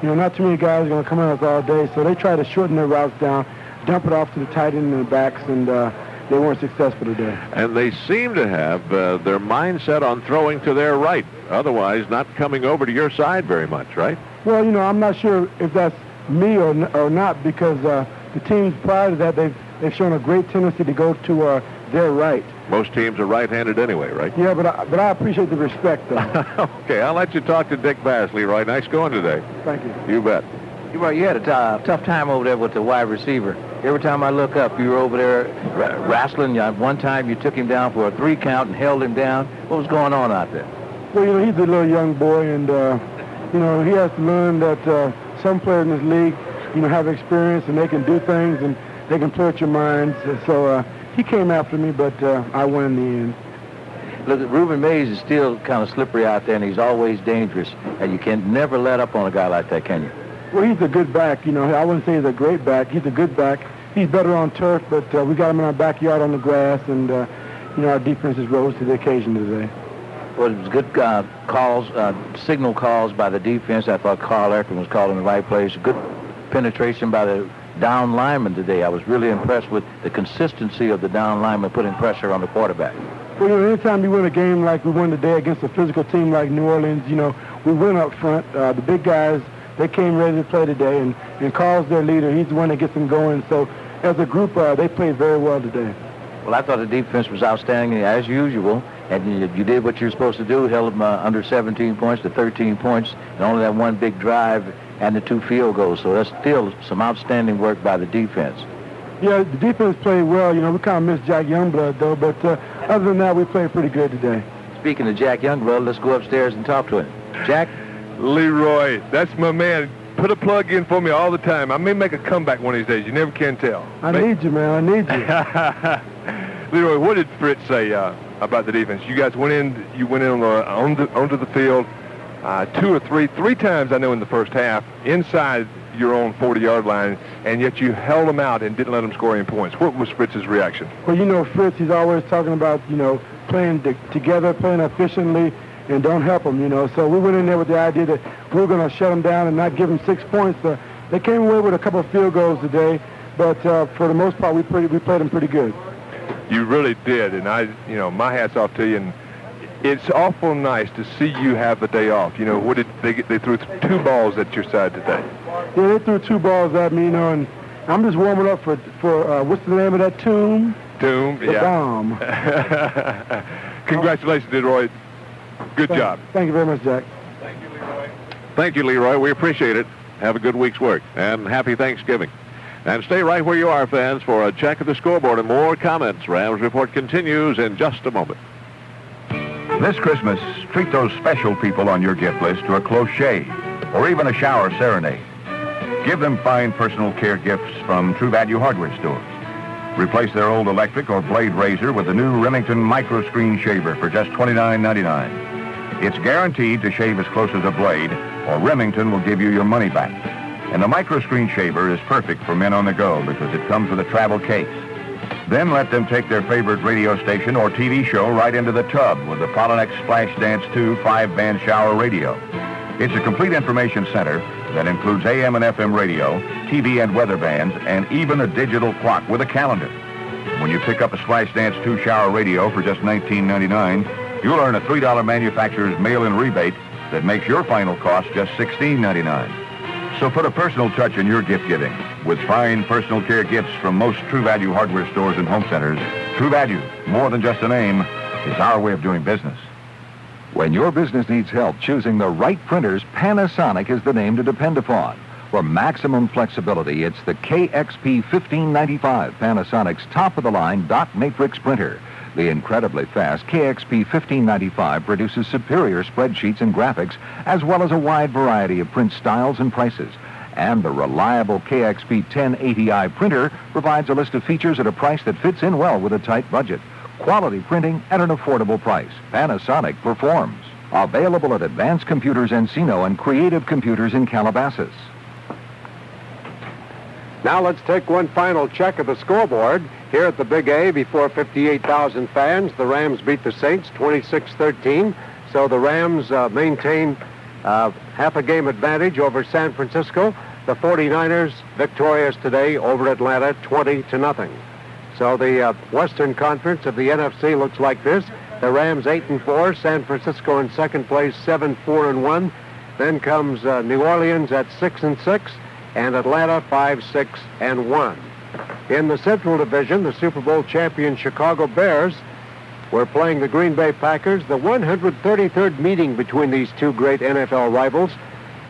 you know, not too many guys are going to come at us all day, so they try to shorten their routes down, dump it off to the tight end and the backs, and they weren't successful today. And they seem to have their mindset on throwing to their right, otherwise not coming over to your side very much, right? Well, you know, I'm not sure if that's me or not, because the teams prior to that, they've shown a great tendency to go to their right. Most teams are right-handed anyway, right? Yeah, but I appreciate the respect, though. Okay, I'll let you talk to Dick Bass, Leroy. Nice going today. Thank you. You bet. You had a tough time over there with the wide receiver. Every time I look up, you were over there wrestling. One time you took him down for a 3 count and held him down. What was going on out there? Well, you know, he's a little young boy, and, you know, he has to learn that some players in this league, you know, have experience, and they can do things, and they can play with your minds. So he came after me, but I won in the end. Look, Reuben Mays is still kind of slippery out there, and he's always dangerous. And you can never let up on a guy like that, can you? Well, he's a good back. You know, I wouldn't say he's a great back. He's a good back. He's better on turf, but we got him in our backyard on the grass, and, you know, our defenses rose to the occasion today. Well, it was good signal calls by the defense. I thought Carl Erkin was called in the right place. Good penetration by the down lineman today. I was really impressed with the consistency of the down lineman putting pressure on the quarterback. Well, you know, anytime you win a game like we won today against a physical team like New Orleans, you know, we win up front. The big guys, they came ready to play today, and Carl's their leader. He's the one that gets them going. So as a group, they played very well today. Well, I thought the defense was outstanding as usual, and you did what you're supposed to do, held them under 17 points to 13 points, and only that one big drive and the 2 field goals. So that's still some outstanding work by the defense. Yeah, the defense played well. You know, we kind of missed Jack Youngblood, though, but other than that, we played pretty good today. Speaking of Jack Youngblood, let's go upstairs and talk to him. Jack? Leroy, that's my man. Put a plug in for me all the time. I may make a comeback one of these days. You never can tell. I need you, man. I need you. Leroy, what did Fritz say about the defense? You guys went in onto the field 2 or 3 times, I know, in the first half, inside your own 40-yard line, and yet you held them out and didn't let them score any points. What was Fritz's reaction? Well, you know, Fritz, he's always talking about, you know, playing together, playing efficiently, and don't help them, you know. So we went in there with the idea that we were going to shut them down and not give them 6 points. They came away with a couple of field goals today, but for the most part, we played them pretty good. You really did, and my hat's off to you. And it's awful nice to see you have the day off. You know, what did they threw 2 balls at your side today? Yeah, they threw 2 balls at me, you know, and I'm just warming up for what's the name of that tomb? The bomb. Congratulations, Leroy. Good job. Thank you very much, Jack. Thank you, Leroy. Thank you, Leroy. We appreciate it. Have a good week's work, and happy Thanksgiving. And stay right where you are, fans, for a check of the scoreboard and more comments. Rams Report continues in just a moment. This Christmas, treat those special people on your gift list to a close shave or even a shower serenade. Give them fine personal care gifts from True Value Hardware stores. Replace their old electric or blade razor with the new Remington Micro Screen Shaver for just $29.99. It's guaranteed to shave as close as a blade, or Remington will give you your money back. And the Micro Screen Shaver is perfect for men on the go because it comes with a travel case. Then let them take their favorite radio station or TV show right into the tub with the Polynex Splash Dance 2 5-band shower radio. It's a complete information center that includes AM and FM radio, TV and weather bands, and even a digital clock with a calendar. When you pick up a Splash Dance 2-shower radio for just $19.99, you'll earn a $3 manufacturer's mail-in rebate that makes your final cost just $16.99. So put a personal touch in your gift giving with fine personal care gifts from most True Value hardware stores and home centers. True Value, more than just a name, is our way of doing business. When your business needs help choosing the right printers, Panasonic is the name to depend upon. For maximum flexibility, it's the KXP 1595, Panasonic's top-of-the-line dot matrix printer. The incredibly fast KXP 1595 produces superior spreadsheets and graphics, as well as a wide variety of print styles and prices. And the reliable KXP 1080i printer provides a list of features at a price that fits in well with a tight budget. Quality printing at an affordable price. Panasonic performs. Available at Advanced Computers Encino and Creative Computers in Calabasas. Now let's take one final check of the scoreboard. Here at the Big A, before 58,000 fans, the Rams beat the Saints 26-13. So the Rams maintain half a game advantage over San Francisco. The 49ers victorious today over Atlanta 20-0. So the Western Conference of the NFC looks like this. The Rams 8-4, San Francisco in second place 7-4-1. Then comes New Orleans at 6-6, and Atlanta 5-6-1. In the Central Division, the Super Bowl champion Chicago Bears were playing the Green Bay Packers, the 133rd meeting between these two great NFL rivals,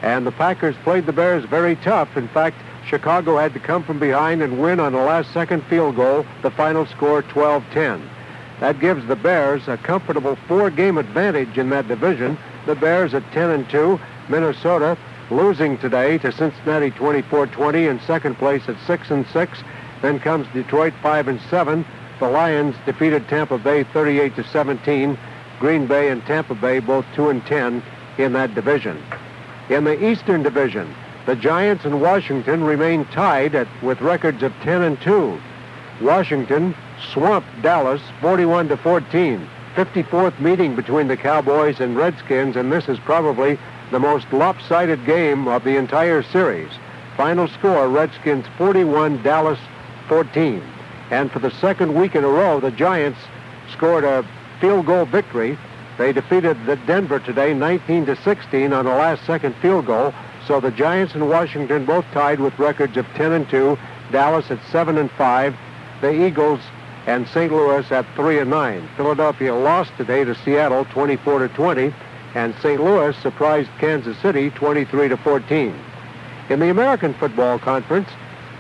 and the Packers played the Bears very tough. In fact, Chicago had to come from behind and win on a last-second field goal, the final score 12-10. That gives the Bears a comfortable 4-game advantage in that division. The Bears at 10-2, Minnesota losing today to Cincinnati 24-20 in second place at 6-6. Then comes Detroit 5-7. The Lions defeated Tampa Bay 38-17. Green Bay and Tampa Bay both 2-10 in that division. In the Eastern Division, the Giants and Washington remain tied with records of 10-2. Washington swamped Dallas 41-14. 54th meeting between the Cowboys and Redskins, and this is probably the most lopsided game of the entire series. Final score, Redskins 41, Dallas 14. And for the second week in a row, the Giants scored a field goal victory. They defeated Denver today 19-16 on a last-second field goal. So the Giants and Washington both tied with records of 10-2, Dallas at 7-5, the Eagles and St. Louis at 3-9. Philadelphia lost today to Seattle 24-20, and St. Louis surprised Kansas City 23-14. In the American Football Conference,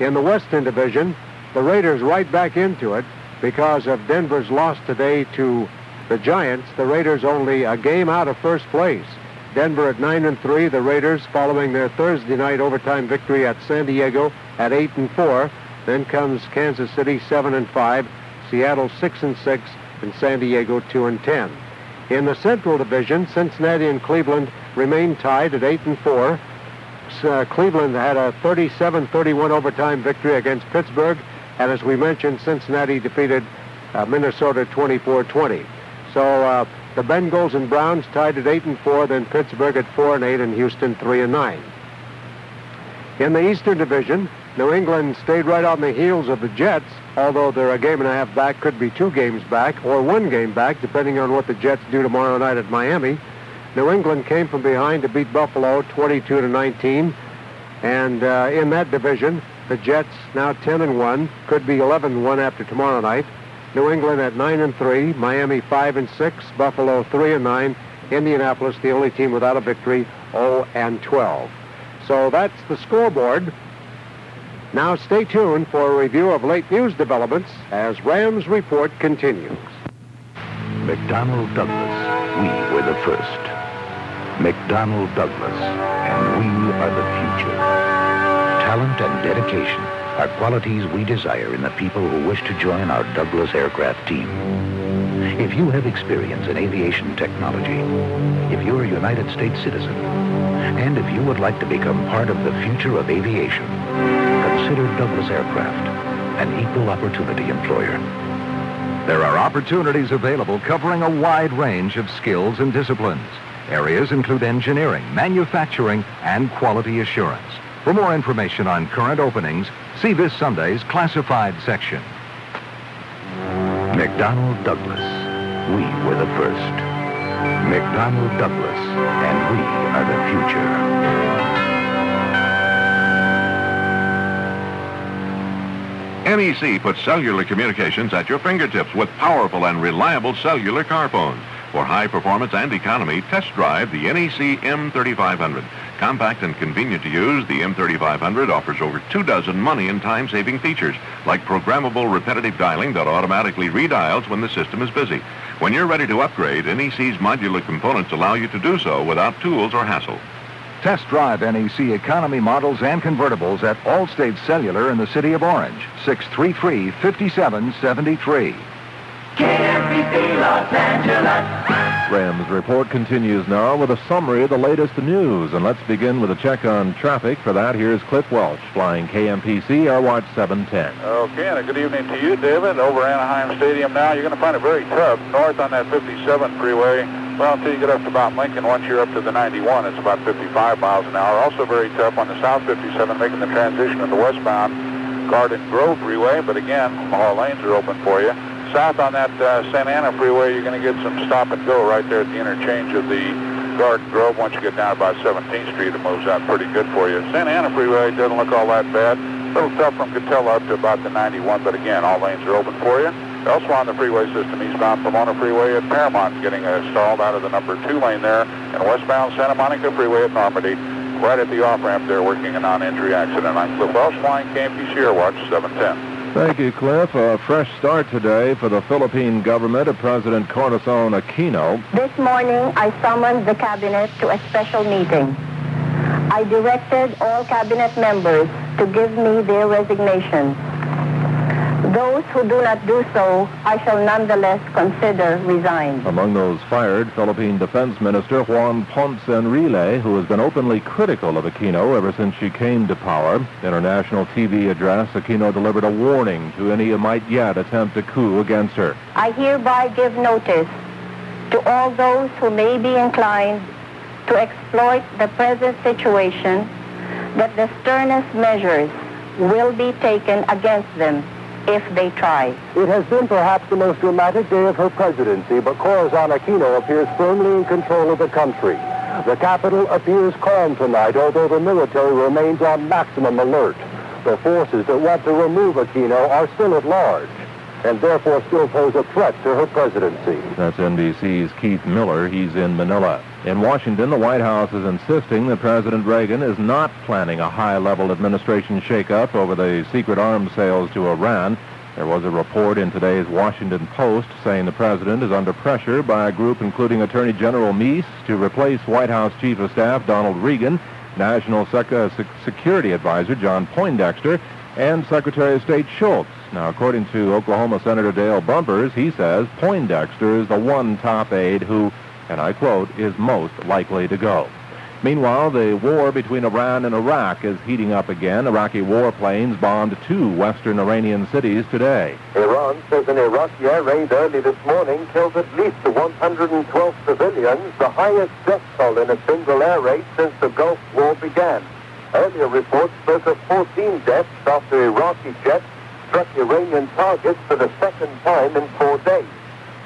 in the Western Division, the Raiders right back into it because of Denver's loss today to the Giants. The Raiders only a game out of first place. Denver at 9-3, the Raiders following their Thursday night overtime victory at San Diego at 8-4. Then comes Kansas City 7-5, Seattle 6-6, and San Diego 2-10. In the Central Division, Cincinnati and Cleveland remain tied at 8-4. Cleveland had a 37-31 overtime victory against Pittsburgh, and as we mentioned, Cincinnati defeated Minnesota 24-20. So the Bengals and Browns tied at 8-4, then Pittsburgh at 4-8, and Houston 3-9. In the Eastern Division, New England stayed right on the heels of the Jets, although they're a game and a half back, could be 2 games back, or 1 game back, depending on what the Jets do tomorrow night at Miami. New England came from behind to beat Buffalo 22-19, and in that division, the Jets now 10-1, could be 11-1 after tomorrow night. New England at 9-3, Miami 5-6, Buffalo 3-9, Indianapolis the only team without a victory, 0-12. So that's the scoreboard. Now stay tuned for a review of late news developments as Rams Report continues. McDonnell Douglas, we were the first. McDonnell Douglas, and we are the future. Talent and dedication are qualities we desire in the people who wish to join our Douglas aircraft team. If you have experience in aviation technology, if you're a United States citizen, and if you would like to become part of the future of aviation, consider Douglas Aircraft an equal opportunity employer. There are opportunities available covering a wide range of skills and disciplines. Areas include engineering, manufacturing, and quality assurance. For more information on current openings, see this Sunday's classified section. McDonnell Douglas. We were the first. McDonnell Douglas, and we are the future. NEC puts cellular communications at your fingertips with powerful and reliable cellular car phones. For high performance and economy, test drive the NEC M3500. Compact and convenient to use, the M3500 offers over 24 money and time-saving features, like programmable repetitive dialing that automatically redials when the system is busy. When you're ready to upgrade, NEC's modular components allow you to do so without tools or hassle. Test drive NEC economy models and convertibles at Allstate Cellular in the city of Orange, 633-5773. KMPC Los Angeles. Rams Report continues now with a summary of the latest news. And let's begin with a check on traffic. For that, here's Cliff Welch flying KMPC, Airwatch 710. Okay, and a good evening to you, David. Over Anaheim Stadium now, you're going to find it very tough north on that 57 freeway. Well, until you get up to about Lincoln, once you're up to the 91, it's about 55 miles an hour. Also very tough on the South 57, making the transition into westbound Garden Grove Freeway. But again, all lanes are open for you. South on that Santa Ana Freeway, you're going to get some stop and go right there at the interchange of the Garden Grove. Once you get down about 17th Street, it moves out pretty good for you. Santa Ana Freeway doesn't look all that bad. A little tough from Catella up to about the 91, but again, all lanes are open for you. Also on the freeway system, eastbound Pomona Freeway at Paramount, getting stalled out of the number 2 lane there, and westbound Santa Monica Freeway at Normandy, right at the off-ramp there, working a non-injury accident. I'm Cliff Welch, flying KMPC Airwatch 710. Thank you, Cliff. A fresh start today for the Philippine government of President Corazon Aquino. This morning, I summoned the cabinet to a special meeting. I directed all cabinet members to give me their resignations. Those who do not do so, I shall nonetheless consider resign. Among those fired, Philippine Defense Minister Juan Ponce Enrile, who has been openly critical of Aquino ever since she came to power. In her national TV address, Aquino delivered a warning to any who might yet attempt a coup against her. I hereby give notice to all those who may be inclined to exploit the present situation that the sternest measures will be taken against them if they try. It has been perhaps the most dramatic day of her presidency, but Corazon Aquino appears firmly in control of the country. The capital appears calm tonight, although the military remains on maximum alert. The forces that want to remove Aquino are still at large, and therefore still pose a threat to her presidency. That's NBC's Keith Miller. He's in Manila. In Washington, the White House is insisting that President Reagan is not planning a high-level administration shakeup over the secret arms sales to Iran. There was a report in today's Washington Post saying the president is under pressure by a group including Attorney General Meese to replace White House Chief of Staff Donald Regan, National Security Advisor John Poindexter, and Secretary of State Schultz. Now, according to Oklahoma Senator Dale Bumpers, he says Poindexter is the one top aide who, and I quote, is most likely to go. Meanwhile, the war between Iran and Iraq is heating up again. Iraqi warplanes bombed 2 western Iranian cities today. Iran says an Iraqi air raid early this morning killed at least 112 civilians, the highest death toll in a single air raid since the Gulf War began. Earlier reports spoke of 14 deaths after Iraqi jets struck Iranian targets for the second time in 4 days.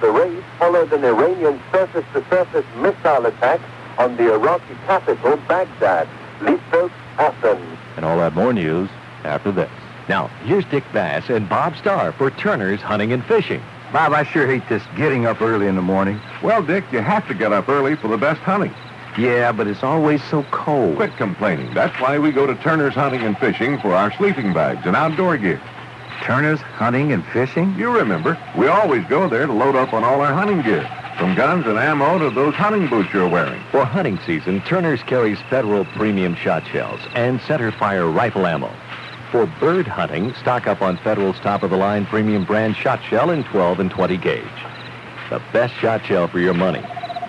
The raid followed an Iranian surface-to-surface missile attack on the Iraqi capital, Baghdad. Lithos, Athens. And all that more news after this. Now, here's Dick Bass and Bob Starr for Turner's Hunting and Fishing. Bob, I sure hate this getting up early in the morning. Well, Dick, you have to get up early for the best hunting. Yeah, but it's always so cold. Quit complaining. That's why we go to Turner's Hunting and Fishing for our sleeping bags and outdoor gear. Turner's Hunting and Fishing? You remember, we always go there to load up on all our hunting gear. From guns and ammo to those hunting boots you're wearing. For hunting season, Turner's carries Federal premium shot shells and centerfire rifle ammo. For bird hunting, stock up on Federal's top-of-the-line premium brand shot shell in 12 and 20 gauge. The best shot shell for your money.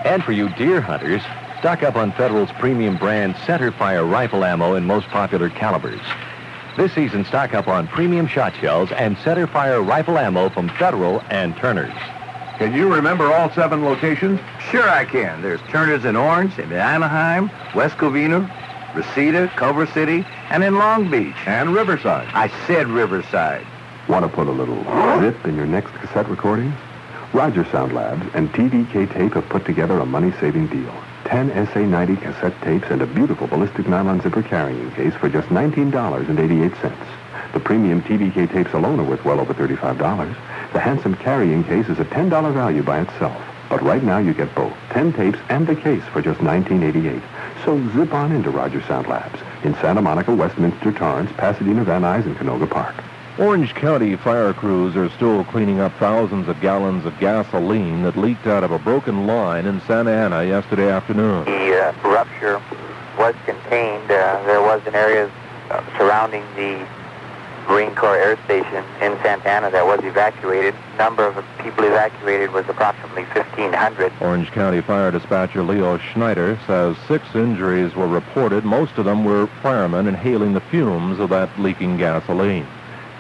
And for you deer hunters, stock up on Federal's premium brand centerfire rifle ammo in most popular calibers. This season, stock up on premium shot shells and centerfire rifle ammo from Federal and Turner's. Can you remember all 7 locations? Sure I can. There's Turner's in Orange, in Anaheim, West Covina, Reseda, Culver City, and in Long Beach. And Riverside. I said Riverside. Want to put a little zip in your next cassette recording? Roger Sound Labs and TDK Tape have put together a money-saving deal. 10 SA-90 cassette tapes and a beautiful ballistic nylon zipper carrying case for just $19.88. The premium TDK tapes alone are worth well over $35. The handsome carrying case is a $10 value by itself. But right now you get both, 10 tapes and the case for just $19.88. So zip on into Roger Sound Labs in Santa Monica, Westminster, Torrance, Pasadena, Van Nuys, and Canoga Park. Orange County fire crews are still cleaning up thousands of gallons of gasoline that leaked out of a broken line in Santa Ana yesterday afternoon. The rupture was contained. There was an area surrounding the Marine Corps Air Station in Santa Ana that was evacuated. Number of people evacuated was approximately 1,500. Orange County Fire Dispatcher Leo Schneider says 6 injuries were reported. Most of them were firemen inhaling the fumes of that leaking gasoline.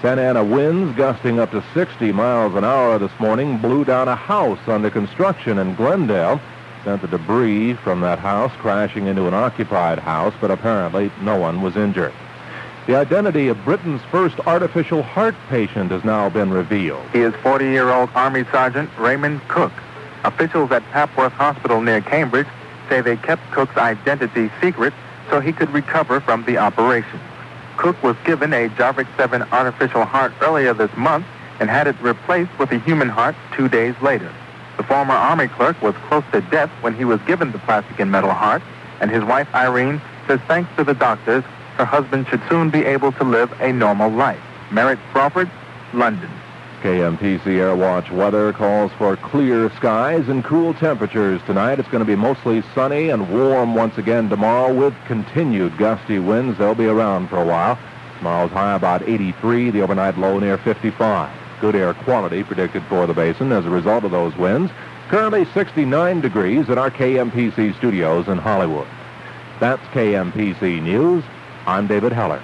Santa Ana winds gusting up to 60 miles an hour this morning blew down a house under construction in Glendale, sent the debris from that house crashing into an occupied house, but apparently no one was injured. The identity of Britain's first artificial heart patient has now been revealed. He is 40-year-old Army Sergeant Raymond Cook. Officials at Papworth Hospital near Cambridge say they kept Cook's identity secret so he could recover from the operation. Cook was given a Jarvik 7 artificial heart earlier this month and had it replaced with a human heart 2 days later. The former Army clerk was close to death when he was given the plastic and metal heart, and his wife Irene says thanks to the doctors, her husband should soon be able to live a normal life. Merritt Crawford, London. KMPC Air Watch weather calls for clear skies and cool temperatures tonight. It's going to be mostly sunny and warm once again tomorrow with continued gusty winds. They'll be around for a while. Tomorrow's high about 83, the overnight low near 55. Good air quality predicted for the basin as a result of those winds. Currently 69 degrees at our KMPC studios in Hollywood. That's KMPC News. I'm David Heller.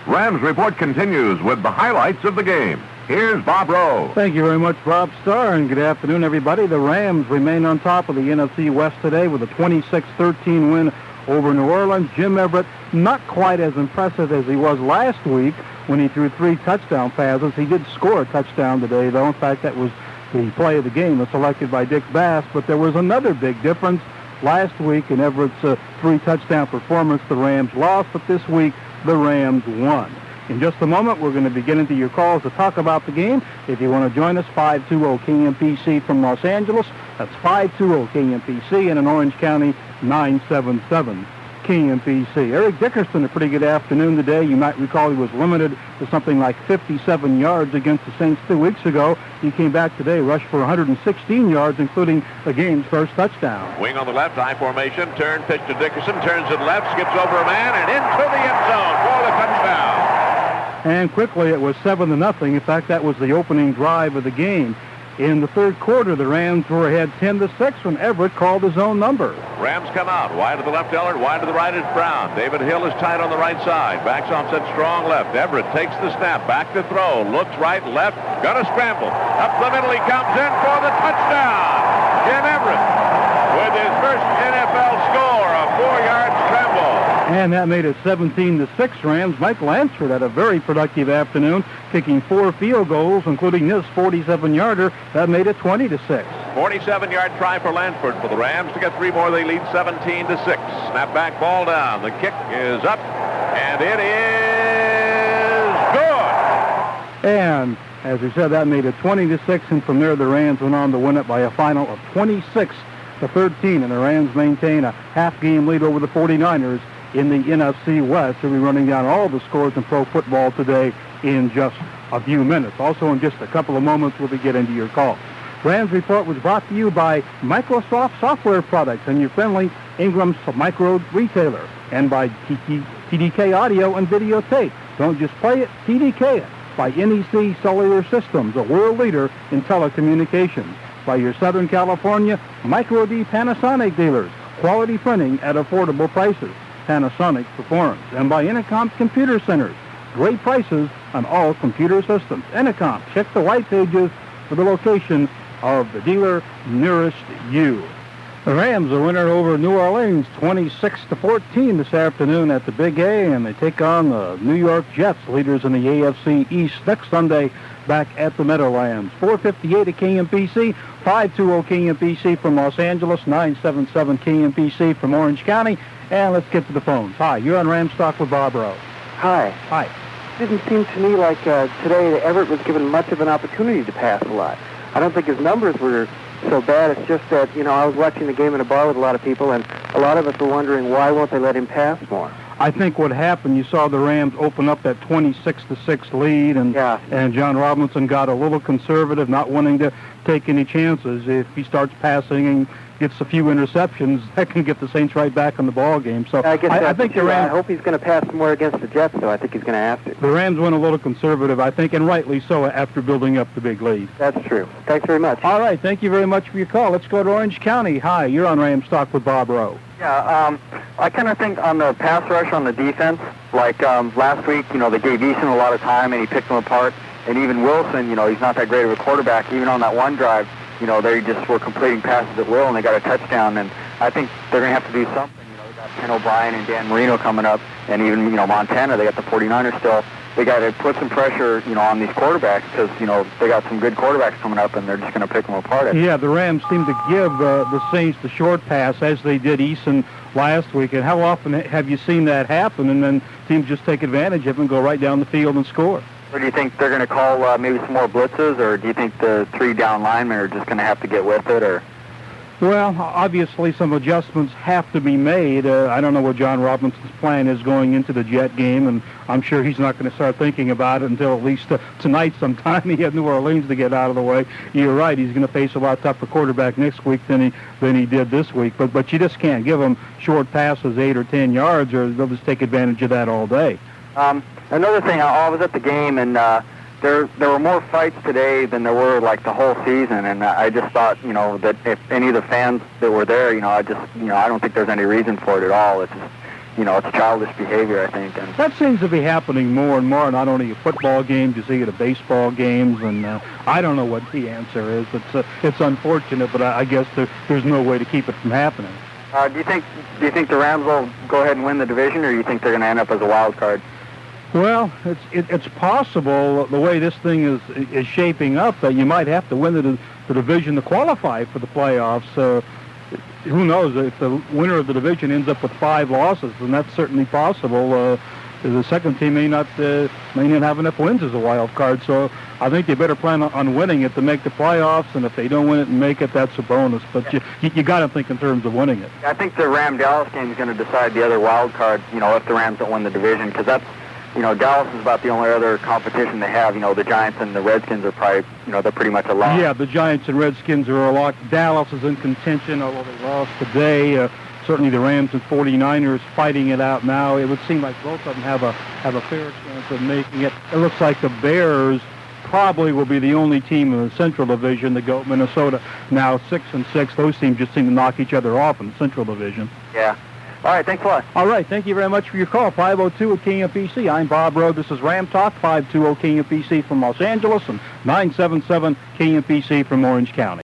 Rams Report continues with the highlights of the game. Here's Bob Rowe. Thank you very much, Bob Starr, and good afternoon, everybody. The Rams remain on top of the NFC West today with a 26-13 win over New Orleans. Jim Everett, not quite as impressive as he was last week when he threw 3 touchdown passes. He did score a touchdown today, though. In fact, that was the play of the game, was selected by Dick Bass. But there was another big difference. Last week in Everett's 3-touchdown performance, the Rams lost, but this week the Rams won. In just a moment, we're going to be getting to your calls to talk about the game. If you want to join us, 520-KMPC from Los Angeles. That's 520-KMPC, and in Orange County, 977-KMPC. Eric Dickerson, a pretty good afternoon today. You might recall he was limited to something like 57 yards against the Saints 2 weeks ago. He came back today, rushed for 116 yards, including the game's first touchdown. Wing on the left, I formation, turn, pitch to Dickerson, turns it left, skips over a man, and into the end zone for the touchdown. And quickly, it was 7-0. In fact, that was the opening drive of the game. In the third quarter, the Rams were ahead 10-6 when Everett called his own number. Rams come out. Wide to the left, Ellard. Wide to the right is Brown. David Hill is tight on the right side. Backs offset strong left. Everett takes the snap. Back to throw. Looks right, left. Gonna scramble. Up the middle he comes in for the touchdown. Jim Everett with his first NFL score, a 4-yard scramble. And that made it 17-6 Rams. Mike Lansford had a very productive afternoon, kicking 4 field goals, including this 47-yarder. That made it 20-6. 47-yard try for Lansford for the Rams to get 3 more. They lead 17-6. Snap back, ball down. The kick is up, and it is good. And as we said, that made it 20-6, and from there the Rams went on to win it by a final of 26-13, and the Rams maintain a half-game lead over the 49ers in the NFC West. We'll be running down all the scores in pro football today in just a few minutes. Also, in just a couple of moments, we'll be getting to your calls. Rams Report was brought to you by Microsoft Software Products and your friendly Ingram's Micro retailer, and by TDK Audio and Videotape. Don't just play it, TDK it. By NEC Cellular Systems, a world leader in telecommunications. By your Southern California Micro D Panasonic dealers. Quality printing at affordable prices. Panasonic performs. And by Intercom Computer Centers. Great prices on all computer systems. Intercom, check the white pages for the location of the dealer nearest you. The Rams are winner over New Orleans 26-14 this afternoon at the Big A, and they take on the New York Jets, leaders in the AFC East, next Sunday back at the Meadowlands. 4:58 at KMPC, 520 KMPC from Los Angeles, 977 KMPC from Orange County. And let's get to the phones. Hi, you're on Rams Talk with Bob Rowe. Hi. Hi. Didn't seem to me like today that Everett was given much of an opportunity to pass a lot. I don't think his numbers were so bad. It's just that, I was watching the game in a bar with a lot of people, and a lot of us were wondering why won't they let him pass more. I think what happened, you saw the Rams open up that 26-6 lead, and John Robinson got a little conservative, not wanting to take any chances. If he starts passing and gets a few interceptions, that can get the Saints right back in the ball game. So I think the Rams. I hope he's going to pass more against the Jets, though. I think he's going to have to. The Rams went a little conservative, I think, and rightly so after building up the big lead. That's true. Thanks very much. All right, thank you very much for your call. Let's go to Orange County. Hi, you're on Rams Talk with Bob Rowe. Yeah, I kind of think on the pass rush on the defense, like last week, they gave Eason a lot of time and he picked them apart. And even Wilson, he's not that great of a quarterback. Even on that one drive, they just were completing passes at will and they got a touchdown. And I think they're going to have to do something. They got Ken O'Brien and Dan Marino coming up, and even, Montana, they got the 49ers still. They got to put some pressure, on these quarterbacks because, they got some good quarterbacks coming up and they're just going to pick them apart. Yeah, the Rams seem to give the Saints the short pass as they did Eason last week. And how often have you seen that happen and then teams just take advantage of it and go right down the field and score? Or do you think they're going to call maybe some more blitzes, or do you think the 3 down linemen are just going to have to get with it? Or Well, obviously some adjustments have to be made. I don't know what John Robinson's plan is going into the Jet game, and I'm sure he's not going to start thinking about it until at least tonight sometime. He had New Orleans to get out of the way. You're right, he's going to face a lot tougher quarterback next week than he did this week. But you just can't give him short passes 8 or 10 yards, or they'll just take advantage of that all day. Another thing, I was at the game, and there were more fights today than there were like the whole season, and I just thought, that if any of the fans that were there, I don't think there's any reason for it at all. It's just, it's childish behavior, I think. And that seems to be happening more and more, not only at football games, you see it at baseball games, and I don't know what the answer is. It's unfortunate, but I guess there's no way to keep it from happening. Do you think the Rams will go ahead and win the division, or do you think they're going to end up as a wild card? Well, it's possible the way this thing is shaping up that you might have to win the division to qualify for the playoffs. Who knows? If the winner of the division ends up with 5 losses, then that's certainly possible. The second team may not have enough wins as a wild card. So I think they better plan on winning it to make the playoffs. And if they don't win it and make it, that's a bonus. But you got to think in terms of winning it. I think the Ram-Dallas game is going to decide the other wild card. If the Rams don't win the division, because that's. Dallas is about the only other competition they have. The Giants and the Redskins are probably, they're pretty much a lock. Yeah, the Giants and Redskins are a lock. Dallas is in contention, although they lost today. Certainly the Rams and 49ers fighting it out now. It would seem like both of them have a fair chance of making it. It looks like the Bears probably will be the only team in the Central Division to go. Minnesota now 6-6. Those teams just seem to knock each other off in the Central Division. Yeah. All right, thanks a lot. All right, thank you very much for your call. 502 at KMPC. I'm Bob Rowe. This is Ram Talk. 520 KMPC from Los Angeles and 977 KMPC from Orange County.